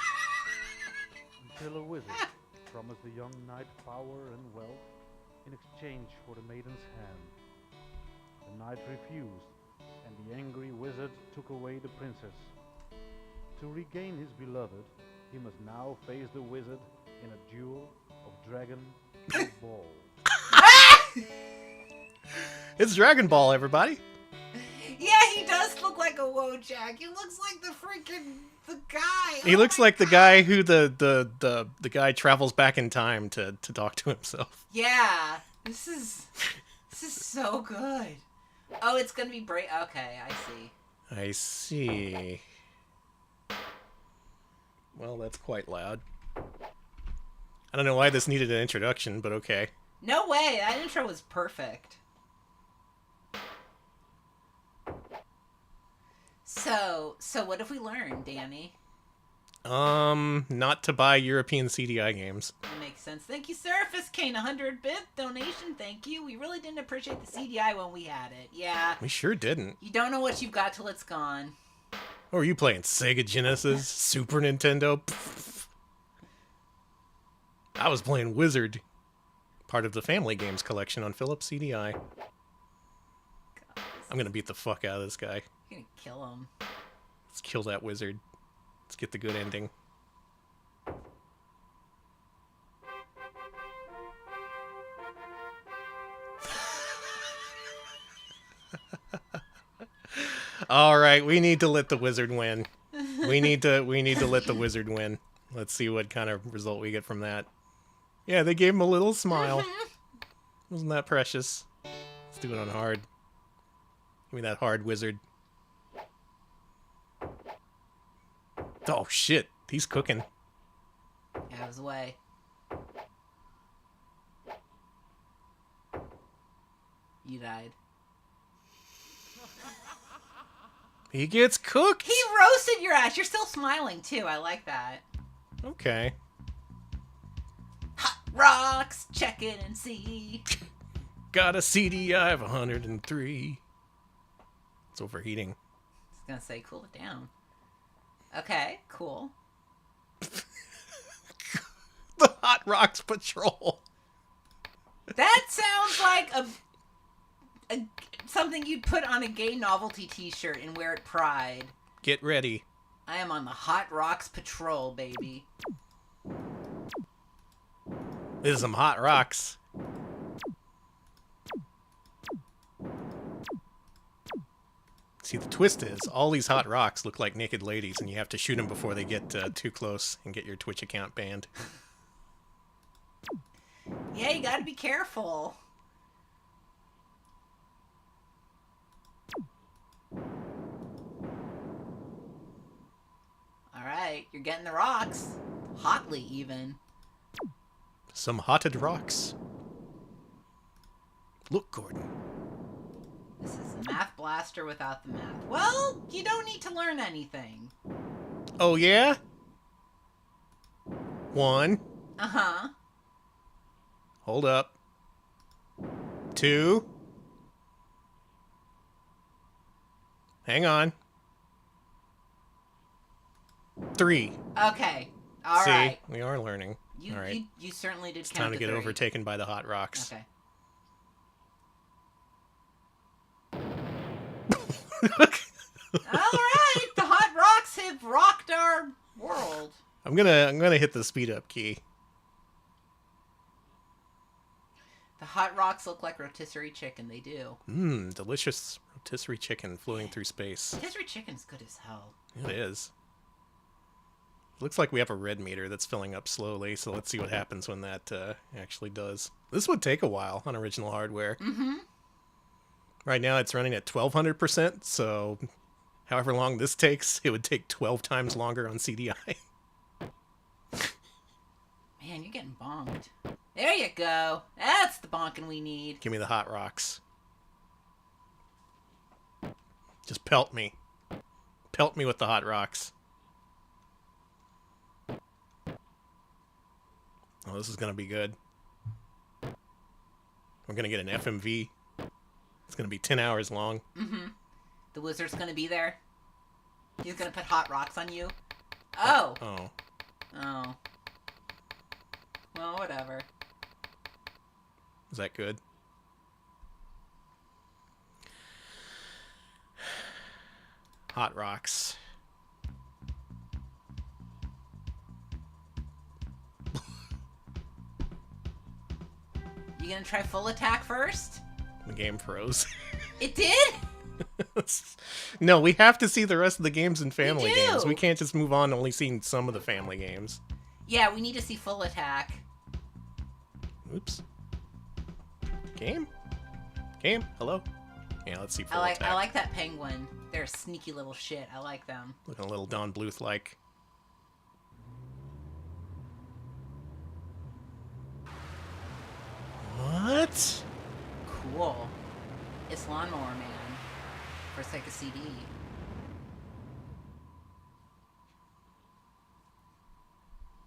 Until a wizard promised the young knight power and wealth in exchange for the maiden's hand. The knight refused, and the angry wizard took away the princess. To regain his beloved, he must now face the wizard in a duel of dragon and ball. It's Dragon Ball, everybody. Yeah, he does look like a Wojak. He looks like the guy. He looks like the guy who the guy travels back in time to talk to himself. Yeah, this is so good. Oh, it's gonna be break. Okay, I see. I see. Well, that's quite loud. I don't know why this needed an introduction, but okay. No way, that intro was perfect. So what have we learned, Danny? Not to buy European CDI games. That makes sense. Thank you, Surface Kane, 100-bit donation. Thank you. We really didn't appreciate the CDI when we had it. Yeah. We sure didn't. You don't know what you've got till it's gone. What were you playing? Sega Genesis? Super Nintendo? Pfft. I was playing Wizard. Part of the Family Games collection on Philips CDI. God, I'm gonna beat the fuck out of this guy. You're gonna kill him. Let's kill that wizard. Let's get the good ending. All right, we need to let the wizard win. We need to let the wizard win. Let's see what kind of result we get from that. Yeah, they gave him a little smile. Wasn't that precious? Let's do it on hard. Give me that hard, wizard. Oh shit, he's cooking. Out of his way. You died. He gets cooked. He roasted your ass. You're still smiling too. I like that. Okay. Hot rocks, check it and see. Got a CDI of 103. It's overheating. I was gonna say, cool it down. Okay, cool. The Hot Rocks Patrol. That sounds like a something you'd put on a gay novelty t-shirt and wear at Pride. Get ready. I am on the Hot Rocks Patrol, baby. This is some hot rocks. See, the twist is, all these hot rocks look like naked ladies, and you have to shoot them before they get too close and get your Twitch account banned. Yeah, you gotta be careful. Alright, you're getting the rocks. Hotly, even. Some hotted rocks. Look, Gordon. This is a math blaster without the math. Well, you don't need to learn anything. Oh, yeah? 1. Uh-huh. Hold up. 2. Hang on. 3. Okay. All right. See, we are learning. All right. You certainly did It's count time to get 3. overtaken by the hot rocks. Okay. All right. The hot rocks have rocked our world. I'm gonna hit the speed up key. The hot rocks look like rotisserie chicken. They do. Delicious rotisserie chicken floating through space. Rotisserie chicken's good as hell. It is. Looks like we have a red meter that's filling up slowly, so let's see what happens when that actually does. This would take a while on original hardware. Mm-hmm. Right now it's running at 1200%, so however long this takes, it would take 12 times longer on CDI. Man, you're getting bonked. There you go. That's the bonking we need. Give me the hot rocks. Just pelt me. Pelt me with the hot rocks. Oh, this is going to be good. We're going to get an FMV. It's going to be 10 hours long. Mm-hmm. The wizard's going to be there. He's going to put hot rocks on you. Oh. Oh. Oh. Well, whatever. Is that good? Hot rocks. You gonna try full attack first? The game froze. It did? No, we have to see the rest of the games and family We do. games. We can't just move on only seeing some of the family games. Yeah, we need to see full attack. Oops. Game? Game? Hello? Yeah, let's see full attack. I like that penguin. They're a sneaky little shit. I like them. Looking a little Don Bluth-like. What? Cool. It's Lawnmower Man. For Sega CD.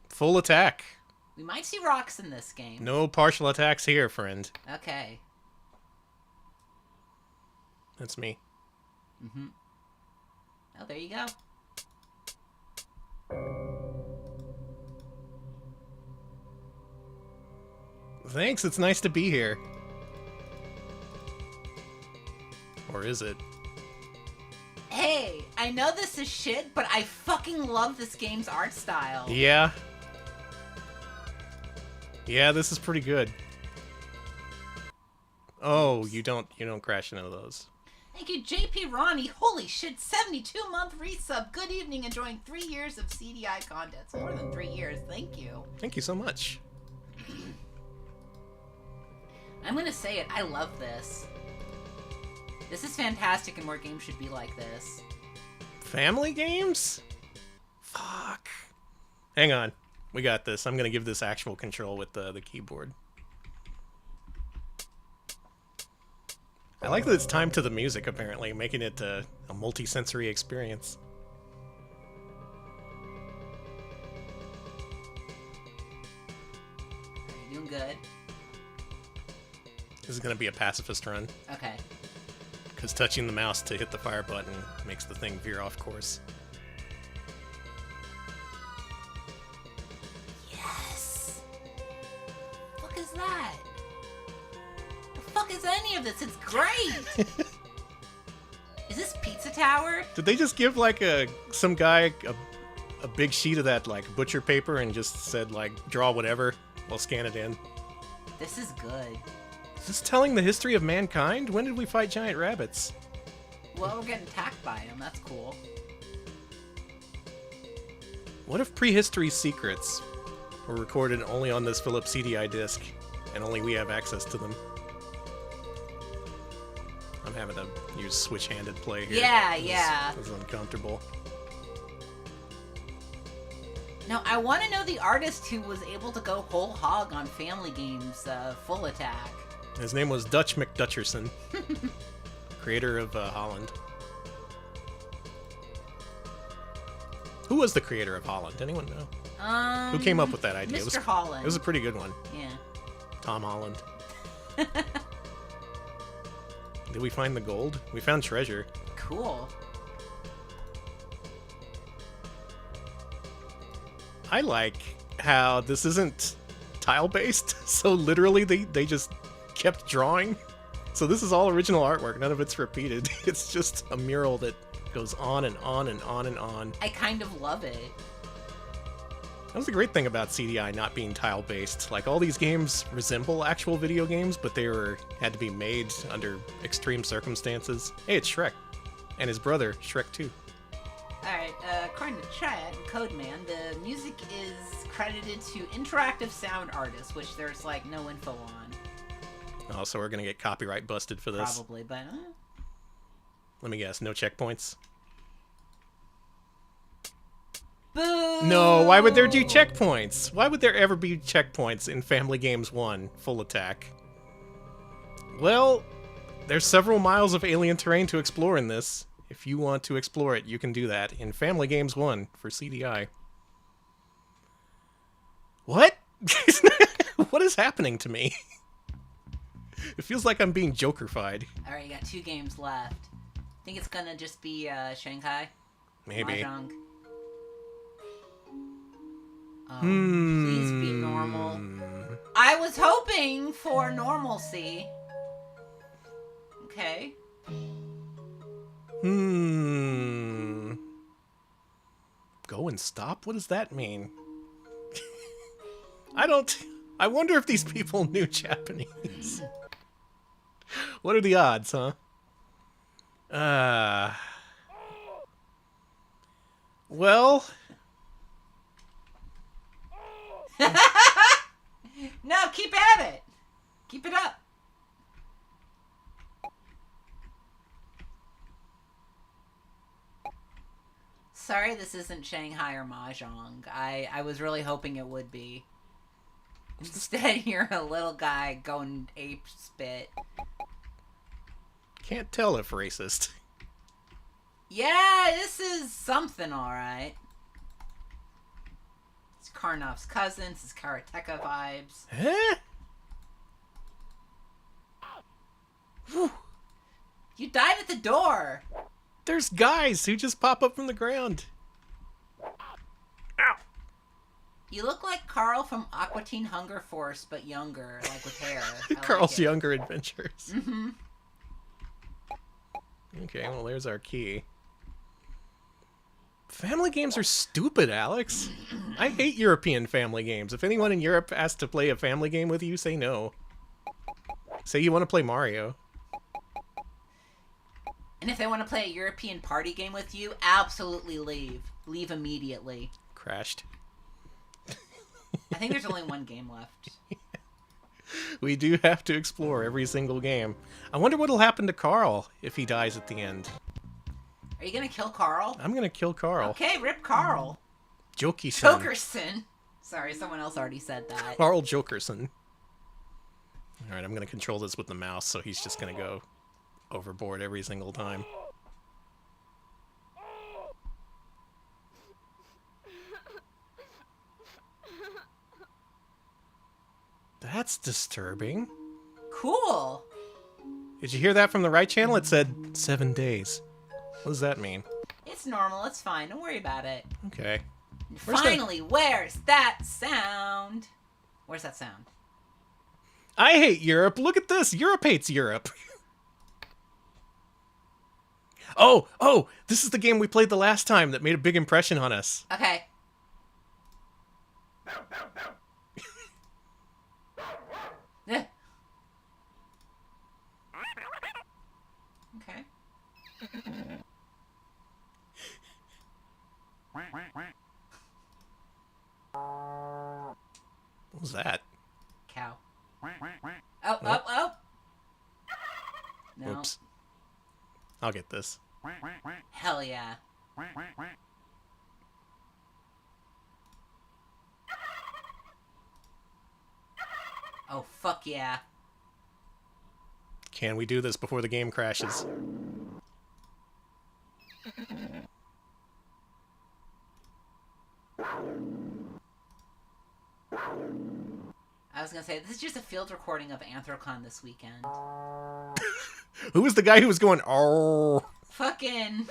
Full attack. We might see rocks in this game. No partial attacks here, friend. Okay. That's me. Mm-hmm. Oh, there you go. Thanks, it's nice to be here. Or is it? Hey, I know this is shit, but I fucking love this game's art style. Yeah. Yeah, this is pretty good. Oh, you don't crash into those. Thank you, JP Ronnie. Holy shit, 72-month resub. Good evening, enjoying 3 years of CDI content. It's more than 3 years. Thank you. Thank you so much. I'm gonna say it. I love this. This is fantastic, and more games should be like this. Family games? Fuck. Hang on. We got this. I'm gonna give this actual control with the keyboard. I like that it's timed to the music, apparently, making it a multi-sensory experience. You're doing good. This is gonna be a pacifist run. Okay. Because touching the mouse to hit the fire button makes the thing veer off course. Yes! The fuck is that? The fuck is any of this? It's great! Is this Pizza Tower? Did they just give, like, some guy a big sheet of that, like, butcher paper and just said, like, draw whatever? We'll scan it in. This is good. Is this telling the history of mankind? When did we fight giant rabbits? Well, we're getting attacked by them. That's cool. What if prehistory secrets were recorded only on this Philips CDI disc, and only we have access to them? I'm having to use switch-handed play here. Yeah. This is uncomfortable. Now, I want to know the artist who was able to go whole hog on Family Games Full Attack. His name was Dutch McDutcherson, creator of Holland. Who was the creator of Holland? Anyone know? Who came up with that idea? Mr. Holland. It was a pretty good one. Yeah. Tom Holland. Did we find the gold? We found treasure. Cool. I like how this isn't tile-based, so literally they just kept drawing. So this is all original artwork, none of it's repeated. It's just a mural that goes on and on and on and on. I kind of love it. That was the great thing about CDI not being tile-based. Like, all these games resemble actual video games, but they had to be made under extreme circumstances. Hey, it's Shrek. And his brother, Shrek 2. Alright, according to chat, Codeman, the music is credited to interactive sound artists, which there's, like, no info on. Oh, so we're gonna get copyright busted for this. Probably, but... Let me guess, no checkpoints? Boo! No, why would there do checkpoints? Why would there ever be checkpoints in Family Games 1, Full Attack? Well, there's several miles of alien terrain to explore in this. If you want to explore it, you can do that in Family Games 1 for CDI. What? What is happening to me? It feels like I'm being Joker-fied. Alright, you got 2 games left. Think it's gonna just be, Shanghai? Maybe. Mahjong? Please be normal. I was hoping for normalcy. Okay. Go and stop? What does that mean? I wonder if these people knew Japanese. What are the odds, huh? Well... No, keep at it! Keep it up! Sorry this isn't Shanghai or Mahjong. I was really hoping it would be. Instead, you're a little guy going ape spit. Can't tell if racist. Yeah, this is something alright. It's Karnoff's cousins, it's Karateka vibes. Huh? You died at the door! There's guys who just pop up from the ground. Ow! You look like Carl from Aqua Teen Hunger Force, but younger, like with hair. Carl's Younger Adventures. Mm-hmm. Okay, well, there's our key. Family games are stupid, Alex. I hate European family games. If anyone in Europe asks to play a family game with you, say no. Say you want to play Mario. And if they want to play a European party game with you, absolutely leave. Leave immediately. Crashed. I think there's only one game left. We do have to explore every single game. I wonder what'll happen to Carl if he dies at the end. Are you gonna kill Carl? I'm gonna kill Carl. Okay, rip Carl. Jokerson. Jokerson. Sorry, someone else already said that. Carl Jokerson. Alright, I'm gonna control this with the mouse, so he's just gonna go overboard every single time. That's disturbing. Cool. Did you hear that from the right channel? It said 7 days. What does that mean? It's normal, it's fine, don't worry about it. Okay. Finally, where's that sound? Where's that sound? I hate Europe. Look at this. Europe hates Europe. Oh, this is the game we played the last time that made a big impression on us. Okay. Okay. What was that? Cow. Oh. No. Oops. I'll get this. Hell yeah. Oh, fuck yeah. Can we do this before the game crashes? I was gonna say, this is just a field recording of Anthrocon this weekend. Who was the guy who was going, oh? Fucking...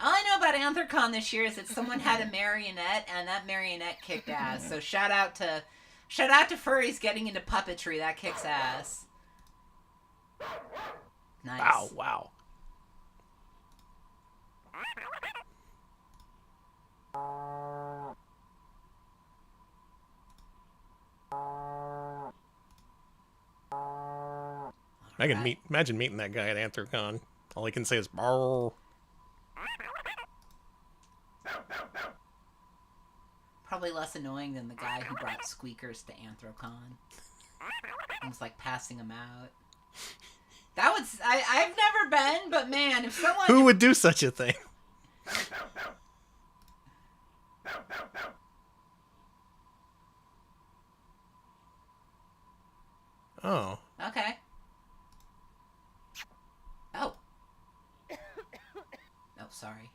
All I know about Anthrocon this year is that someone had a marionette, and that marionette kicked ass. So shout out to furries getting into puppetry. That kicks ass. Nice. Wow. Imagine meeting that guy at Anthrocon. All he can say is "Brrr." Probably less annoying than the guy who brought squeakers to Anthrocon. I was like passing them out. That was I've never been, but man, if someone Who would do such a thing? Oh. Okay. Oh. Oh, sorry.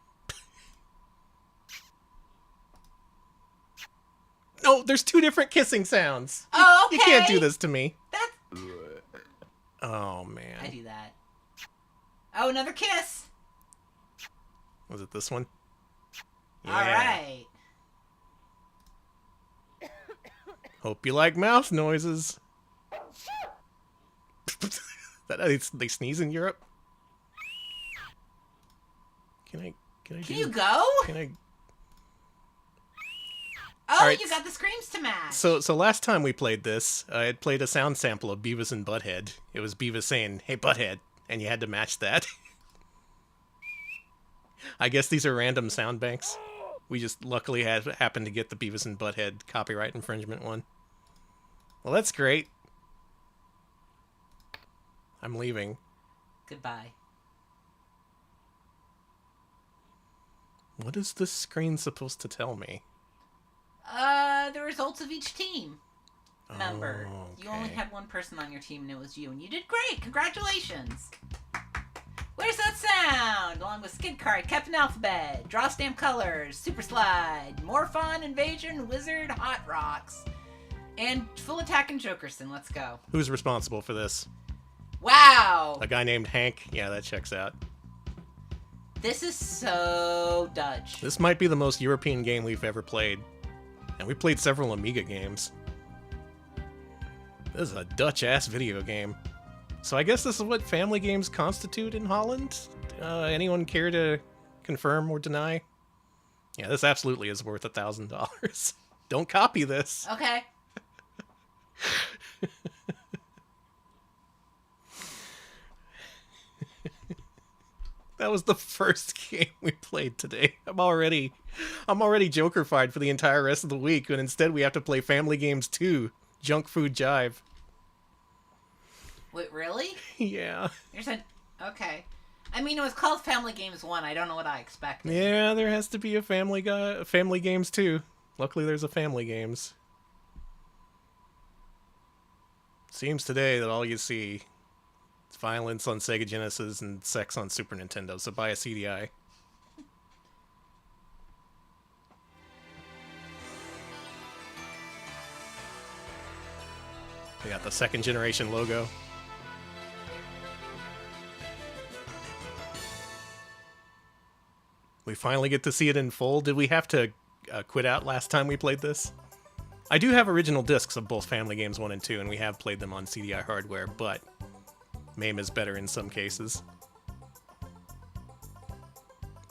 No, there's two different kissing sounds. Oh, okay. You can't do this to me. That's... Oh, man. I do that. Oh, another kiss. Was it this one? Yeah. All right. Hope you like mouth noises. They sneeze in Europe? Can you go? Can I... Oh, right. You got the screams to match. So last time we played this, I had played a sound sample of Beavis and Butthead. It was Beavis saying, "Hey, Butthead," and you had to match that. I guess these are random sound banks. We just luckily happened to get the Beavis and Butthead copyright infringement one. Well, that's great. I'm leaving. Goodbye. What is this screen supposed to tell me? The results of each team member. Oh, okay. You only had one person on your team, and it was you, and you did great. Congratulations. Where's that sound? Along with Skid Card, Captain Alphabet, Draw Stamp Colors, Super Slide, More Fun, Invasion, Wizard, Hot Rocks, and Full Attack and Jokerson. Let's go. Who's responsible for this? Wow. A guy named Hank? Yeah, that checks out. This is so Dutch. This might be the most European game we've ever played. And we played several Amiga games. This is a Dutch-ass video game. So I guess this is what family games constitute in Holland? Anyone care to confirm or deny? Yeah, this absolutely is worth $1,000. Don't copy this. Okay. That was the first game we played today. I'm already Joker-fied for the entire rest of the week, and instead we have to play Family Games 2, Junk Food Jive. Wait, really? Yeah. Okay. I mean, it was called Family Games 1. I don't know what I expected. Yeah, there has to be a Family Games 2. Luckily, there's a Family Games. Seems today that all you see is violence on Sega Genesis and sex on Super Nintendo, so buy a CDI. We got the second generation logo. We finally get to see it in full. Did we have to quit out last time we played this? I do have original discs of both Family Games 1 and 2, and we have played them on CDI hardware, but MAME is better in some cases.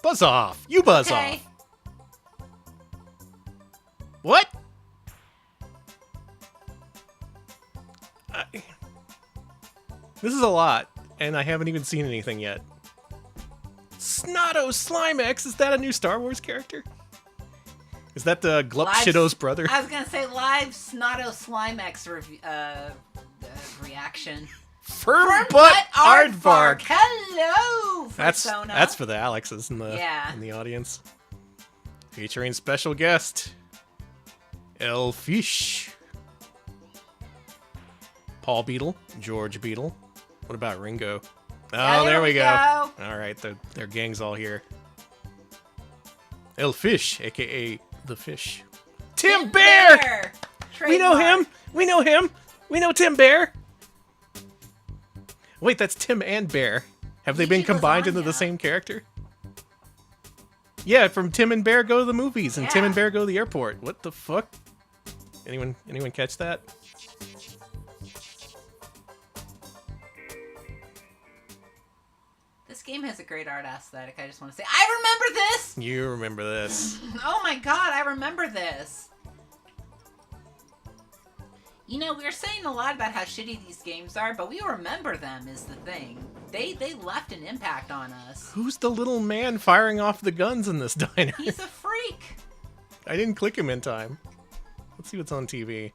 Buzz off! You buzz off! What? This is a lot, and I haven't even seen anything yet. Snotto Slimex! Is that a new Star Wars character? Is that the Glup Shitto's brother? I was gonna say live Snotto Slimex reaction. Firm Butt Aardvark! Hello, Persona. That's for the Alexes in the audience. Featuring special guest Elfish, Paul Beetle, George Beetle. What about Ringo? Oh, there we go. All right, their gang's all here. Elfish, aka the Fish. Tim Bear! We know him. We know him. We know Tim Bear. Wait, that's Tim and Bear. Have they been combined into the same character? Yeah, from Tim and Bear Go to the Movies and Tim Yeah. and Bear Go to the Airport. What the fuck? Anyone catch that? This game has a great art aesthetic. I just want to say, I remember this. You remember this? Oh my god, I remember this. You know, we were saying a lot about how shitty these games are, but we remember them is the thing. They left an impact on us. Who's the little man firing off the guns in this diner? He's a freak. I didn't click him in time. Let's see what's on TV.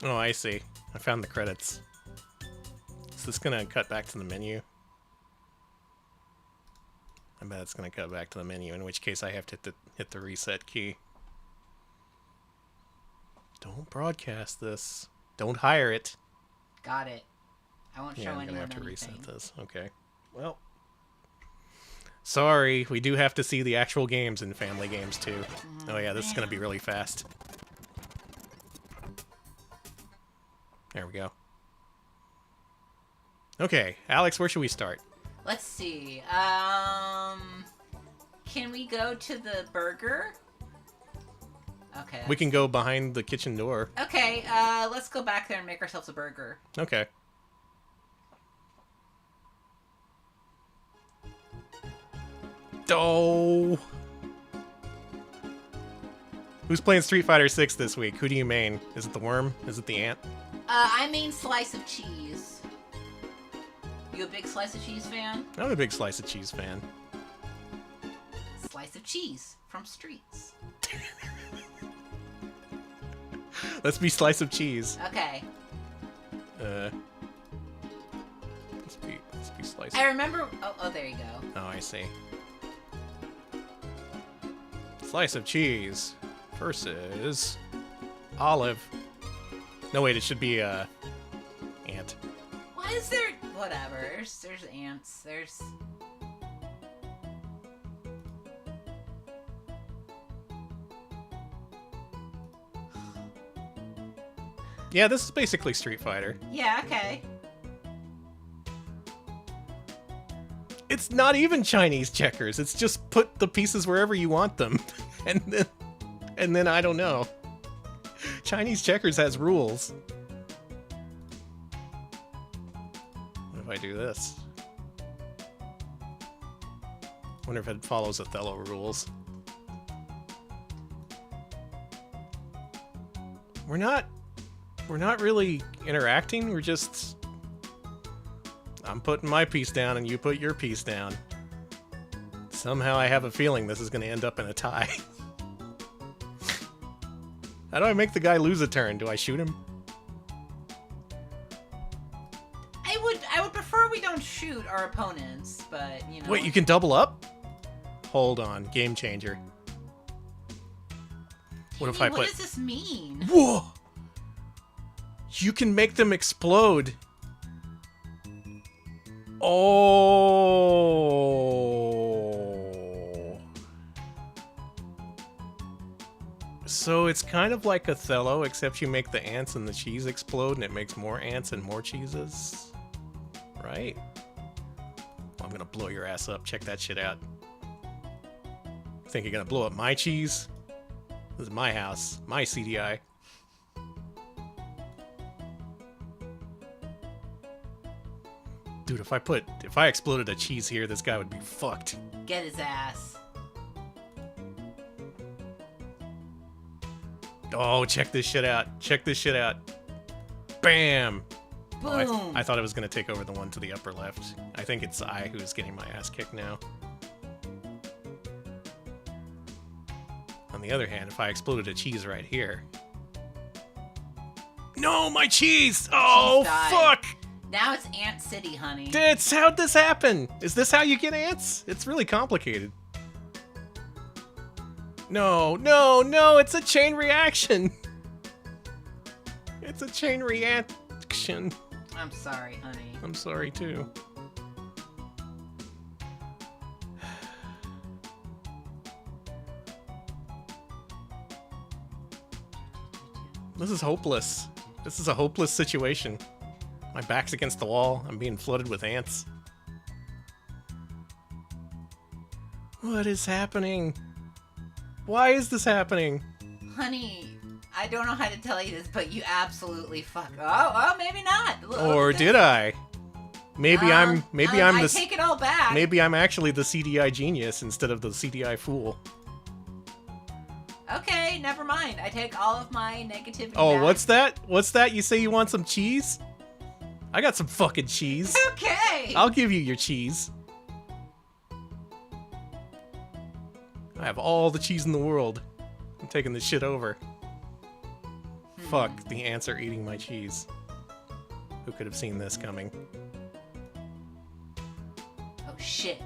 Oh, I see. I found the credits. Is this gonna cut back to the menu? I bet it's gonna cut back to the menu, in which case I have to hit the reset key. Don't broadcast this. Don't hire it. Got it. I won't show Yeah, I'm anyone gonna have to anything. reset this. Okay. Well. Sorry, we do have to see the actual games in Family Games too. Oh yeah, this is gonna be really fast. There we go. Okay, Alex, where should we start? Let's see. Can we go to the burger? Okay. We can go behind the kitchen door. Okay, let's go back there and make ourselves a burger. Okay. Oh. Who's playing Street Fighter 6 this week? Who do you main? Is it the worm? Is it the ant? I mean slice of cheese. You a big slice of cheese fan? I'm a big slice of cheese fan. Slice of cheese from Streets. Let's be slice of cheese. Okay. Let's be slice. I remember. Oh, there you go. Oh, I see. Slice of cheese versus Olive. No, wait, it should be ant. Why is there? Whatever. There's ants. There's. Yeah, this is basically Street Fighter. Yeah. Okay. It's not even Chinese checkers. It's just put the pieces wherever you want them, and then I don't know. Chinese checkers has rules. What if I do this? Wonder if it follows Othello rules. We're not really interacting. We're just, I'm putting my piece down and you put your piece down. Somehow I have a feeling this is going to end up in a tie. How do I make the guy lose a turn? Do I shoot him? I would prefer we don't shoot our opponents, but you know. Wait, you can double up? Hold on, game changer. What if I put? What does this mean? Whoa! You can make them explode. Oh. So it's kind of like Othello, except you make the ants and the cheese explode, and it makes more ants and more cheeses. Right? I'm gonna blow your ass up. Check that shit out. Think you're gonna blow up my cheese? This is my house, my CDI. Dude, if I exploded a cheese here, this guy would be fucked. Get his ass. Oh, check this shit out. Check this shit out. Bam! Boom! Oh, I thought it was gonna take over the one to the upper left. I think it's I who's getting my ass kicked now. On the other hand, if I exploded a cheese right here... No, my cheese! Oh, Cheese died. fuck! Now it's Ant City, honey. How'd this happen? Is this how you get ants? It's really complicated. No, it's a chain reaction. It's a chain reaction. I'm sorry, honey. I'm sorry, too. This is hopeless. This is a hopeless situation. My back's against the wall. I'm being flooded with ants. What is happening? Why is this happening? Honey, I don't know how to tell you this, but you absolutely fuck. Oh, maybe not. Or did I? Maybe I'm I take it all back. Maybe I'm actually the CDI genius instead of the CDI fool. Okay, never mind. I take all of my negativity Oh, back. what's that? What's that? You say you want some cheese? I got some fucking cheese. Okay. I'll give you your cheese. I have all the cheese in the world. I'm taking this shit over. Fuck, the ants are eating my cheese. Who could have seen this coming? Oh, shit.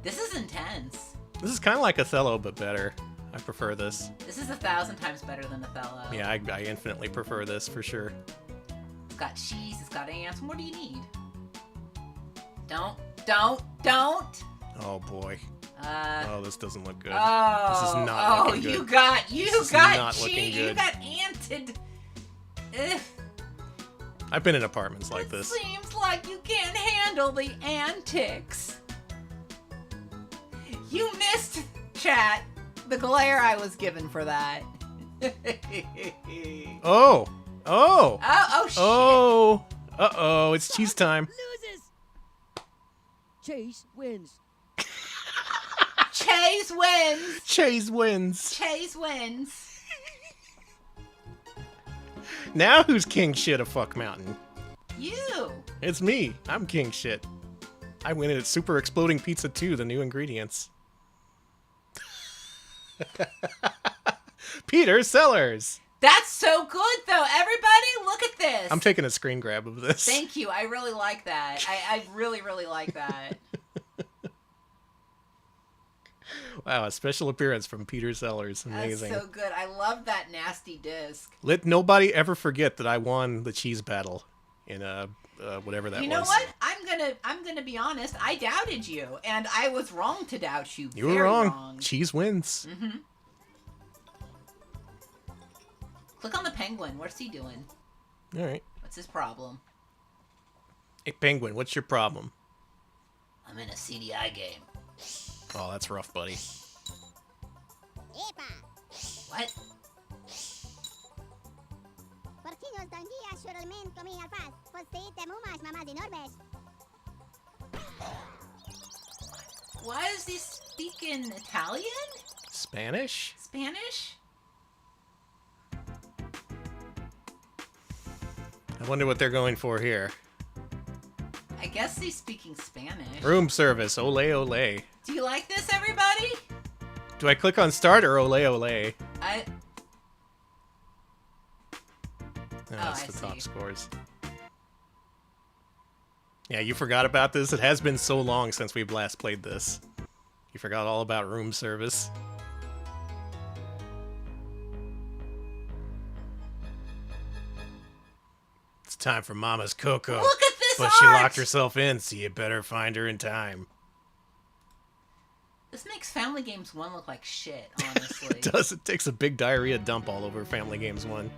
This is intense. This is kind of like Othello, but better. I prefer this. This is 1,000 times better than Othello. Yeah, I infinitely prefer this, for sure. It's got cheese, it's got ants. What do you need? Don't. Oh, boy. Oh, this doesn't look good. Oh, this is not looking good. You got looking good. You got anted. Ugh. I've been in apartments like this. Seems like you can't handle the antics. You missed, chat, the glare I was given for that. Oh! Shit. Oh! Uh-oh, it's cheese time. Loses. Chase wins. Chase wins. Chase wins. Chase wins. Now who's king shit of Fuck Mountain? You. It's me. I'm king shit. I win it at Super Exploding Pizza 2, the new ingredients. Peter Sellers. That's so good, though. Everybody, look at this. I'm taking a screen grab of this. Thank you. I really like that. I really, really like that. Wow, a special appearance from Peter Sellers. Amazing. That's so good. I love that nasty disc. Let nobody ever forget that I won the cheese battle in whatever that was. You know what? I'm gonna be honest. I doubted you, and I was wrong to doubt you. You were wrong. Cheese wins. Mm-hmm. Click on the penguin. What's he doing? All right. What's his problem? Hey, Penguin, what's your problem? I'm in a CDI game. Oh, that's rough, buddy. What? Why is he speaking Italian? Spanish? Spanish? I wonder what they're going for here. I guess he's speaking Spanish. Room service, ole ole. Do you like this, everybody? Do I click on start or ole ole? That's the top scores. Yeah, you forgot about this? It has been so long since we've last played this. You forgot all about room service. It's time for Mama's Cocoa. Look at this But art! she locked herself in, so you better find her in time. This makes Family Games 1 look like shit, honestly. It does. It takes a big diarrhea dump all over Family Games 1.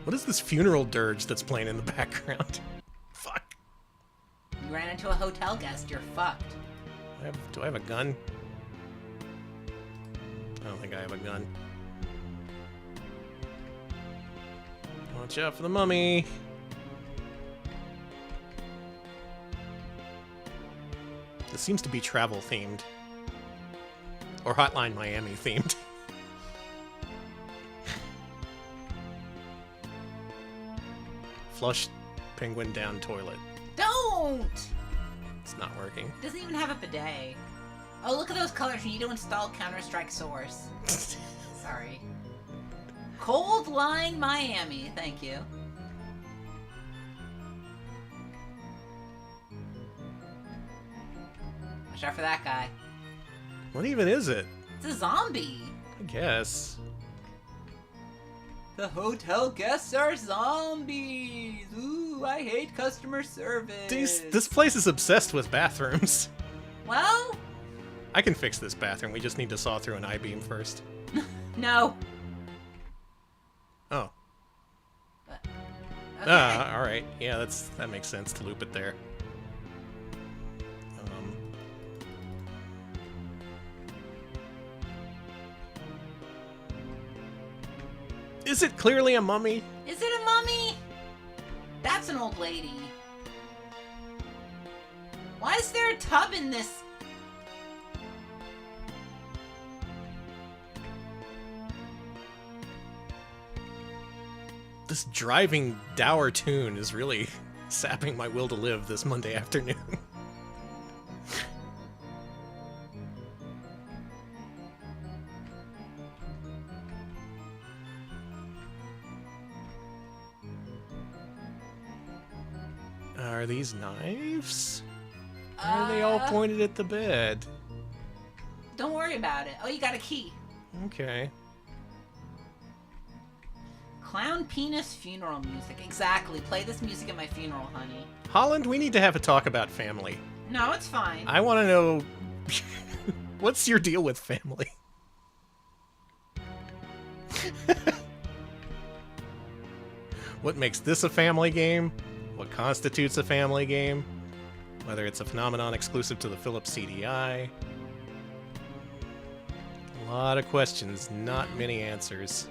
What is this funeral dirge that's playing in the background? Fuck. You ran into a hotel guest, you're fucked. Do I have a gun? I don't think I have a gun. Watch out for the mummy. This seems to be travel themed. Or Hotline Miami themed. Flush penguin down toilet. Don't! It's not working. It doesn't even have a bidet. Oh, look at those colors. You need to install Counter-Strike Source. Sorry. Cold Line Miami. Thank you. Watch out for that guy. What even is it? It's a zombie. I guess. The hotel guests are zombies. Ooh, I hate customer service. This place is obsessed with bathrooms. Well? I can fix this bathroom. We just need to saw through an I-beam first. No. Oh. Okay. All right. Yeah, that makes sense to loop it there. Is it clearly a mummy? Is it a mummy? That's an old lady. Why is there a tub in this? This driving dour tune is really sapping my will to live this Monday afternoon. Are these knives? Why are they all pointed at the bed? Don't worry about it. Oh, you got a key. Okay. Clown penis funeral music. Exactly. Play this music at my funeral, honey. Holland, we need to have a talk about family. No, it's fine. I want to know, what's your deal with family? What makes this a family game? What constitutes a family game? Whether it's a phenomenon exclusive to the Philips CDI. A lot of questions, not many answers.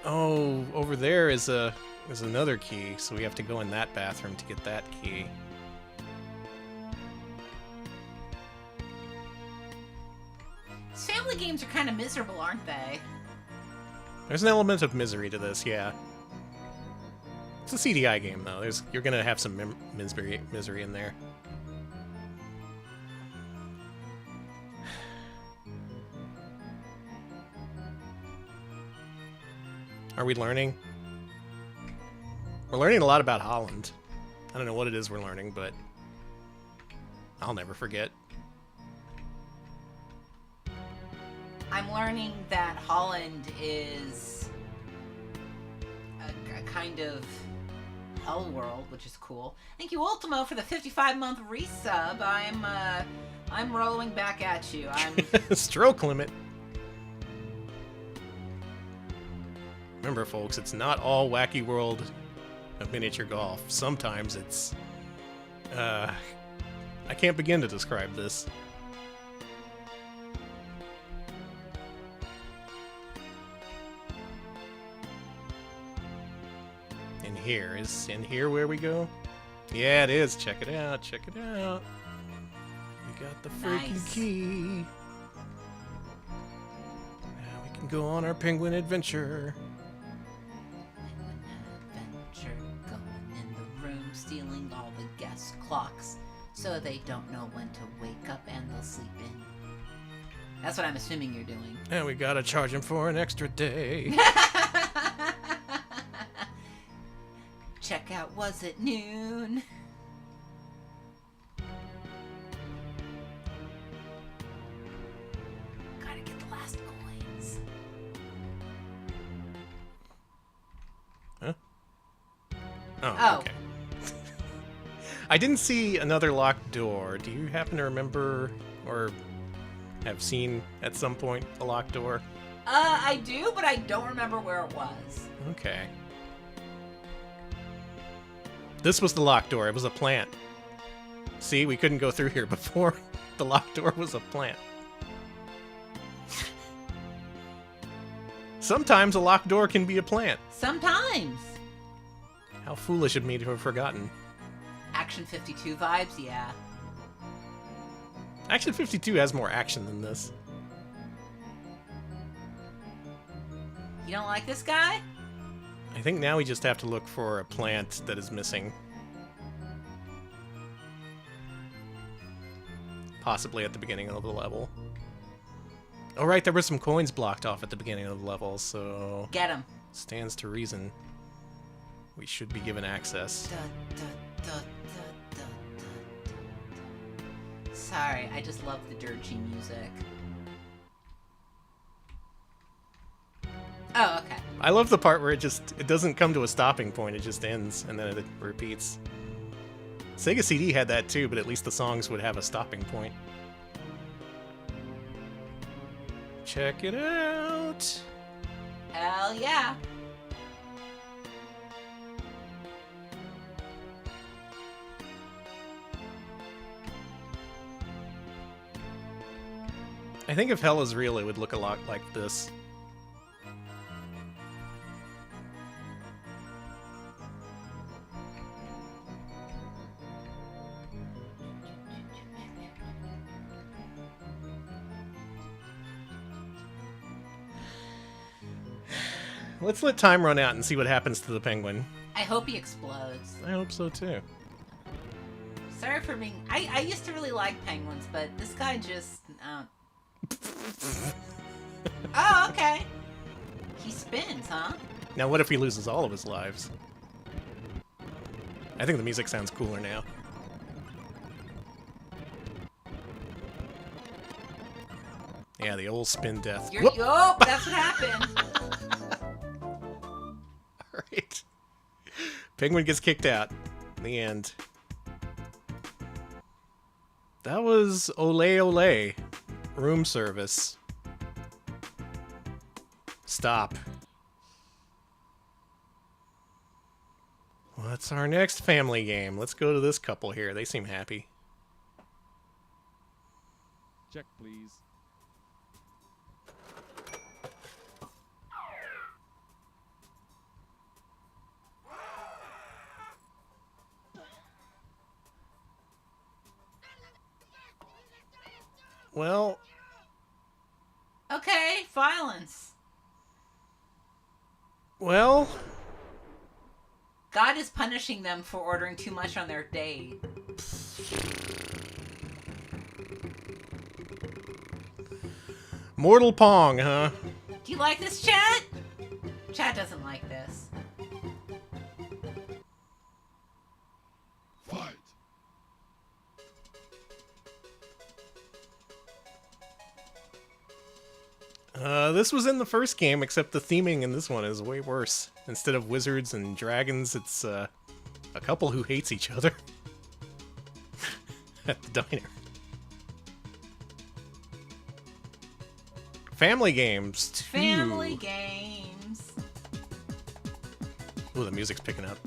Oh, over there is another key, so we have to go in that bathroom to get that key. These family games are kind of miserable, aren't they? There's an element of misery to this, yeah. It's a CDI game, though. You're gonna have some misery in there. Are we learning? We're learning a lot about Holland. I don't know what it is we're learning, but I'll never forget. I'm learning that Holland is a kind of hell world, which is cool. Thank you, Ultimo, for the 55-month resub. I'm rolling back at you. Stroke limit. Remember, folks, it's not all wacky world of miniature golf. Sometimes it's... I can't begin to describe this. Is in here where we go? Yeah, it is. Check it out. Check it out. We got the freaking key. Now we can go on our penguin adventure. Going in the room, stealing all the guest clocks, so they don't know when to wake up and they'll sleep in. That's what I'm assuming you're doing. And we gotta charge him for an extra day. Check out, was it noon? Gotta get the last coins. Huh? Oh, okay. I didn't see another locked door. Do you happen to remember or have seen at some point a locked door? I do, but I don't remember where it was. Okay. This was the locked door. It was a plant. See, we couldn't go through here before. The locked door was a plant. Sometimes a locked door can be a plant. Sometimes. How foolish of me to have forgotten. Action 52 vibes, yeah. Action 52 has more action than this. You don't like this guy? I think now we just have to look for a plant that is missing. Possibly at the beginning of the level. Oh right, there were some coins blocked off at the beginning of the level, so... Get them. Stands to reason. We should be given access. Sorry, I just love the dirgy music. Oh, okay. I love the part where it doesn't come to a stopping point, it just ends, and then it repeats. Sega CD had that too, but at least the songs would have a stopping point. Check it out! Hell yeah! I think if hell is real, it would look a lot like this. Let's let time run out and see what happens to the penguin. I hope he explodes. I hope so too. Sorry for being... I used to really like penguins, but this guy just... Oh, okay. He spins, huh? Now what if he loses all of his lives? I think the music sounds cooler now. Yeah, the old spin death. Oh, that's what happened. Alright. Penguin gets kicked out. The end. That was Ole Ole. Room service. Stop. What's our next family game? Let's go to this couple here. They seem happy. Check, please. Well... Okay, violence. Well... God is punishing them for ordering too much on their date. Mortal Pong, huh? Do you like this, chat? Chat doesn't like this. Fight. This was in the first game, except the theming in this one is way worse. Instead of wizards and dragons, it's a couple who hates each other at the diner. Family games, too. Family games. Ooh, the music's picking up.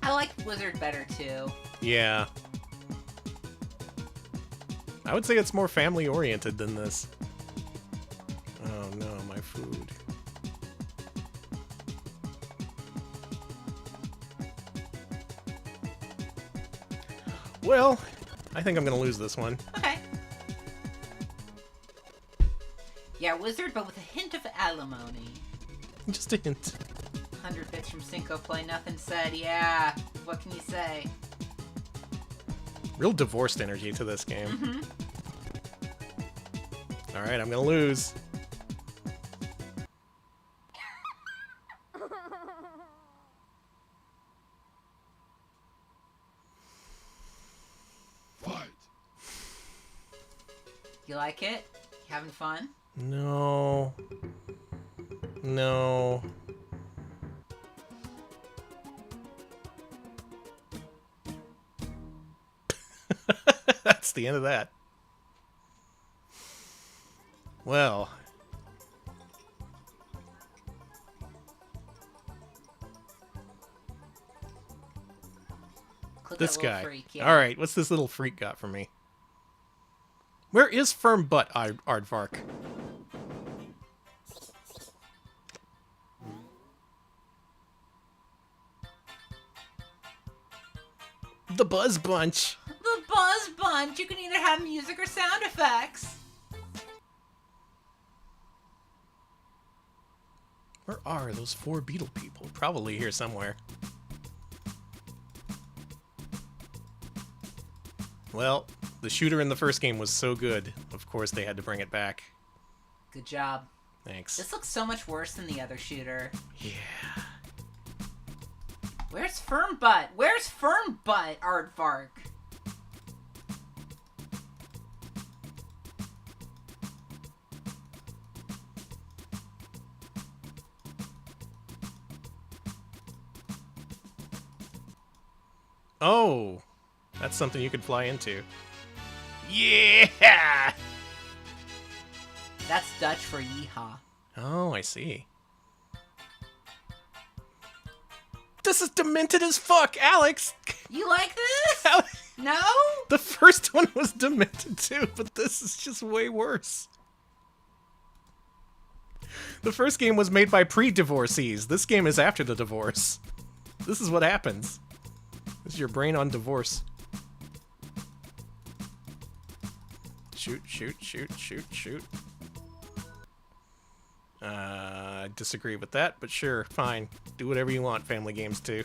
I like Wizard better, too. Yeah. I would say it's more family-oriented than this. Oh no, my food. Well, I think I'm gonna lose this one. Okay. Yeah, Wizard, but with a hint of alimony. Just a hint. 100 bits from Cinco Play, nothing said. Yeah, what can you say? Real divorced energy to this game. Mm-hmm. Alright, I'm gonna lose. Fight. You like it? You having fun? No. No. That's the end of that. Well. Click This that little guy. freak, yeah. Alright, what's this little freak got for me? Where is Firm Butt, Aardvark? The Buzz Bunch. The Buzz Bunch! You can either have music or sound effects. Where are those 4 beetle people? Probably here somewhere. Well, the shooter in the first game was so good. Of course they had to bring it back. Good job. Thanks. This looks so much worse than the other shooter. Yeah. Where's Firm Butt? Where's Firm Butt, Aardvark? Oh, that's something you could fly into. Yeah! That's Dutch for yeehaw. Oh, I see. This is demented as fuck, Alex! You like this? No? The first one was demented too, but this is just way worse. The first game was made by pre-divorcees. This game is after the divorce. This is what happens. This is your brain on divorce. Shoot, shoot, shoot, shoot, shoot. I disagree with that, but sure, fine. Do whatever you want, Family Games 2.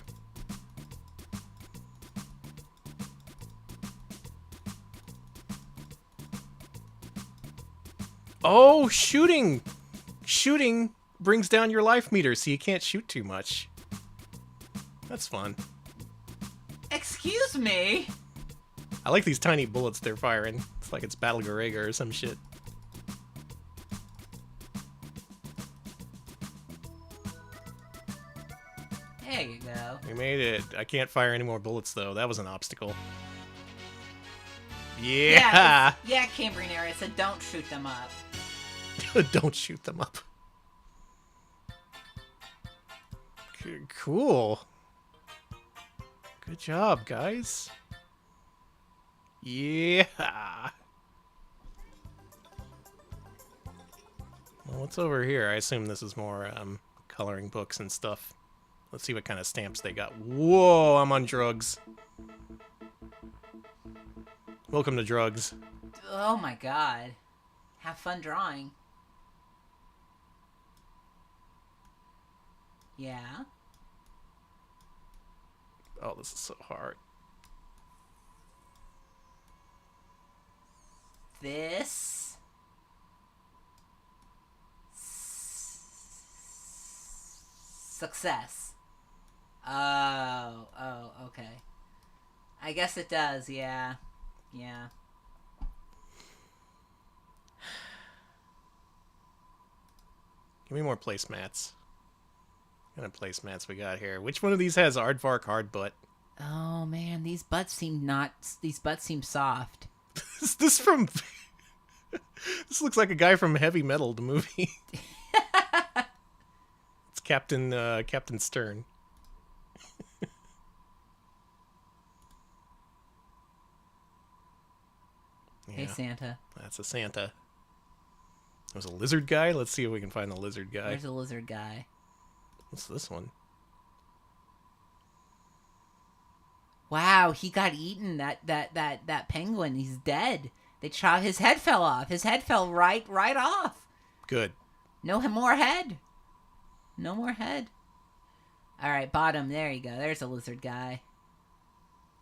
Oh, shooting! Shooting brings down your life meter, so you can't shoot too much. That's fun. Excuse me? I like these tiny bullets they're firing. It's like it's Battle Garega or some shit. There you go. We made it. I can't fire any more bullets, though. That was an obstacle. Yeah! Yeah, Cambrian area said don't shoot them up. Don't shoot them up. Cool. Good job, guys. Yeah. Well, what's over here? I assume this is more coloring books and stuff. Let's see what kind of stamps they got. Whoa, I'm on drugs. Welcome to drugs. Oh my god. Have fun drawing. Yeah. Oh, this is so hard. This. Success. Oh, okay. I guess it does, yeah. Yeah. Give me more placemats. What kind of placemats we got here? Which one of these has Aardvark hard butt? Oh man, these butts seem soft. Is this from... This looks like a guy from Heavy Metal, the movie. It's Captain Stern. Hey, Santa. That's a Santa. There's a lizard guy. Let's see if we can find the lizard guy. There's a lizard guy. What's this one? Wow, he got eaten. That penguin. He's dead. They shot his head fell off. His head fell right off. Good. No more head. No more head. All right, bottom. There you go. There's a lizard guy.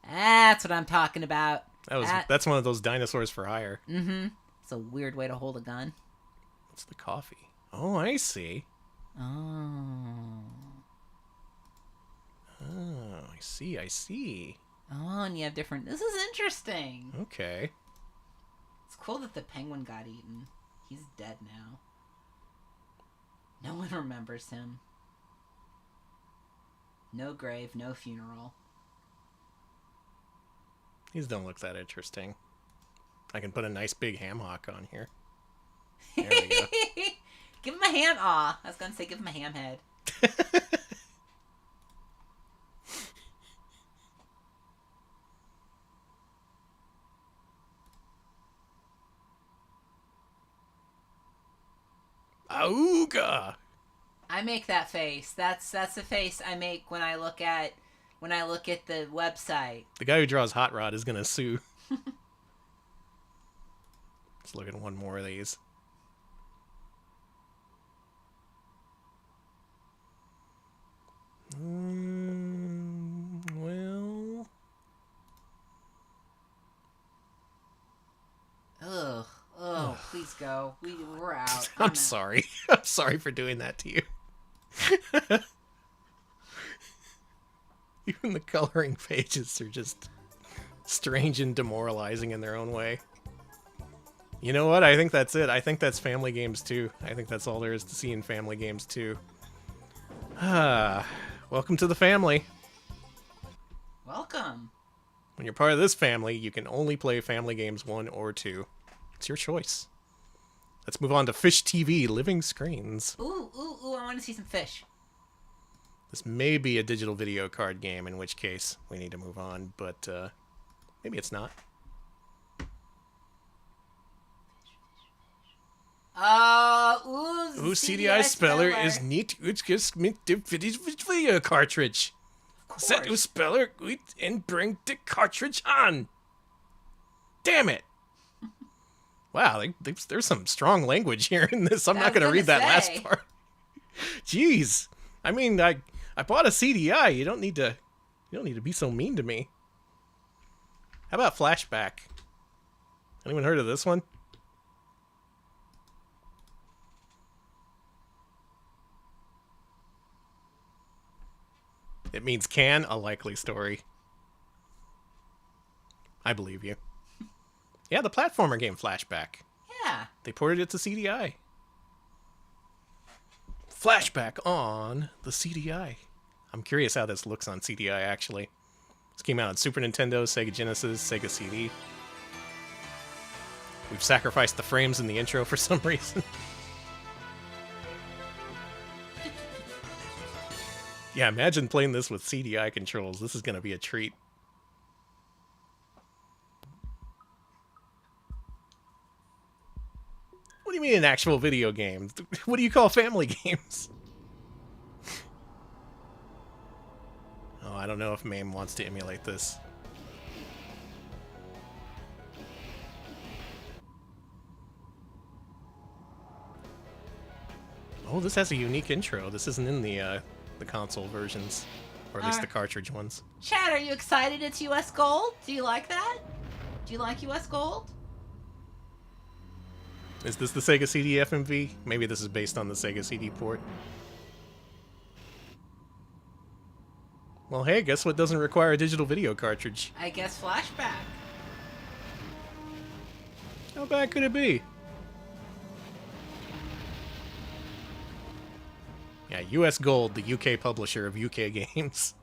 That's what I'm talking about. That's one of those dinosaurs for hire. Mm-hmm. It's a weird way to hold a gun. What's the coffee? Oh, I see. Oh, I see. Oh, and you have different... This is interesting. Okay. It's cool that the penguin got eaten. He's dead now. No one remembers him. No grave, no funeral. These don't look that interesting. I can put a nice big ham hock on here. There we go. Give him a ham... Aw, I was going to say give him a ham head. Auga! I make that face. That's the face I make when I look at the website. The guy who draws Hot Rod is gonna sue. Let's look at one more of these. Well... Ugh. Oh, please go. We're out. I'm sorry. I'm sorry for doing that to you. Even the coloring pages are just strange and demoralizing in their own way. You know what? I think that's it. I think that's Family Games 2. I think that's all there is to see in Family Games 2. Welcome to the family. Welcome. When you're part of this family, you can only play Family Games 1 or 2. It's your choice. Let's move on to Fish TV, Living Screens. Ooh, I want to see some fish. This may be a digital video card game, in which case we need to move on, but maybe it's not. CDI speller is neat. It's just video cartridge. Set to speller and bring the cartridge on. Damn it. Wow, there's some strong language here in this. I'm not going to read that last part. Jeez. I mean, I bought a CDI. You don't need to be so mean to me. How about Flashback? Anyone heard of this one? It means can, a likely story. I believe you. Yeah, the platformer game Flashback. Yeah. They ported it to CDI. Flashback on the CDI. I'm curious how this looks on CDI, actually. This came out on Super Nintendo, Sega Genesis, Sega CD. We've sacrificed the frames in the intro for some reason. Yeah, imagine playing this with CDI controls. This is going to be a treat. What do you mean an actual video game? What do you call family games? Oh, I don't know if MAME wants to emulate this. Oh, this has a unique intro. This isn't in the console versions, or at least the cartridge ones. Chad, are you excited it's US Gold? Do you like that? Do you like US Gold? Is this the Sega CD FMV? Maybe this is based on the Sega CD port. Well, hey, guess what doesn't require a digital video cartridge? I guess Flashback. How bad could it be? Yeah, US Gold, the UK publisher of UK games.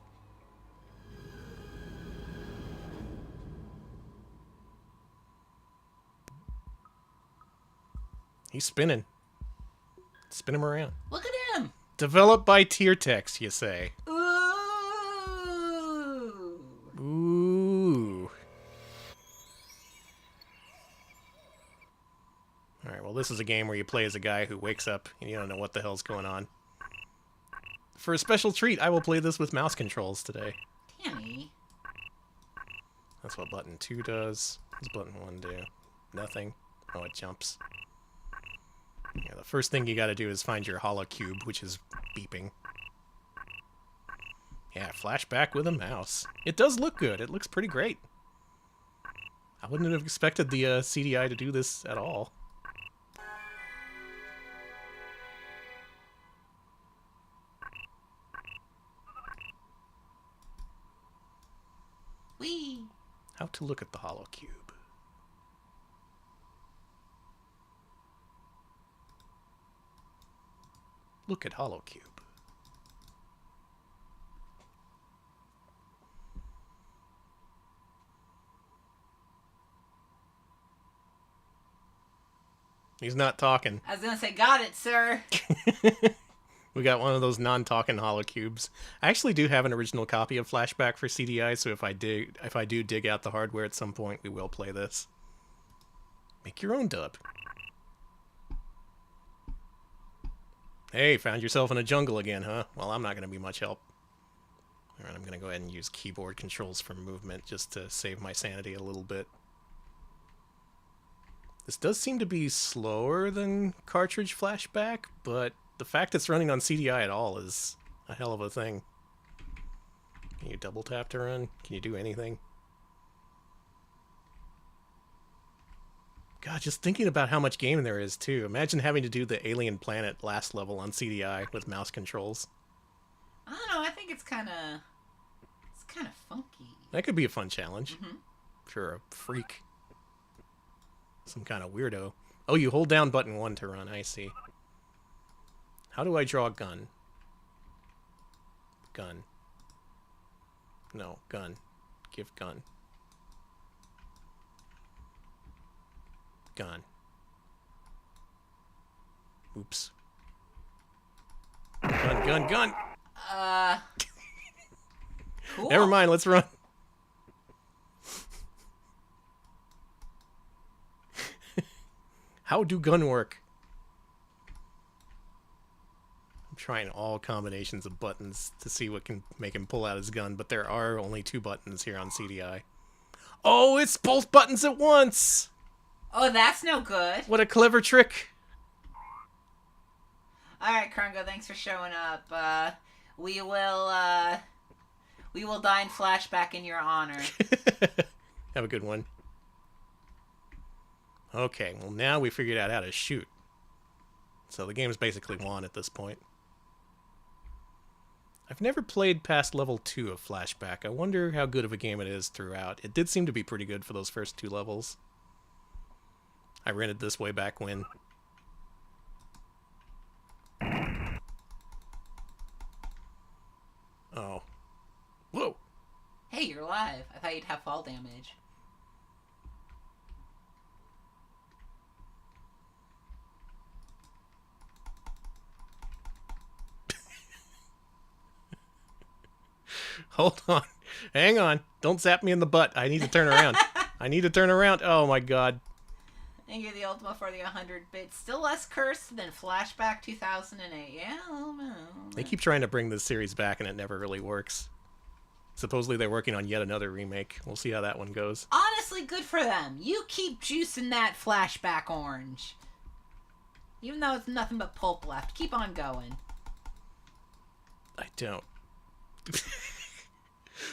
He's spinning. Spin him around. Look at him! Developed by Tiertex, you say? Ooh! Ooh. Alright, well this is a game where you play as a guy who wakes up and you don't know what the hell's going on. For a special treat, I will play this with mouse controls today. Tammy. That's what button 2 does. What's button 1 do? Nothing. Oh, it jumps. Yeah, the first thing you gotta do is find your hollow cube, which is beeping. Yeah, Flashback with a mouse. It does look good. It looks pretty great. I wouldn't have expected the CDI to do this at all. Whee! How to look at the hollow cube. Look at hollow cube. He's not talking. I was gonna say, got it, sir. We got one of those non-talking hollow cubes. I actually do have an original copy of Flashback for CDI, so if I do dig out the hardware at some point, we will play this. Make your own dub. Hey, found yourself in a jungle again, huh? Well, I'm not going to be much help. Alright, I'm going to go ahead and use keyboard controls for movement just to save my sanity a little bit. This does seem to be slower than cartridge Flashback, but the fact it's running on CDI at all is a hell of a thing. Can you double tap to run? Can you do anything? God, just thinking about how much game there is, too. Imagine having to do the Alien Planet last level on CDI with mouse controls. I don't know, I think it's kind of funky. That could be a fun challenge. If you're a freak. Some kind of weirdo. Oh, you hold down button 1 to run, I see. How do I draw a gun? Gun. No, gun. Give gun. Gun. Oops. Gun, gun, gun! Cool. Never mind, let's run. How do gun work? I'm trying all combinations of buttons to see what can make him pull out his gun, but there are only 2 buttons here on CDI. Oh, it's both buttons at once! Oh, that's no good. What a clever trick. Alright, Krungo, thanks for showing up. We will die in flashback in your honor. Have a good one. Okay, well now we figured out how to shoot. So the game's basically won at this point. I've never played past level 2 of Flashback. I wonder how good of a game it is throughout. It did seem to be pretty good for those first 2 levels. I rented this way back when. Oh. Whoa! Hey, you're alive. I thought you'd have fall damage. Hold on. Hang on. Don't zap me in the butt. I need to turn around. I need to turn around. Oh my god. And you're the Ultima for the 100 bits. Still less cursed than Flashback 2008. Yeah, no. They keep trying to bring this series back and it never really works. Supposedly they're working on yet another remake. We'll see how that one goes. Honestly, good for them. You keep juicing that Flashback orange. Even though it's nothing but pulp left. Keep on going. I don't.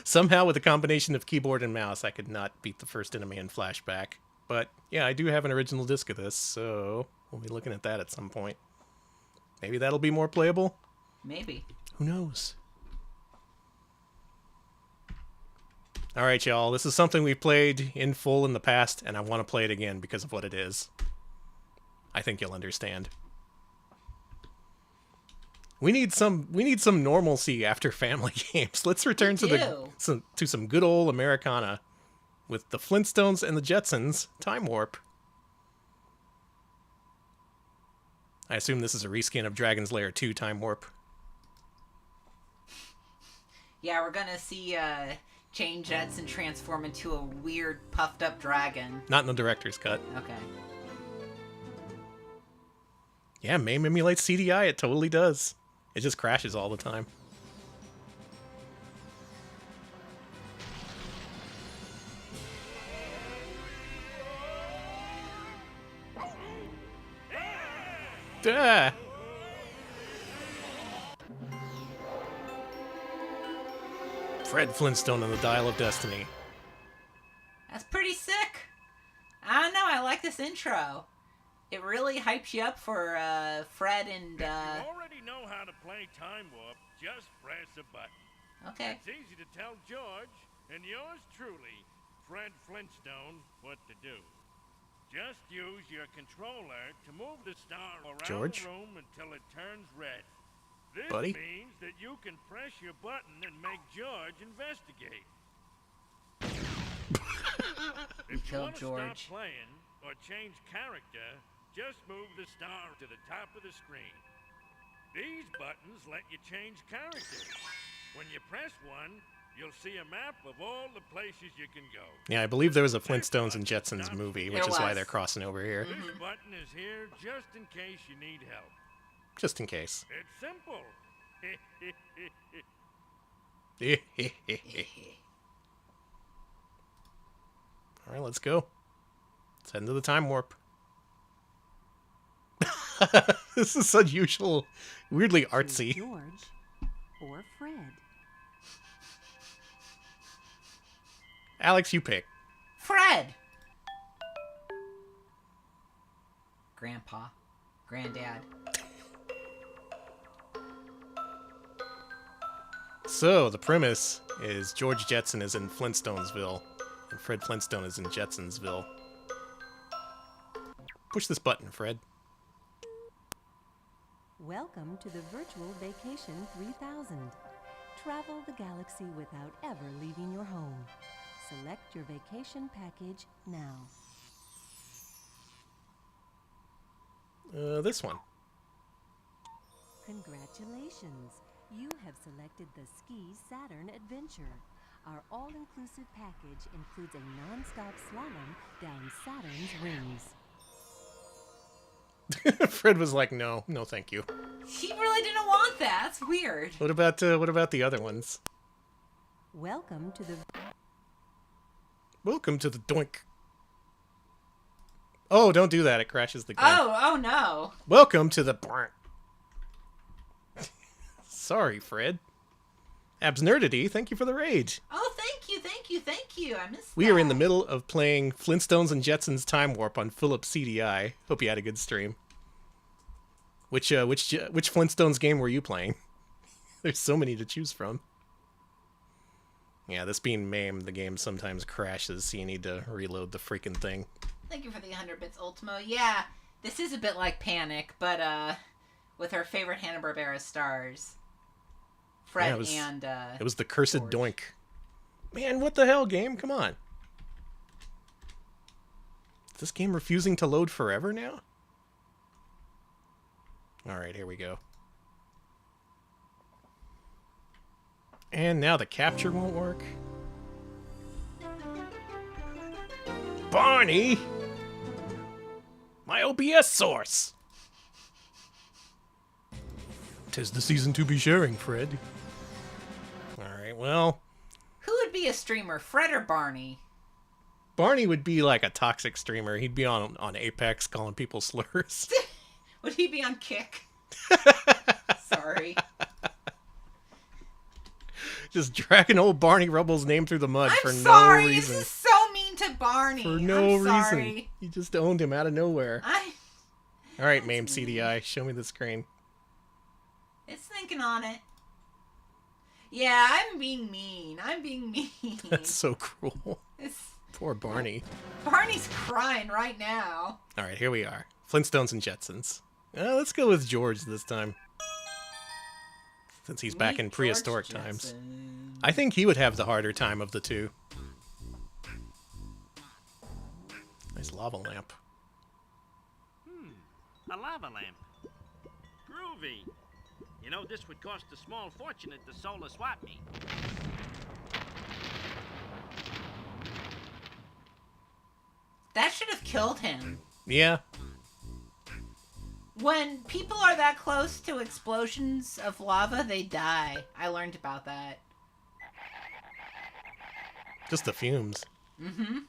Somehow, with a combination of keyboard and mouse, I could not beat the first enemy in Flashback. But, yeah, I do have an original disc of this, so we'll be looking at that at some point. Maybe that'll be more playable? Maybe. Who knows? Alright, y'all, this is something we've played in full in the past, and I want to play it again because of what it is. I think you'll understand. We need some normalcy after family games. Let's return to some good old Americana with the Flintstones and the Jetsons Time Warp. I assume this is a reskin of Dragon's Lair 2 Time Warp. Yeah, we're gonna see Jane Jetson transform into a weird puffed up dragon. Not in the director's cut. Okay. Yeah, MAME emulates CDI. It totally does. It just crashes all the time. Ah! Fred Flintstone on the Dial of Destiny. That's pretty sick. I don't know, I like this intro. It really hypes you up for Fred and... If you already know how to play Time Warp, just press a button. Okay. It's easy to tell George, and yours truly, Fred Flintstone, what to do. Just use your controller to move the star around George? the room until it turns red. This Buddy? means that you can press your button and make George investigate. If you want to stop playing or change character, just move the star to the top of the screen. These buttons let you change characters. When you press one, you'll see a map of all the places you can go. Yeah, I believe there was a Flintstones and Jetsons movie, which is why they're crossing over here. This button is here just in case you need help. Just in case. It's simple. Alright, let's go. Let's head into the Time Warp. This is unusual, weirdly artsy. George or Fred? Alex, you pick. Fred! Grandpa. Granddad. So, the premise is George Jetson is in Flintstonesville, and Fred Flintstone is in Jetsonsville. Push this button, Fred. Welcome to the Virtual Vacation 3000. Travel the galaxy without ever leaving your home. Select your vacation package now. This one. Congratulations. You have selected the Ski Saturn Adventure. Our all-inclusive package includes a non-stop slalom down Saturn's rings. Fred was like, no, thank you. He really didn't want that. That's weird. What about the other ones? Welcome to the doink. Oh, don't do that. It crashes the game. Oh no. Welcome to the... Sorry, Fred. Absnerdity, thank you for the rage. Oh, thank you. I missed We are in the middle of playing Flintstones and Jetsons Time Warp on Philips CDI. Hope you had a good stream. Which Flintstones game were you playing? There's so many to choose from. Yeah, this being MAME, the game sometimes crashes, so you need to reload the freaking thing. Thank you for the 100 bits, Ultimo. Yeah, this is a bit like Panic, but with our favorite Hanna-Barbera stars. Fred and it was the cursed George. Doink. Man, what the hell, game? Come on. Is this game refusing to load forever now? Alright, here we go. And now the capture won't work. Barney! My OBS source! 'Tis the season to be sharing, Fred. Alright, well... Who would be a streamer, Fred or Barney? Barney would be like a toxic streamer. He'd be on Apex calling people slurs. Would he be on Kick? Sorry. Just dragging old Barney Rubble's name through the mud for sorry, no reason. This is so mean to Barney. For no I'm sorry. reason. You just owned him out of nowhere. Alright, MAME CDI, show me the screen. It's thinking on it. Yeah, I'm being mean. That's so cruel. Poor Barney. Barney's crying right now. Alright, here we are. Flintstones and Jetsons. Let's go with George this time. Since he's back in prehistoric times. I think he would have the harder time of the two. Nice lava lamp. A lava lamp. Groovy. You know, this would cost a small fortune at the solar swap meet. That should have killed him. Yeah. When people are that close to explosions of lava, they die. I learned about that. Just the fumes. Mm-hmm.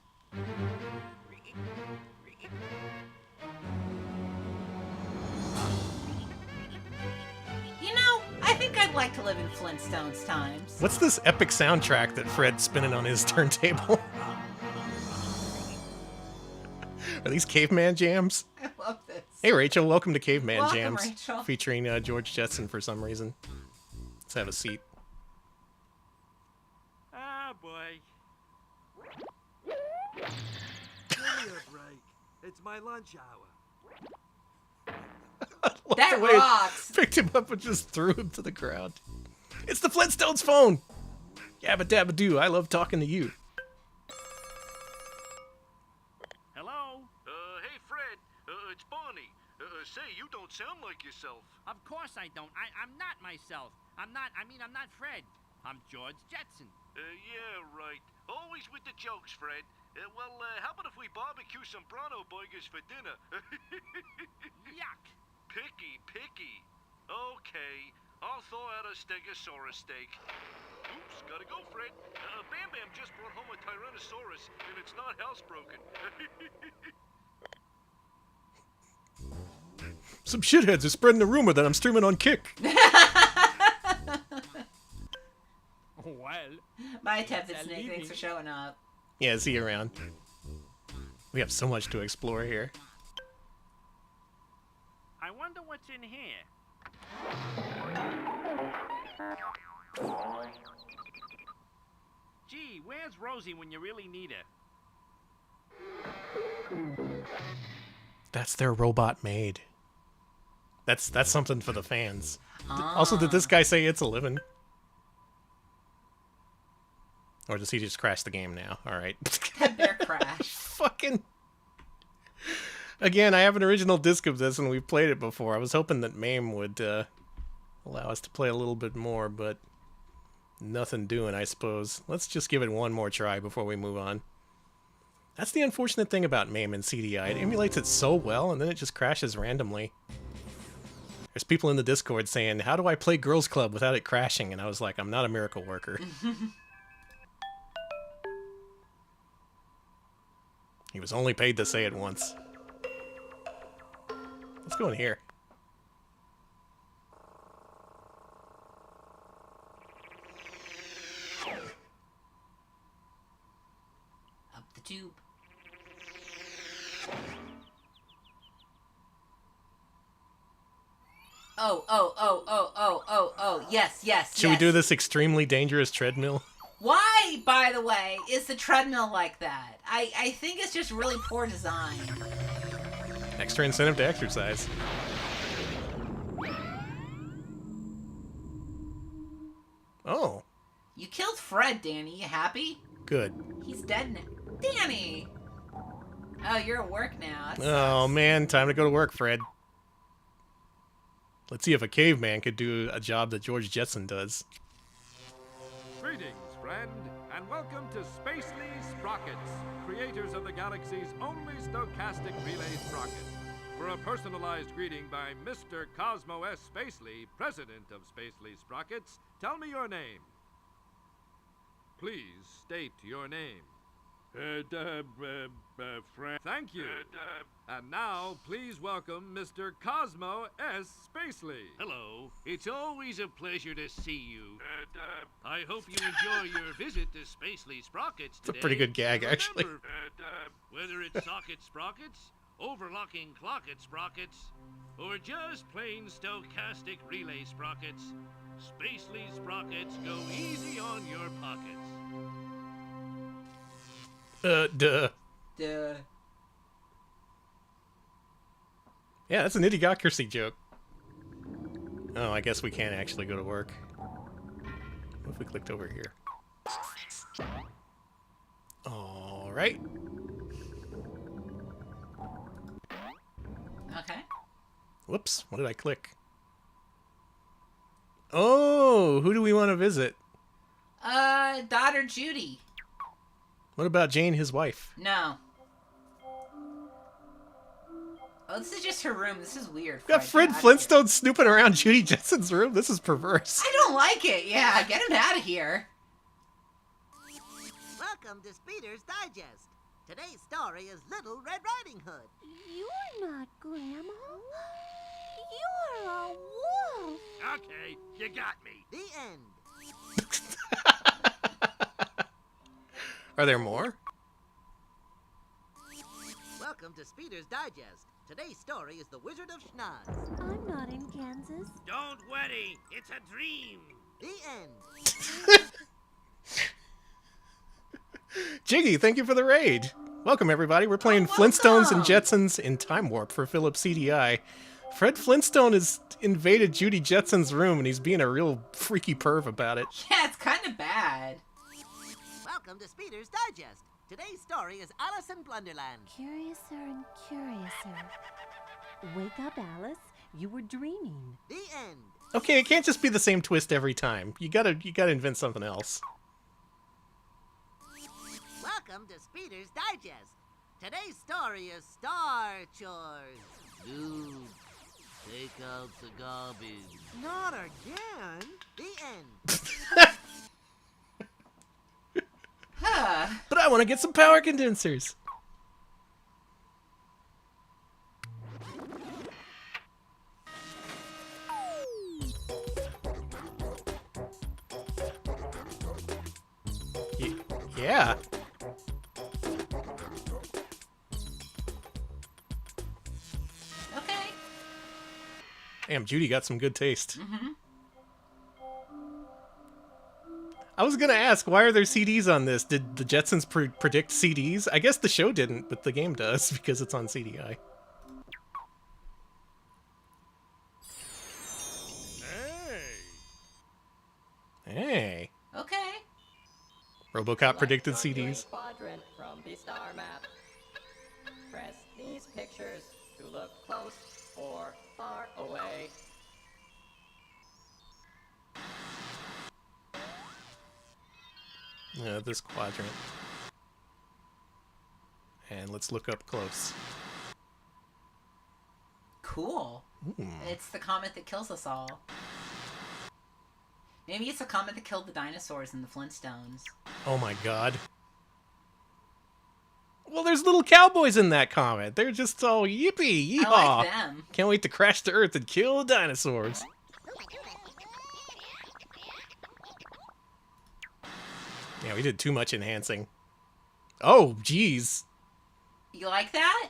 You know, I think I'd like to live in Flintstones times. What's this epic soundtrack that Fred's spinning on his turntable? Are these caveman jams? I love this. Hey Rachel, welcome to Caveman Welcome, Jams. Rachel. Featuring George Jetson for some reason. Let's have a seat. Ah, boy. Give me a break. It's my lunch hour. That The way it rocks. Picked him up and just threw him to the ground. It's the Flintstones phone! Yabba dabba doo, I love talking to you. Hello? Hey, Fred. It's Barney. Say, you don't sound like yourself. Of course I don't. I'm not myself. I'm not Fred. I'm George Jetson. Yeah, right. Always with the jokes, Fred. Well, how about if we barbecue some Bronto burgers for dinner? Yuck. Picky. Okay, I'll thaw out a Stegosaurus steak. Oops, gotta go, Fred. Bam Bam just brought home a Tyrannosaurus, and it's not housebroken. Some shitheads are spreading the rumor that I'm streaming on Kick. Well. Bye, Tepid Snake. Thanks for showing up. Yeah, see you around. We have so much to explore here. I wonder what's in here. Gee, where's Rosie when you really need her? That's their robot maid. That's something for the fans. Also, did this guy say it's a living? Or does he just crash the game now? Alright. Their crash. Fucking... Again, I have an original disc of this and we've played it before. I was hoping that MAME would allow us to play a little bit more, but nothing doing, I suppose. Let's just give it one more try before we move on. That's the unfortunate thing about MAME and CDI. It emulates it so well, and then it just crashes randomly. There's people in the Discord saying, how do I play Girls Club without it crashing? And I was like, I'm not a miracle worker. He was only paid to say it once. Let's go in here. Up the tube. Oh, yes. Should we do this extremely dangerous treadmill? Why, by the way, is the treadmill like that? I think it's just really poor design. Extra incentive to exercise. Oh. You killed Fred, Danny. You happy? Good. He's dead now. Danny! Oh, you're at work now. Oh, man. Time to go to work, Fred. Let's see if a caveman could do a job that George Jetson does. Greetings, friend, and welcome to Spacely Sprockets, creators of the galaxy's only stochastic relay sprocket. For a personalized greeting by Mr. Cosmo S. Spacely, president of Spacely Sprockets, tell me your name. Please state your name. Frank. Thank you. And now, please welcome Mr. Cosmo S. Spacely. Hello. It's always a pleasure to see you. I hope you enjoy your visit to Spacely Sprockets today. It's a pretty good gag, actually. Remember, whether it's socket sprockets, overlocking clocket sprockets, or just plain stochastic relay sprockets, Spacely Sprockets go easy on your pockets. Duh. Duh. Yeah, that's an idiocracy joke. Oh, I guess we can't actually go to work. What if we clicked over here? Alright. Okay. Whoops, what did I click? Oh, who do we want to visit? Daughter Judy. What about Jane, his wife? No. Oh, this is just her room. This is weird. We got Fred Flintstone snooping around Judy Jetson's room. This is perverse. I don't like it. Yeah, get him out of here. Welcome to Speeder's Digest. Today's story is Little Red Riding Hood. You're not Grandma. You're a wolf. Okay, you got me. The end. Are there more? Welcome to Speeder's Digest. Today's story is The Wizard of Schnoz. I'm not in Kansas. Don't worry, it's a dream. The end. Jiggy, thank you for the raid. Welcome, everybody. We're playing Flintstones and Jetsons in Time Warp for Philips CDI. Fred Flintstone has invaded Judy Jetson's room, and he's being a real freaky perv about it. Yeah, it's kind of bad. Welcome to Speeder's Digest. Today's story is Alice in Blunderland. Curiouser and curiouser. Wake up, Alice. You were dreaming. The end. Okay, it can't just be the same twist every time. You gotta invent something else. Welcome to Speeder's Digest. Today's story is Star Chores. Dude, take out the garbage. Not again. The end. But I want to get some power condensers. Yeah. Okay. Damn, Judy got some good taste. Mm-hmm. I was gonna ask, why are there CDs on this? Did the Jetsons predict CDs? I guess the show didn't, but the game does because it's on CDI. Hey. Okay. RoboCop predicted CDs. Quadrant from the star map. Press these pictures to look close or far away. this quadrant. And let's look up close. Cool. It's the comet that kills us all. Maybe it's the comet that killed the dinosaurs in the Flintstones. Oh my god. Well, there's little cowboys in that comet. They're just all yippee, yeehaw. I like them. Can't wait to crash to Earth and kill the dinosaurs. Yeah, we did too much enhancing. Oh, jeez. You like that?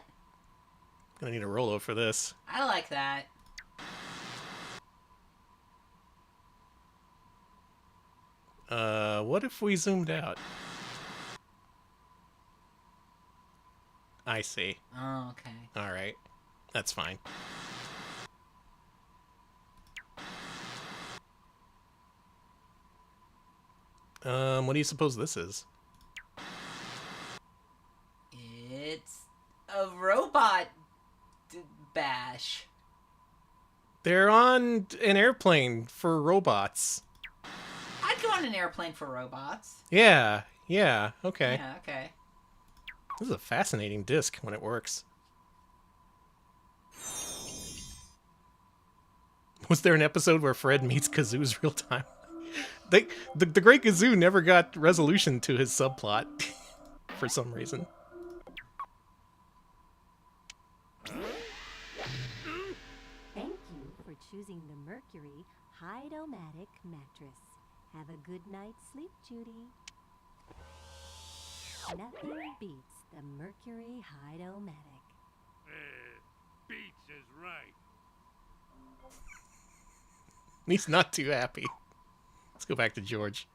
Gonna need a Rolo for this. I like that. What if we zoomed out? I see. Oh, okay. Alright. That's fine. What do you suppose this is? It's a robot bash. They're on an airplane for robots. I'd go on an airplane for robots. Yeah, okay. Yeah, okay. This is a fascinating disc when it works. Was there an episode where Fred meets Kazoo's real time? The Great Kazoo never got resolution to his subplot for some reason. Thank you for choosing the Mercury Hide-O-Matic mattress. Have a good night's sleep, Judy. Nothing beats the Mercury Hide-O-Matic. Beats is right. He's not too happy. Let's go back to George.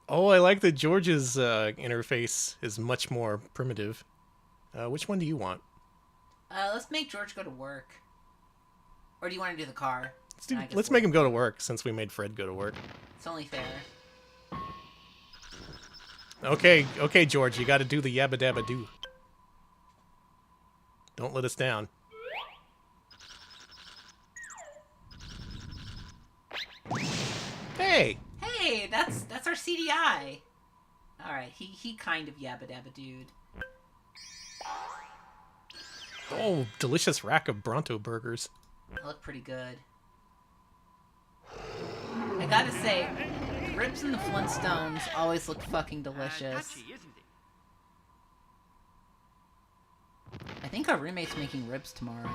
Oh, I like that George's interface is much more primitive. Which one do you want? Let's make George go to work. Or do you want to do the car? Let's make him go to work, since we made Fred go to work. It's only fair. Okay, George, you gotta do the yabba dabba doo. Don't let us down. Hey! Hey, that's our CDI. Alright, he kind of yabba dabba dude. Oh, delicious rack of Bronto burgers. They look pretty good. I gotta say, ribs in the Flintstones always look fucking delicious. I think our roommate's making ribs tomorrow.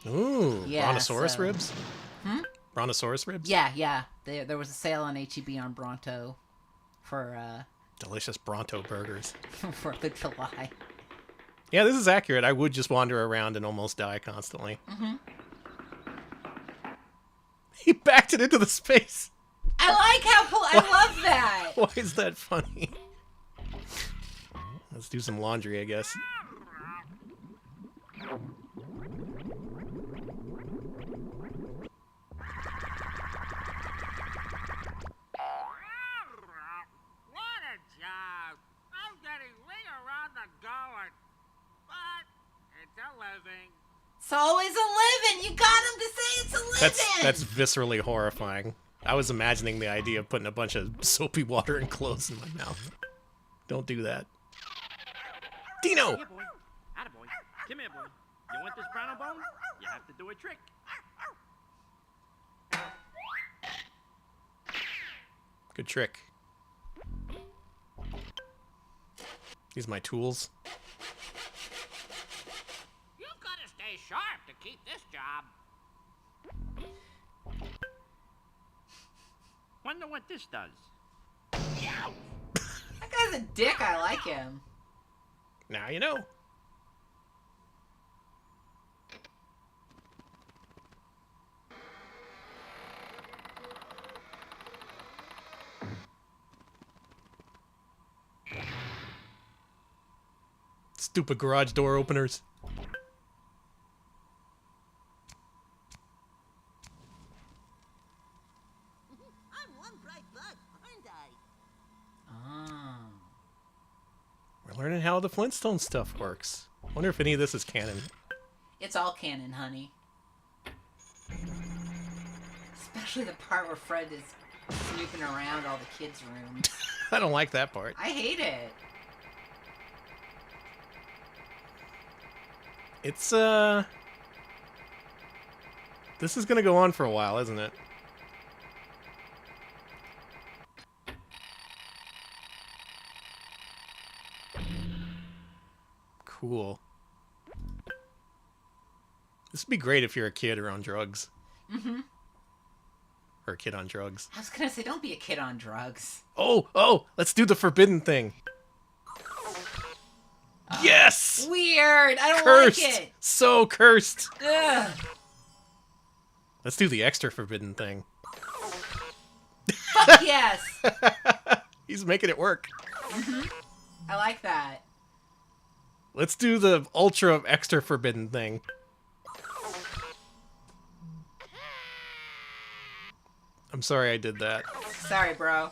Ooh, yeah, Brontosaurus so... ribs? Brontosaurus ribs? Yeah. There was a sale on HEB on Bronto for delicious Bronto burgers. for the July. Yeah, this is accurate. I would just wander around and almost die constantly. He backed it into the space. I like how I love that. Why is that funny? Let's do some laundry, I guess. What a job! I'm getting leaner around the going. But it's a living. It's always a living. You got him to say it's a living. That's viscerally horrifying. I was imagining the idea of putting a bunch of soapy water and clothes in my mouth. Don't do that. Dino! Here, boy. Attaboy. Come here, boy. You want this brown bone? You have to do a trick. Good trick. These are my tools. You've got to stay sharp to keep this job. Wonder what this does. That guy's a dick. I like him. Now you know. Stupid garage door openers. I'm one bright bug, aren't I? We're learning how the Flintstone stuff works. Wonder if any of this is canon. It's all canon, honey. Especially the part where Fred is snooping around all the kids' rooms. I don't like that part. I hate it. It's, this is gonna go on for a while, isn't it? Cool. This would be great if you're a kid or on drugs. Mm-hmm. Or a kid on drugs. I was gonna say, don't be a kid on drugs. Oh! Let's do the forbidden thing. Yes! Weird! I don't Cursed! like it! So cursed! Ugh. Let's do the extra forbidden thing. Fuck yes! He's making it work. Mm-hmm. I like that. Let's do the ultra extra forbidden thing. I'm sorry I did that. Sorry, bro.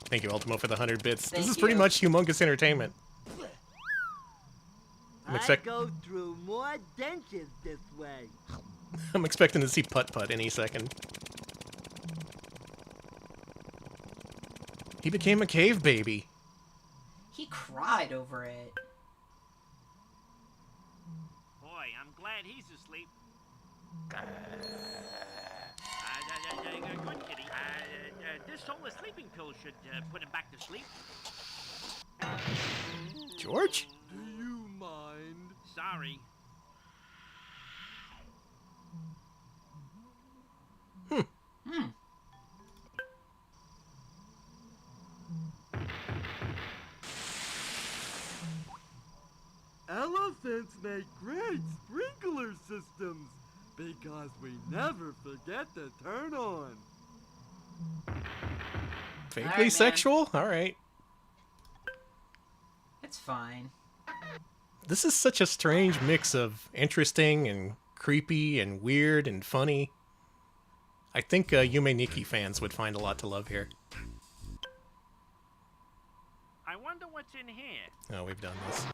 Thank you, Ultimo, for the 100 bits. Thank This is pretty you. much humongous entertainment. I go through more dentures this way. I'm expecting to see Putt-Putt any second. He became a cave baby. He cried over it. Boy, I'm glad he's asleep. Good kitty. This solar sleeping pill should put him back to sleep. George? Do you mind? Sorry. Elephants make great sprinkler systems because we never forget to turn on. Vaguely Alright, man. sexual? Alright. It's fine. This is such a strange mix of interesting and creepy and weird and funny. I think Yume Nikki fans would find a lot to love here. I wonder what's in here. Oh, we've done this.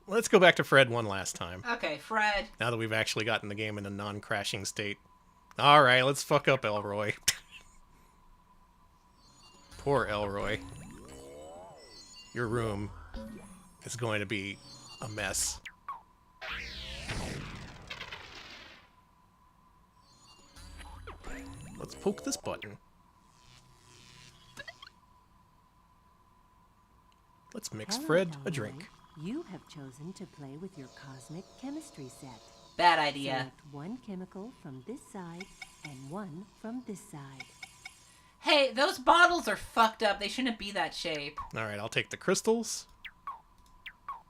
Let's go back to Fred one last time. Okay, Fred. Now that we've actually gotten the game in a non-crashing state. Alright, let's fuck up Elroy. Poor Elroy. Your room is going to be a mess. Let's poke this button. Let's mix Hello, Fred a Elroy. drink. You have chosen to play with your cosmic chemistry set. Bad idea. Select one chemical from this side and one from this side. Hey, those bottles are fucked up. They shouldn't be that shape. Alright, I'll take the crystals.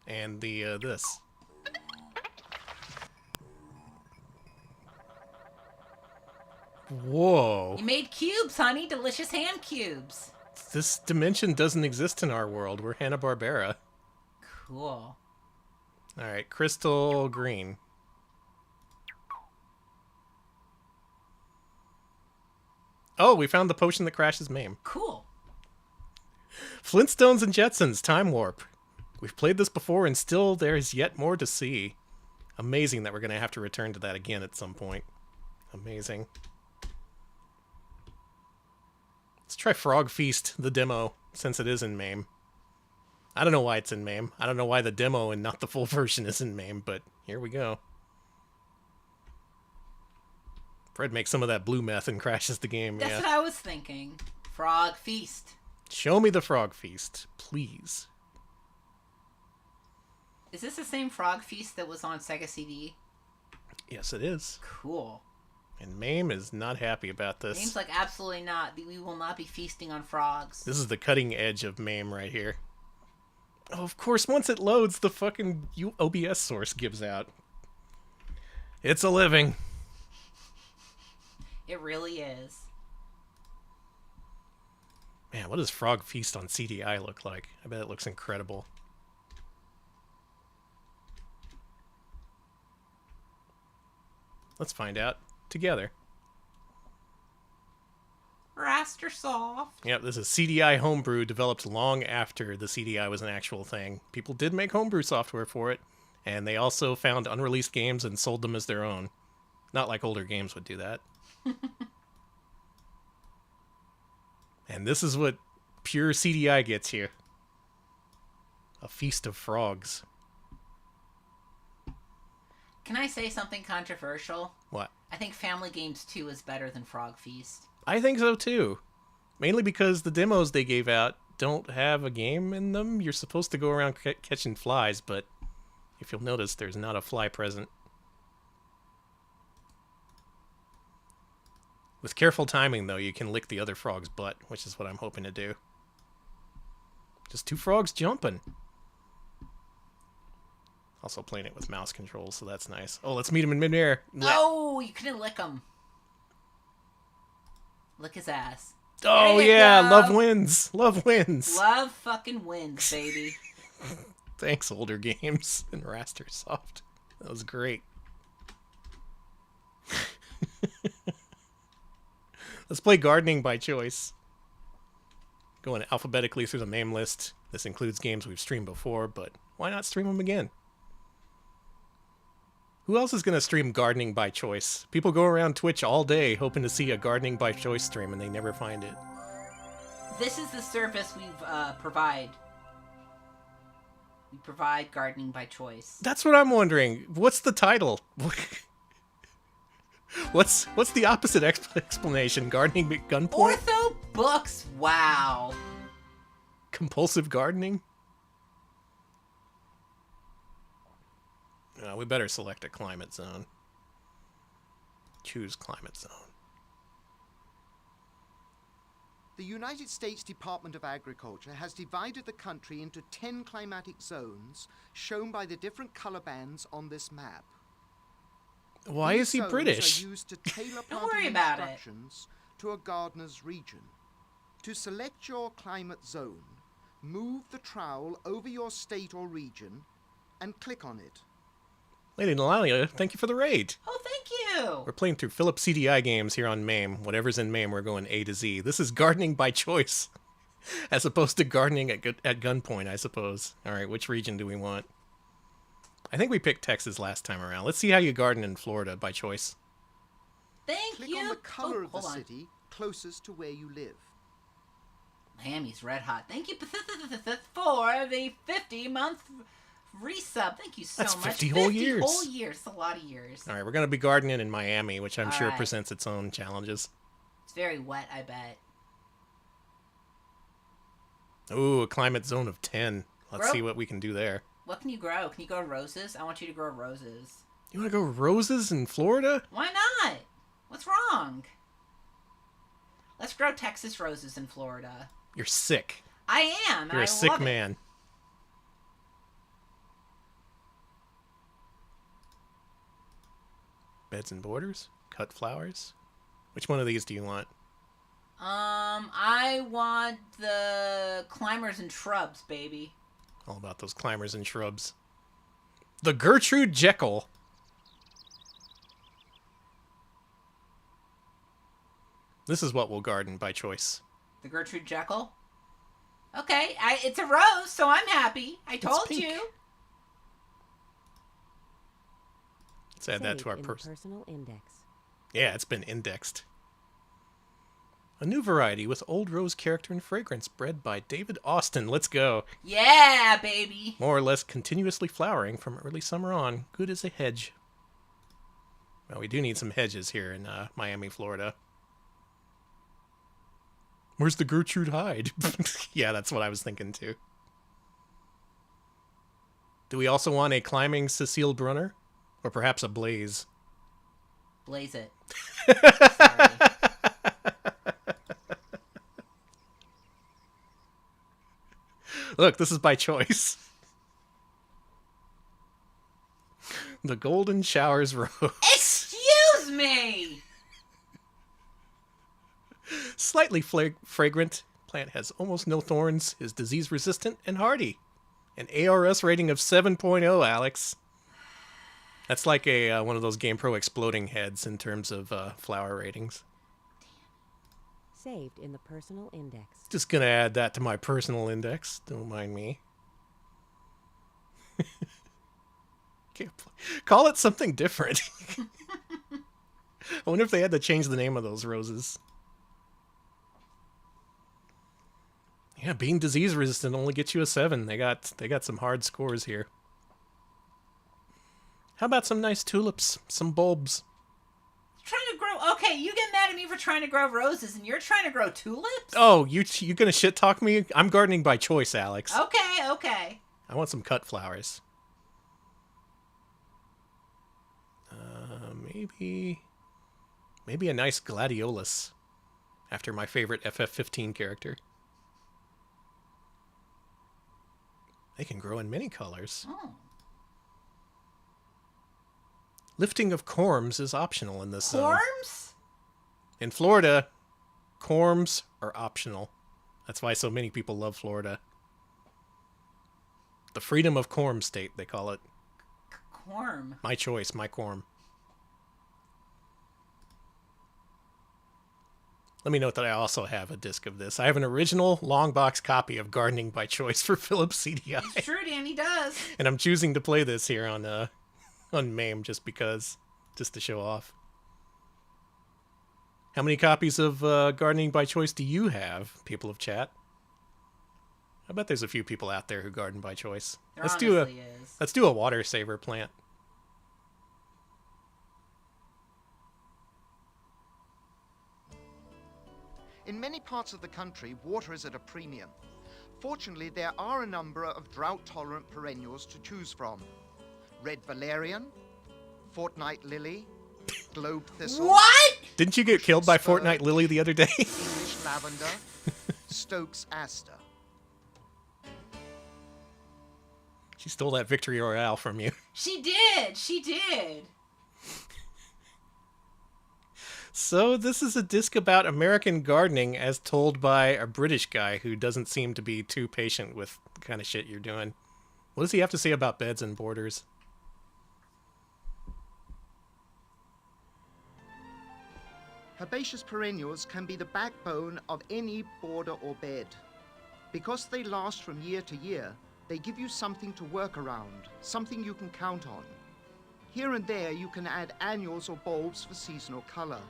And the, this. Whoa. You made cubes, honey. Delicious ham cubes. This dimension doesn't exist in our world. We're Hanna-Barbera. Cool. Alright, crystal green. Oh, we found the potion that crashes MAME. Cool. Flintstones and Jetsons, Time Warp. We've played this before and still there is yet more to see. Amazing that we're going to have to return to that again at some point. Amazing. Let's try Frog Feast, the demo, since it is in MAME. I don't know why it's in MAME. I don't know why the demo and not the full version is in MAME, but here we go. Fred makes some of that blue meth and crashes the game, That's yeah. what I was thinking. Frog Feast. Show me the Frog Feast, please. Is this the same Frog Feast that was on Sega CD? Yes, it is. Cool. And MAME is not happy about this. Name's like, absolutely not. We will not be feasting on frogs. This is the cutting edge of MAME right here. Oh, of course, once it loads, the fucking OBS source gives out. It's a living. It really is. Man, what does Frog Feast on CDI look like? I bet it looks incredible. Let's find out together. Raph Raster Soft. Yep, this is CDI homebrew developed long after the CDI was an actual thing. People did make homebrew software for it, and they also found unreleased games and sold them as their own. Not like older games would do that. And this is what pure CDI gets you. A feast of frogs. Can I say something controversial? What? I think Family Games 2 is better than Frog Feast. I think so too. Mainly because the demos they gave out don't have a game in them. You're supposed to go around catching flies, but if you'll notice, there's not a fly present. With careful timing, though, you can lick the other frog's butt, which is what I'm hoping to do. Just 2 frogs jumping. Also playing it with mouse controls, so that's nice. Oh, let's meet him in midair. Oh, you couldn't lick him. Lick his ass. Oh, yeah, love wins. Love wins. Love fucking wins, baby. Thanks, older games and Raster Soft. That was great. Let's play Gardening by Choice. Going alphabetically through the name list. This includes games we've streamed before, but why not stream them again? Who else is going to stream Gardening by Choice? People go around Twitch all day hoping to see a Gardening by Choice stream, and they never find it. This is the service we provide. We provide Gardening by Choice. That's what I'm wondering. What's the title? What's the opposite explanation? Gardening at gunpoint? Ortho books. Wow. Compulsive gardening? We better select a climate zone. Choose climate zone. The United States Department of Agriculture has divided the country into 10 climatic zones, shown by the different color bands on this map. Why is he These zones British? are used to tailor Don't worry planting about it. instructions to a gardener's region. To select your climate zone, move the trowel over your state or region and click on it. Lady Nalalia, thank you for the raid. Oh, thank you. We're playing through Philip CDI games here on MAME. Whatever's in MAME, we're going A to Z. This is Gardening by Choice, as opposed to gardening at gunpoint, I suppose. All right, which region do we want? I think we picked Texas last time around. Let's see how you garden in Florida by choice. Thank Click you. on the color of the hold on. city closest to where you live. Miami's red hot. Thank you for the 50-month resub. Thank you so That's much. 50 whole years. 50 whole years. It's a lot of years. All right, we're going to be gardening in Miami, which I'm All sure right. presents its own challenges. It's very wet, I bet. Ooh, a climate zone of 10. Let's Grow- see what we can do there. What can you grow? Can you grow roses? I want you to grow roses. You want to go roses in Florida? Why not? What's wrong? Let's grow Texas roses in Florida. You're sick. I am. You're I a sick love it. man. Beds and borders? Cut flowers? Which one of these do you want? I want the climbers and shrubs, baby. All about those climbers and shrubs. The Gertrude Jekyll. This is what we'll garden by choice. The Gertrude Jekyll? Okay, it's a rose, so I'm happy. I told pink. you. Let's add that to our personal index. Yeah, it's been indexed. A new variety with old rose character and fragrance, bred by David Austin. Let's go. Yeah, baby. More or less continuously flowering from early summer on. Good as a hedge. Well, we do need some hedges here in Miami, Florida. Where's the Gertrude hide? Yeah, that's what I was thinking too. Do we also want a climbing Cecile Brunner? Or perhaps a Blaze? Blaze it. Look, this is by choice. The Golden Showers Rose. Excuse me! Slightly fragrant. Plant has almost no thorns, is disease resistant and hardy. An ARS rating of 7.0, Alex. That's like a one of those GamePro exploding heads in terms of flower ratings. saved in the personal index. Just gonna add that to my personal index. Don't mind me. Call it something different. I wonder if they had to change the name of those roses. Yeah, being disease resistant only gets you a 7. They got some hard scores here. How about some nice tulips, some bulbs? Trying to grow. Okay, you get mad at me for trying to grow roses, and you're trying to grow tulips? Oh, you gonna shit talk me? I'm gardening by choice, Alex. Okay. I want some cut flowers. Maybe a nice gladiolus, after my favorite FF15 character. They can grow in many colors. Oh. Lifting of corms is optional in this zone. Corms? In Florida, corms are optional. That's why so many people love Florida. The freedom of corm state, they call it. Corm? My choice, my corm. Let me note that I also have a disc of this. I have an original long box copy of Gardening by Choice for Philips CDI. It's true, Danny does. And I'm choosing to play this here on MAME just to show off. How many copies of Gardening by Choice do you have, people of chat? I bet there's a few people out there who garden by choice. Let's do a water saver plant. In many parts of the country, water is at a premium. Fortunately, there are a number of drought-tolerant perennials to choose from. Red valerian, fortnight lily, globe thistle. What? Didn't you get killed by fortnight lily the other day? English lavender, Stokes aster. She stole that victory royale from you. She did. So this is a disc about American gardening as told by a British guy who doesn't seem to be too patient with the kind of shit you're doing. What does he have to say about beds and borders? Herbaceous perennials can be the backbone of any border or bed. Because they last from year to year, they give you something to work around, something you can count on. Here and there you can add annuals or bulbs for seasonal color.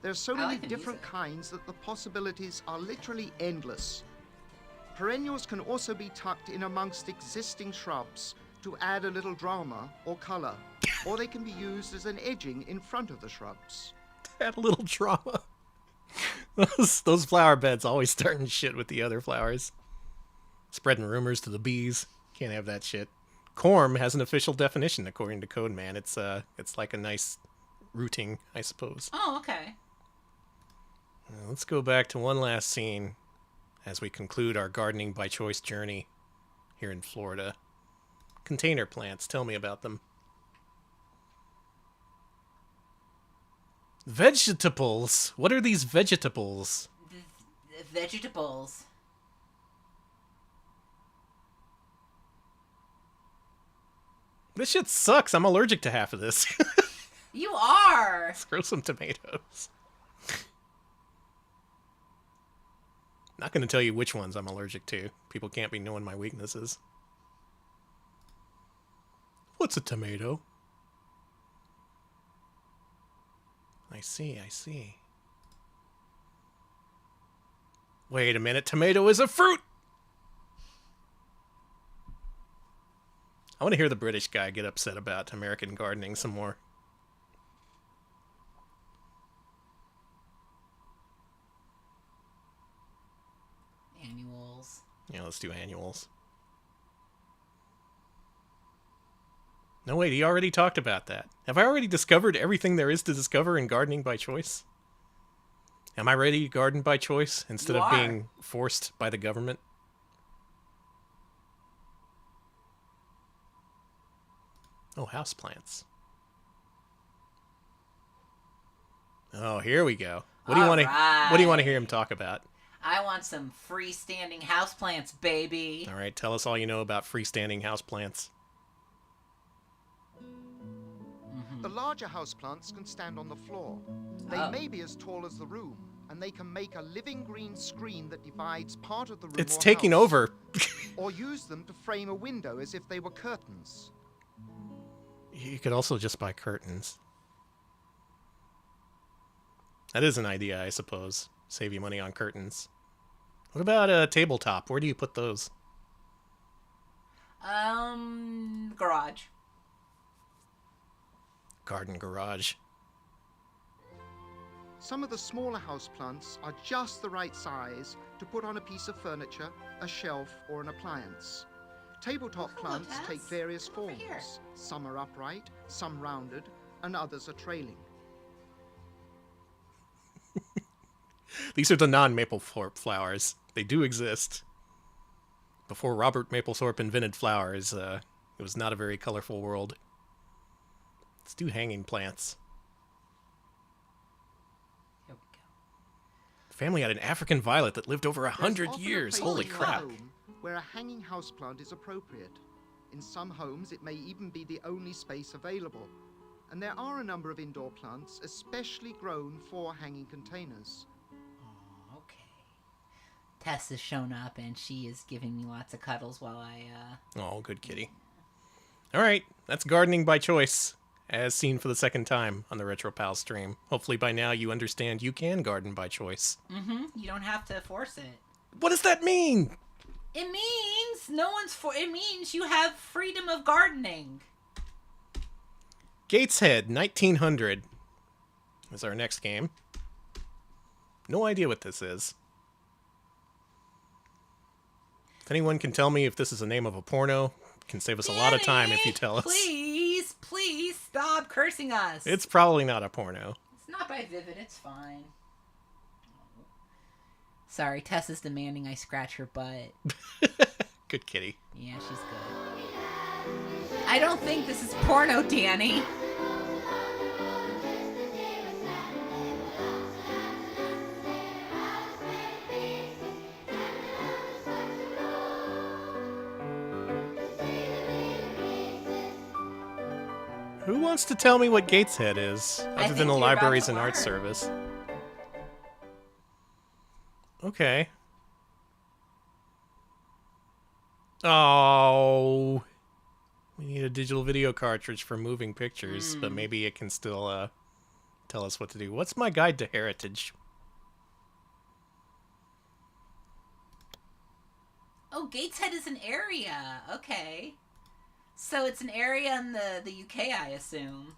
There are so many different kinds that the possibilities are literally endless. Perennials can also be tucked in amongst existing shrubs to add a little drama or color, or they can be used as an edging in front of the shrubs. Add a little drama. Those flower beds always starting shit with the other flowers. Spreading rumors to the bees. Can't have that shit. Corm has an official definition according to Codeman. It's like a nice rooting, I suppose. Oh, okay. Let's go back to one last scene as we conclude our gardening by choice journey here in Florida. Container plants, tell me about them. Vegetables. What are these vegetables? Vegetables. This shit sucks. I'm allergic to half of this. You are. Let's grow some tomatoes. Not going to tell you which ones I'm allergic to. People can't be knowing my weaknesses. What's a tomato? I see. Wait a minute, tomato is a fruit! I want to hear the British guy get upset about American gardening some more. Annuals. Yeah, let's do annuals. No, wait, he already talked about that. Have I already discovered everything there is to discover in gardening by choice? Am I ready to garden by choice instead of being forced by the government? Oh, houseplants. Oh, here we go. What do you want to hear him talk about? I want some freestanding houseplants, baby. All right, tell us all you know about freestanding houseplants. The larger houseplants can stand on the floor. They may be as tall as the room and they can make a living green screen that divides part of the room It's or taking house, over. or use them to frame a window as if they were curtains. You could also just buy curtains. That is an idea, I suppose. Save you money on curtains. What about a tabletop? Where do you put those? Garage. Garden garage. Some of the smaller houseplants are just the right size to put on a piece of furniture, a shelf, or an appliance. Tabletop plants take various forms. Some are upright, some rounded, and others are trailing. These are the non-Mapplethorpe flowers. They do exist. Before Robert Mapplethorpe invented flowers, it was not a very colorful world. Let's do hanging plants. Here we go. The family had an African violet that lived over 100 There's often a years. place Holy in your crap. home where a hanging houseplant is appropriate. In some homes, it may even be the only space available. And there are a number of indoor plants especially grown for hanging containers. Okay. Tess has shown up, and she is giving me lots of cuddles while I, Oh, good kitty. Alright, that's gardening by choice, as seen for the second time on the RetroPal stream. Hopefully by now you understand you can garden by choice. You don't have to force it. What does that mean? It means it means you have freedom of gardening. Gateshead, 1900 is our next game. No idea what this is. If anyone can tell me if this is the name of a porno, it can save us a lot of time if you tell us. Please stop cursing us. It's probably not a porno. It's not by Vivid, it's fine. Sorry, Tess is demanding I scratch her butt. Good kitty. Yeah, she's good. I don't think this is porno, Danny. Who wants to tell me what Gateshead is, other than the Libraries and Arts Service? Okay. Oh. We need a digital video cartridge for moving pictures, but maybe it can still tell us what to do. What's my guide to heritage? Oh, Gateshead is an area. Okay. So it's an area in the UK, I assume.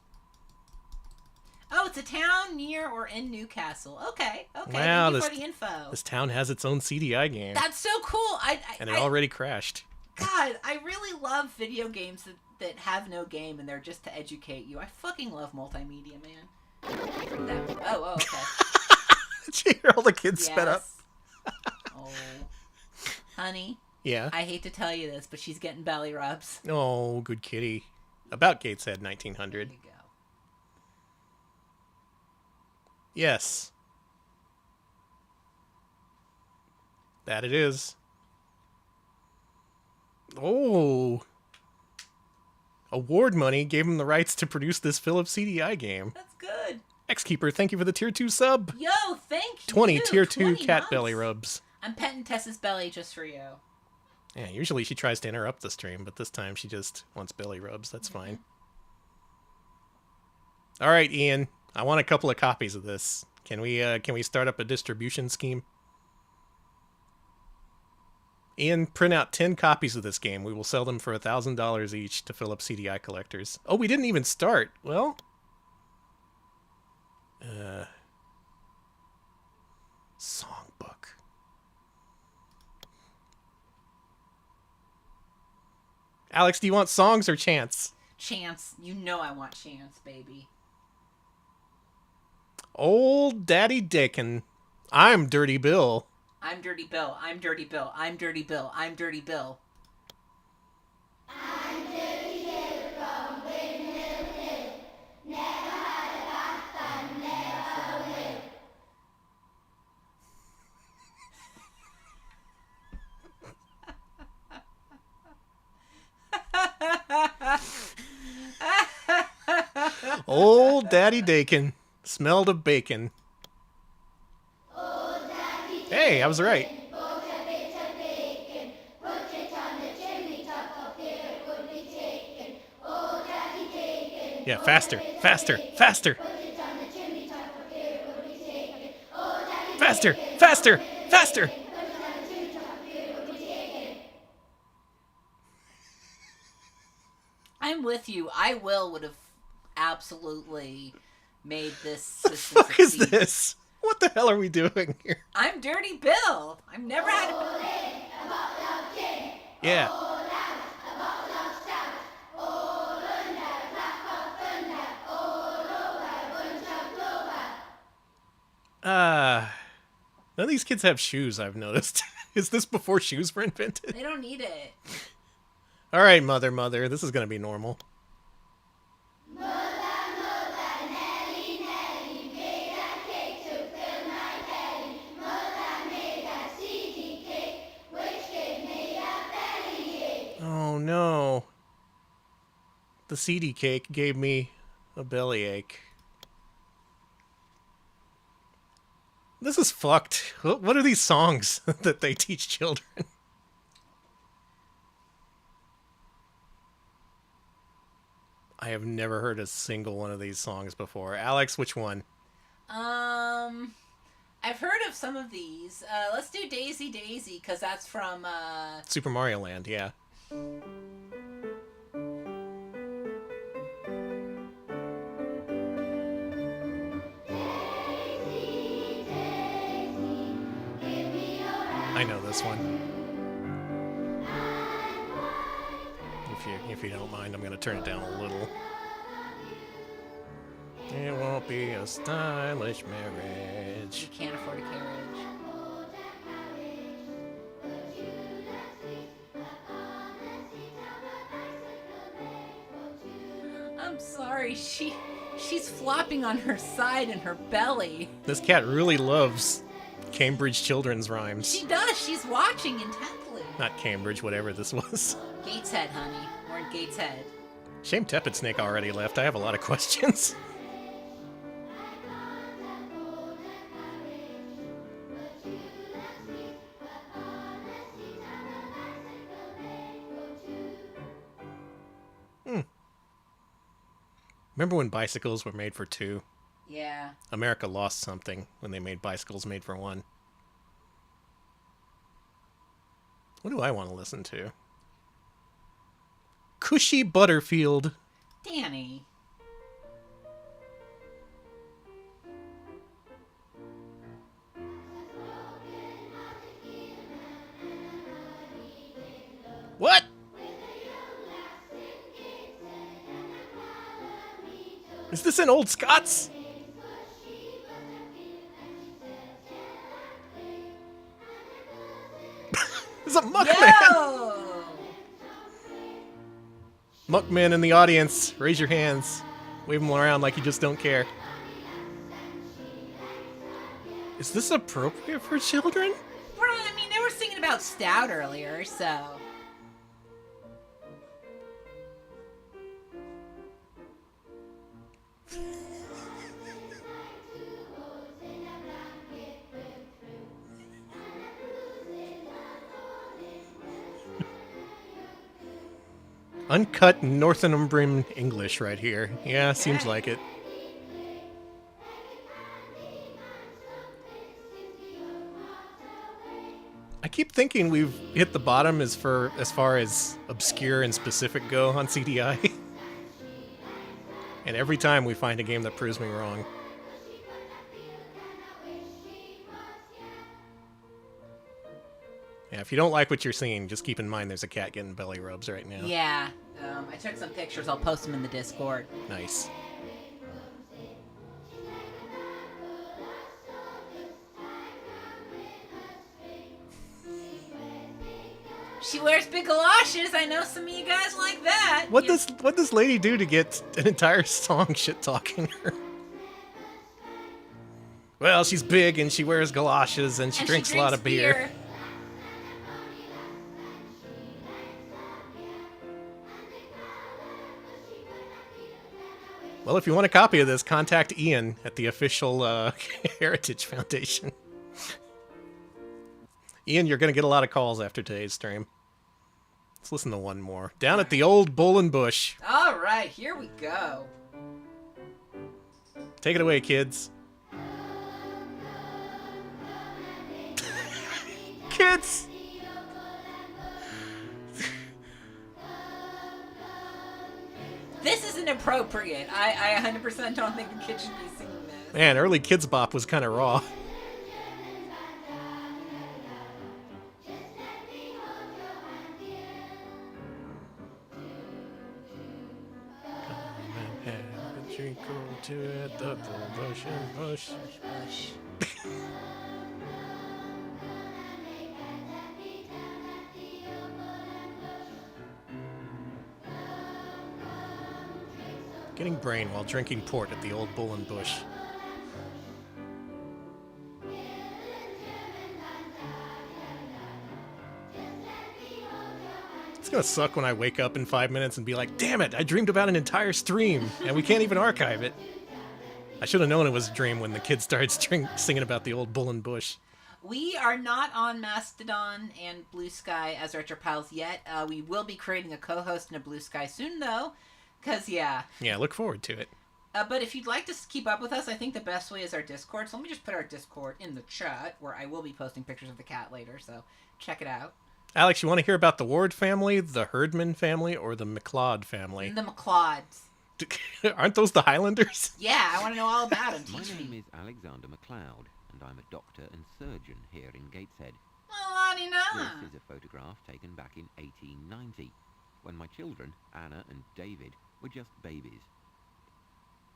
Oh, it's a town near or in Newcastle. Okay. Wow, Thank you for the info. This town has its own CDI game. That's so cool. And it already crashed. God, I really love video games that have no game and they're just to educate you. I fucking love multimedia, man. Okay. Did you hear all the kids sped up? Oh. Honey. Yeah? I hate to tell you this, but she's getting belly rubs. Oh, good kitty. About Gateshead 1900. There you go. Yes. That it is. Oh. Award money gave him the rights to produce this Philips CDI game. That's good. Xkeeper, thank you for the tier 2 sub. Yo, thank you. 20 tier 2 20 cat months. belly rubs. I'm petting Tessa's belly just for you. Yeah, usually she tries to interrupt the stream, but this time she just wants belly rubs. That's fine. All right, Ian. I want a couple of copies of this. Can we start up a distribution scheme? Ian, print out 10 copies of this game. We will sell them for $1,000 each to Philips CDI collectors. Oh, we didn't even start. Well, songbook. Alex, do you want songs or chants? Chance. You know I want chance, baby. Old Daddy Dickin. I'm Dirty Bill. I'm Dirty Bill. I'm Dirty Bill. I'm Dirty Bill. I'm Dirty Bill. Old Daddy Dakin smelled of bacon. Oh, Hey, I was right. Yeah, faster, faster, faster. Faster, faster, faster. I'm with you. I would have absolutely made this The system fuck is succeed. this? What the hell are we doing here? I'm Dirty Bill. I've never had a... Yeah. None of these kids have shoes, I've noticed. Is this before shoes were invented? They don't need it. All right, mother, this is going to be normal. Oh, no. The CD cake gave me a bellyache. This is fucked. What are these songs that they teach children? I have never heard a single one of these songs before. Alex, which one? I've heard of some of these. Let's do Daisy Daisy, because that's from, Super Mario Land, yeah. I know this one. If you don't mind, I'm going to turn it down a little. It won't be a stylish marriage. You can't afford a carriage. I'm sorry, she's flopping on her side and her belly. This cat really loves Cambridge children's rhymes. She does. She's watching intently. Not Cambridge, whatever this was. Gateshead, honey. We're in Gateshead. Shame Tepid Snake already left. I have a lot of questions. Remember when bicycles were made for two? Yeah. America lost something when they made bicycles made for one. What do I want to listen to? Cushy Butterfield. Danny. What? Is this an Old Scots? It's a Muckman! Muckman in the audience, raise your hands. Wave them around like you just don't care. Is this appropriate for children? Well, I mean, they were singing about Stout earlier, so... Uncut Northumbrian English right here. Yeah, seems like it. I keep thinking we've hit the bottom as far as obscure and specific go on CDI. And every time we find a game that proves me wrong. Yeah, if you don't like what you're seeing, just keep in mind there's a cat getting belly rubs right now. Yeah. I took some pictures. I'll post them in the Discord. Nice. She wears big galoshes. I know some of you guys like that. What does this lady do to get an entire song shit talking her? Well, she's big and she wears galoshes and she drinks a lot of beer. Well, if you want a copy of this, contact Ian at the official Heritage Foundation. Ian, you're going to get a lot of calls after today's stream. Let's listen to one more. Down at the old Bull and Bush. All right, here we go. Take it away, kids. Kids! This is inappropriate. I 100% don't think the kids should be singing this. Man, early Kids Bop was kind of raw. Drink or two at the bush and bush. Getting brain while drinking port at the old Bull and Bush. It's gonna suck when I wake up in 5 minutes and be like, damn it, I dreamed about an entire stream, and we can't even archive it. I should have known it was a dream when the kids started singing about the old Bull and Bush. We are not on Mastodon and Blue Sky as Retro Pals yet. We will be creating a co-host in a Blue Sky soon, though, because, yeah. Yeah, look forward to it. But if you'd like to keep up with us, I think the best way is our Discord. So let me just put our Discord in the chat, where I will be posting pictures of the cat later, so check it out. Alex, you want to hear about the Ward family, the Herdman family, or the McLeod family? The McLeods. Aren't those the Highlanders? Yeah, I want to know all about them. My name is Alexander McLeod, and I'm a doctor and surgeon here in Gateshead. Well, This is a photograph taken back in 1890, when my children, Anna and David, were just babies.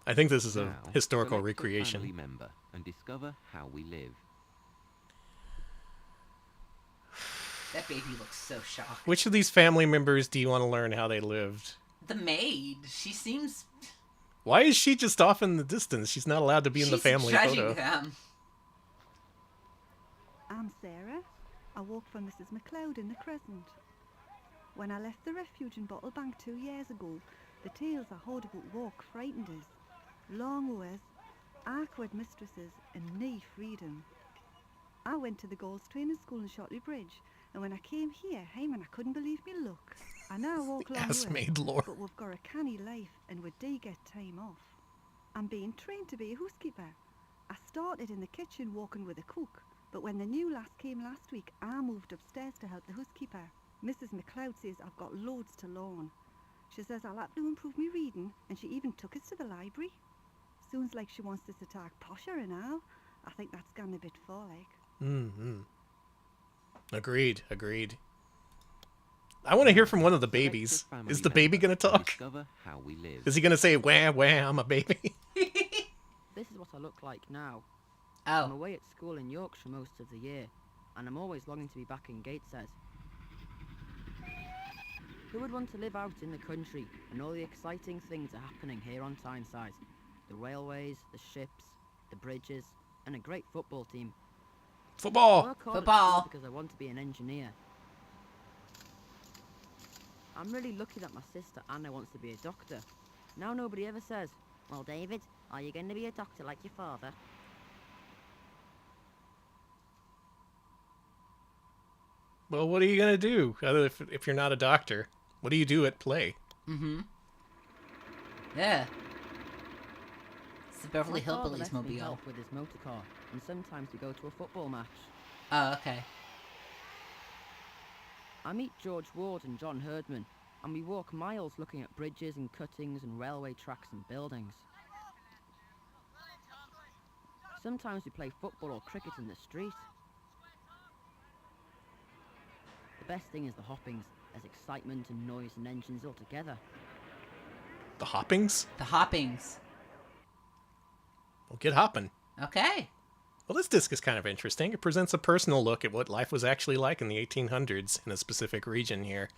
I think this is a Now, historical select a recreation. family member and discover how we live. That baby looks so shocked. Which of these family members do you want to learn how they lived? The maid. She seems... Why is she just off in the distance? She's not allowed to be in the family photo. Them. I'm Sarah. I work for Mrs. McLeod in the Crescent. When I left the refuge in Bottle Bank 2 years ago, the tales I heard about work frightened us. Long hours, awkward mistresses, and nae freedom. I went to the girls' training school in Shotley Bridge, and when I came here, Hangman, I couldn't believe me luck. I now walk long hours, Ass-maid lore. but we've got a canny life, and we do get time off. I'm being trained to be a housekeeper. I started in the kitchen walking with a cook, but when the new lass came last week, I moved upstairs to help the housekeeper. Mrs. McLeod says I've got loads to learn. She says I'll have to improve me reading, and she even took us to the library. Sounds like she wants us to talk posher and all. I think that's gone a bit far, like. Mm-hmm. Agreed. I want to hear from one of the babies. Is the baby going to talk? How we live. Is he going to say, wah, wah, I'm a baby? This is what I look like now. Oh. I'm away at school in Yorkshire most of the year, and I'm always longing to be back in Gateshead. Who would want to live out in the country and all the exciting things are happening here on Tyneside? The railways, the ships, the bridges, and a great football team. Football! I work hard at Football! school because I want to be an engineer. I'm really lucky that my sister Anna wants to be a doctor. Now nobody ever says, well, David, are you going to be a doctor like your father? Well, what are you going to do if you're not a doctor? What do you do at play? Mm-hmm. Yeah. It's the Beverly My father Hillbillies lets me mobile. help with his motor car, and sometimes we go to a football match. Oh, okay. I meet George Ward and John Herdman, and we walk miles looking at bridges and cuttings and railway tracks and buildings. Sometimes we play football or cricket in the street. The best thing is the hoppings. There's excitement and noise and engines all together. The hoppings? The hoppings. Well, get hopping. Okay. Well, this disc is kind of interesting. It presents a personal look at what life was actually like in the 1800s in a specific region here.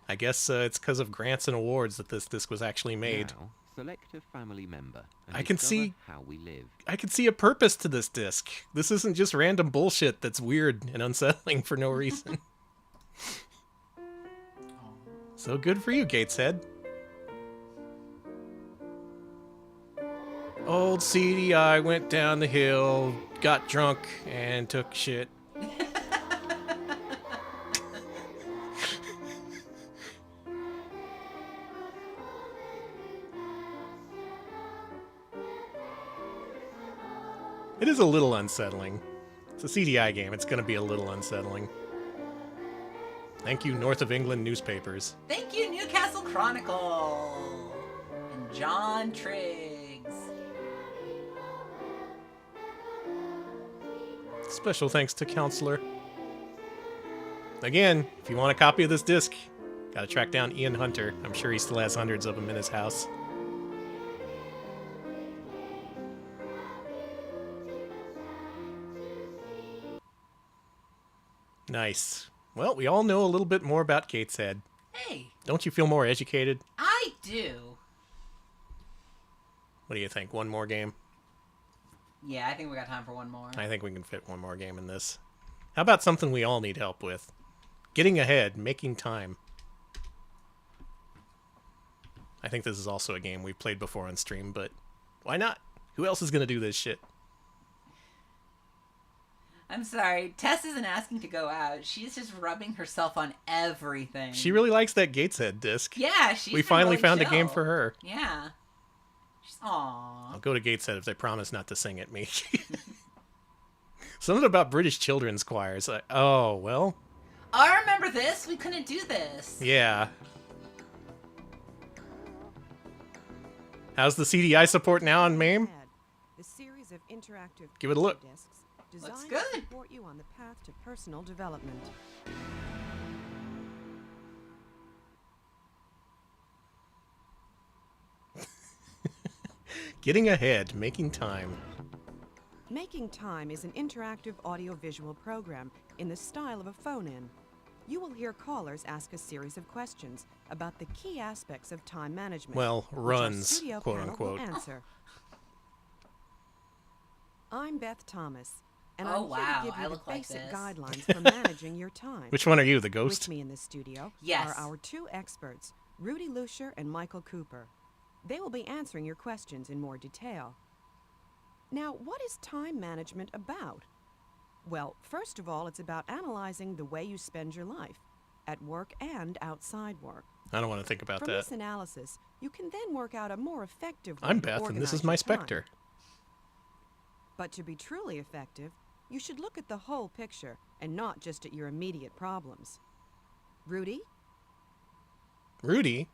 I guess it's because of grants and awards that this disc was actually made. Now, select a family member and I can discover see how we live. I can see a purpose to this disc. This isn't just random bullshit that's weird and unsettling for no reason. So good for you, Gateshead. Old CDI went down the hill, got drunk, and took shit. It is a little unsettling. It's a CDI game. It's going to be a little unsettling. Thank you, North of England newspapers. Thank you, Newcastle Chronicle. And John Triggs. Special thanks to Counselor. Again, if you want a copy of this disc, gotta track down Ian Hunter. I'm sure he still has hundreds of them in his house. Nice. Well, we all know a little bit more about Gateshead. Hey. Don't you feel more educated? I do. What do you think? One more game? Yeah, I think we got time for one more. I think we can fit one more game in this. How about something we all need help with? Getting ahead, making time. I think this is also a game we've played before on stream, but why not? Who else is going to do this shit? I'm sorry, Tess isn't asking to go out. She's just rubbing herself on everything. She really likes that Gateshead disc. Yeah, we finally found a game for her. Yeah. She's aww. I'll go to Gateshead if they promise not to sing at me. Something about British children's choirs. Oh, well. Oh, I remember this. We couldn't do this. Yeah. How's the CDI support now on MAME? The series of interactive Give it a look. discs Looks designed good. to support you on the path to personal development. Getting ahead, making time. Making Time is an interactive audiovisual program in the style of a phone-in. You will hear callers ask a series of questions about the key aspects of time management. Well, which our runs, studio quote panel unquote. will answer. I'm Beth Thomas, and Oh, I'm here wow, to give I you the look like basic this. guidelines for managing your time. Which one are you, the ghost? With me in the studio Yes. are our two experts, Rudy Lucier and Michael Cooper. They will be answering your questions in more detail. Now, what is time management about? Well, first of all, it's about analyzing the way you spend your life, at work and outside work. I don't want to think about From that. this analysis, you can then work out a more effective way I'm to Beth, and this organize is my your time. Spectre. But to be truly effective, you should look at the whole picture and not just at your immediate problems. Rudy? Rudy?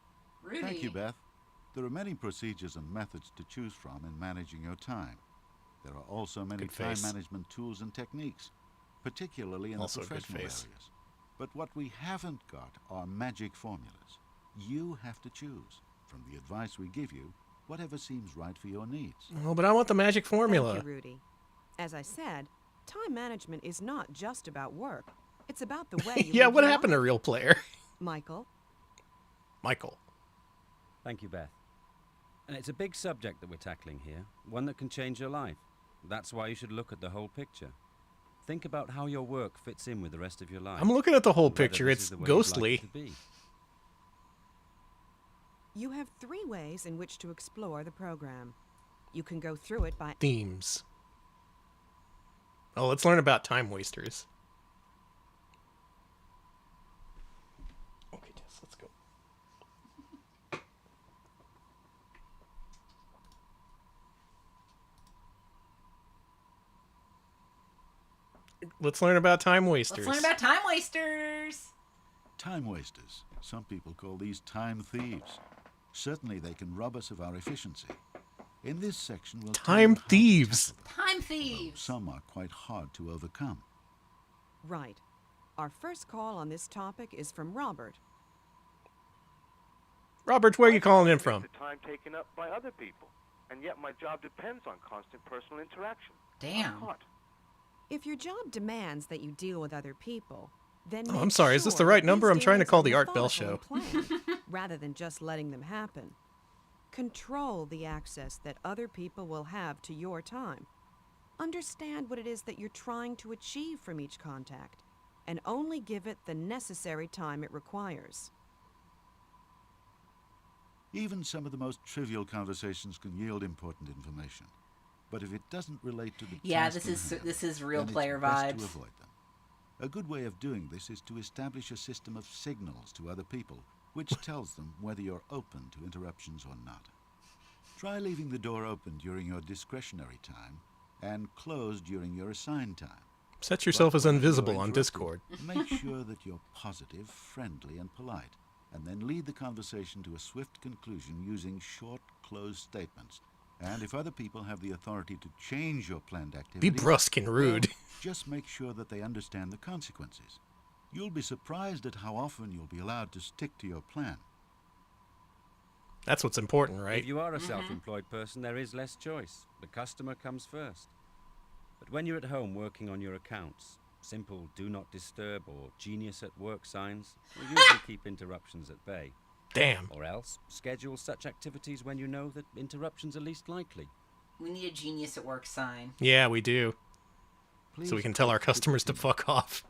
Rudy. Thank you, Beth. There are many procedures and methods to choose from in managing your time. There are also many Good time face. management tools and techniques, particularly in Also the a good professional face. areas. But what we haven't got are magic formulas. You have to choose, from the advice we give you, whatever seems right for your needs. Oh, but I want the magic formula. Thank you, Rudy. As I said, time management is not just about work. It's about the way you Yeah, live what your happened to life. Real Player? Michael? Michael. Thank you, Beth. And it's a big subject that we're tackling here, one that can change your life. That's why you should look at the whole picture. Think about how your work fits in with the rest of your life. I'm looking at the whole and whether picture. this It's is the way you'd like ghostly. it to be. You have 3 ways in which to explore the program. You can go through it by Themes. Oh, let's learn about time wasters. Okay, Tess, let's go. Let's learn about time wasters. Let's learn about time wasters. Time wasters. Some people call these time thieves. Certainly they can rob us of our efficiency. In this section, we'll tell you Time how to thieves. Time tackle them, though thieves. some are quite hard to overcome. Right. Our first call on this topic is from Robert. Robert, where are you calling in from? The time taken up by other people, and yet my job depends on constant personal interaction. Damn. I'm caught. If your job demands that you deal with other people, then Oh, make I'm sorry, is this the sure right that number? these I'm trying to dealings call are the Art Bell methodical Show. and planned, rather than just letting them happen. Control the access that other people will have to your time. Understand what it is that you're trying to achieve from each contact, and only give it the necessary time it requires. Even some of the most trivial conversations can yield important information. But if it doesn't relate to the Yeah, task this in hand, is real then it's player best vibes. to avoid them. A good way of doing this is to establish a system of signals to other people, which tells them whether you're open to interruptions or not. Try leaving the door open during your discretionary time, and close during your assigned time. Set yourself as But when invisible you're on interrupted, Discord. Make sure that you're positive, friendly, and polite, and then lead the conversation to a swift conclusion using short, closed statements. And if other people have the authority to change your planned activity, Be brusque and rude. well, just make sure that they understand the consequences. You'll be surprised at how often you'll be allowed to stick to your plan. That's what's important, right? If you are a self-employed person, there is less choice. The customer comes first. But when you're at home working on your accounts, simple do not disturb or genius at work signs will usually keep interruptions at bay. Damn. Or else, schedule such activities when you know that interruptions are least likely. We need a genius at work sign. Yeah, we do. Please So we can tell our customers to fuck off.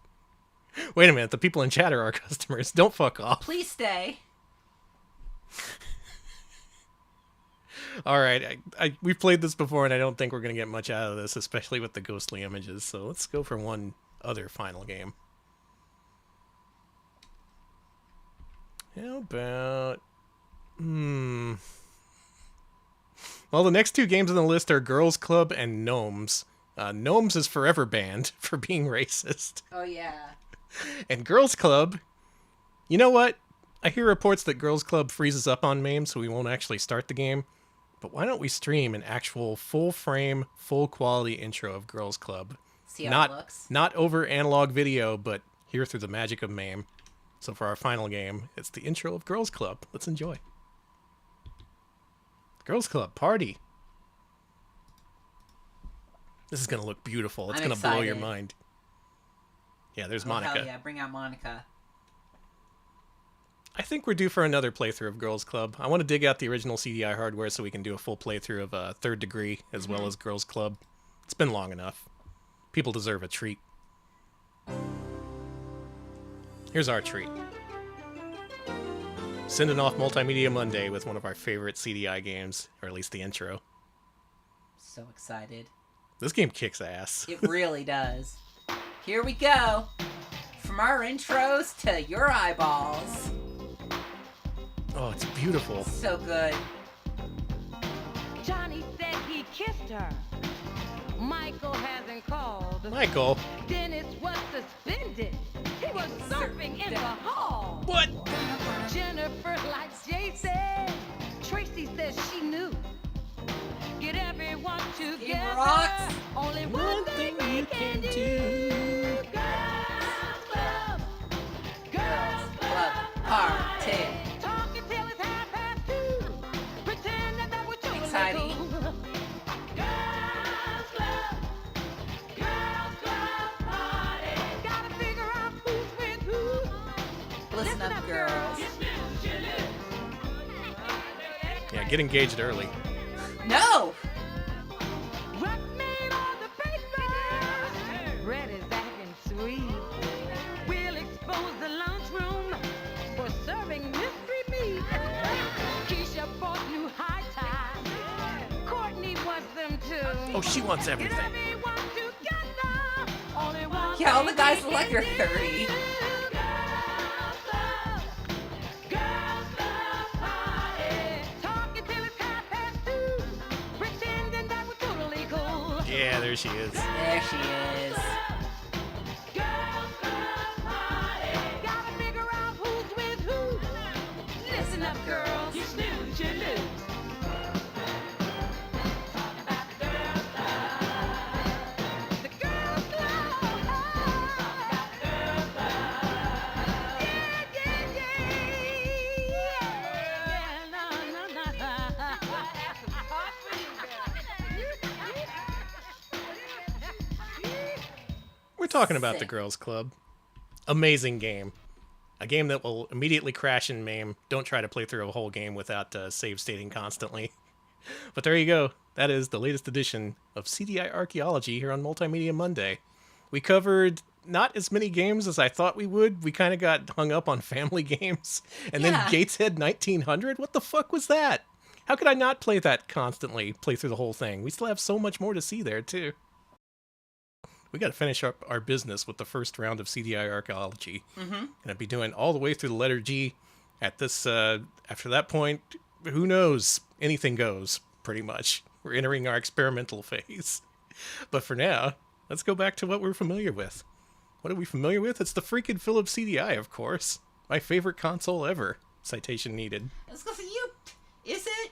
Wait a minute, the people in chat are our customers. Don't fuck off. Please stay. All right, we've played this before, and I don't think we're going to get much out of this, especially with the ghostly images. So let's go for one other final game. How about... Well, the next two games on the list are Girls Club and Gnomes. Gnomes is forever banned for being racist. Oh, yeah. And Girls Club, you know what? I hear reports that Girls Club freezes up on MAME, so we won't actually start the game. But why don't we stream an actual full-frame, full-quality intro of Girls Club? See how it looks? Not over analog video, but here through the magic of MAME. So for our final game, it's the intro of Girls Club. Let's enjoy. Girls Club, party. This is going to look beautiful. It's going to blow your mind. Yeah, there's Monica. Hell yeah, bring out Monica. I think we're due for another playthrough of Girls Club. I want to dig out the original CDI hardware so we can do a full playthrough of Third Degree as well as Girls Club. It's been long enough. People deserve a treat. Here's our treat. Sending off Multimedia Monday with one of our favorite CDI games, or at least the intro. So excited. This game kicks ass. It really does. Here we go. From our intros to your eyeballs. Oh, it's beautiful. So good. Johnny said he kissed her. Michael hasn't called. Michael. Dennis was suspended. He was surfing in the hall. What? Jennifer likes Jason. Tracy says she knew. Get everyone together. Rocks. Only one thing we can do. Girls Club. Girls Club. Party. Talk until it's 2:30. Pretend that we're totally Exciting. cool. Girls Club. Girls Club party. Gotta figure out who's with who. Listen up, girls. Yeah, get engaged early. No! What made all the paper? Red is acting sweet. We'll expose the lunchroom for serving mystery meat. Keisha bought new high ties. Courtney wants them too. Oh, she wants everything. Get everyone together. Only one Yeah, all the thing guys we look like can they're do. 30. Girls Club. Girls Club party. Talk until it's 2:30. Pretending that we're totally cool. Yeah, there she is. There she is. Girls Club party. Gotta figure out who's with who. Listen up, girls. You snooze, you lose. Talk about the Girls Club. The Girls Club. Talk about the Girls Club. Yeah, yeah, yeah. Yeah, no. Hot for you, girl. We're talking about the Sick. Girls Club. Amazing game. A game that will immediately crash in MAME. Don't try to play through a whole game without save stating constantly. But there you go. That is the latest edition of CDI Archaeology here on Multimedia Monday. We covered not as many games as I thought we would. We kind of got hung up on family games. And Yeah. then Gateshead 1900? What the fuck was that? How could I not play that constantly, play through the whole thing? We still have so much more to see there, too. We got to finish up our business with the first round of CDI Archaeology. Mm-hmm. Gonna be doing all the way through the letter G. At this, after that point, who knows? Anything goes, pretty much. We're entering our experimental phase. But for now, let's go back to what we're familiar with. What are we familiar with? It's the freaking Philips CDI, of course. My favorite console ever. Citation needed. I was gonna say, is it?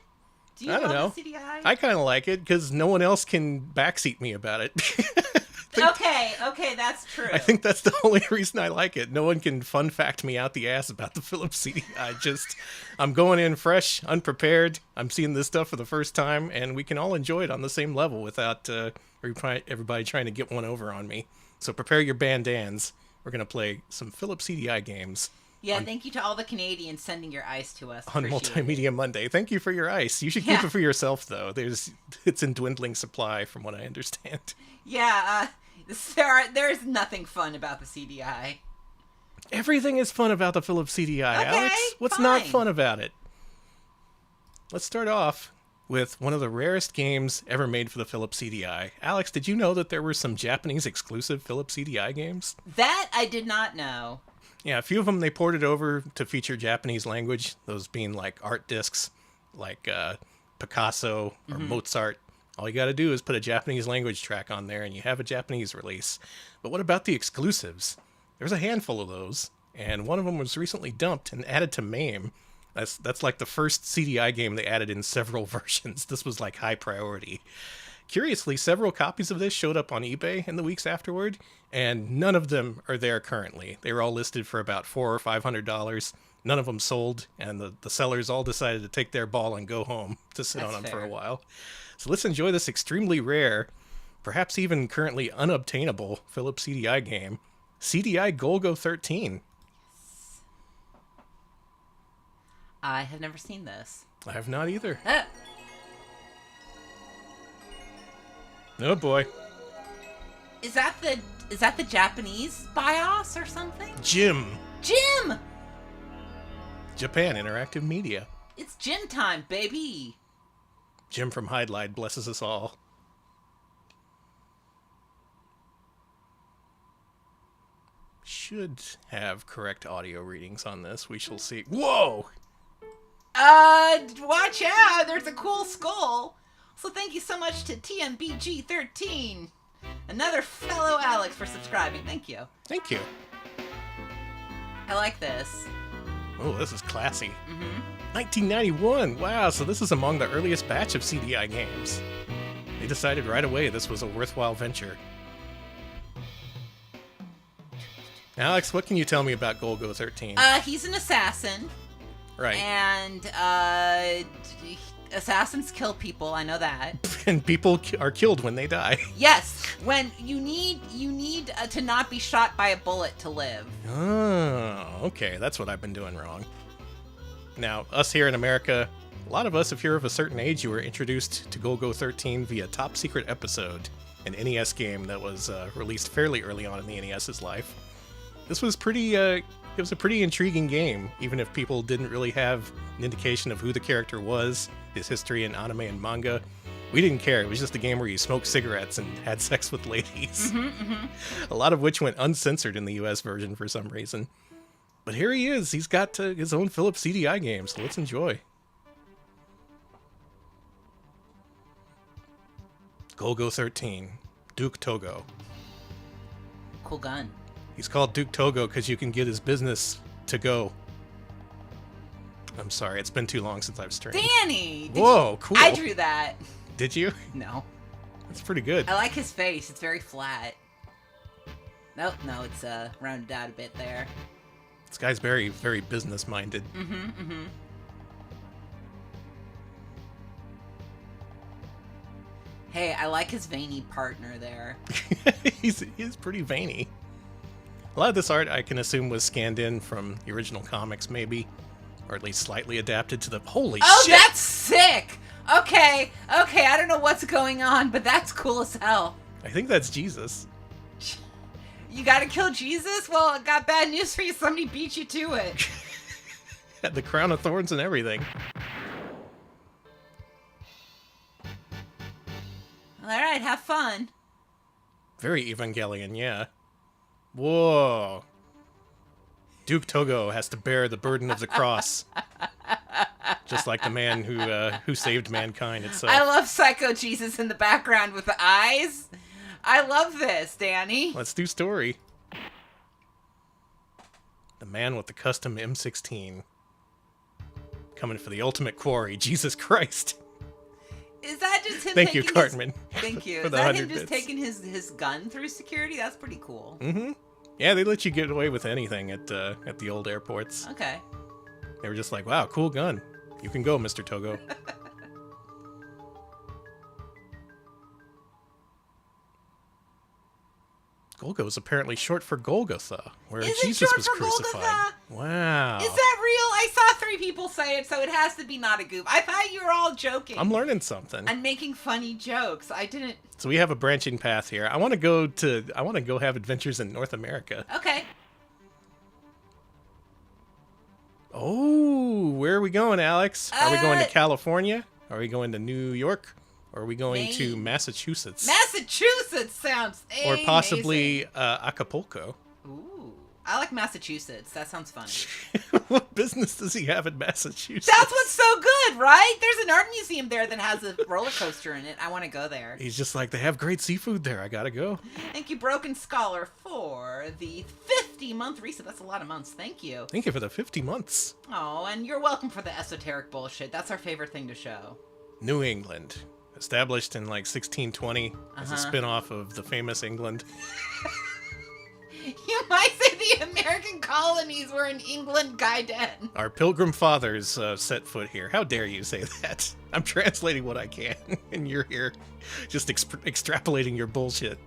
Do you I don't know. love the CDI? I kind of like it because no one else can backseat me about it. Okay, that's true. I think that's the only reason I like it. No one can fun fact me out the ass about the Philips CDI. I'm going in fresh, unprepared. I'm seeing this stuff for the first time, and we can all enjoy it on the same level without everybody trying to get one over on me. So prepare your bandans. We're going to play some Philips CDI games. Yeah, thank you to all the Canadians sending your ice to us. On Appreciate Multimedia it. Monday. Thank you for your ice. You should keep it for yourself, though. It's in dwindling supply, from what I understand. Yeah, there's nothing fun about the CDI. Everything is fun about the Philips CDI, Okay, Alex. What's fine. not fun about it? Let's start off with one of the rarest games ever made for the Philips CDI. Alex, did you know that there were some Japanese exclusive Philips CDI games? That I did not know. Yeah, a few of them they ported over to feature Japanese language, those being like art discs, like Picasso or Mozart. All you got to do is put a Japanese language track on there and you have a Japanese release. But what about the exclusives? There's a handful of those, and one of them was recently dumped and added to MAME. That's like the first CDI game they added in several versions. This was like high priority. Curiously, several copies of this showed up on eBay in the weeks afterward, and none of them are there currently. They were all listed for about $400 or $500. None of them sold, and the sellers all decided to take their ball and go home to sit on them for a while. So let's enjoy this extremely rare, perhaps even currently unobtainable Philips CDI game, CDI Golgo 13. I have never seen this. I have not either. Oh boy. Is that the Japanese BIOS or something? Jim. Japan Interactive Media. It's gym time, baby. Jim from Hydlide blesses us all. Should have correct audio readings on this. We shall see. Whoa! Watch out! There's a cool skull. So thank you so much to TMBG13, another fellow Alex, for subscribing. Thank you. Thank you. I like this. Oh, this is classy. 1991. Wow, so this is among the earliest batch of CDI games. They decided right away this was a worthwhile venture. Alex, what can you tell me about Golgo 13? He's an assassin. Right. And assassins kill people. I know that. And people are killed when they die. Yes, when you need to not be shot by a bullet to live. Oh, okay. That's what I've been doing wrong. Now, us here in America, a lot of us, if you're of a certain age, you were introduced to Golgo 13 via Top Secret Episode, an NES game that was released fairly early on in the NES's life. This was it was a pretty intriguing game, even if people didn't really have an indication of who the character was, his history in anime and manga. We didn't care. It was just a game where you smoked cigarettes and had sex with ladies. A lot of which went uncensored in the US version for some reason. But here he is. He's got his own Philips CDI game, so let's enjoy. Golgo 13, Duke Togo. Cool gun. He's called Duke Togo because you can get his business to go. I'm sorry, it's been too long since I've streamed. Danny! Whoa, cool. I drew that. Did you? No. That's pretty good. I like his face. It's very flat. Nope, no, it's rounded out a bit there. This guy's very, very business-minded. Hey, I like his veiny partner there. He's pretty veiny. A lot of this art, I can assume, was scanned in from the original comics, maybe. Or at least slightly adapted to the... Holy shit! Oh, that's sick! Okay, I don't know what's going on, but that's cool as hell. I think that's Jesus. You gotta kill Jesus? Well, I got bad news for you. Somebody beat you to it. Had the crown of thorns and everything. Alright, have fun. Very Evangelion, yeah. Whoa. Duke Togo has to bear the burden of the cross. Just like the man who saved mankind itself. I love Psycho Jesus in the background with the eyes. I love this, Danny. Let's do story. The man with the custom M16. Coming for the ultimate quarry. Jesus Christ. Is that just him Thank you, taking Cartman. Thank you. for Is the that 100 him just bits. taking his gun through security? That's pretty cool. Mm-hmm. Yeah, they let you get away with anything at the old airports. Okay. They were just like, wow, cool gun. You can go, Mr. Togo. Golgo is apparently short for Golgotha, where Is it Jesus short was for crucified. Golgotha? Wow. Is that real? I saw 3 people say it, so it has to be not a goof. I thought you were all joking. I'm learning something. And making funny jokes. I didn't. So we have a branching path here. I want to go have adventures in North America. Okay. Oh, where are we going, Alex? Are we going to California? Are we going to New York? Or are we going to Maine. Massachusetts? Massachusetts sounds Or amazing. possibly Acapulco. Ooh. I like Massachusetts. That sounds fun. What business does he have in Massachusetts? That's what's so good, right? There's an art museum there that has a roller coaster in it. I want to go there. He's just like, they have great seafood there. I gotta go. Thank you, Broken Scholar, for the 50-month reset. That's a lot of months. Thank you. Thank you for the 50 months. Oh, and you're welcome for the esoteric bullshit. That's our favorite thing to show. New England. Established in like 1620 as a Uh-huh. spin-off of the famous England. You might say the American colonies were in England, Gaiden. Our pilgrim fathers set foot here. How dare you say that? I'm translating what I can, and you're here just extrapolating your bullshit.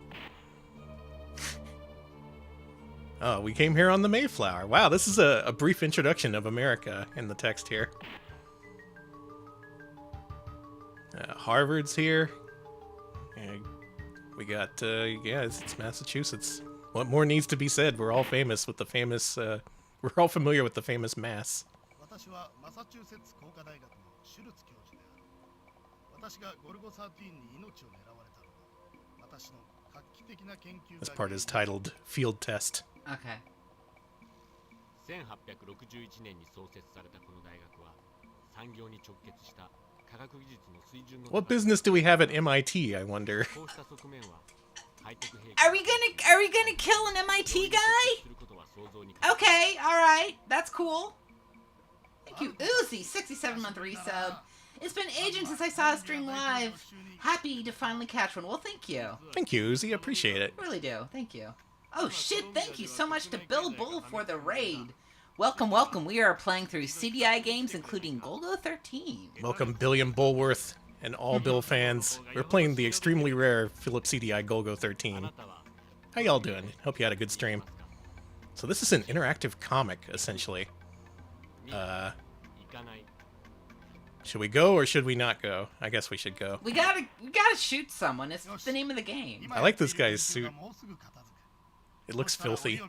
Oh, we came here on the Mayflower. Wow, this is a brief introduction of America in the text here. Harvard's here. And we got, it's Massachusetts. What more needs to be said? We're all famous with the famous, we're all familiar with the famous Mass. This part is titled Field Test. Okay. 1861年に創設されたこの大学は産業に直結した科学技術の水準の What business do we have at MIT, I wonder? Are we gonna kill an MIT guy? Okay, alright. That's cool. Thank you, Uzi, 67-month resub. It's been ages since I saw a stream live. Happy to finally catch one. Well, thank you. Thank you, Uzi. I appreciate it. Really do. Thank you. Oh shit, thank you so much to Bill Bull for the raid. Welcome, welcome. We are playing through CDI games, including Golgo 13. Welcome, Billiam Bulworth and all Bill fans. We're playing the extremely rare Philips CDI Golgo 13. How y'all doing? Hope you had a good stream. So this is an interactive comic, essentially. Should we go or should we not go? I guess we should go. We gotta shoot someone. It's the name of the game. I like this guy's suit. It looks filthy.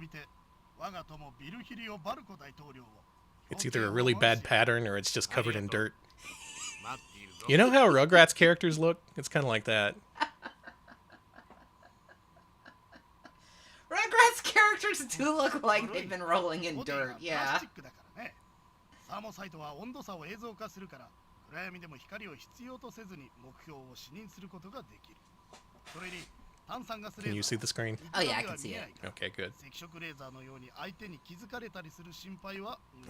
It's either a really bad pattern or it's just covered in dirt. You know how Rugrats characters look? It's kind of like that. Rugrats characters do look like they've been rolling in dirt, yeah. Can you see the screen? Oh yeah, I can see it. Okay, good.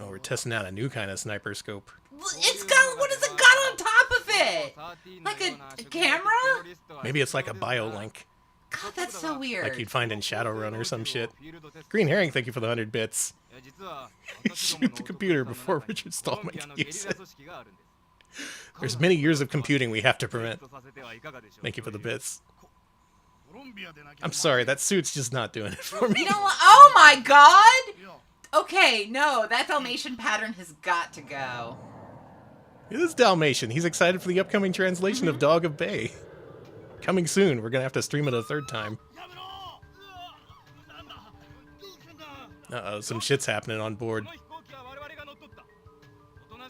Oh, we're testing out a new kind of sniper scope. It's got, what has it got on top of it? Like a camera? Maybe it's like a biolink. God, that's so weird. Like you'd find in Shadowrun or some shit. Green Herring, thank you for the 100 bits. Shoot the computer before Richard Stallman can use it. There's many years of computing we have to prevent. Thank you for the bits. I'm sorry, that suit's just not doing it for me. You know what? Oh my god! Okay, no, that Dalmatian pattern has got to go. It is Dalmatian. He's excited for the upcoming translation of Dog of Bay. Coming soon. We're gonna have to stream it a third time. Uh-oh, some shit's happening on board.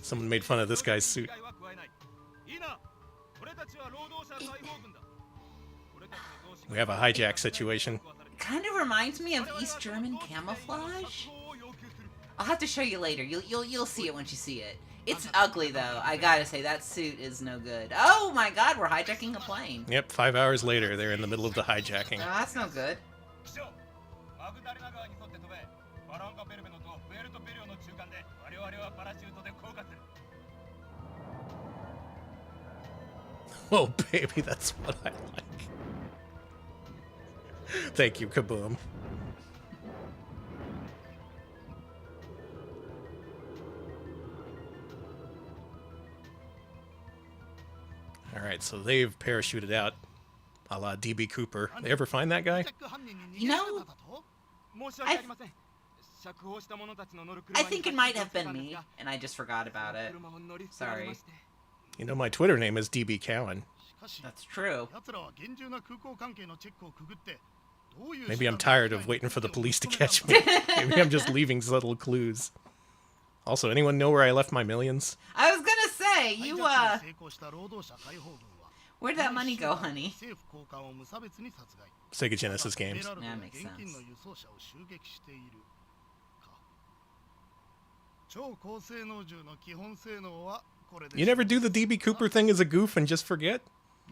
Someone made fun of this guy's suit. We have a hijack situation. Kind of reminds me of East German camouflage. I'll have to show you later. You'll see it once you see it. It's ugly though. I gotta say that suit is no good. Oh my God, we're hijacking a plane. Yep, 5 hours later, they're in the middle of the hijacking. Oh, that's no good. Oh, baby, that's what I like. Thank you, Kaboom. Alright, so they've parachuted out a la DB Cooper. They ever find that guy? You know, I think it might have been me, and I just forgot about it. Sorry. You know, my Twitter name is DB Cowan. That's true. Maybe I'm tired of waiting for the police to catch me. Maybe I'm just leaving subtle clues. Also, anyone know where I left my millions? I was gonna say, where'd that money go, honey? Sega Genesis games. That makes sense. You never do the DB Cooper thing as a goof and just forget?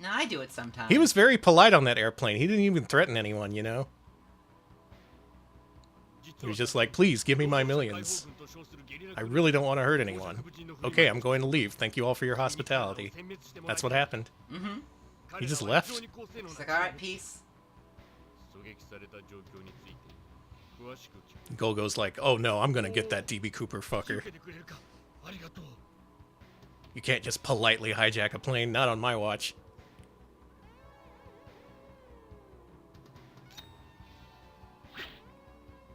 No, I do it sometimes. He was very polite on that airplane. He didn't even threaten anyone, you know? He was just like, please, give me my millions. I really don't want to hurt anyone. Okay, I'm going to leave. Thank you all for your hospitality. That's what happened. Mm-hmm. He just left. He's like, alright, peace. Golgo's like, oh no, I'm gonna get that DB Cooper fucker. You can't just politely hijack a plane, not on my watch.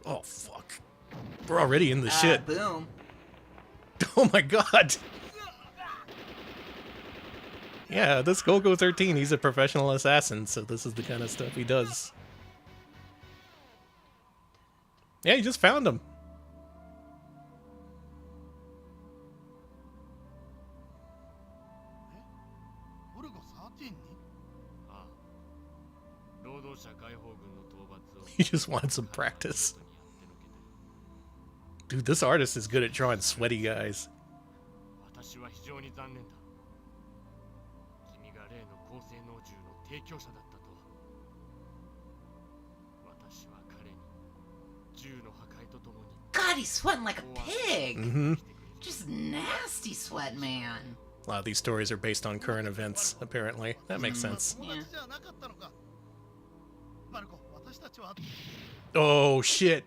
Oh, fuck. We're already in the shit. Boom. Oh my god. Yeah, this Golgo 13, he's a professional assassin, so this is the kind of stuff he does. Yeah, he just found him. He just wanted some practice. Dude, this artist is good at drawing sweaty guys. God, he's sweating like a pig. Mm-hmm. Just nasty sweat, man. A lot of these stories are based on current events, apparently. That makes sense. Yeah. Oh, shit.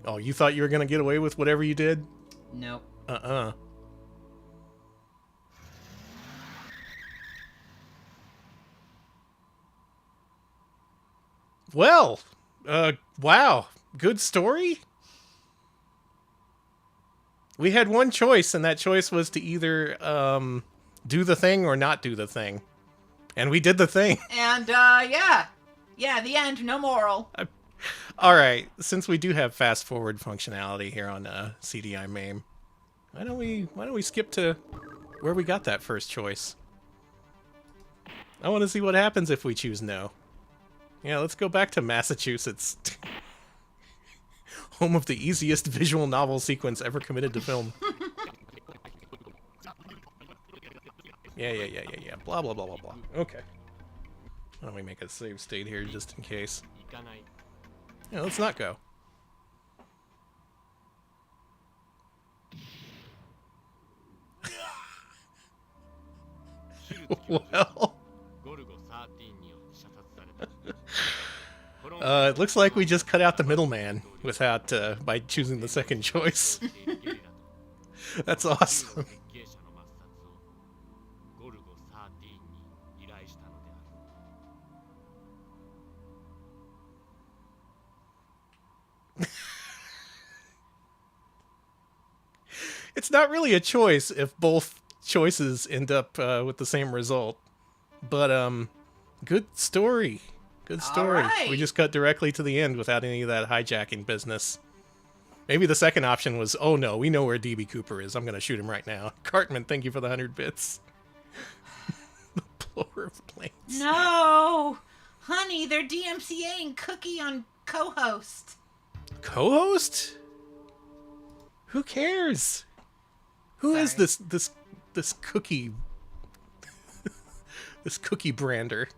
Oh, you thought you were gonna get away with whatever you did? Nope. Well, wow. Good story? We had one choice, and that choice was to either, do the thing or not do the thing. And we did the thing. And, yeah. Yeah, the end. No moral. Alright, since we do have fast-forward functionality here on, CDI MAME, why don't we skip to where we got that first choice? I want to see what happens if we choose no. Yeah, let's go back to Massachusetts. Home of the easiest visual novel sequence ever committed to film. Yeah. Blah, blah, blah, blah, blah. Okay. Why don't we make a save state here just in case? Yeah, let's not go. Well... it looks like we just cut out the middleman without, by choosing the second choice. That's awesome. It's not really a choice if both choices end up with the same result. But, good story. Good story. Right. We just cut directly to the end without any of that hijacking business. Maybe the second option was, oh no, we know where DB Cooper is. I'm going to shoot him right now. Cartman, thank you for the 100 bits. The blower of planes. No! Honey! funny. They're DMCAing Cookie on co-host. Co-host? Who cares? Who is this cookie this cookie brander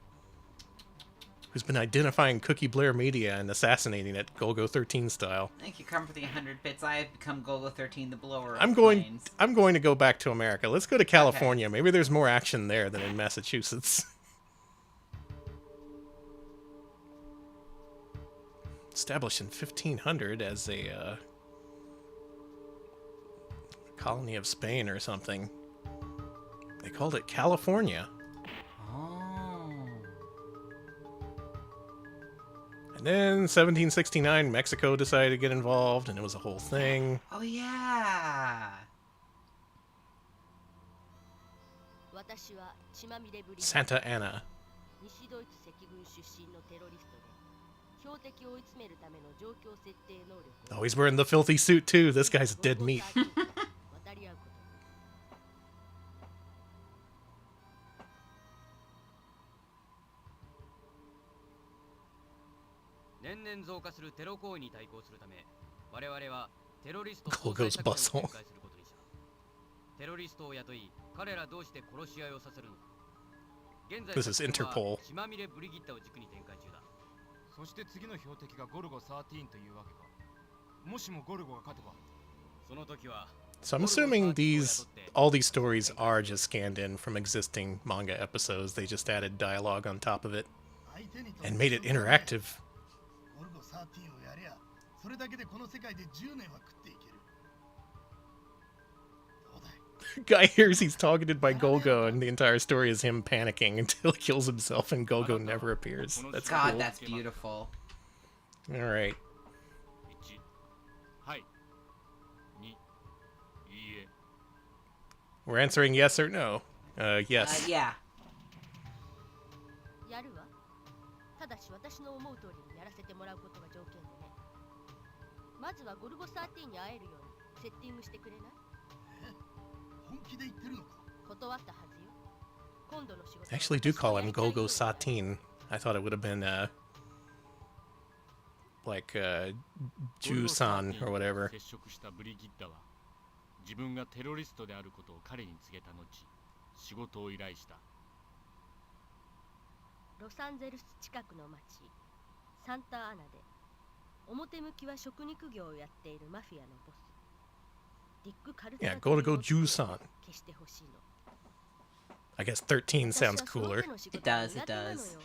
who's been identifying Cookie Blair Media and assassinating it Golgo 13 style? Thank you, Come for the 100 bits. I have become Golgo 13, the blower. I'm going to go back to America. Let's go to California. Okay. Maybe there's more action there than in Massachusetts. Established in 1500 as a colony of Spain or something. They called it California. Oh. And then 1769, Mexico decided to get involved, and it was a whole thing. Oh yeah. Santa Anna. Oh, he's wearing the filthy suit too. This guy's dead meat. Golgo's bustle. This is Interpol. So I'm assuming all these stories are just scanned in from existing manga episodes. They just added dialogue on top of it and made it interactive. Guy hears he's targeted by Golgo, and the entire story is him panicking until he kills himself, and Golgo never appears. That's God, cool. That's beautiful. All right. We're answering yes or no. Yes. Yeah. They actually do call him Golgo Satin. I thought it would have been like Ju-san or whatever. Yeah, Golgo Ju-san. I guess 13 sounds cooler. It does, it does.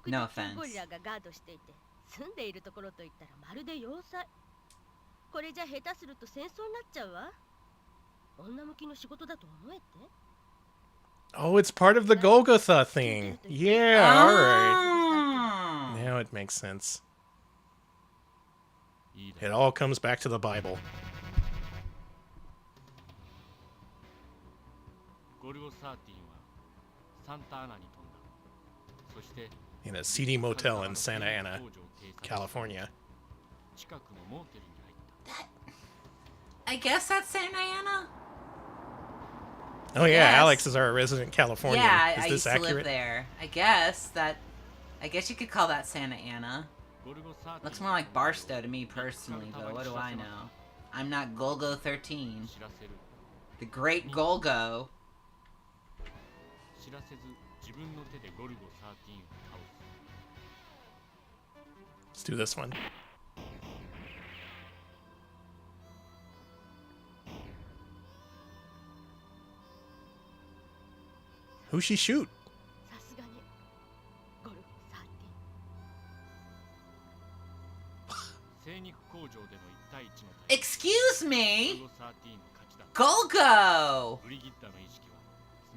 No offense. Oh, it's part of the Golgotha thing. Yeah, alright. Now it makes sense. It all comes back to the Bible. In a seedy motel in Santa Ana, California. I guess that's Santa Ana? Oh yeah, yes. Alex is our resident Californian. Yeah, is I this used accurate? to live there. I guess you could call that Santa Ana. Looks more like Barstow to me personally, though. What do I know? I'm not Golgo 13. The great Golgo. Let's do this one. Who's she shoot? Excuse me? Golgo!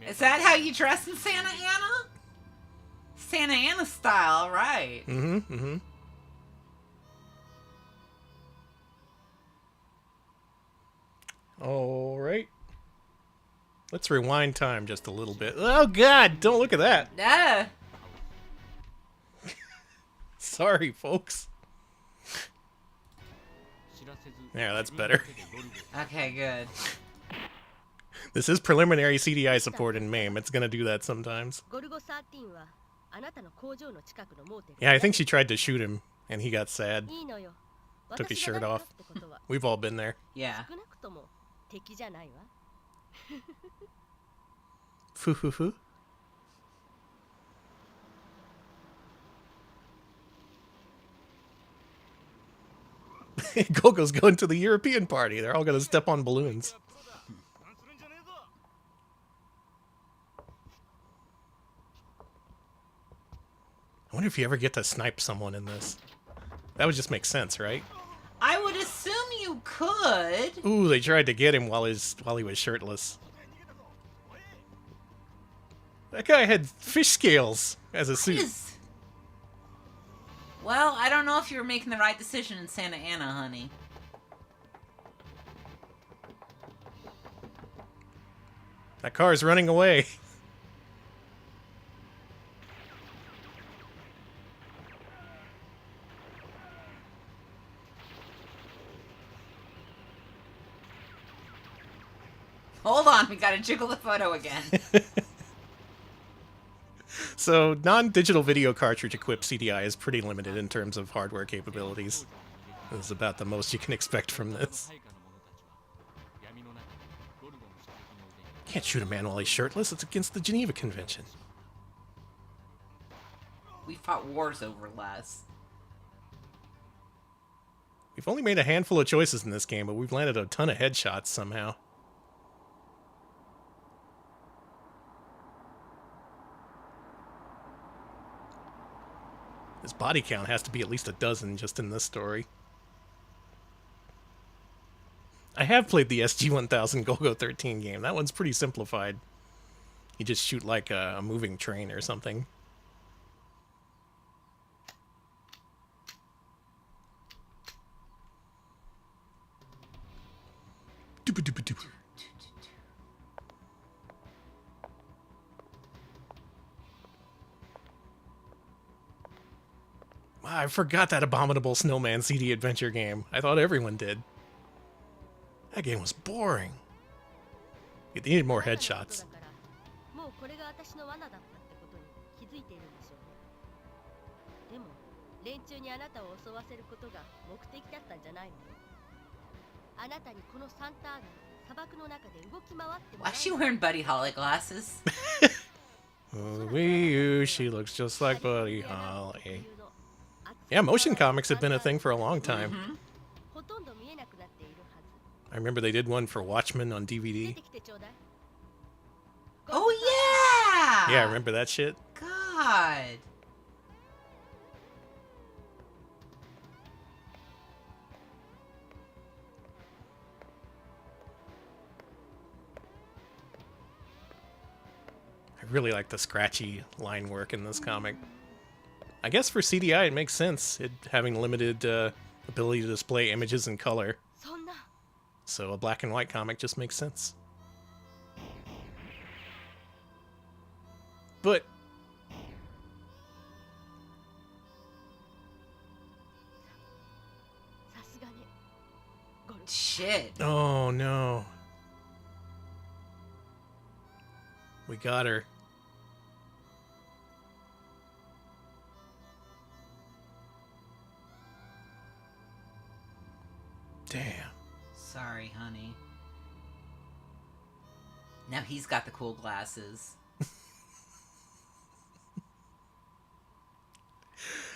Is that how you dress in Santa Ana? Santa Ana style, right? Mm-hmm, mm-hmm. All right. Let's rewind time just a little bit. Oh, God, don't look at that. Yeah. Sorry, folks. Yeah, that's better. Okay, good. This is preliminary CDI support in MAME. It's gonna do that sometimes. Yeah, I think she tried to shoot him, and he got sad. Took his shirt off. We've all been there. Yeah. Foo foo foo. Golgo's going to the European party. They're all going to step on balloons. I wonder if you ever get to snipe someone in this. That would just make sense, right? I would assume you could. Ooh, they tried to get him while he was shirtless. That guy had fish scales as a suit. Well, I don't know if you were making the right decision in Santa Ana, honey. That car is running away. Hold on, we gotta jiggle the photo again. So, non-digital video cartridge equipped CDI is pretty limited in terms of hardware capabilities. This is about the most you can expect from this. Can't shoot a man while he's shirtless. It's against the Geneva Convention. We fought wars over less. We've only made a handful of choices in this game, but we've landed a ton of headshots somehow. His body count has to be at least a dozen just in this story. I have played the SG-1000 Golgo 13 game. That one's pretty simplified. You just shoot like a moving train or something. Doopa-doopa-doopa. Wow, I forgot that abominable Snowman CD adventure game. I thought everyone did. That game was boring. They needed more headshots. Why is she wearing Buddy Holly glasses? Oh, she looks just like Buddy Holly. Yeah, motion comics have been a thing for a long time. Mm-hmm. I remember they did one for Watchmen on DVD. Oh, yeah! Yeah, I remember that shit. God. I really like the scratchy line work in this comic. I guess for CDI it makes sense, it having limited ability to display images in color. So a black and white comic just makes sense. But shit. Oh no. We got her. Damn. Sorry, honey. Now he's got the cool glasses.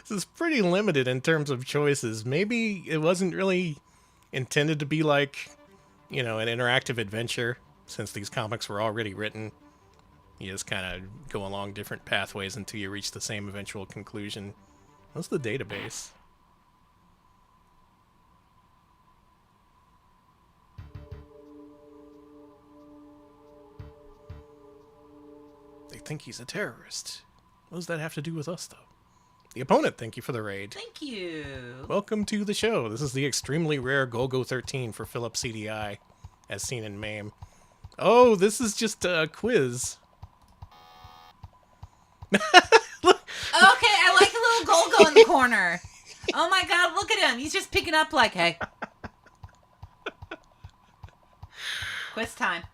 This is pretty limited in terms of choices. Maybe it wasn't really intended to be like, you know, an interactive adventure, since these comics were already written. You just kind of go along different pathways until you reach the same eventual conclusion. What's the database? They think he's a terrorist. What does that have to do with us, though? The opponent, thank you for the raid. Thank you. Welcome to the show. This is the extremely rare Golgo 13 for Philips CDI, as seen in MAME. Oh, this is just a quiz. Okay, I like a little Golgo in the corner. Oh my god, look at him. He's just picking up like, hey. Quiz time.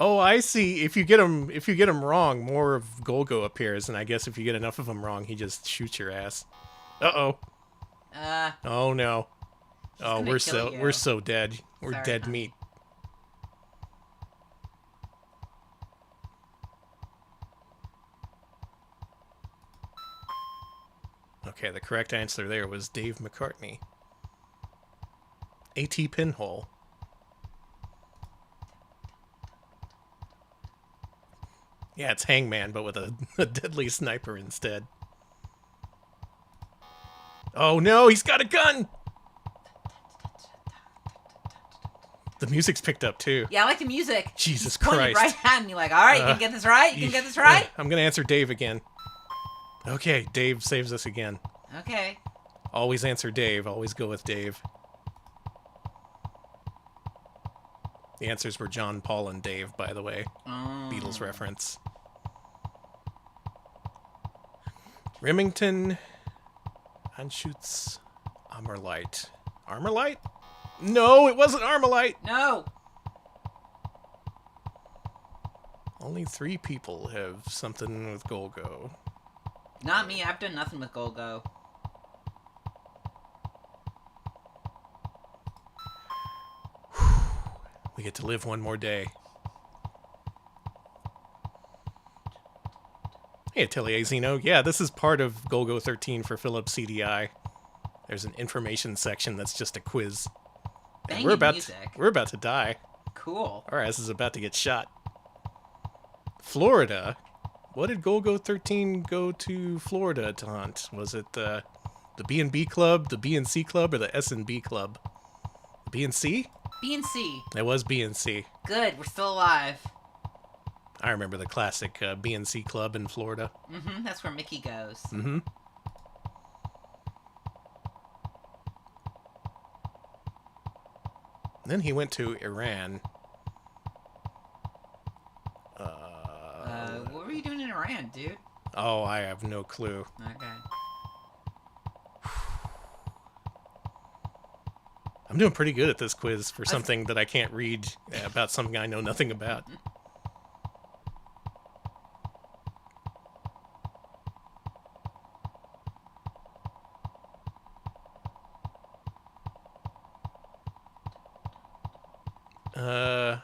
Oh, I see. If you get him wrong, more of Golgo appears, and I guess if you get enough of them wrong, he just shoots your ass. Uh-oh. Oh no. Oh, we're so dead. We're Sorry, dead honey. meat. Okay, the correct answer there was Dave McCartney. A.T. Pinhole. Yeah, it's Hangman, but with a deadly sniper instead. Oh no, he's got a gun! The music's picked up too. Yeah, I like the music. Jesus He's pointed Christ. right at me like, all right, you can get this right? You can get this right? I'm gonna answer Dave again. Okay, Dave saves us again. Okay. Always answer Dave. Always go with Dave. The answers were John, Paul, and Dave, by the way. Oh. Beatles reference. Remington Anschutz Armorlight. Armorlight? No, it wasn't Armorlight! No! Only 3 people have something with Golgo. Not me. I've done nothing with Golgo. We get to live one more day. Hey, Atelier Zeno. Yeah, this is part of Golgo 13 for Philips CDI. There's an information section that's just a quiz. And we're about to die. Cool. Our ass is about to get shot. Florida. What did Golgo 13 go to Florida to hunt? Was it the B&B Club, the B&C Club, or the S&B Club? The B&C? B&C. It was B&C. Good, we're still alive. I remember the classic B&C Club in Florida. Mm-hmm, that's where Mickey goes. Mm-hmm. Then he went to Iran. What were you doing in Iran, dude? Oh, I have no clue. Okay. I'm doing pretty good at this quiz for something that I can't read about something I know nothing about.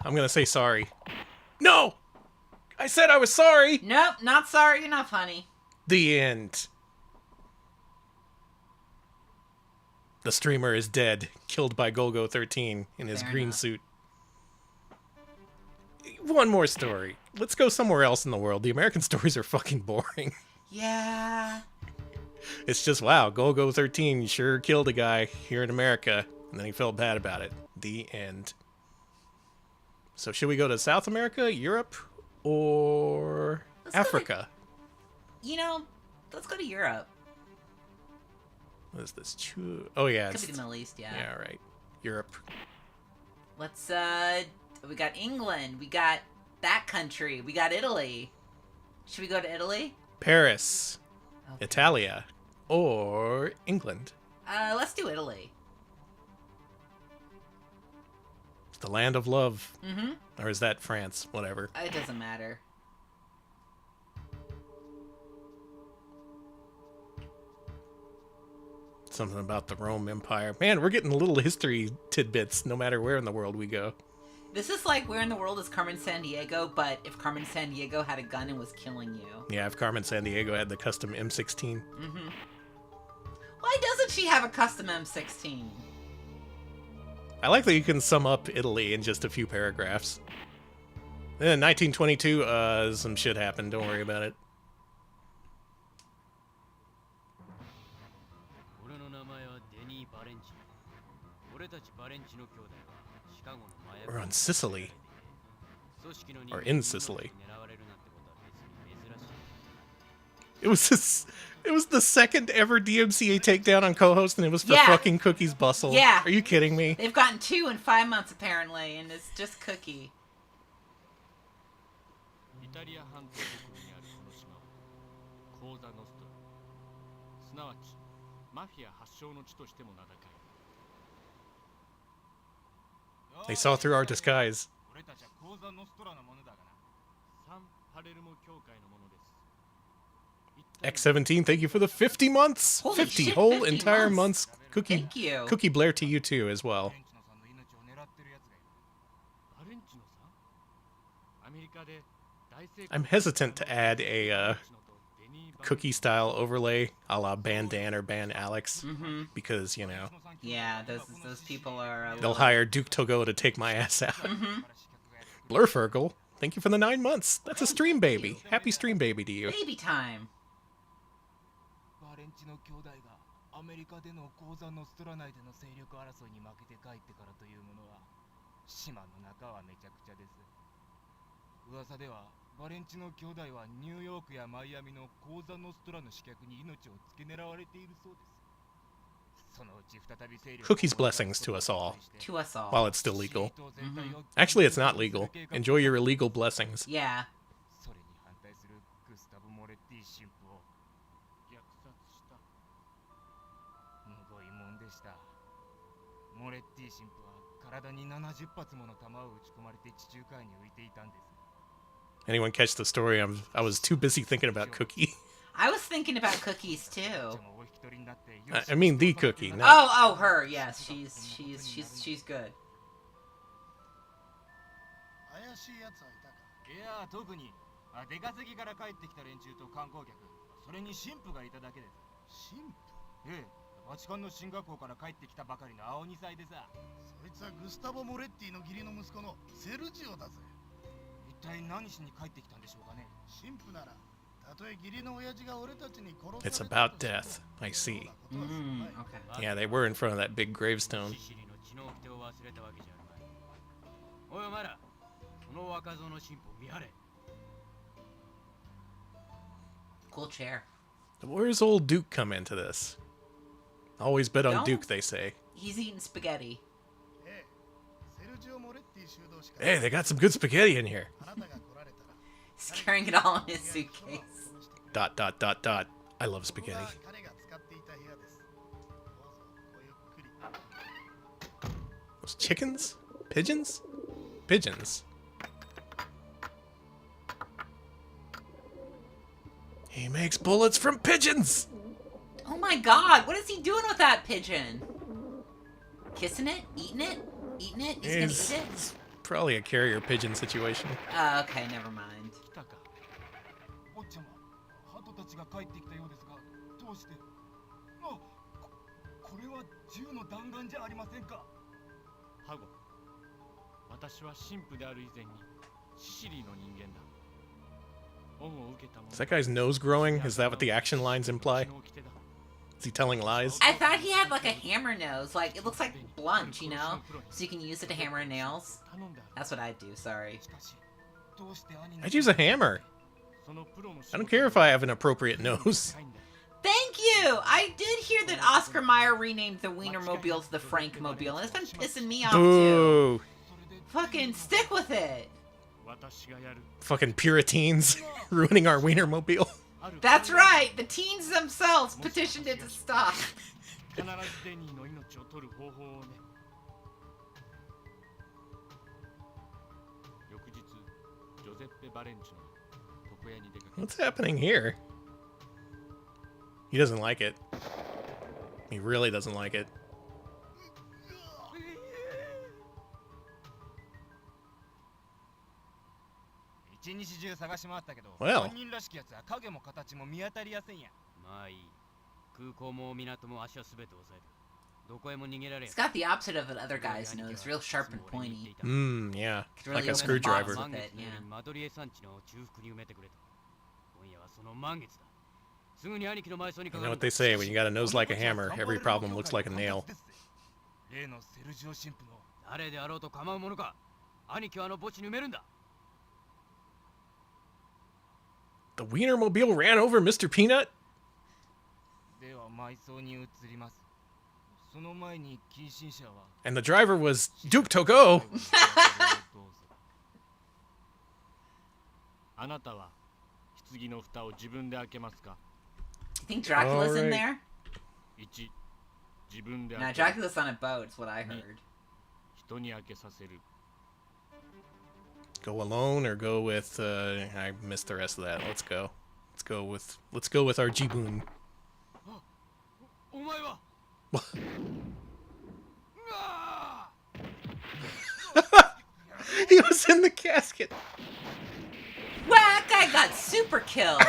I'm gonna say sorry. No! I said I was sorry! Nope, not sorry enough, honey. The end. The streamer is dead, killed by Golgo 13 in his green suit. One more story. Let's go somewhere else in the world. The American stories are fucking boring. Yeah. It's just, wow, Golgo 13 sure killed a guy here in America, and then he felt bad about it. The end. So should we go to South America, Europe, or Africa? Let's go to Europe. What is this? Oh, yeah. Could be the Middle East, yeah. Yeah, right. Europe. Let's, we got England. We got that country. We got Italy. Should we go to Italy? Paris. Okay. Italia. Or England. Let's do Italy. It's the land of love. Mm-hmm. Or is that France? Whatever. It doesn't matter. Something about the Rome Empire. Man, we're getting little history tidbits no matter where in the world we go. This is like where in the world is Carmen Sandiego, but if Carmen Sandiego had a gun and was killing you. Yeah, if Carmen Sandiego had the custom M16. Mm-hmm. Why doesn't she have a custom M16? I like that you can sum up Italy in just a few paragraphs. Then in 1922, some shit happened. Don't worry about it. We're on Sicily. Or in Sicily. It was the second ever DMCA takedown on co-host, and it was for fucking Cookie's Bustle. Yeah. Are you kidding me? They've gotten 2 in 5 months, apparently, and it's just Cookie. They saw through our disguise. X17, thank you for the 50 months. Holy 50 shit, whole 50 entire months. months. Cookie, Thank you. Cookie Blair to you too as well. I'm hesitant to add a cookie-style overlay a la Ban Dan or Ban Alex because, you know... Yeah, those people are... They'll hire Duke Togo to take my ass out. Blurfergle, thank you for the 9 months. That's a stream baby. Happy stream baby to you. Baby time. バレンチの兄弟がアメリカでの鉱山のストラ内での勢力争いに負けて帰ってからというものは島の中はめちゃくちゃです。噂ではバレンチの兄弟はニューヨークやマイアミの鉱山のストラの刺客に命を付け狙われているそうです。 Cookie's blessings to us all. To us all. While it's still legal. Actually, it's not legal. Enjoy your illegal blessings. Yeah. Anyone catch the story? I was too busy thinking about Cookie. I was thinking about Cookies too. I mean the Cookie. Not... Oh, her. Yes, she's good. いや特に出稼ぎから帰ってきた連中と観光客、それに神父がいただけです。神父？ええ、バチカンの進学校から帰ってきたばかりの青二歳でさ。そいつはグスタボ・モレッティの義理の息子のセルジオだぜ。一体何しに帰ってきたんでしょうかね。神父なら。 It's about death. I see. Okay. Yeah, they were in front of that big gravestone. Cool chair. Where's old Duke come into this? Always bet on Duke, they say. He's eating spaghetti. Hey, they got some good spaghetti in here. He's carrying it all in his suitcase. ... I love spaghetti. Those chickens? Pigeons? Pigeons. He makes bullets from pigeons! Oh my god, what is he doing with that pigeon? Kissing it? Eating it? Eating it? He's gonna eat it? It's probably a carrier pigeon situation. Okay, never mind. たちが帰ってきたようですが、どうして？あ、これは銃の弾丸じゃありませんか。ハゴ、私は神父である以前にシシリーの人間だ。恩を受けたもの。 Is that guy's nose growing? Is that what the action lines imply? Is he telling lies? I thought he had like a hammer nose, like it looks like blunt, you know, so you can use it to hammer nails. That's what I'd do. Sorry. I'd use a hammer. I don't care if I have an appropriate nose. Thank you! I did hear that Oscar Mayer renamed the Wienermobile to the Frankmobile, and it's been pissing me off Boo. too. Fucking stick with it! Fucking Puritans ruining our Wienermobile. That's right! The teens themselves petitioned it to stop. What's happening here? He doesn't like it. He really doesn't like it. Well. It's got the opposite of the other guy's nose, real sharp and pointy. Yeah. Really Like a screwdriver. With it, yeah. You know what they say, when you got a nose like a hammer, every problem looks like a nail. The Wienermobile ran over Mr. Peanut? And the driver was Duke Togo. You think Dracula's in there? No, Dracula's on a boat, is what I heard. Go alone or go with I missed the rest of that. Let's go. Let's go with our Jibun. He was in the casket. Wow, that guy got super killed.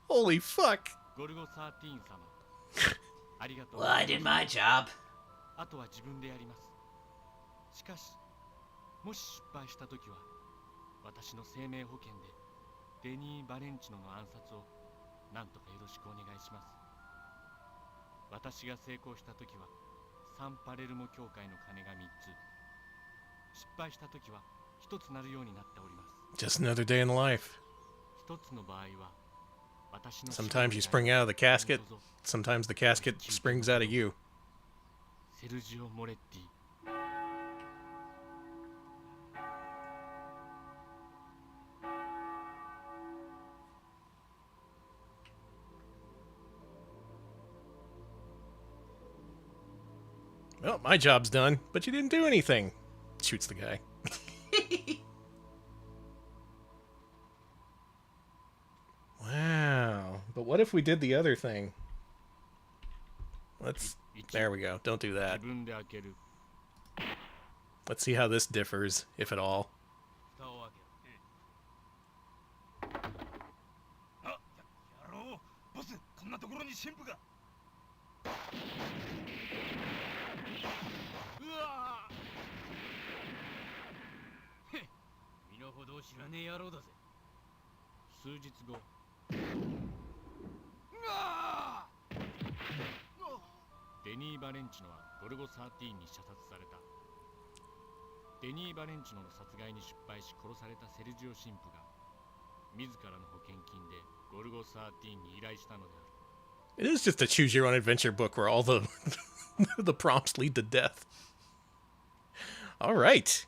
Holy fuck. Well, I did my job. あとは自分でやります。しかし、もし失敗したときは、私の生命保険でデニー・バレンチノの暗殺をなんとかよろしくお願いします。私が成功したときは、サンパレルモ教会の鐘が3つ。失敗したときは1つなるようになっております。Just another day in life. 1つの場合は、私の Sometimes you spring out of the casket, sometimes the casket springs out of you. セルジオ・モレッティ。Well, my job's done, but you didn't do anything. Shoots the guy. Wow. But what if we did the other thing? There we go. Don't do that. Let's see how this differs, if at all. ボス、こんなところに神父が。うわぁ。身の程を知らねえ野郎だぜ。数日後。デニー・バレンチノはゴルゴ13に射殺された。デニー・バレンチノの殺害に失敗し殺されたセルジオ神父が自らの保険金でゴルゴ13に依頼したのである。It is just a choose your own adventure book where all the the prompts lead to death. All right.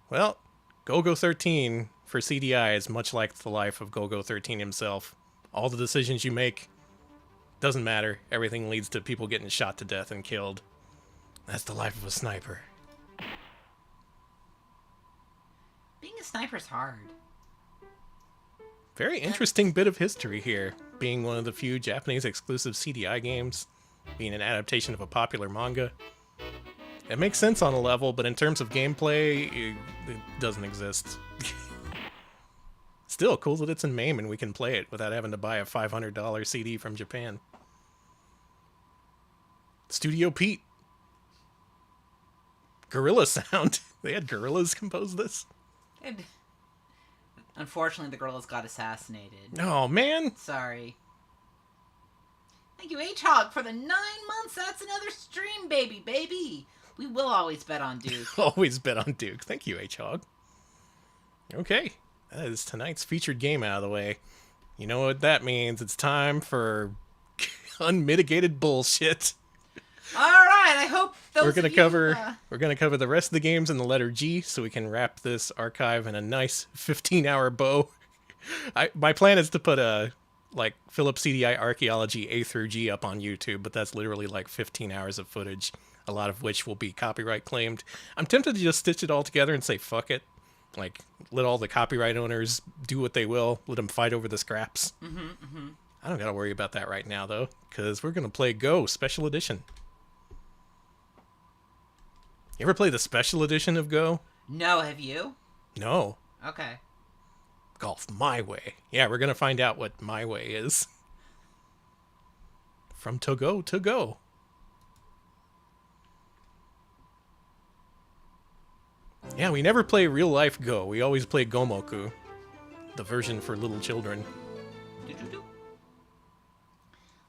Well, Golgo 13 for CDI is much like the life of Golgo 13 himself. All the decisions you make doesn't matter. Everything leads to people getting shot to death and killed. That's the life of a sniper. Being a sniper's hard. Very interesting bit of history here. Being one of the few Japanese exclusive CDI games, being an adaptation of a popular manga. It makes sense on a level, but in terms of gameplay, it doesn't exist. Still, cool that it's in MAME and we can play it without having to buy a $500 CD from Japan. Studio Pete. Gorilla sound. They had gorillas compose this? And unfortunately, the gorillas got assassinated. Oh, man. Sorry. Thank you, H-Hog, for the 9 months. That's another stream, baby. We will always bet on Duke. Always bet on Duke. Thank you, H-Hog. Okay. That is tonight's featured game out of the way. You know what that means. It's time for unmitigated bullshit. All right, I hope we're gonna cover the rest of the games in the letter G, so we can wrap this archive in a nice 15-hour bow. My plan is to put a Philips CDI Archaeology A through G up on YouTube, but that's literally like 15 hours of footage, a lot of which will be copyright claimed. I'm tempted to just stitch it all together and say fuck it. Like, let all the copyright owners do what they will. Let them fight over the scraps. I don't gotta worry about that right now, though, because we're gonna play Go Special Edition. You ever play the Special Edition of Go? No, have you? No. Okay. Golf My Way. Yeah, we're gonna find out what My Way is. From Togo to Go. Yeah, we never play real-life Go. We always play Gomoku, the version for little children.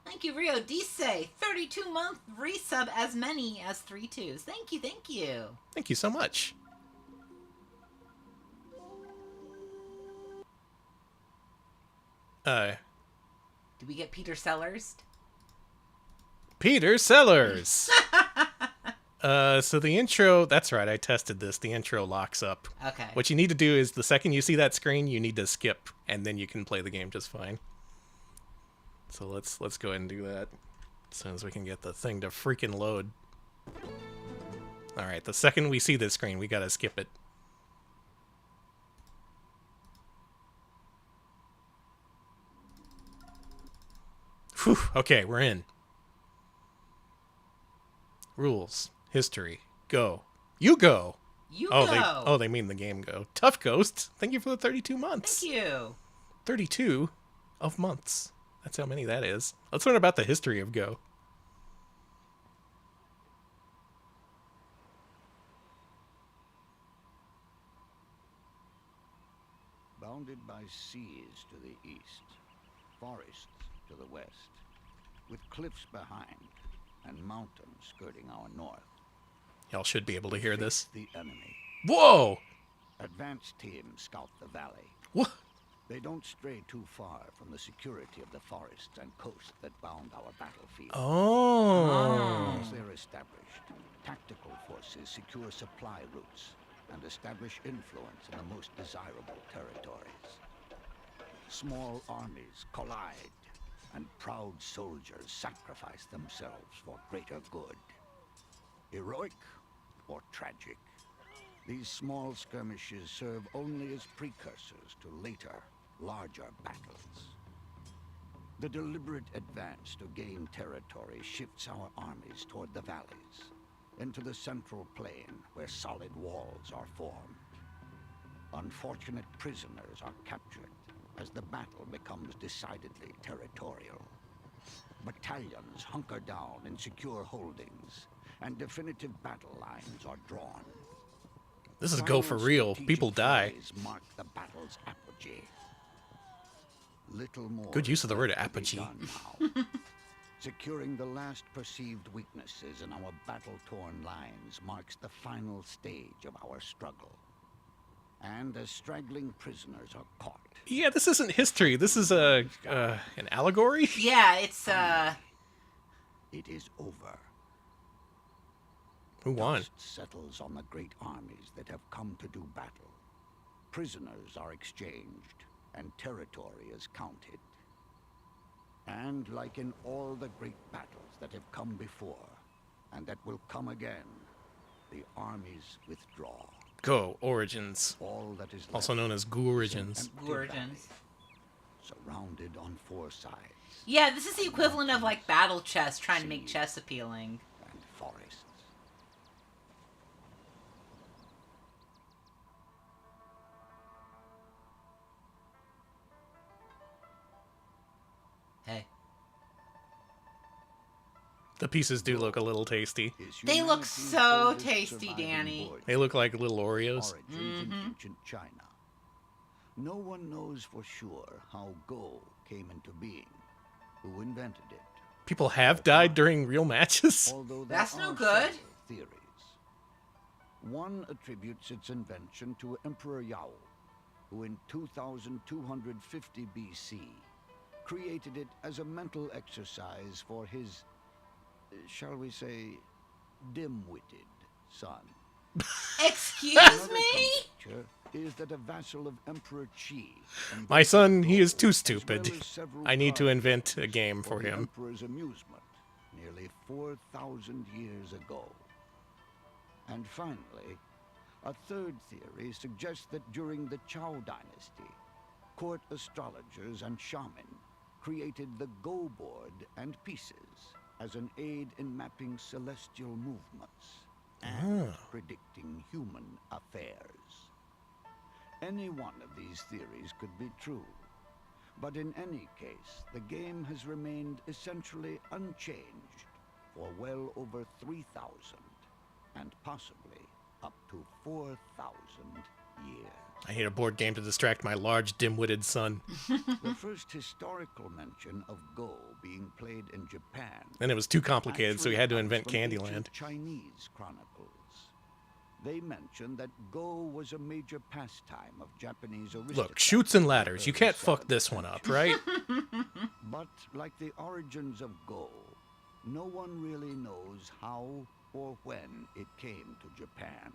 Thank you, Rio Dise. 32-month resub as many as 3 2s. Thank you. Thank you so much. Did we get Peter Sellers? Peter Sellers! So the intro, that's right, I tested this. The intro locks up. Okay. What you need to do is the second you see that screen, you need to skip, and then you can play the game just fine. So let's go ahead and do that as soon as we can get the thing to freaking load. All right, the second we see this screen, we gotta skip it. Whew, okay, we're in. Rules. History. Go. You go! You go! They mean the game go. Tough Ghost, thank you for the 32 months. Thank you. 32 of months. That's how many that is. Let's learn about the history of Go. Bounded by seas to the east, forests to the west, with cliffs behind and mountains skirting our north. Y'all should be able to hear this. The enemy. Whoa! Advanced teams scout the valley. What? They don't stray too far from the security of the forests and coast that bound our battlefield. Oh. Once they're established, tactical forces secure supply routes and establish influence in the most desirable territories. Small armies collide, and proud soldiers sacrifice themselves for greater good. Heroic or tragic, these small skirmishes serve only as precursors to later, larger battles. The deliberate advance to gain territory shifts our armies toward the valleys, into the central plain where solid walls are formed. Unfortunate prisoners are captured as the battle becomes decidedly territorial. Battalions hunker down in secure holdings, and definitive battle lines are drawn. This is Go for real. People die. Mark the battle's apogee. Little more. Good use of the word apogee. Securing the last perceived weaknesses in our battle-torn lines marks the final stage of our struggle. And as straggling prisoners are caught. Yeah, this isn't history. This is an allegory. Yeah, it's It is over. Who won? Dust settles on the great armies that have come to do battle. Prisoners are exchanged, and territory is counted. And like in all the great battles that have come before, and that will come again, the armies withdraw. Go Origins. All that is Also known as Goo Origins. Origins. Surrounded on four sides. Yeah, this is the equivalent of like battle chess trying to make chess appealing. And forests. Hey. The pieces do look a little tasty. They look so tasty, Danny. They look like little Oreos. Origins in ancient China. No one knows for sure how Go came into being, who invented it. People have died during real matches? That's no good. Theories. One attributes its invention to Emperor Yao, who in 2250 BC created it as a mental exercise for his, shall we say, dim-witted son. Excuse me? Is that a vassal of Emperor Qi? My son, he is too stupid. I need to invent a game for the him. Emperor's amusement, nearly 4,000 years ago. And finally, a third theory suggests that during the Chao dynasty, court astrologers and shaman created the Go board and pieces as an aid in mapping celestial movements and predicting human affairs. Any one of these theories could be true, but in any case, the game has remained essentially unchanged for well over 3,000 and possibly up to 4,000 years. I need a board game to distract my large, dim-witted son. The first historical mention of Go being played in Japan. And it was too complicated, so he had to invent actually comes from Candyland. ancient Chinese chronicles. They mentioned that Go was a major pastime of Japanese aristocrats. Look, chutes and ladders. You can't fuck this one up, right? But like the origins of Go, no one really knows how or when it came to Japan.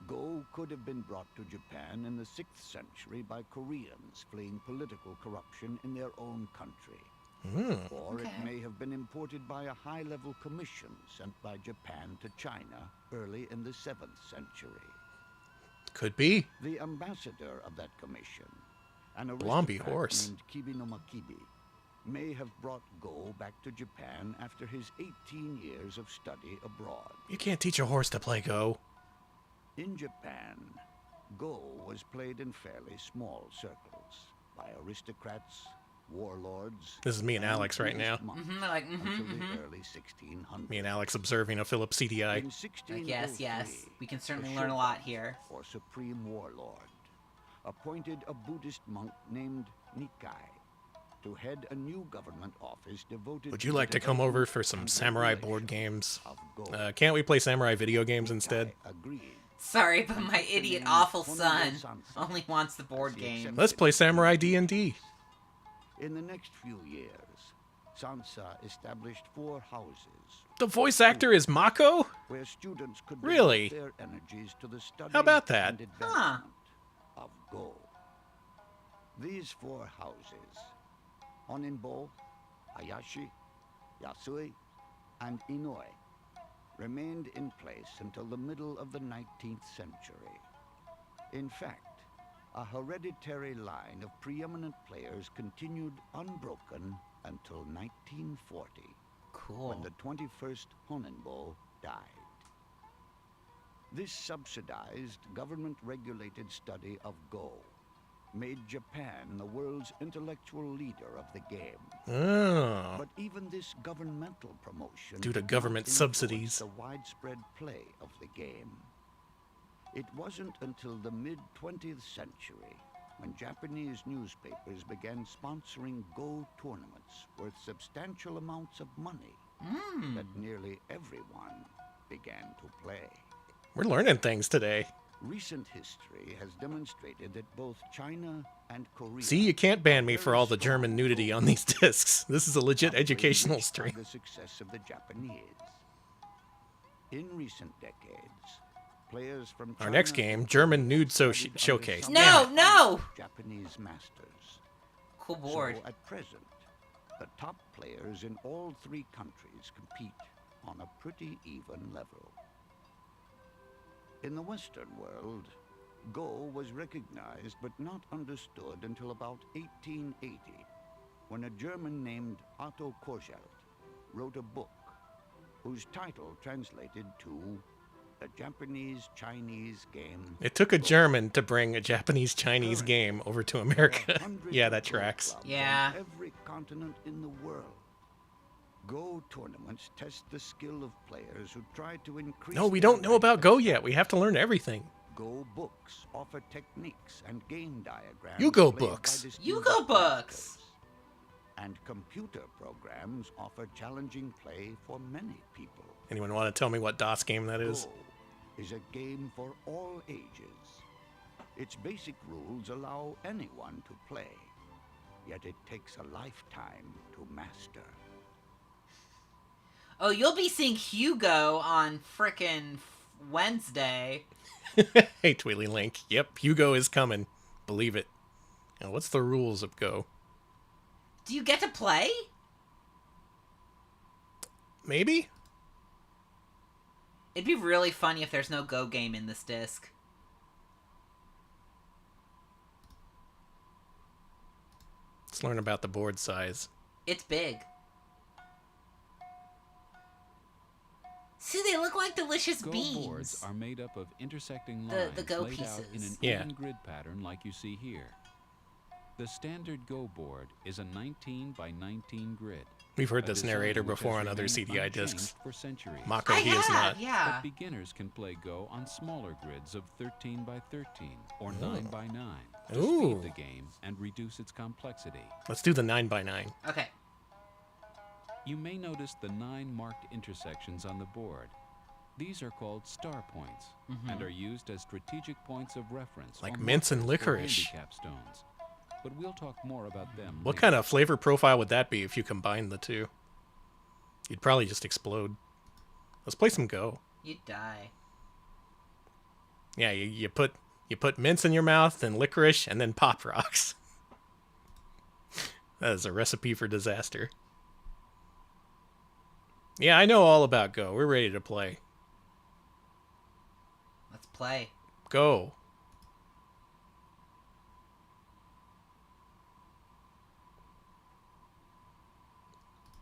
Go could have been brought to Japan in the 6th century by Koreans fleeing political corruption in their own country. Or it may have been imported by a high-level commission sent by Japan to China early in the 7th century. Could be. The ambassador of that commission, an Blomby aristocrat horse. named Kibi no Makibi, may have brought Go back to Japan after his 18 years of study abroad. You can't teach a horse to play Go. In Japan, Go was played in fairly small circles by aristocrats, warlords. This is me and Alex right now. Until the early 1600s. Me and Alex observing a Philips CDI. In 1603, Yes. We can certainly the learn a lot Shogun, here. or supreme warlord, appointed a Buddhist monk named Nikai to head a new government office devoted. Would you like to come over for some samurai board games? Can't we play samurai video games instead? Sorry, but my idiot awful son only wants the board game. Let's play samurai D&D. In the next few years, Sansa established 4 houses. The voice actor is Mako? Where students could Really? devote their energies to the study How about that? and advancement of Go. These 4 houses, Honinbo, Hayashi, Yasui, and Inoue, remained in place until the middle of the 19th century. In fact, a hereditary line of preeminent players continued unbroken until 1940, when the 21st Honinbo died. This subsidized, government-regulated study of Go made Japan the world's intellectual leader of the game. Oh. But even this governmental promotion Due to did not government influence subsidies. the widespread play of the game. It wasn't until the mid-20th century when Japanese newspapers began sponsoring Go tournaments worth substantial amounts of money that nearly everyone began to play. We're learning things today. Recent history has demonstrated that both China and Korea. See, you can't ban me for all the German nudity on these discs. This is a legit educational stream. The success of the Japanese. In recent decades, players from Our next game, German Nude Showcase. No! Japanese masters. Cool board. So at present, the top players in all 3 countries compete on a pretty even level. In the Western world, Go was recognized but not understood until about 1880, when a German named Otto Korzelt wrote a book whose title translated to The Japanese-Chinese Game. It took a German to bring a Japanese-Chinese game over to America. Yeah, that tracks. Yeah. On every continent in the world. Go tournaments test the skill of players who try to increase. No, we their don't know about Go yet. We have to learn everything. Go books offer techniques and game diagrams. Yugo played by books. distinguished Yugo books. masters. And computer programs offer challenging play for many people. Anyone want to tell me what DOS game that is? Go is a game for all ages. Its basic rules allow anyone to play, yet it takes a lifetime to master. Oh, you'll be seeing Hugo on frickin' Wednesday. Hey, Tweely Link. Yep, Hugo is coming. Believe it. Now, what's the rules of Go? Do you get to play? Maybe? It'd be really funny if there's no Go game in this disc. Let's learn about the board size. It's big. See, they look like delicious Go beans. boards are made up of intersecting The lines Go laid out in an pieces. even grid pattern like you see here. The standard Go board is a 19 by 19 grid. We've heard a this design narrator which before has on other remained CDI unchanged discs. for centuries. Mako, he is not. Yeah. But beginners can play Go on smaller grids of 13 by 13 or 9 by 9 to Ooh. speed the game and reduce its complexity. Let's do the 9x9. Okay. You may notice the 9 marked intersections on the board. These are called star points and are used as strategic points of reference. Like or mints and markers for licorice. handicap stones. But we'll talk more about them What later. kind of flavor profile would that be if you combine the two? You'd probably just explode. Let's play some Go. You'd die. Yeah, you put mints in your mouth and licorice and then pop rocks. That is a recipe for disaster. Yeah, I know all about Go. We're ready to play. Let's play. Go.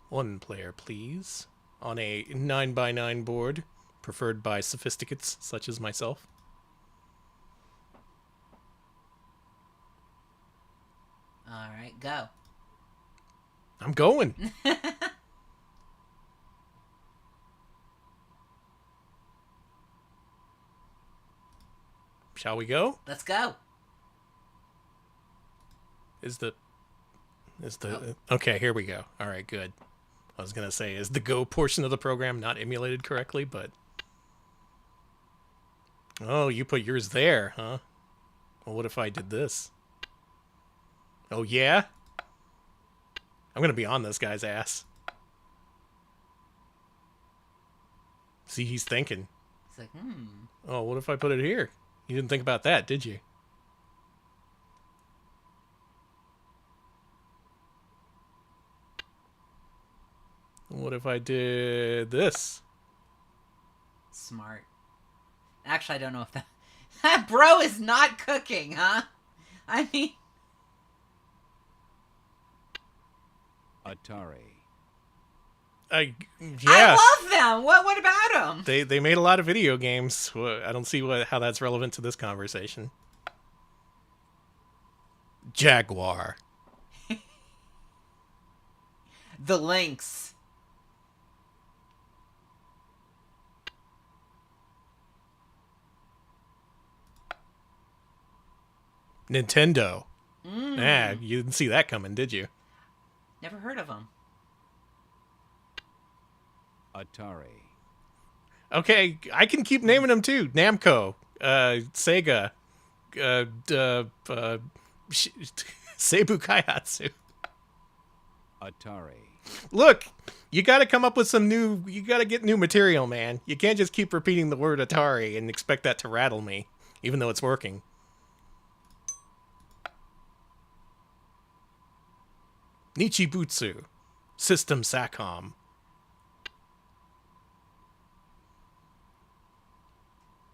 One player, please. On a 9x9 board, preferred by sophisticates such as myself. Alright, go. I'm going. Shall we go? Let's go. Okay, here we go. All right, good. I was going to say, is the Go portion of the program not emulated correctly, but... Oh, you put yours there, huh? Well, what if I did this? Oh, yeah? I'm going to be on this guy's ass. See, he's thinking. It's like, Oh, what if I put it here? You didn't think about that, did you? What if I did this? Smart. Actually, I don't know if that... That bro is not cooking, huh? I mean... Atari. Yeah. I love them! What about them? They made a lot of video games. I don't see how that's relevant to this conversation. Jaguar. The Lynx. Nintendo. Nah, you didn't see that coming, did you? Never heard of them. Atari. Okay, I can keep naming them too. Namco, Sega, Seibu Kaihatsu. Atari. Look, you got to come up with you got to get new material, man. You can't just keep repeating the word Atari and expect that to rattle me, even though it's working. Nichibutsu, System Sacom.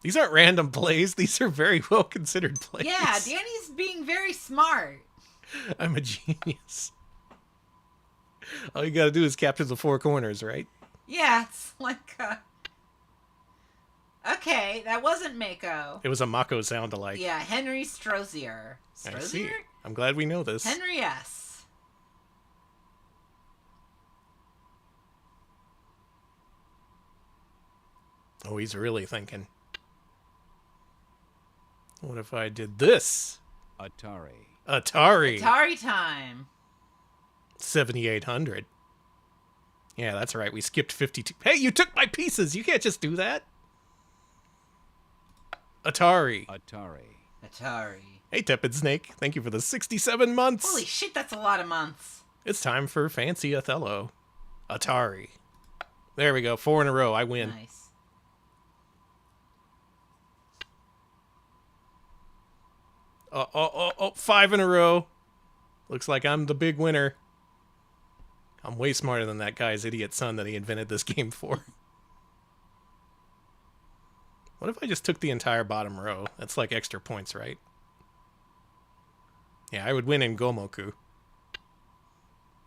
These aren't random plays. These are very well considered plays. Yeah, Danny's being very smart. I'm a genius. All you gotta do is capture the four corners, right? Yeah, it's like Okay, that wasn't Mako. It was a Mako sound alike. Yeah, Henry Strozier. I see. I'm glad we know this. Henry S. Oh, he's really thinking. What if I did this? Atari. Atari time. 7800. Yeah, that's right. We skipped 52. Hey, you took my pieces. You can't just do that. Atari. Hey, Tepid Snake. Thank you for the 67 months. Holy shit, that's a lot of months. It's time for Fancy Othello. Atari. There we go. 4 in a row. I win. Nice. Oh, 5 in a row. Looks like I'm the big winner. I'm way smarter than that guy's idiot son that he invented this game for. What if I just took the entire bottom row? That's like extra points, right? Yeah, I would win in Gomoku.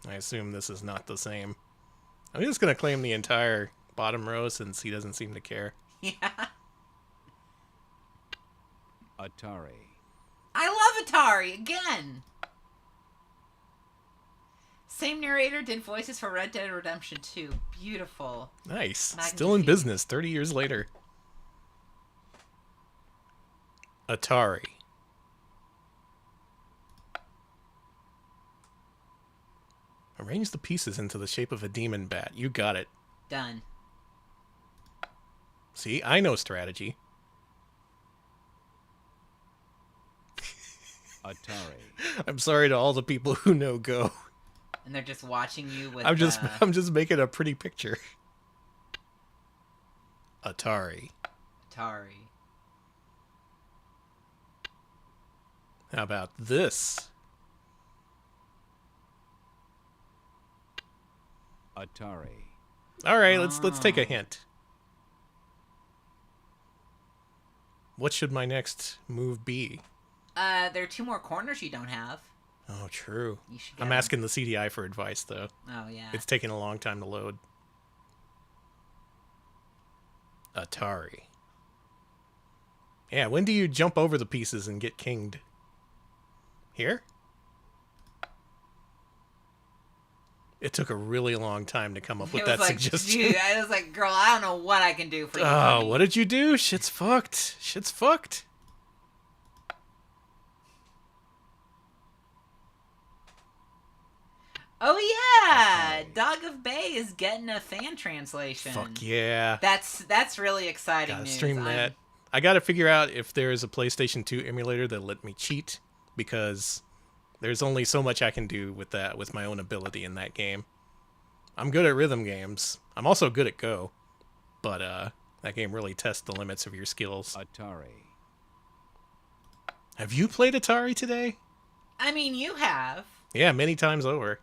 I assume this is not the same. I'm just going to claim the entire bottom row since he doesn't seem to care. Yeah. Atari. I love Atari, again! Same narrator did voices for Red Dead Redemption 2. Beautiful. Nice. Magnifique. Still in business 30 years later. Atari. Arrange the pieces into the shape of a demon bat. You got it. Done. See, I know strategy. Atari. I'm sorry to all the people who know Go. And they're just watching you with I'm just making a pretty picture. Atari. Atari. How about this? Atari. All right, let's take a hint. What should my next move be? There are 2 more corners you don't have. Oh, true. You should I'm get 'em. asking the CDI for advice, though. Oh, yeah. It's taking a long time to load. Atari. Yeah, when do you jump over the pieces and get kinged? Here? It took a really long time to come up with that suggestion. Dude, I was like, girl, I don't know what I can do for you. Oh, honey. what did you do? Shit's fucked. Shit's fucked. Oh yeah, Dog of Bay is getting a fan translation. Fuck yeah. That's really exciting Gotta news. stream that. I gotta figure out if there's a PlayStation 2 emulator that let me cheat, because there's only so much I can do with that, with my own ability in that game. I'm good at rhythm games. I'm also good at Go, but that game really tests the limits of your skills. Atari. Have you played Atari today? I mean, you have. Yeah, many times over.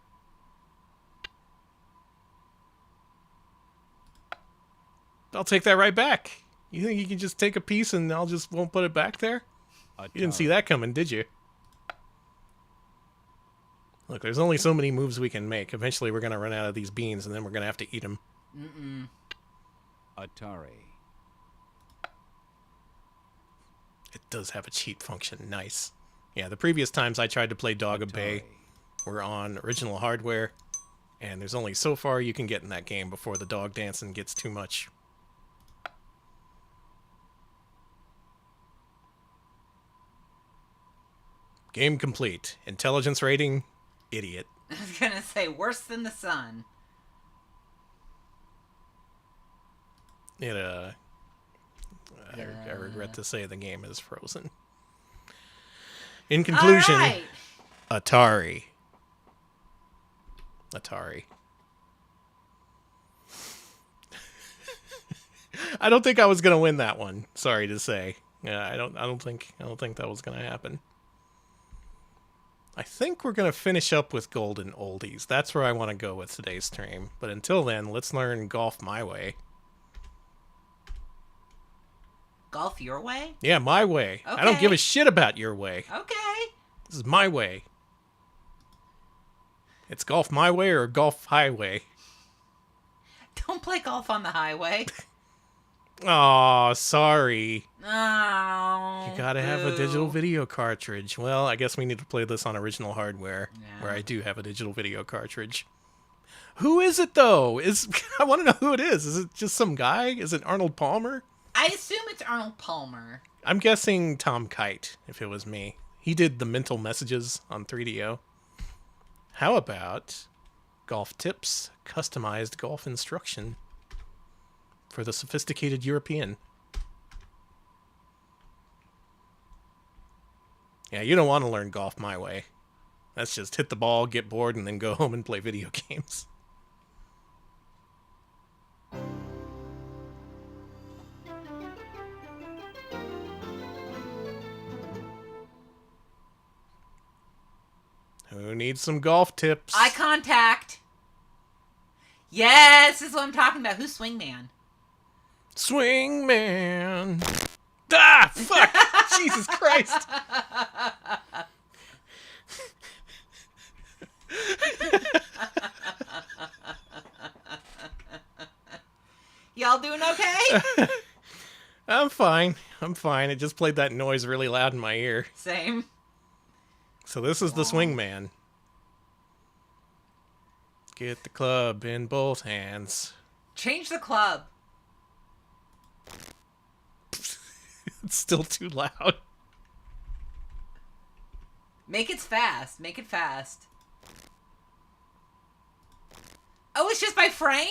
I'll take that right back. You think you can just take a piece and I'll just won't put it back there? You didn't see that coming, did you? Look, there's only so many moves we can make. Eventually we're going to run out of these beans and then we're going to have to eat them. Mm-mm. Atari. It does have a cheat function. Nice. Yeah, the previous times I tried to play Dog of Bay were on original hardware, and there's only so far you can get in that game before the dog dancing gets too much. Game complete. Intelligence rating, idiot. I was gonna say worse than the sun. It I regret to say the game is frozen. In conclusion, right. Atari. I don't think I was gonna win that one. Sorry to say. Yeah, I don't think that was gonna happen. I think we're gonna finish up with Golden Oldies. That's where I want to go with today's stream. But until then, let's learn Golf my way. Golf your way? Yeah, my way. Okay. I don't give a shit about your way. Okay. This is my way. It's golf my way or golf highway. Don't play golf on the highway. Aw, sorry. Oh. You gotta have a digital video cartridge. Well, I guess we need to play this on original hardware, where I do have a digital video cartridge. Who is it, though? I want to know who it is. Is it just some guy? Is it Arnold Palmer? I assume it's Arnold Palmer. I'm guessing Tom Kite, if it was me. He did the mental messages on 3DO. How about golf tips, customized golf instruction for the sophisticated European? Yeah, you don't want to learn golf my way. That's just hit the ball, get bored, and then go home and play video games. Who needs some golf tips? Eye contact. Yes, this is what I'm talking about. Who's Swingman? Swingman. Ah, fuck! Jesus Christ! Y'all doing okay? I'm fine. It just played that noise really loud in my ear. Same. So this is the Swingman. Get the club in both hands. Change the club. It's still too loud. Make it fast. Make it fast. Oh, it's just by frame?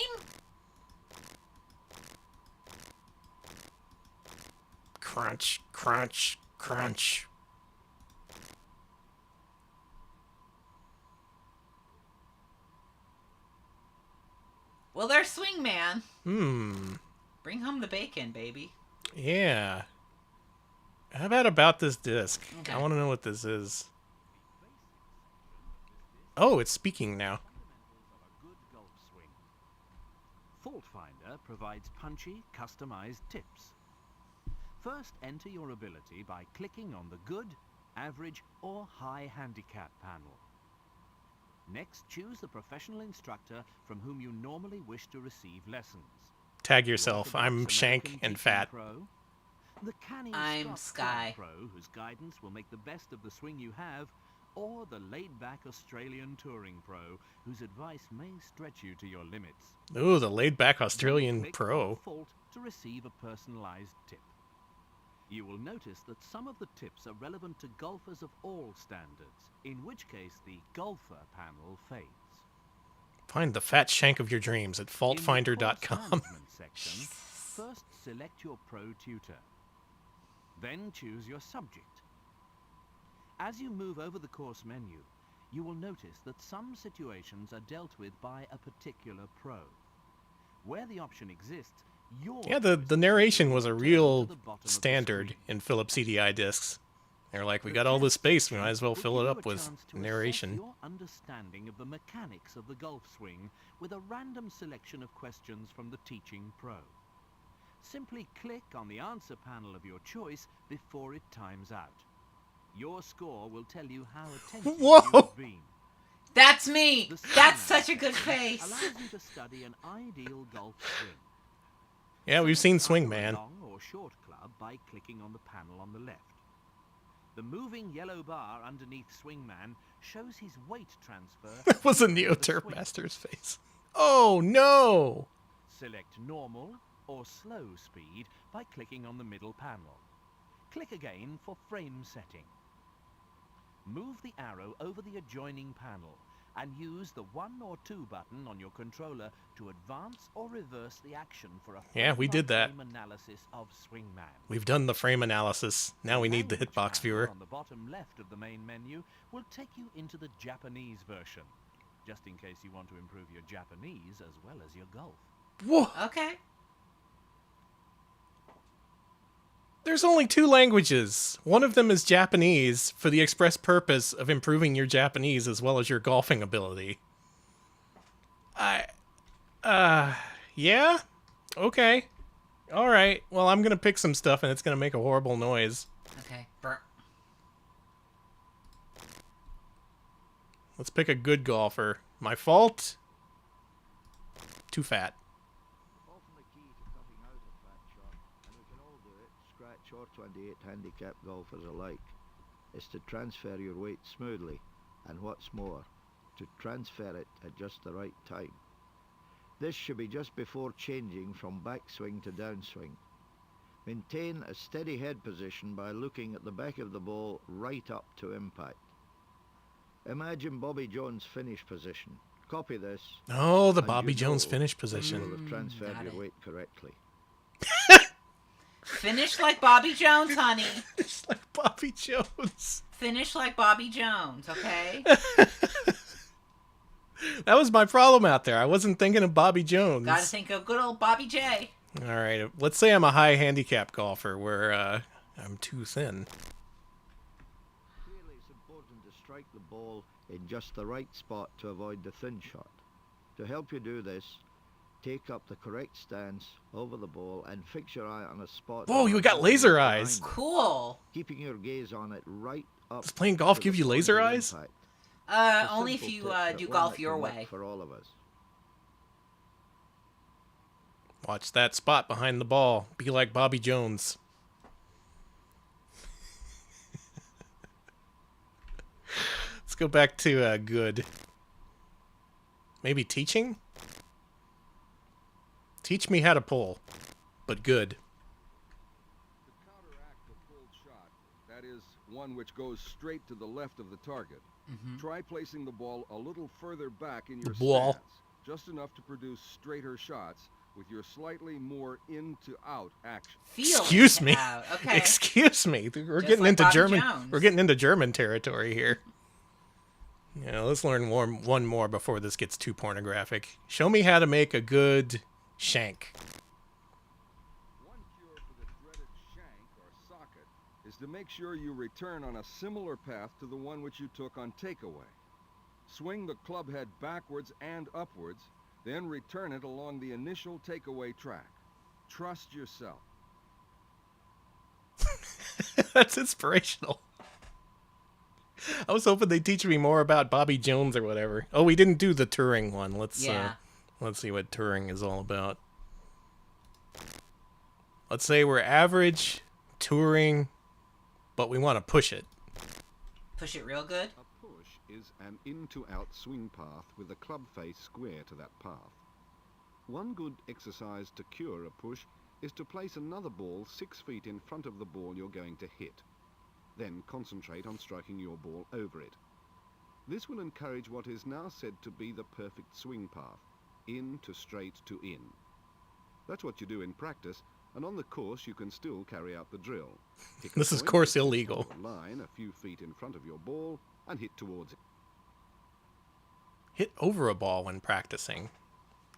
Crunch, crunch, crunch. Well, there's Swingman. Bring home the bacon, baby. Yeah. How about this disc? Okay. I want to know what this is. Oh, it's speaking now. Tutor provides punchy, customized tips. First, enter your ability by clicking on the good, average, or high handicap panel. Next, choose the professional instructor from whom you normally wish to receive lessons. Tag yourself. I'm Shank and fat. Pro, the canny I'm Scott Sky. Pro, whose guidance will make the best of the swing you have, or the laid-back Australian Touring Pro, whose advice may stretch you to your limits. Ooh, the laid-back Australian Click pro. Default to receive a personalized tip. You will notice that some of the tips are relevant to golfers of all standards, in which case the golfer panel fades. Find the fat shank of your dreams at faultfinder.com. Section, first select your pro tutor. Then choose your subject. As you move over the course menu, you will notice that some situations are dealt with by a particular pro. Where the option exists, Yeah, the narration was a real standard in Philips CDI discs. They're like, we got all this space, we might as well fill it up with narration. Your understanding of the mechanics of the golf swing with a random selection of questions from the teaching pro. Simply click on the answer panel of your choice before it times out. Your score will tell you how attentive you've been. That's me! That's such a good face! Allows you to study an ideal golf swing. Yeah, we've seen Swing Man. Long or short club by clicking on the panel on the left. The moving yellow bar underneath Swingman shows his weight transfer. That was a Neo Turf Master's face. Oh no! Select normal or slow speed by clicking on the middle panel. Click again for frame setting. Move the arrow over the adjoining panel and use the 1 or 2 button on your controller to advance or reverse the action for a Yeah, we did that. frame analysis of Swingman. We've done the frame analysis. Now we need the hitbox viewer. On the bottom left of the main menu will take you into the Japanese version, just in case you want to improve your Japanese as well as your golf. Whoa! Okay. There's only 2 languages. One of them is Japanese for the express purpose of improving your Japanese as well as your golfing ability. Yeah? Okay. Alright. Well, I'm gonna pick some stuff and it's gonna make a horrible noise. Okay. Burr. Let's pick a good golfer. My fault? Too fat. Scratch or 28 handicap golfers alike is to transfer your weight smoothly, and what's more, to transfer it at just the right time. This should be just before changing from backswing to downswing. Maintain a steady head position by looking at the back of the ball right up to impact. Imagine Bobby Jones' finish position. Copy this. Oh, the and Bobby you Jones know finish You position. will have transferred got your it. weight correctly. Finish like Bobby Jones, honey. Finish like Bobby Jones. Finish like Bobby Jones, okay? That was my problem out there. I wasn't thinking of Bobby Jones. Gotta think of good old Bobby J. All right, let's say I'm a high handicap golfer where I'm too thin. Clearly, it's important to strike the ball in just the right spot to avoid the thin shot. To help you do this, take up the correct stance over the ball and fix your eye on a spot. Whoa, you got laser eyes. Cool. Keeping your gaze on it right up. Does playing golf to give the you point laser of eyes? impact. Only if Simple you tip, but do one golf that your can work way. for all of us. Watch that spot behind the ball. Be like Bobby Jones. Let's go back to good. Maybe teaching? Teach me how to pull, but good. To counteract a pulled shot, that is, one which goes straight to the left of the target, try placing the ball a little further back in your ball. stance, just enough to produce straighter shots with your slightly more in-to-out action. Excuse me. Okay. Excuse me. We're Just getting like into Bobby German. Jones. We're getting into German territory here. Yeah, let's learn one more before this gets too pornographic. Show me how to make a good shank. One cure for the dreaded shank or socket is to make sure you return on a similar path to the one which you took on takeaway. Swing the club head backwards and upwards, Then return it along the initial takeaway track. Trust yourself. That's inspirational. I was hoping they'd teach me more about Bobby Jones or whatever. Oh, we didn't do the touring one. Let's see what touring is all about. Let's say we're average touring, but we want to push it. Push it real good? A push is an in-to-out swing path with a club face square to that path. One good exercise to cure a push is to place another ball 6 feet in front of the ball you're going to hit. Then concentrate on striking your ball over it. This will encourage what is now said to be the perfect swing path, in to straight to in. That's what you do in practice, and on the course you can still carry out the drill. This is course illegal. Line a few feet in front of your ball and hit towards it. Hit over a ball when practicing.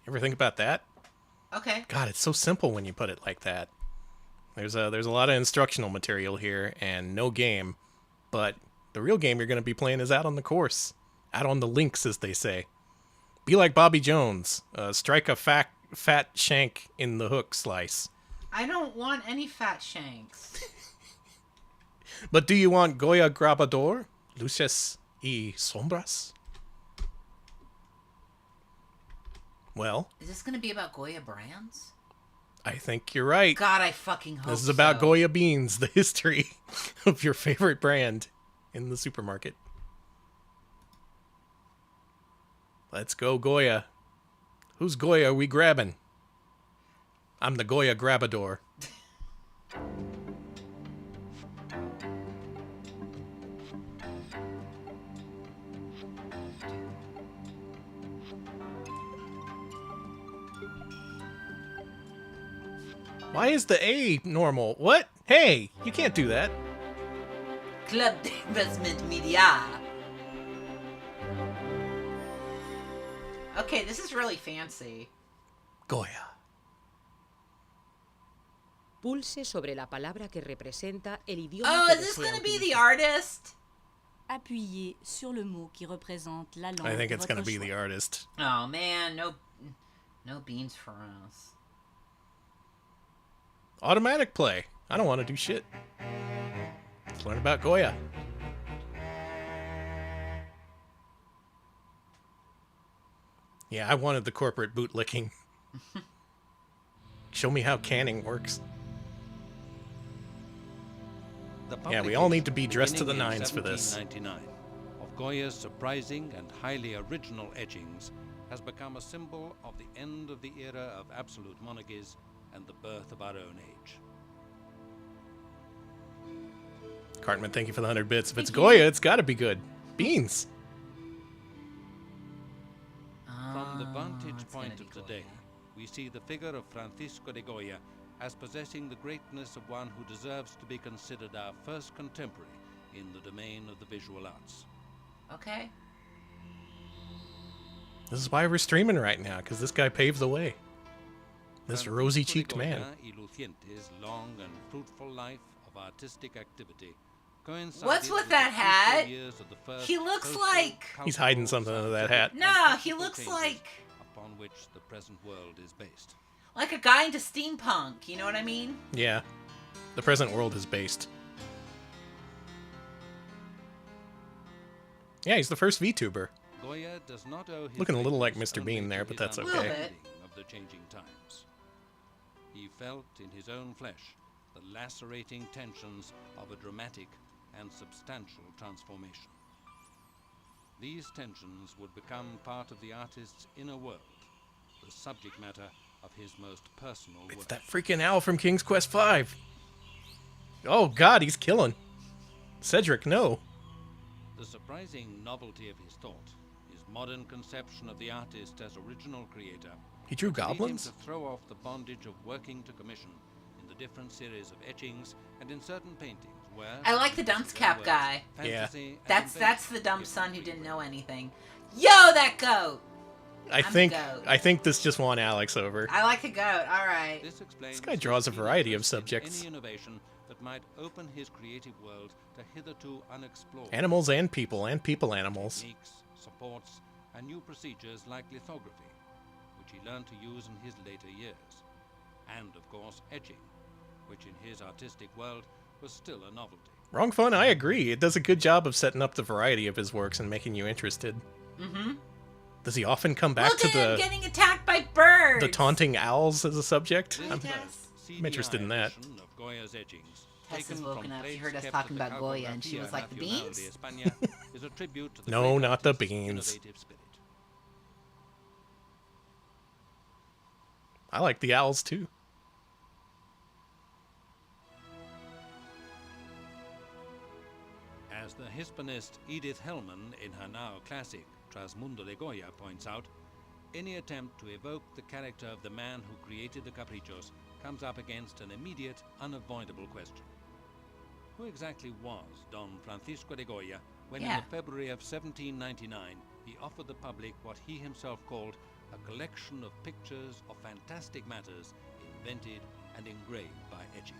Ever think about that? Okay. God, it's so simple when you put it like that. There's a lot of instructional material here and no game, but the real game you're going to be playing is out on the course, out on the links, as they say. Be like Bobby Jones. Strike a fat shank in the hook slice. I don't want any fat shanks. But do you want Goya Grabador, luces y sombras? Well, is this going to be about Goya brands? I think you're right. God, I fucking hope so. This is about Goya beans, the history of your favorite brand in the supermarket. Let's go, Goya. Whose Goya are we grabbing? I'm the Goya Grabador. Why is the A normal? What? Hey, you can't do that. Club d'Investment Media. Okay, this is really fancy. Goya. Pulse sobre la palabra que representa el idioma. Oh, que is this desea going to be utilizar. the artist? Appuyez sur le mot qui représente la langue. I think de it's going to votre be choix. the artist. Oh man, no beans for us. Automatic play. I don't want to do shit. Let's learn about Goya. Yeah, I wanted the corporate bootlicking. Show me how canning works. Yeah, we all need to be dressed to the Beginning in nines for this. 1799, of Goya's surprising and highly original etchings has become a symbol of the end of the era of absolute monarchies and the birth of our own age. Cartman, thank you for the 100 bits. If it's Goya, it's got to be good. Beans. From the vantage point of today, we see the figure of Francisco de Goya as possessing the greatness of one who deserves to be considered our first contemporary in the domain of the visual arts. Okay. This is why we're streaming right now, because this guy paved the way. This Francisco rosy-cheeked de man. Goya y Luciente's long and fruitful life of artistic activity coincided What's with the that crucial hat? years of the first He looks social, like... He's hiding something under that hat. No, he looks like upon which the present world is based. a guy into steampunk, you know what I mean? Yeah. The present world is based. Yeah, he's the first VTuber. Goya does not owe his Looking a little like greatness Mr. only Bean to there, but his that's okay. understanding of the changing times. He felt in his own flesh the lacerating tensions of a dramatic and substantial transformation. These tensions would become part of the artist's inner world, the subject matter of his most personal work. It's that freaking owl from King's Quest V. Oh god, he's killing. Cedric, no. The surprising novelty of his thought, his modern conception of the artist as original creator, He drew lead him goblins? to throw off the bondage of working to commission in the different series of etchings and in certain paintings where I like the dunce cap guy. Yeah. That's the dumb son who didn't know anything. Yo, that goat! I think this just won Alex over. I like the goat, alright. This guy draws a variety of subjects. any innovation that might open his creative world to hitherto unexplored Animals and people animals. techniques, supports, and new procedures like lithography, he learned to use in his later years. And, of course, etching, which in his artistic world was still a novelty. Wrong Fun, I agree. It does a good job of setting up the variety of his works and making you interested. Mm-hmm. Does he often come back Look to at him the getting attacked by birds! the taunting owls as a subject? I'm CDI interested in that. edition of Goya's etchings, Tess taken is from woken up. She plates heard us kept talking at the about Goya, and she Calcografía was like, the Nacional beans? de España, is a tribute to the No, great not the artist's beans. innovative spirit. I like the owls too. As the Hispanist Edith Hellman in her now classic Trasmundo de Goya points out, any attempt to evoke the character of the man who created the caprichos comes up against an immediate, unavoidable question. Who exactly was Don Francisco de Goya when in the February of 1799 he offered the public what he himself called a collection of pictures of fantastic matters invented and engraved by etching?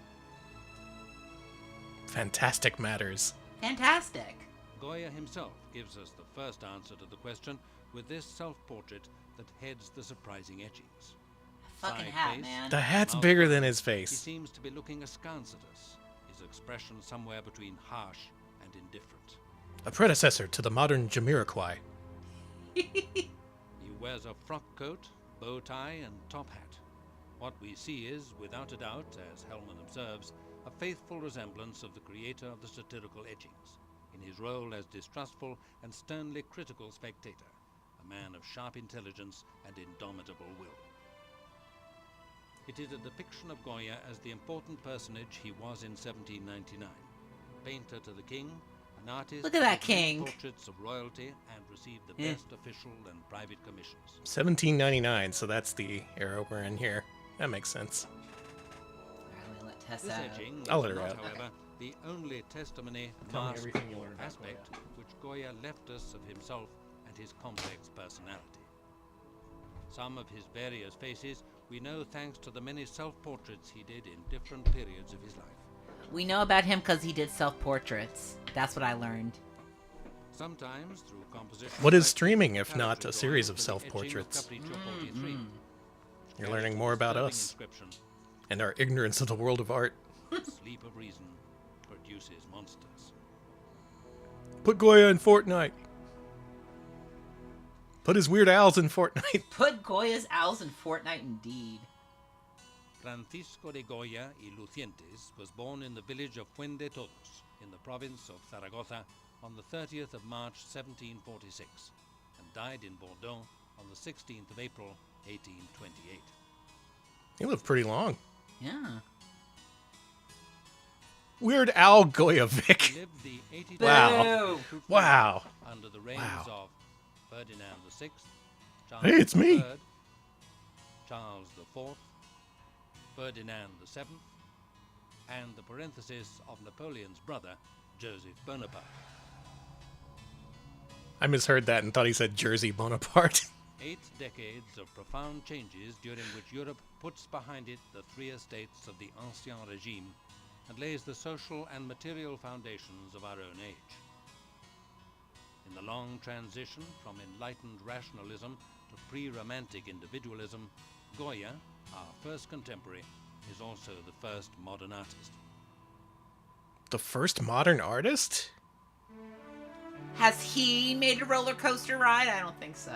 Fantastic matters. Fantastic. Goya himself gives us the first answer to the question with this self-portrait that heads the surprising etchings. Fucking Side hat, face, man. The hat's mouth bigger open, than his He face. seems to be looking askance at us, his expression somewhere between harsh and indifferent. A predecessor to the modern Jamiroquai. He wears a frock coat, bow tie, and top hat. What we see is, without a doubt, as Hellman observes, a faithful resemblance of the creator of the satirical etchings, in his role as distrustful and sternly critical spectator, a man of sharp intelligence and indomitable will. It is a depiction of Goya as the important personage he was in 1799, painter to the king, an artist Look at that who made king. portraits of royalty and received the Yeah. best official and private commissions. 1799, so that's the era we're in here. That makes sense. I'm gonna let Tess This out. etching I'll is let her not, out. however, the only testimony, Tell me mask, everything you or learned about aspect which Goya left us of himself and his complex personality. Some of his various faces we know thanks to the many self-portraits he did in different periods of his life. We know about him because he did self-portraits. That's what I learned. Sometimes through composition. What is streaming if not a series of self-portraits? Mm-hmm. You're learning more about us and our ignorance of the world of art. Sleep of reason produces monsters. Put Goya in Fortnite. Put his weird owls in Fortnite. Put Goya's owls in Fortnite indeed. Francisco de Goya y Lucientes was born in the village of Fuente Todos, in the province of Zaragoza, on the 30th of March 1746, and died in Bordeaux on the 16th of April 1828. He lived pretty long. Yeah. Weird Al Goyovic. He lived the 82 Wow. Wow. under the reigns Wow. of Ferdinand VI, Charles Hey, it's me. III, Charles IV, Ferdinand VII, and the parenthesis of Napoleon's brother, Joseph Bonaparte. I misheard that and thought he said Jersey Bonaparte. 8 decades of profound changes during which Europe puts behind it the 3 estates of the Ancien Regime and lays the social and material foundations of our own age. In the long transition from enlightened rationalism to pre-romantic individualism, Goya, our first contemporary, is also the first modern artist. The first modern artist? Has he made a roller coaster ride? I don't think so.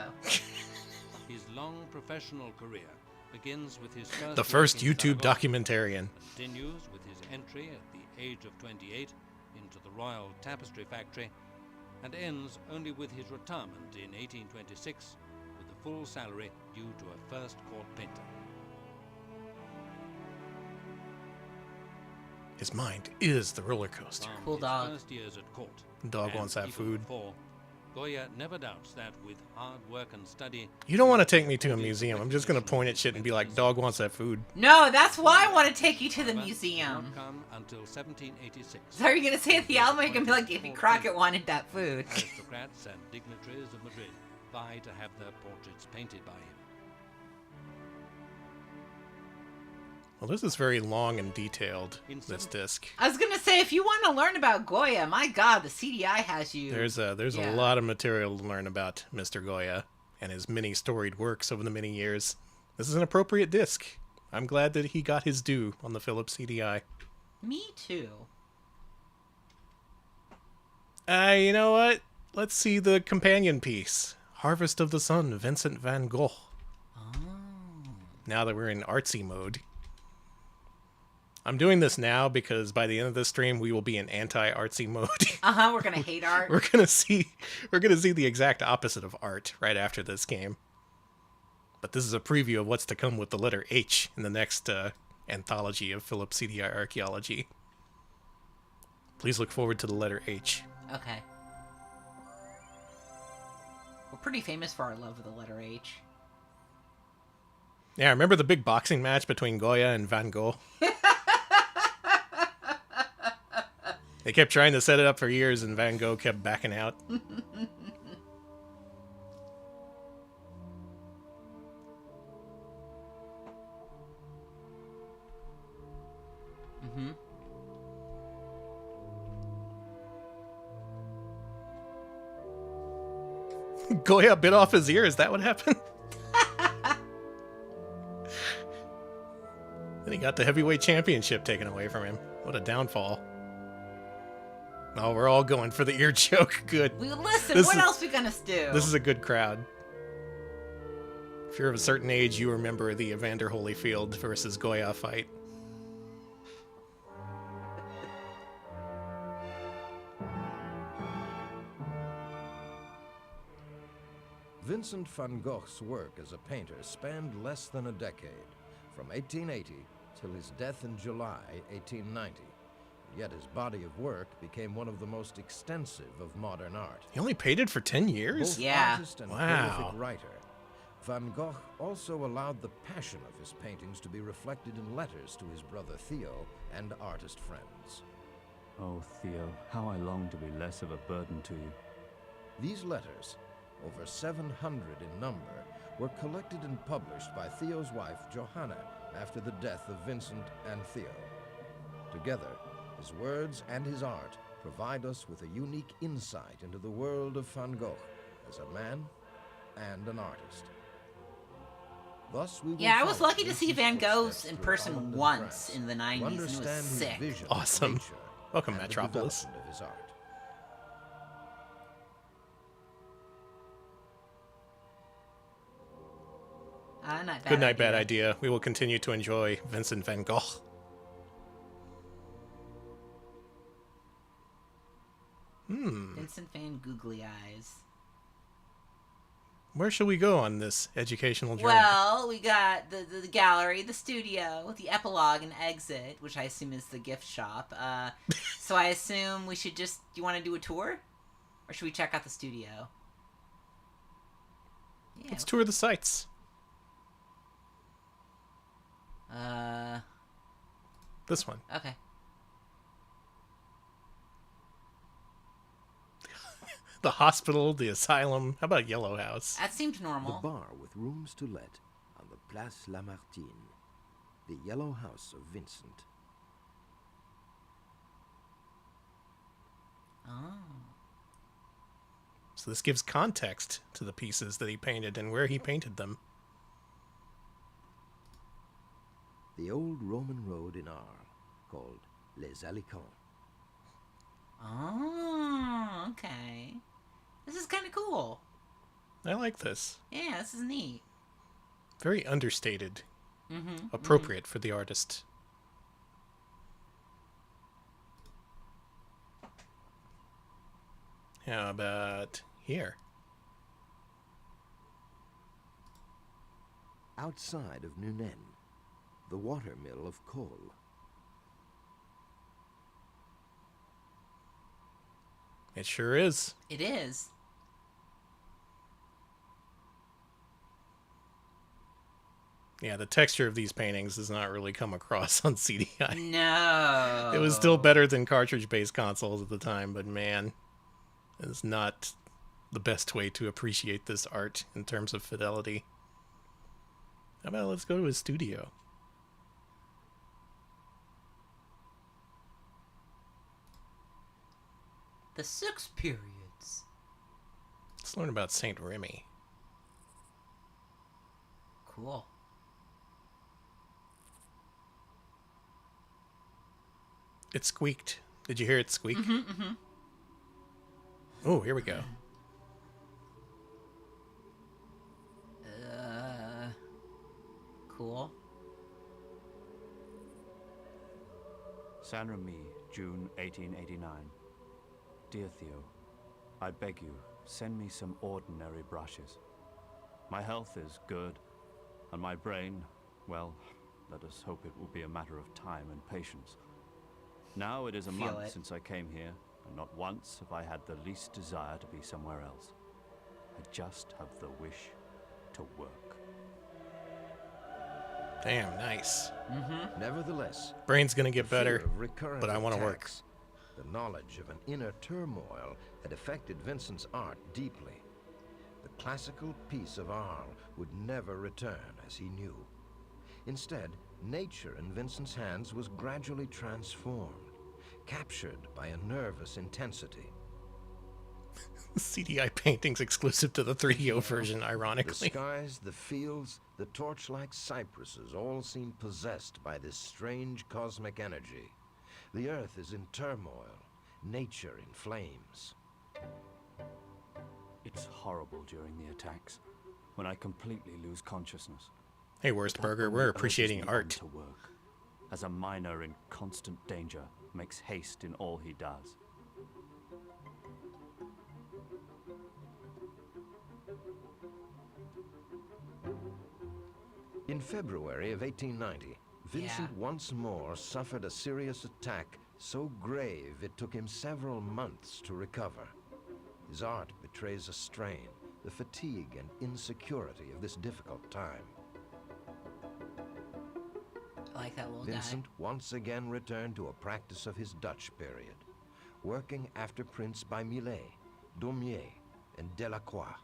His long professional career begins with his first The work first in YouTube Zaragoza, documentarian. continues with his entry at the age of 28 into the Royal Tapestry Factory, and ends only with his retirement in 1826 with a full salary due to a first court painter. His mind is the roller coaster. From Cool his dog. first years at court, Dog and wants that even food. before, Goya never doubts that with hard work and study, You don't want to take me to a museum. I'm just going to point at shit and be like, dog wants that food. No, that's why I want to take you to the but museum. did not come until 1786. So are you going to say at the Alamo, you're going to be like, Davy Crockett wanted that food. Aristocrats and dignitaries of Madrid vie to have their portraits painted by him. Well, this is very long and detailed, this disc. I was going to say, if you want to learn about Goya, my God, the CDI has you. There's a Yeah. lot of material to learn about Mr. Goya. and his many storied works over the many years, this is an appropriate disc. I'm glad that he got his due on the Philips CDI. Me too. You know what? Let's see the companion piece. Harvest of the Sun, Vincent van Gogh. Oh. Now that we're in artsy mode. I'm doing this now because by the end of this stream, we will be in anti-artsy mode. We're gonna hate art. We're gonna see the exact opposite of art right after this game. But this is a preview of what's to come with the letter H in the next anthology of Philips CDI Archaeology. Please look forward to the letter H. Okay. We're pretty famous for our love of the letter H. Yeah, remember the big boxing match between Goya and Van Gogh? They kept trying to set it up for years, and Van Gogh kept backing out. Goya bit off his ear, is that what happened? Then he got the heavyweight championship taken away from him. What a downfall. Oh, we're all going for the ear joke. Good. Listen, what else we gonna do? This is a good crowd. If you're of a certain age, you remember the Evander Holyfield versus Goya fight. Vincent van Gogh's work as a painter spanned less than a decade, from 1880 till his death in July 1890. Yet his body of work became one of the most extensive of modern art. He only painted for 10 years? Both artist and Wow. prolific writer, Van Gogh also allowed the passion of his paintings to be reflected in letters to his brother Theo and artist friends. Oh, Theo, how I long to be less of a burden to you. These letters, over 700 in number, were collected and published by Theo's wife, Johanna, after the death of Vincent and Theo. Together, his words and his art provide us with a unique insight into the world of Van Gogh as a man and an artist. Thus, we will Yeah, I was follow lucky to see Vincent's Van Gogh's footsteps in through person Holland and once France, in the to 90s, and it was understand his sick. vision of Awesome. nature Welcome, and the Metropolis. development of his art. Not bad Good night, idea. bad idea. We will continue to enjoy Vincent van Gogh. Vincent Van Googly Eyes. Where shall we go on this educational journey? Well, we got the gallery, the studio, the epilogue and exit, which I assume is the gift shop. So I assume we should just... Do you want to do a tour? Or should we check out the studio? Yeah. Let's tour the sites. This one. Okay. The hospital, the asylum. How about Yellow House? That seemed normal. The bar with rooms to let on the Place Lamartine. The Yellow House of Vincent. Oh. So this gives context to the pieces that he painted and where he painted them. The old Roman road in Arles, called Les Alicants. Oh, okay. This is kind of cool. I like this. Yeah, this is neat. Very understated. Mm-hmm. Appropriate for the artist. How about here? Outside of Nunen, the watermill of coal. It sure is. It is. Yeah, the texture of these paintings does not really come across on CDI. No. It was still better than cartridge-based consoles at the time, but man, it's not the best way to appreciate this art in terms of fidelity. How about let's go to his studio? The 6 periods. Let's learn about Saint Remy. Cool. It squeaked. Did you hear it squeak? Oh, here we go. Cool. San Remi, June 1889. Dear Theo, I beg you, send me some ordinary brushes. My health is good, and my brain, well, let us hope it will be a matter of time and patience. Now it is a month since I came here, and not once have I had the least desire to be somewhere else. I just have the wish to work. Damn, nice. Nevertheless, Brain's gonna get the fear better, of recurrent but I want to work. attacks, the knowledge of an inner turmoil had affected Vincent's art deeply. The classical peace of Arles would never return as he knew. Instead, nature in Vincent's hands was gradually transformed, captured by a nervous intensity. CDI paintings exclusive to the 3DO version, The ironically. skies, the fields, the torch-like cypresses all seem possessed by this strange cosmic energy. The earth is in turmoil, nature in flames. It's horrible during the attacks, when I completely lose consciousness. Hey, Wurstburger, we're appreciating art. To work, as a miner in constant danger makes haste in all he does. In February of 1890, Vincent once more suffered a serious attack so grave it took him several months to recover. His art betrays a strain, the fatigue and insecurity of this difficult time. I like that little Vincent once again returned to a practice of his Dutch period, working after prints by Millet, Daumier, and Delacroix.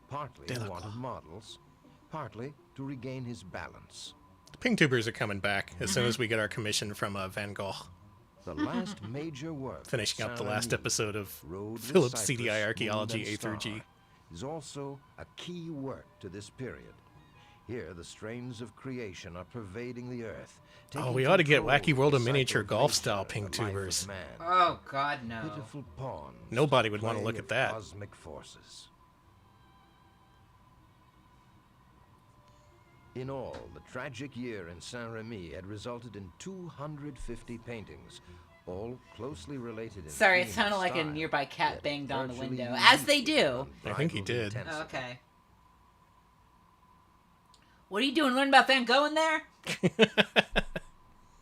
Partly in want of models, partly to regain his balance. The Pink Tubers are coming back as soon as we get our commission from Van Gogh. The last major work, Finishing up the last Saint-Remy, episode of Road with Phillips Cypress, CDI Archaeology Moon and A through Star, G. is also a key work to this period. Here, the strains of creation are pervading the earth. Oh, we ought to get control Wacky World of the Miniature cycle Golf nature style and the Pink life of Tubers. man. Oh, God, no. Pitiful pawns. Nobody would want to play look of at that. Cosmic forces. In all, the tragic year in Saint-Remy had resulted in 250 paintings, all closely related in Sorry, it theme sounded and like a style, nearby cat yet banged on the virtually window. unique As they do. I think he unbridled did. intensity. Oh, okay. What are you doing? Learning about Van Gogh in there?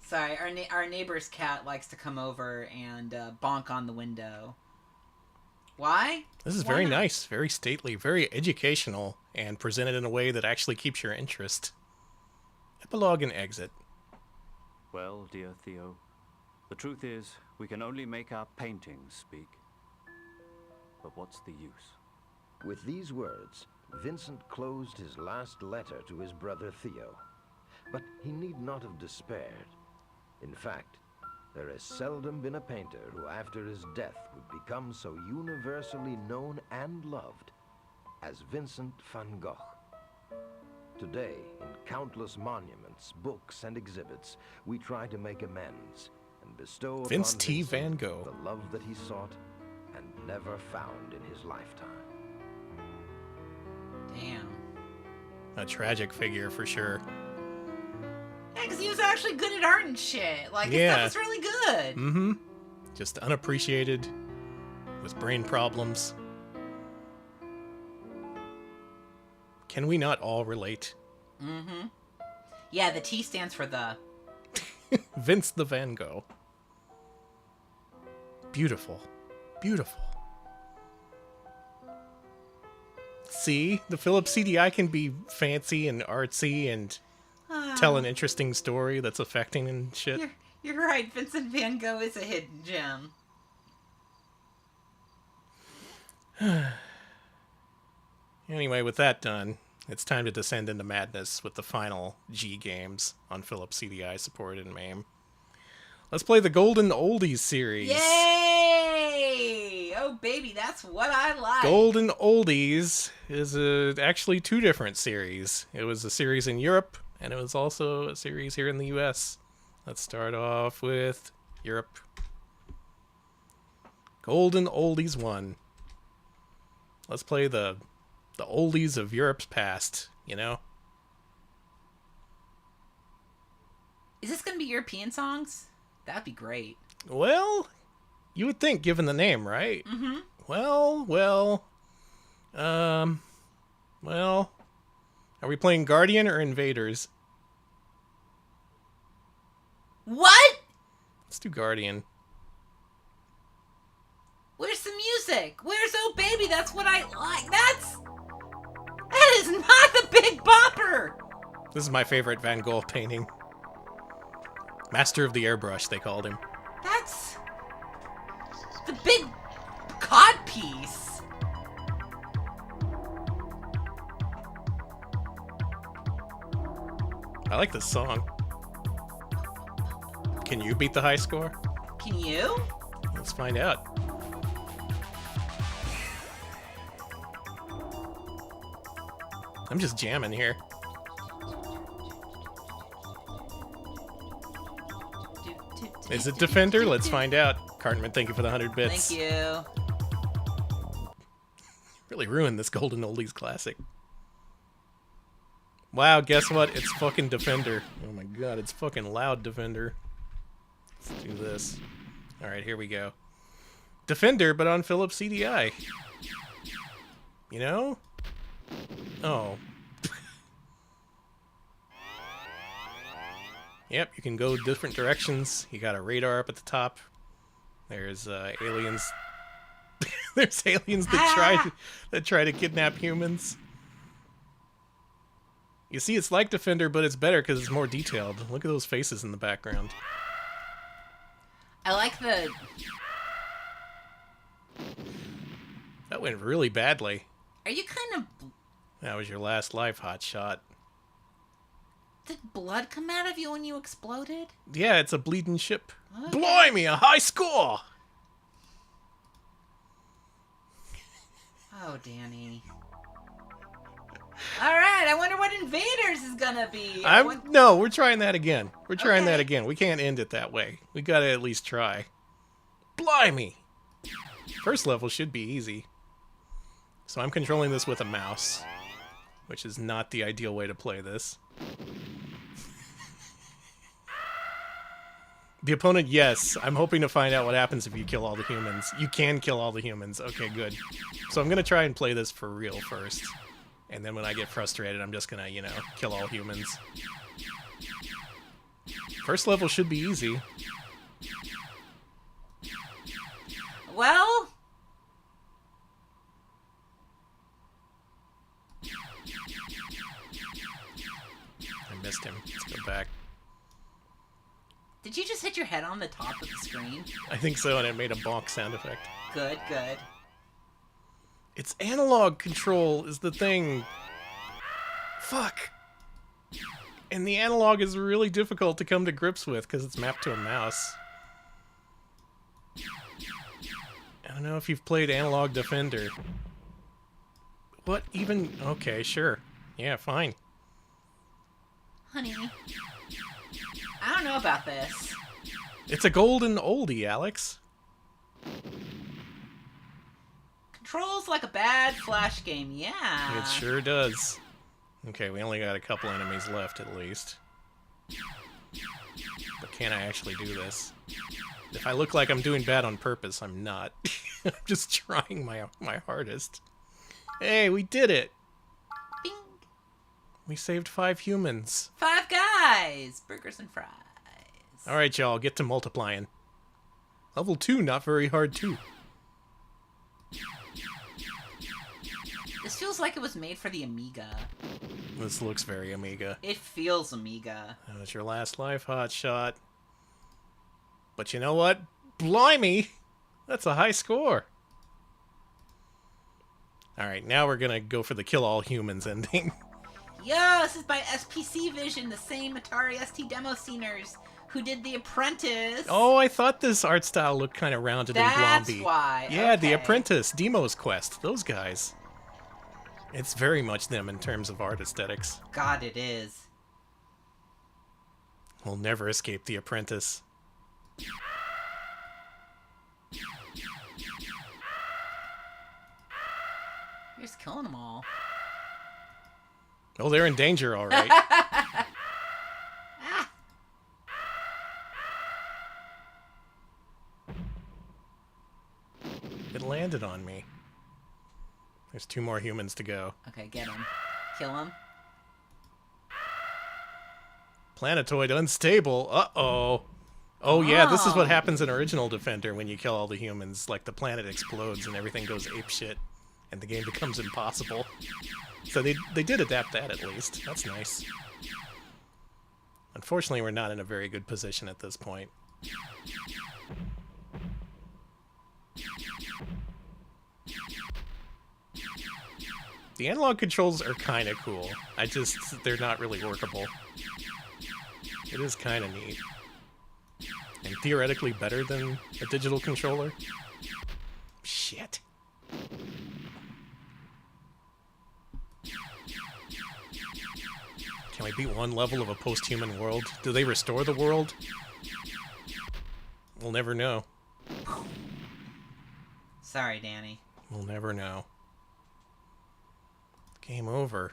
Sorry, our neighbor's cat likes to come over and bonk on the window. Why? This is Why very not? nice, very stately, very educational, and presented in a way that actually keeps your interest. Epilogue and exit. Well, dear Theo, the truth is, we can only make our paintings speak. But what's the use? With these words, Vincent closed his last letter to his brother Theo. But he need not have despaired. In fact, there has seldom been a painter who after his death would become so universally known and loved as Vincent van Gogh. Today, in countless monuments, books, and exhibits, we try to make amends and bestow Vince upon T. Vincent Van Gogh. the love that he sought and never found in his lifetime. Damn. A tragic figure for sure. Yeah, because he was actually good at art and shit. Like, his Yeah. stuff was really good. Mm-hmm. Just unappreciated, with brain problems. Can we not all relate? Mm-hmm. Yeah, the T stands for the... Vince the Van Gogh. Beautiful. Beautiful. See? The Philips CDI can be fancy and artsy and tell an interesting story that's affecting and shit. You're right, Vincent Van Gogh is a hidden gem. Anyway, with that done, it's time to descend into madness with the final G games on Philips CDI supported in MAME. Let's play the Golden Oldies series. Yay! Oh baby, that's what I like. Golden Oldies is actually 2 different series. It was a series in Europe, and it was also a series here in the US. Let's start off with Europe. Golden Oldies 1. Let's play the oldies of Europe's past, you know? Is this going to be European songs? That'd be great. Well, you would think, given the name, right? Mm-hmm. Well, are we playing Guardian or Invaders? What? Let's do Guardian. Where's the music? Where's Oh Baby? That's what I like. That is not the Big Bopper. This is my favorite Van Gogh painting. Master of the airbrush, they called him. That's the big cod piece. I like this song. Can you beat the high score? Can you? Let's find out. I'm just jamming here. Is it Defender? Let's find out. Cartman, thank you for the 100 bits. Thank you. Really ruined this Golden Oldies classic. Wow, guess what? It's fucking Defender. Oh my god, it's fucking loud Defender. Let's do this. Alright, here we go. Defender, but on Philips CDI. You know? Oh. Yep, you can go different directions. You got a radar up at the top. There's aliens. There's aliens that try to kidnap humans. You see, it's like Defender, but it's better because it's more detailed. Look at those faces in the background. I like the... That went really badly. Are you kind of... That was your last life, hotshot. Did blood come out of you when you exploded? Yeah, it's a bleeding ship. Okay. Blimey, a high score! Oh, Danny. Alright, I wonder what Invaders is gonna be. No, we're trying that again. We're trying that again. We can't end it that way. We gotta at least try. Blimey! First level should be easy. So I'm controlling this with a mouse, which is not the ideal way to play this. The opponent, yes. I'm hoping to find out what happens if you kill all the humans. You can kill all the humans. Okay, good. So I'm going to try and play this for real first. And then when I get frustrated, I'm just going to, you know, kill all humans. First level should be easy. Well... I missed him. Let's go back. Did you just hit your head on the top of the screen? I think so, and it made a bonk sound effect. Good, good. It's analog control is the thing. Fuck. And the analog is really difficult to come to grips with because it's mapped to a mouse. I don't know if you've played Analog Defender. What even? Okay, sure. Yeah, fine. Honey, I don't know about this. It's a golden oldie, Alex. Controls like a bad Flash game, yeah. It sure does. Okay, we only got a couple enemies left at least. But can I actually do this? If I look like I'm doing bad on purpose, I'm not. I'm just trying my hardest. Hey, we did it! Bing. We saved 5 humans. 5 guys! Burgers and fries. Alright, y'all, get to multiplying. Level 2, not very hard too. This feels like it was made for the Amiga. This looks very Amiga. It feels Amiga. That was your last life, hotshot. But you know what? Blimey! That's a high score. Alright, now we're gonna go for the kill all humans ending. Yo, this is by SPC Vision, the same Atari ST demo sceners who did The Apprentice. Oh, I thought this art style looked kind of rounded and That's blobby. why. Yeah, The Okay. Apprentice, Demo's Quest, those guys. It's very much them in terms of art aesthetics. God, it is. We'll never escape The Apprentice. You're just killing them all. Oh, they're in danger, all right. It landed on me. There's 2 more humans to go. Okay, get him. Kill him. Planetoid unstable. Uh-oh. Oh, yeah, this is what happens in Original Defender when you kill all the humans. Like, the planet explodes and everything goes apeshit, and the game becomes impossible. So they did adapt that, at least. That's nice. Unfortunately, we're not in a very good position at this point. The analog controls are kind of cool. They're not really workable. It is kind of neat. And theoretically better than a digital controller. Shit. Can we beat one level of a post-human world? Do they restore the world? We'll never know. Sorry, Danny. We'll never know. Game over.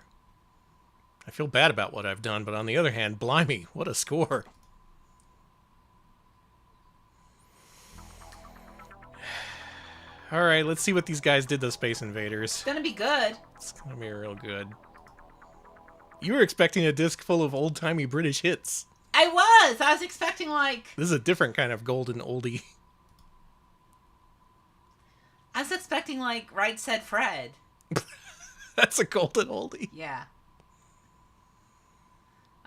I feel bad about what I've done, but on the other hand, blimey, what a score. Alright, let's see what these guys did to Space Invaders. It's gonna be good. It's gonna be real good. You were expecting a disc full of old-timey British hits. I was expecting, like... This is a different kind of golden oldie. I was expecting, like, Right Said Fred. That's a golden oldie. Yeah.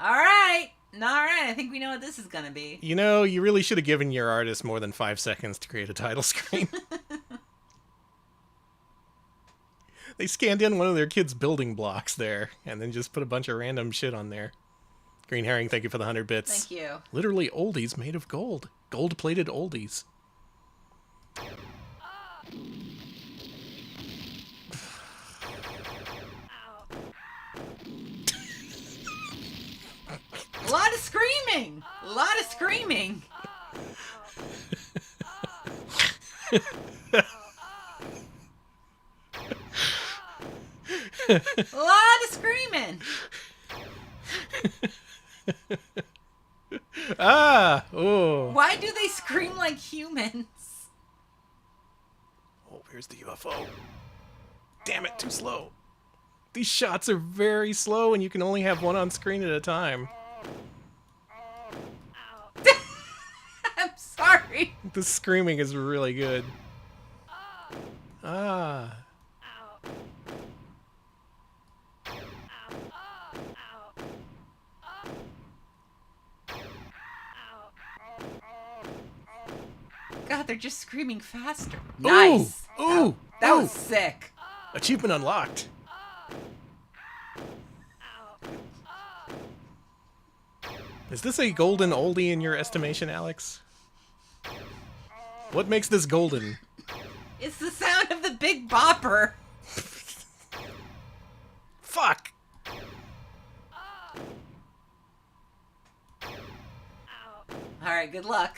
Alright, I think we know what this is gonna be. You know, you really should have given your artist more than 5 seconds to create a title screen. They scanned in one of their kids' building blocks there, and then just put a bunch of random shit on there. Green Herring, thank you for the 100 bits. Thank you. Literally oldies made of gold. Gold-plated oldies. A lot of screaming! A lot of screaming! A lot of screaming! Ah! Oh! Why do they scream like humans? Oh, here's the UFO. Damn it, too slow. These shots are very slow and you can only have one on screen at a time. I'm sorry. The screaming is really good. Ah. God, they're just screaming faster. Ooh, Nice. Ooh! That ooh. was sick. Achievement unlocked. Is this a golden oldie in your estimation, Alex? What makes this golden? It's the sound of the Big Bopper. Fuck! Alright, good luck.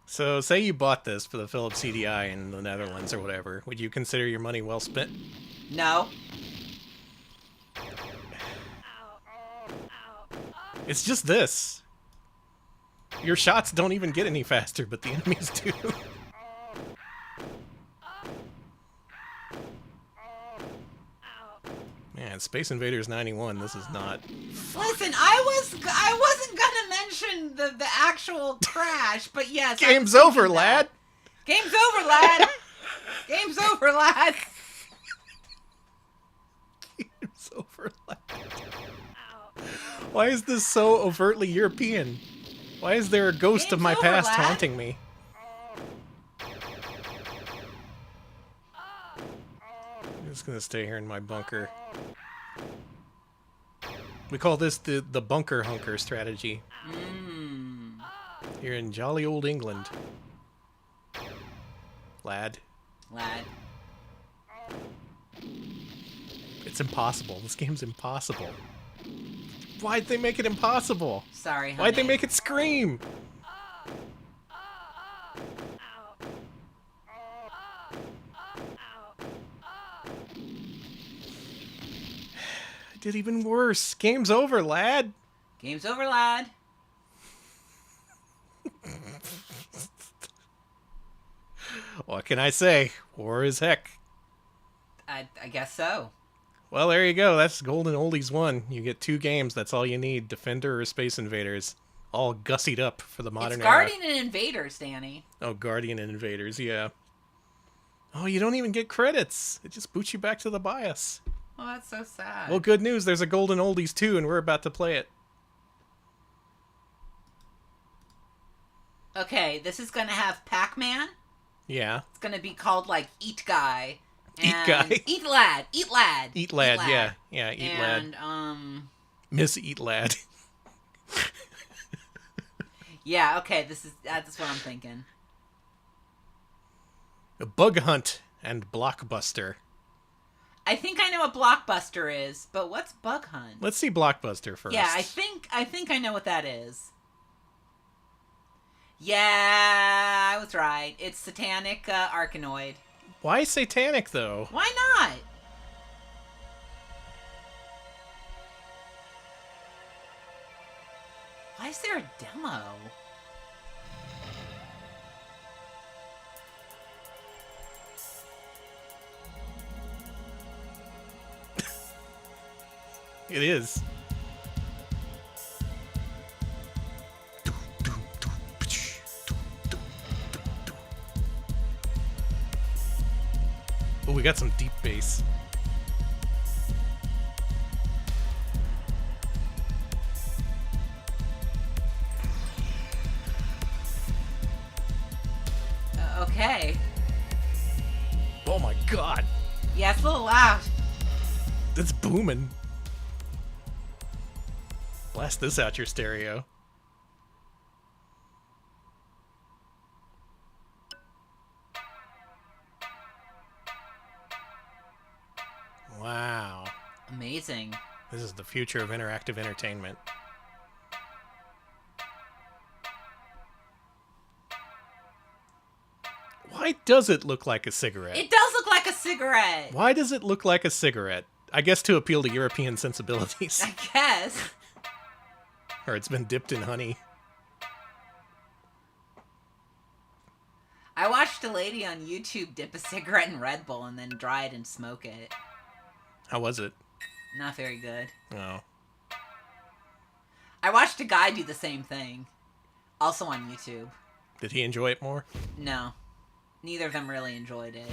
So, say you bought this for the Philips CDI in the Netherlands or whatever. Would you consider your money well spent? No. It's just this. Your shots don't even get any faster, but the enemies do. Man, Space Invaders 91, this is not... Listen, I wasn't gonna mention the actual crash, but yes. Game's over, lad! Game's over, lad! Game's over, lad! Game's over, lad. Why is this so overtly European? Why is there a ghost of my past lad. haunting me? I'm just gonna stay here in my bunker. We call this the bunker hunker strategy. Here in jolly old England. Lad. It's impossible. This game's impossible. Why'd they make it impossible? Sorry, honey. Why'd they make it scream? I did even worse. Game's over, lad. Game's over, lad. What can I say? War is heck. I guess so. Well, there you go. That's Golden Oldies 1. You get 2 games. That's all you need. Defender or Space Invaders. All gussied up for the modern It's era. Guardian and Invaders, Danny. Oh, Guardian and Invaders, yeah. Oh, you don't even get credits. It just boots you back to the BIOS. Oh, that's so sad. Well, good news. There's a Golden Oldies 2, and we're about to play it. Okay, this is gonna have Pac-Man. Yeah. It's gonna be called, like, Eat Guy. Eat Guy? Eat Lad. Eat Lad. Eat Lad, yeah. Yeah, Eat Lad. And, Miss Eat Lad. yeah, okay, that's what I'm thinking. A Bug Hunt and Blockbuster. I think I know what Blockbuster is, but what's Bug Hunt? Let's see Blockbuster first. Yeah, I think I know what that is. Yeah, I was right. It's Satanic Arkanoid. Why satanic, though? Why not? Why is there a demo? It is. Oh, we got some deep bass. Okay. Oh my god. Yeah, it's a little loud. It's booming. Blast this out your stereo. Wow. Amazing. This is the future of interactive entertainment. Why does it look like a cigarette? It does look like a cigarette. Why does it look like a cigarette? I guess to appeal to European sensibilities. I guess. Or it's been dipped in honey. I watched a lady on YouTube dip a cigarette in Red Bull and then dry it and smoke it. How was it? Not very good. Oh. I watched a guy do the same thing. Also on YouTube. Did he enjoy it more? No. Neither of them really enjoyed it.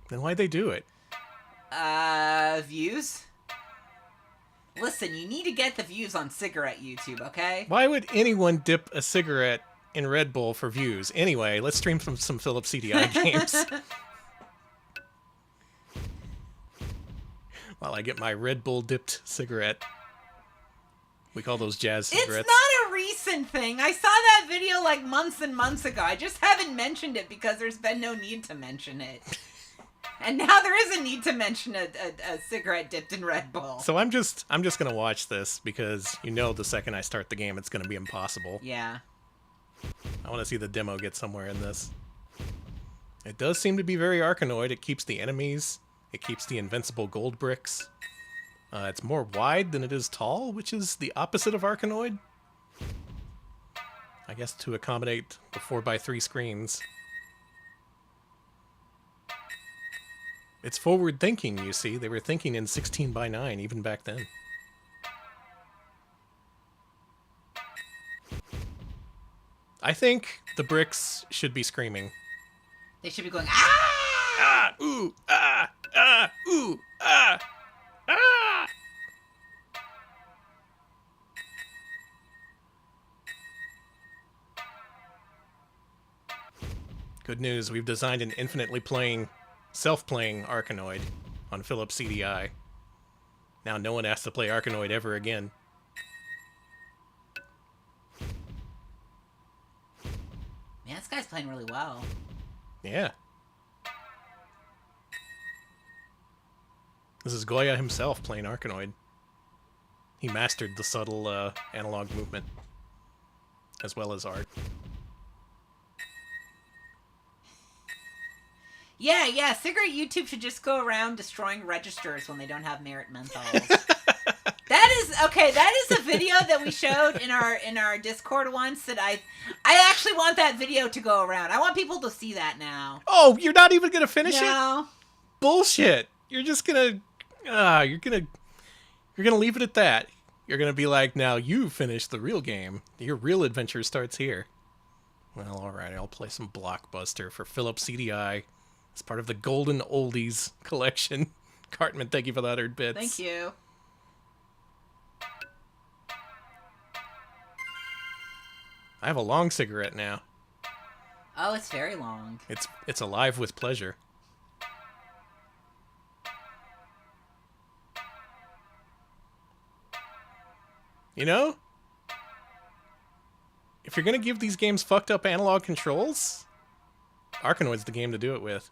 Then why'd they do it? Views? Listen, you need to get the views on cigarette YouTube, okay? Why would anyone dip a cigarette in Red Bull for views? Anyway, let's stream from some Philips CDI games. While I get my Red Bull dipped cigarette. We call those jazz cigarettes. It's not a recent thing. I saw that video like months and months ago. I just haven't mentioned it because there's been no need to mention it. And now there is a need to mention a cigarette dipped in Red Bull. So I'm just gonna watch this because you know the second I start the game it's gonna be impossible. Yeah. I want to see the demo get somewhere in this. It does seem to be very Arkanoid. It keeps the enemies. It keeps the invincible gold bricks. It's more wide than it is tall, which is the opposite of Arkanoid. I guess to accommodate the 4x3 screens. It's forward thinking, you see. They were thinking in 16:9 even back then. I think the bricks should be screaming. They should be going, ah! Ah! Ooh! Ah! Ah! Ooh! Ah! Ah! Good news, we've designed an infinitely playing, self-playing Arkanoid on Philips CDI. Now no one has to play Arkanoid ever again. This guy's playing really well. Yeah. This is Goya himself playing Arkanoid. He mastered the subtle analog movement, as well as art. Yeah, cigarette YouTube should just go around destroying registers when they don't have merit menthols. That is a video that we showed in our Discord once that I actually want that video to go around. I want people to see that now. Oh, you're not even gonna finish No. it? Bullshit. You're just gonna you're gonna leave it at that. You're gonna be like, now you finish the real game. Your real adventure starts here. Well, alright, I'll play some Blockbuster for Philips CDI. It's part of the Golden Oldies collection. Cartman, thank you for the 100 bits. Thank you. I have a long cigarette now. Oh, it's very long. It's alive with pleasure. You know? If you're gonna give these games fucked up analog controls, Arkanoid's the game to do it with.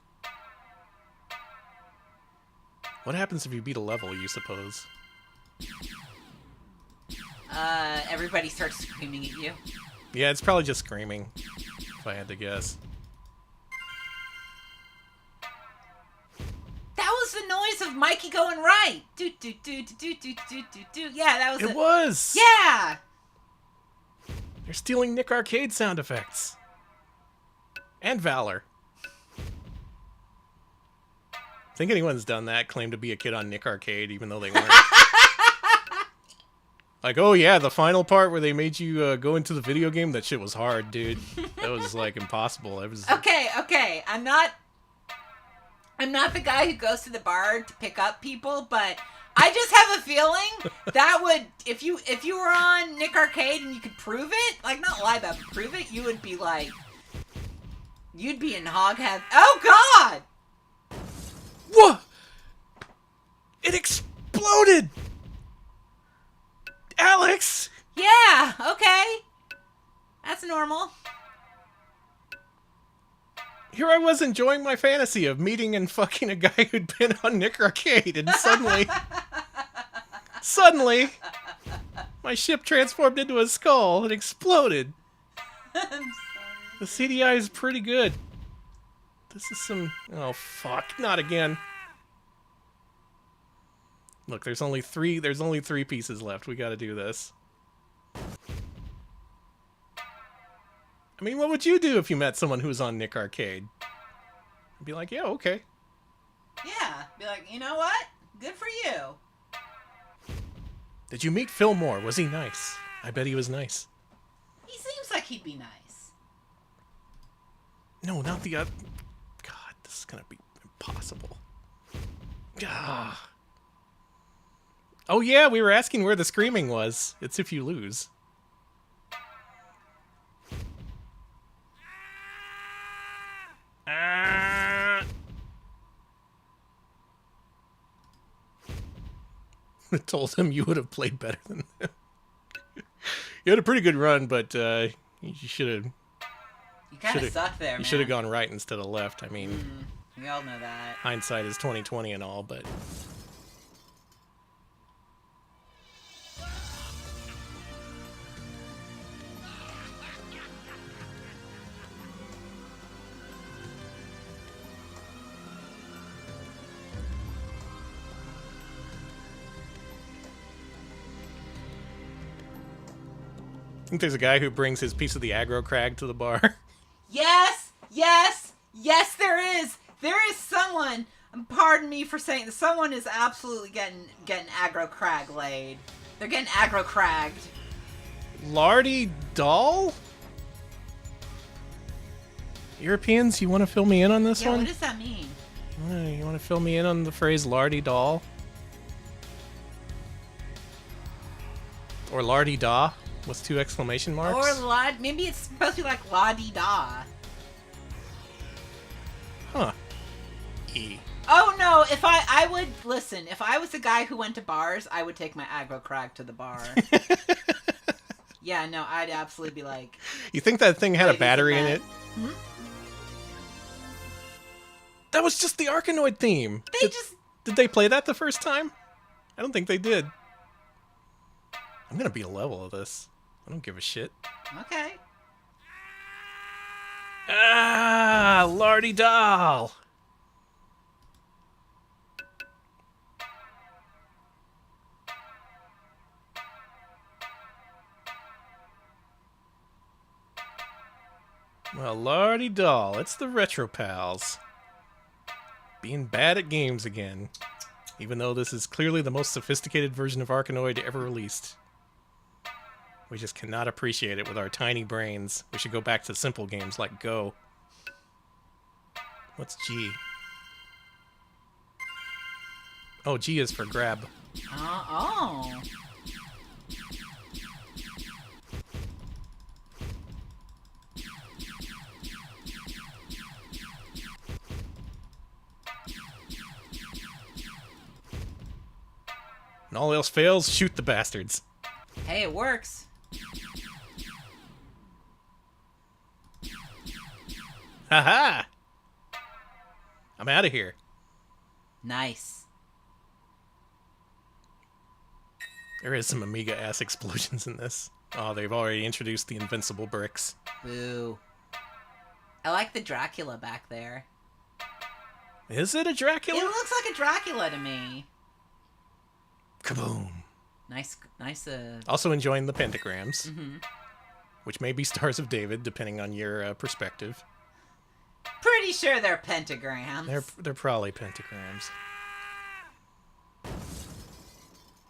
What happens if you beat a level, you suppose? Everybody starts screaming at you. Yeah, it's probably just screaming, if I had to guess. That was the noise of Mikey going right. Do do do do do do do do do. Yeah, that was It was! Yeah! They're stealing Nick Arcade sound effects. And Valor. Think anyone's done that, claimed to be a kid on Nick Arcade, even though they weren't. Like, oh yeah, the final part where they made you go into the video game, that shit was hard, dude. That was, like, impossible. It was... Okay. I'm not the guy who goes to the bar to pick up people, but I just have a feeling that would, if you were on Nick Arcade and you could prove it, like, not lie about it, but prove it, you would be like, you'd be in hog heaven. Oh god! What? It exploded! Alex! Yeah, okay. That's normal. Here I was enjoying my fantasy of meeting and fucking a guy who'd been on Nick Arcade, and suddenly, my ship transformed into a skull and exploded. I'm sorry. The CDI is pretty good. This is some... Oh, fuck. Not again. Look, there's only three pieces left. We gotta do this. I mean, what would you do if you met someone who was on Nick Arcade? I'd be like, yeah, okay. Yeah, be like, you know what? Good for you. Did you meet Phil Moore? Was he nice? I bet he was nice. He seems like he'd be nice. No, not the other... God, this is gonna be impossible. Ah. Oh yeah, we were asking where the screaming was. It's if you lose. I told him you would have played better than them. You had a pretty good run, but you should have... You kind of suck there, man. You should have gone right instead of left. I mean... We all know that. Hindsight is 20/20 and all, but... I think there's a guy who brings his piece of the aggro crag to the bar. Yes, there is. There is someone. Pardon me for saying this. Someone is absolutely getting aggro crag laid. They're getting aggro cragged. Lardy Doll? Europeans, you want to fill me in on this one? What does that mean? You want to fill me in on the phrase Lardy Doll? Or Lardy Da with 2 exclamation marks? Or maybe it's supposed to be like la-di-da. Huh. E. Oh no, if I would, listen, if I was the guy who went to bars, I would take my aggro crag to the bar. Yeah, no, I'd absolutely be like... You think that thing had a battery in it? That was just the Arkanoid theme. Did they play that the first time? I don't think they did. I'm gonna beat a level of this. I don't give a shit. Okay. Ah, Lardy Doll. Well, Lardy Doll, it's the Retro Pals. Being bad at games again. Even though this is clearly the most sophisticated version of Arkanoid ever released. We just cannot appreciate it with our tiny brains. We should go back to simple games like Go. What's G? Oh, G is for grab. Oh. And all else fails, shoot the bastards. Hey, it works. Haha! I'm out of here. Nice. There is some Amiga ass explosions in this. Oh, they've already introduced the invincible bricks. Boo. I like the Dracula back there. Is it a Dracula? It looks like a Dracula to me. Kaboom. Nice. Also enjoying the pentagrams, Mm-hmm. which may be Stars of David, depending on your perspective. Pretty sure they're pentagrams. They're probably pentagrams.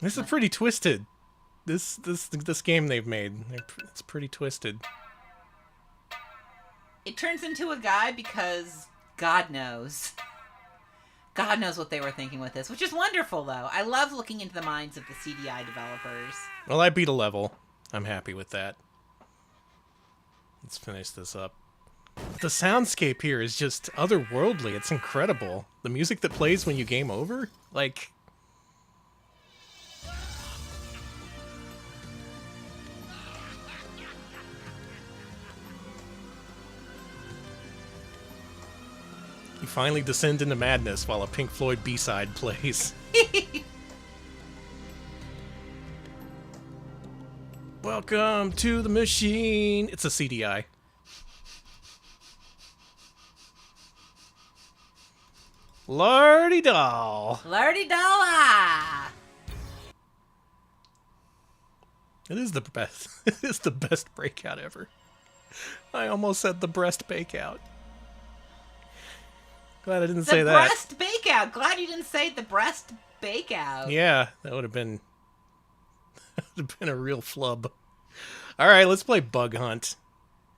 This is pretty twisted. This game they've made, it's pretty twisted. It turns into a guy because God knows. God knows what they were thinking with this, which is wonderful, though. I love looking into the minds of the CDI developers. Well, I beat a level. I'm happy with that. Let's finish this up. The soundscape here is just otherworldly. It's incredible. The music that plays when you game over, like... You finally descend into madness while a Pink Floyd B-side plays. Welcome to the machine. It's a CDI. Lardy Doll. Lardy Dolla. It is the best. It is the best breakout ever. I almost said the breast bakeout. Glad I didn't say that. The breast bakeout. Glad you didn't say the breast bakeout. Yeah, that would have been a real flub. All right, let's play Bug Hunt.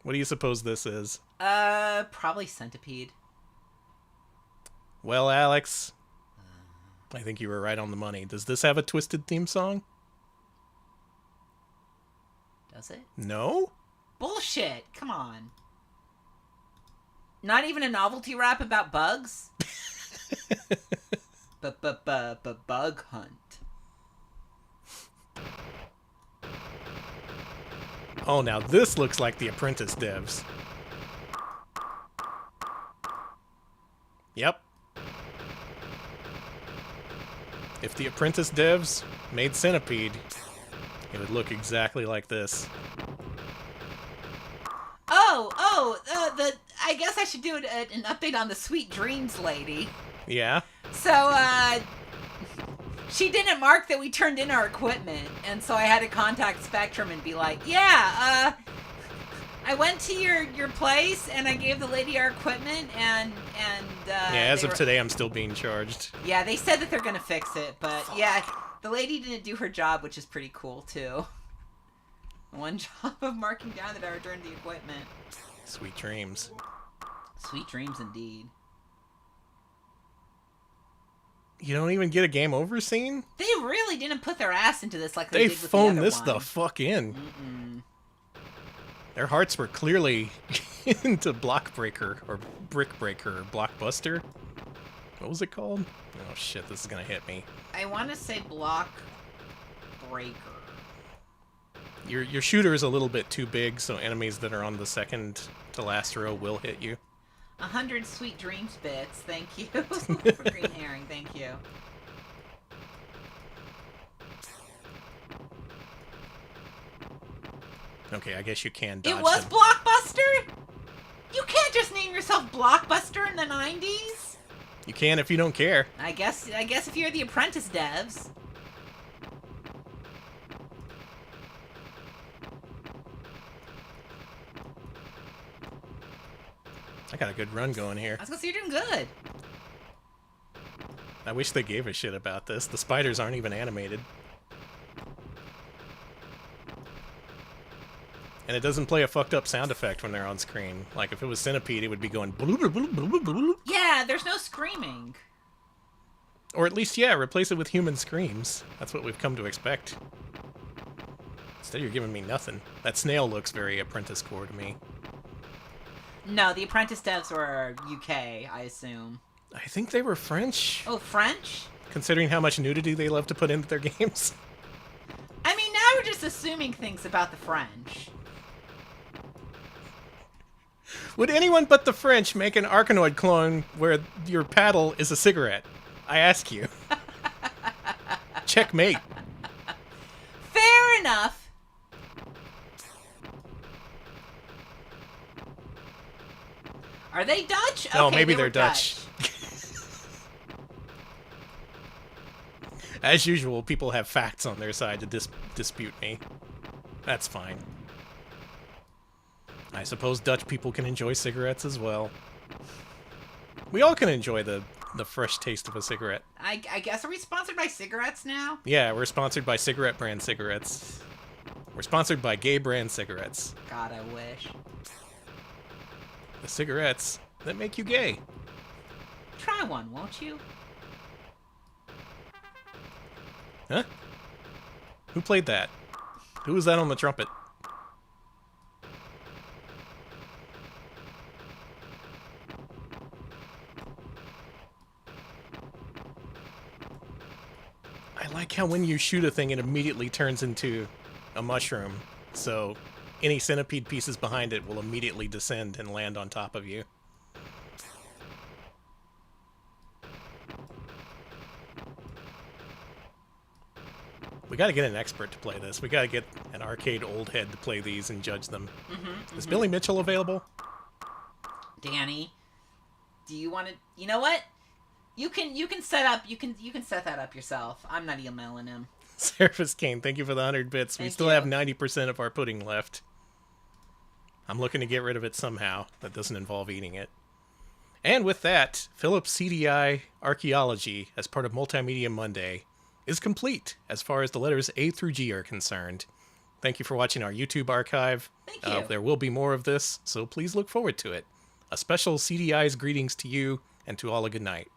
What do you suppose this is? Probably Centipede. Well, Alex, I think you were right on the money. Does this have a Twisted theme song? Does it? No? Bullshit. Come on. Not even a novelty rap about bugs? Bug Hunt. Oh, now this looks like the Apprentice devs. Yep. If the Apprentice devs made Centipede, it would look exactly like this. I guess I should do an update on the Sweet Dreams lady. Yeah? So, she didn't mark that we turned in our equipment, and so I had to contact Spectrum and be like, yeah, I went to your place, and I gave the lady our equipment, and yeah, as of today, I'm still being charged. Yeah, they said that they're gonna fix it, but yeah, the lady didn't do her job, which is pretty cool, too. One job of marking down that I returned the equipment. Sweet dreams. Sweet dreams indeed. You don't even get a game over scene? They really didn't put their ass into this like they did with phoned the other this one. the fuck in. Mm-mm. Their hearts were clearly into Block Breaker, or Brick Breaker, or Blockbuster. What was it called? Oh shit, this is gonna hit me. I want to say Block Breaker. Your shooter is a little bit too big, so enemies that are on the second The last row will hit you. 100 sweet dreams bits. Thank you for green herring. Thank you. Okay, I guess you can dodge It was them. Blockbuster? You can't just name yourself Blockbuster in the 90s. You can if you don't care. I guess if you're the Apprentice devs. I got a good run going here. I was gonna say you're doing good. I wish they gave a shit about this. The spiders aren't even animated. And it doesn't play a fucked up sound effect when they're on screen. Like, if it was Centipede, it would be going... Yeah, there's no screaming. Or at least, yeah, replace it with human screams. That's what we've come to expect. Instead, you're giving me nothing. That snail looks very Apprentice Core to me. No, the Apprentice devs were UK, I assume. I think they were French. Oh, French? Considering how much nudity they love to put into their games. I mean, now we're just assuming things about the French. Would anyone but the French make an Arkanoid clone where your paddle is a cigarette? I ask you. Checkmate. Fair enough. Are they Dutch? Oh, Okay, maybe they they're were Dutch. As usual, people have facts on their side to dispute me. That's fine. I suppose Dutch people can enjoy cigarettes as well. We all can enjoy the fresh taste of a cigarette. I guess, are we sponsored by cigarettes now? Yeah, we're sponsored by cigarette brand cigarettes. We're sponsored by gay brand cigarettes. God, I wish. The cigarettes that make you gay. Try one, won't you? Huh? Who played that? Who was that on the trumpet? I like how when you shoot a thing, it immediately turns into a mushroom. So any centipede pieces behind it will immediately descend and land on top of you. We gotta get an expert to play this. We gotta get an arcade old head to play these and judge them. Is Billy Mitchell available? Danny, do you want to? You know what? You can set up. You can set that up yourself. I'm not emailing him. Surface Kane, thank you for the 100 bits. We still have 90% of our pudding left. I'm looking to get rid of it somehow. That doesn't involve eating it. And with that, Philips CDI Archaeology, as part of Multimedia Monday, is complete as far as the letters A through G are concerned. Thank you for watching our YouTube archive. Thank you. There will be more of this, so please look forward to it. A special CDI's greetings to you, and to all a good night.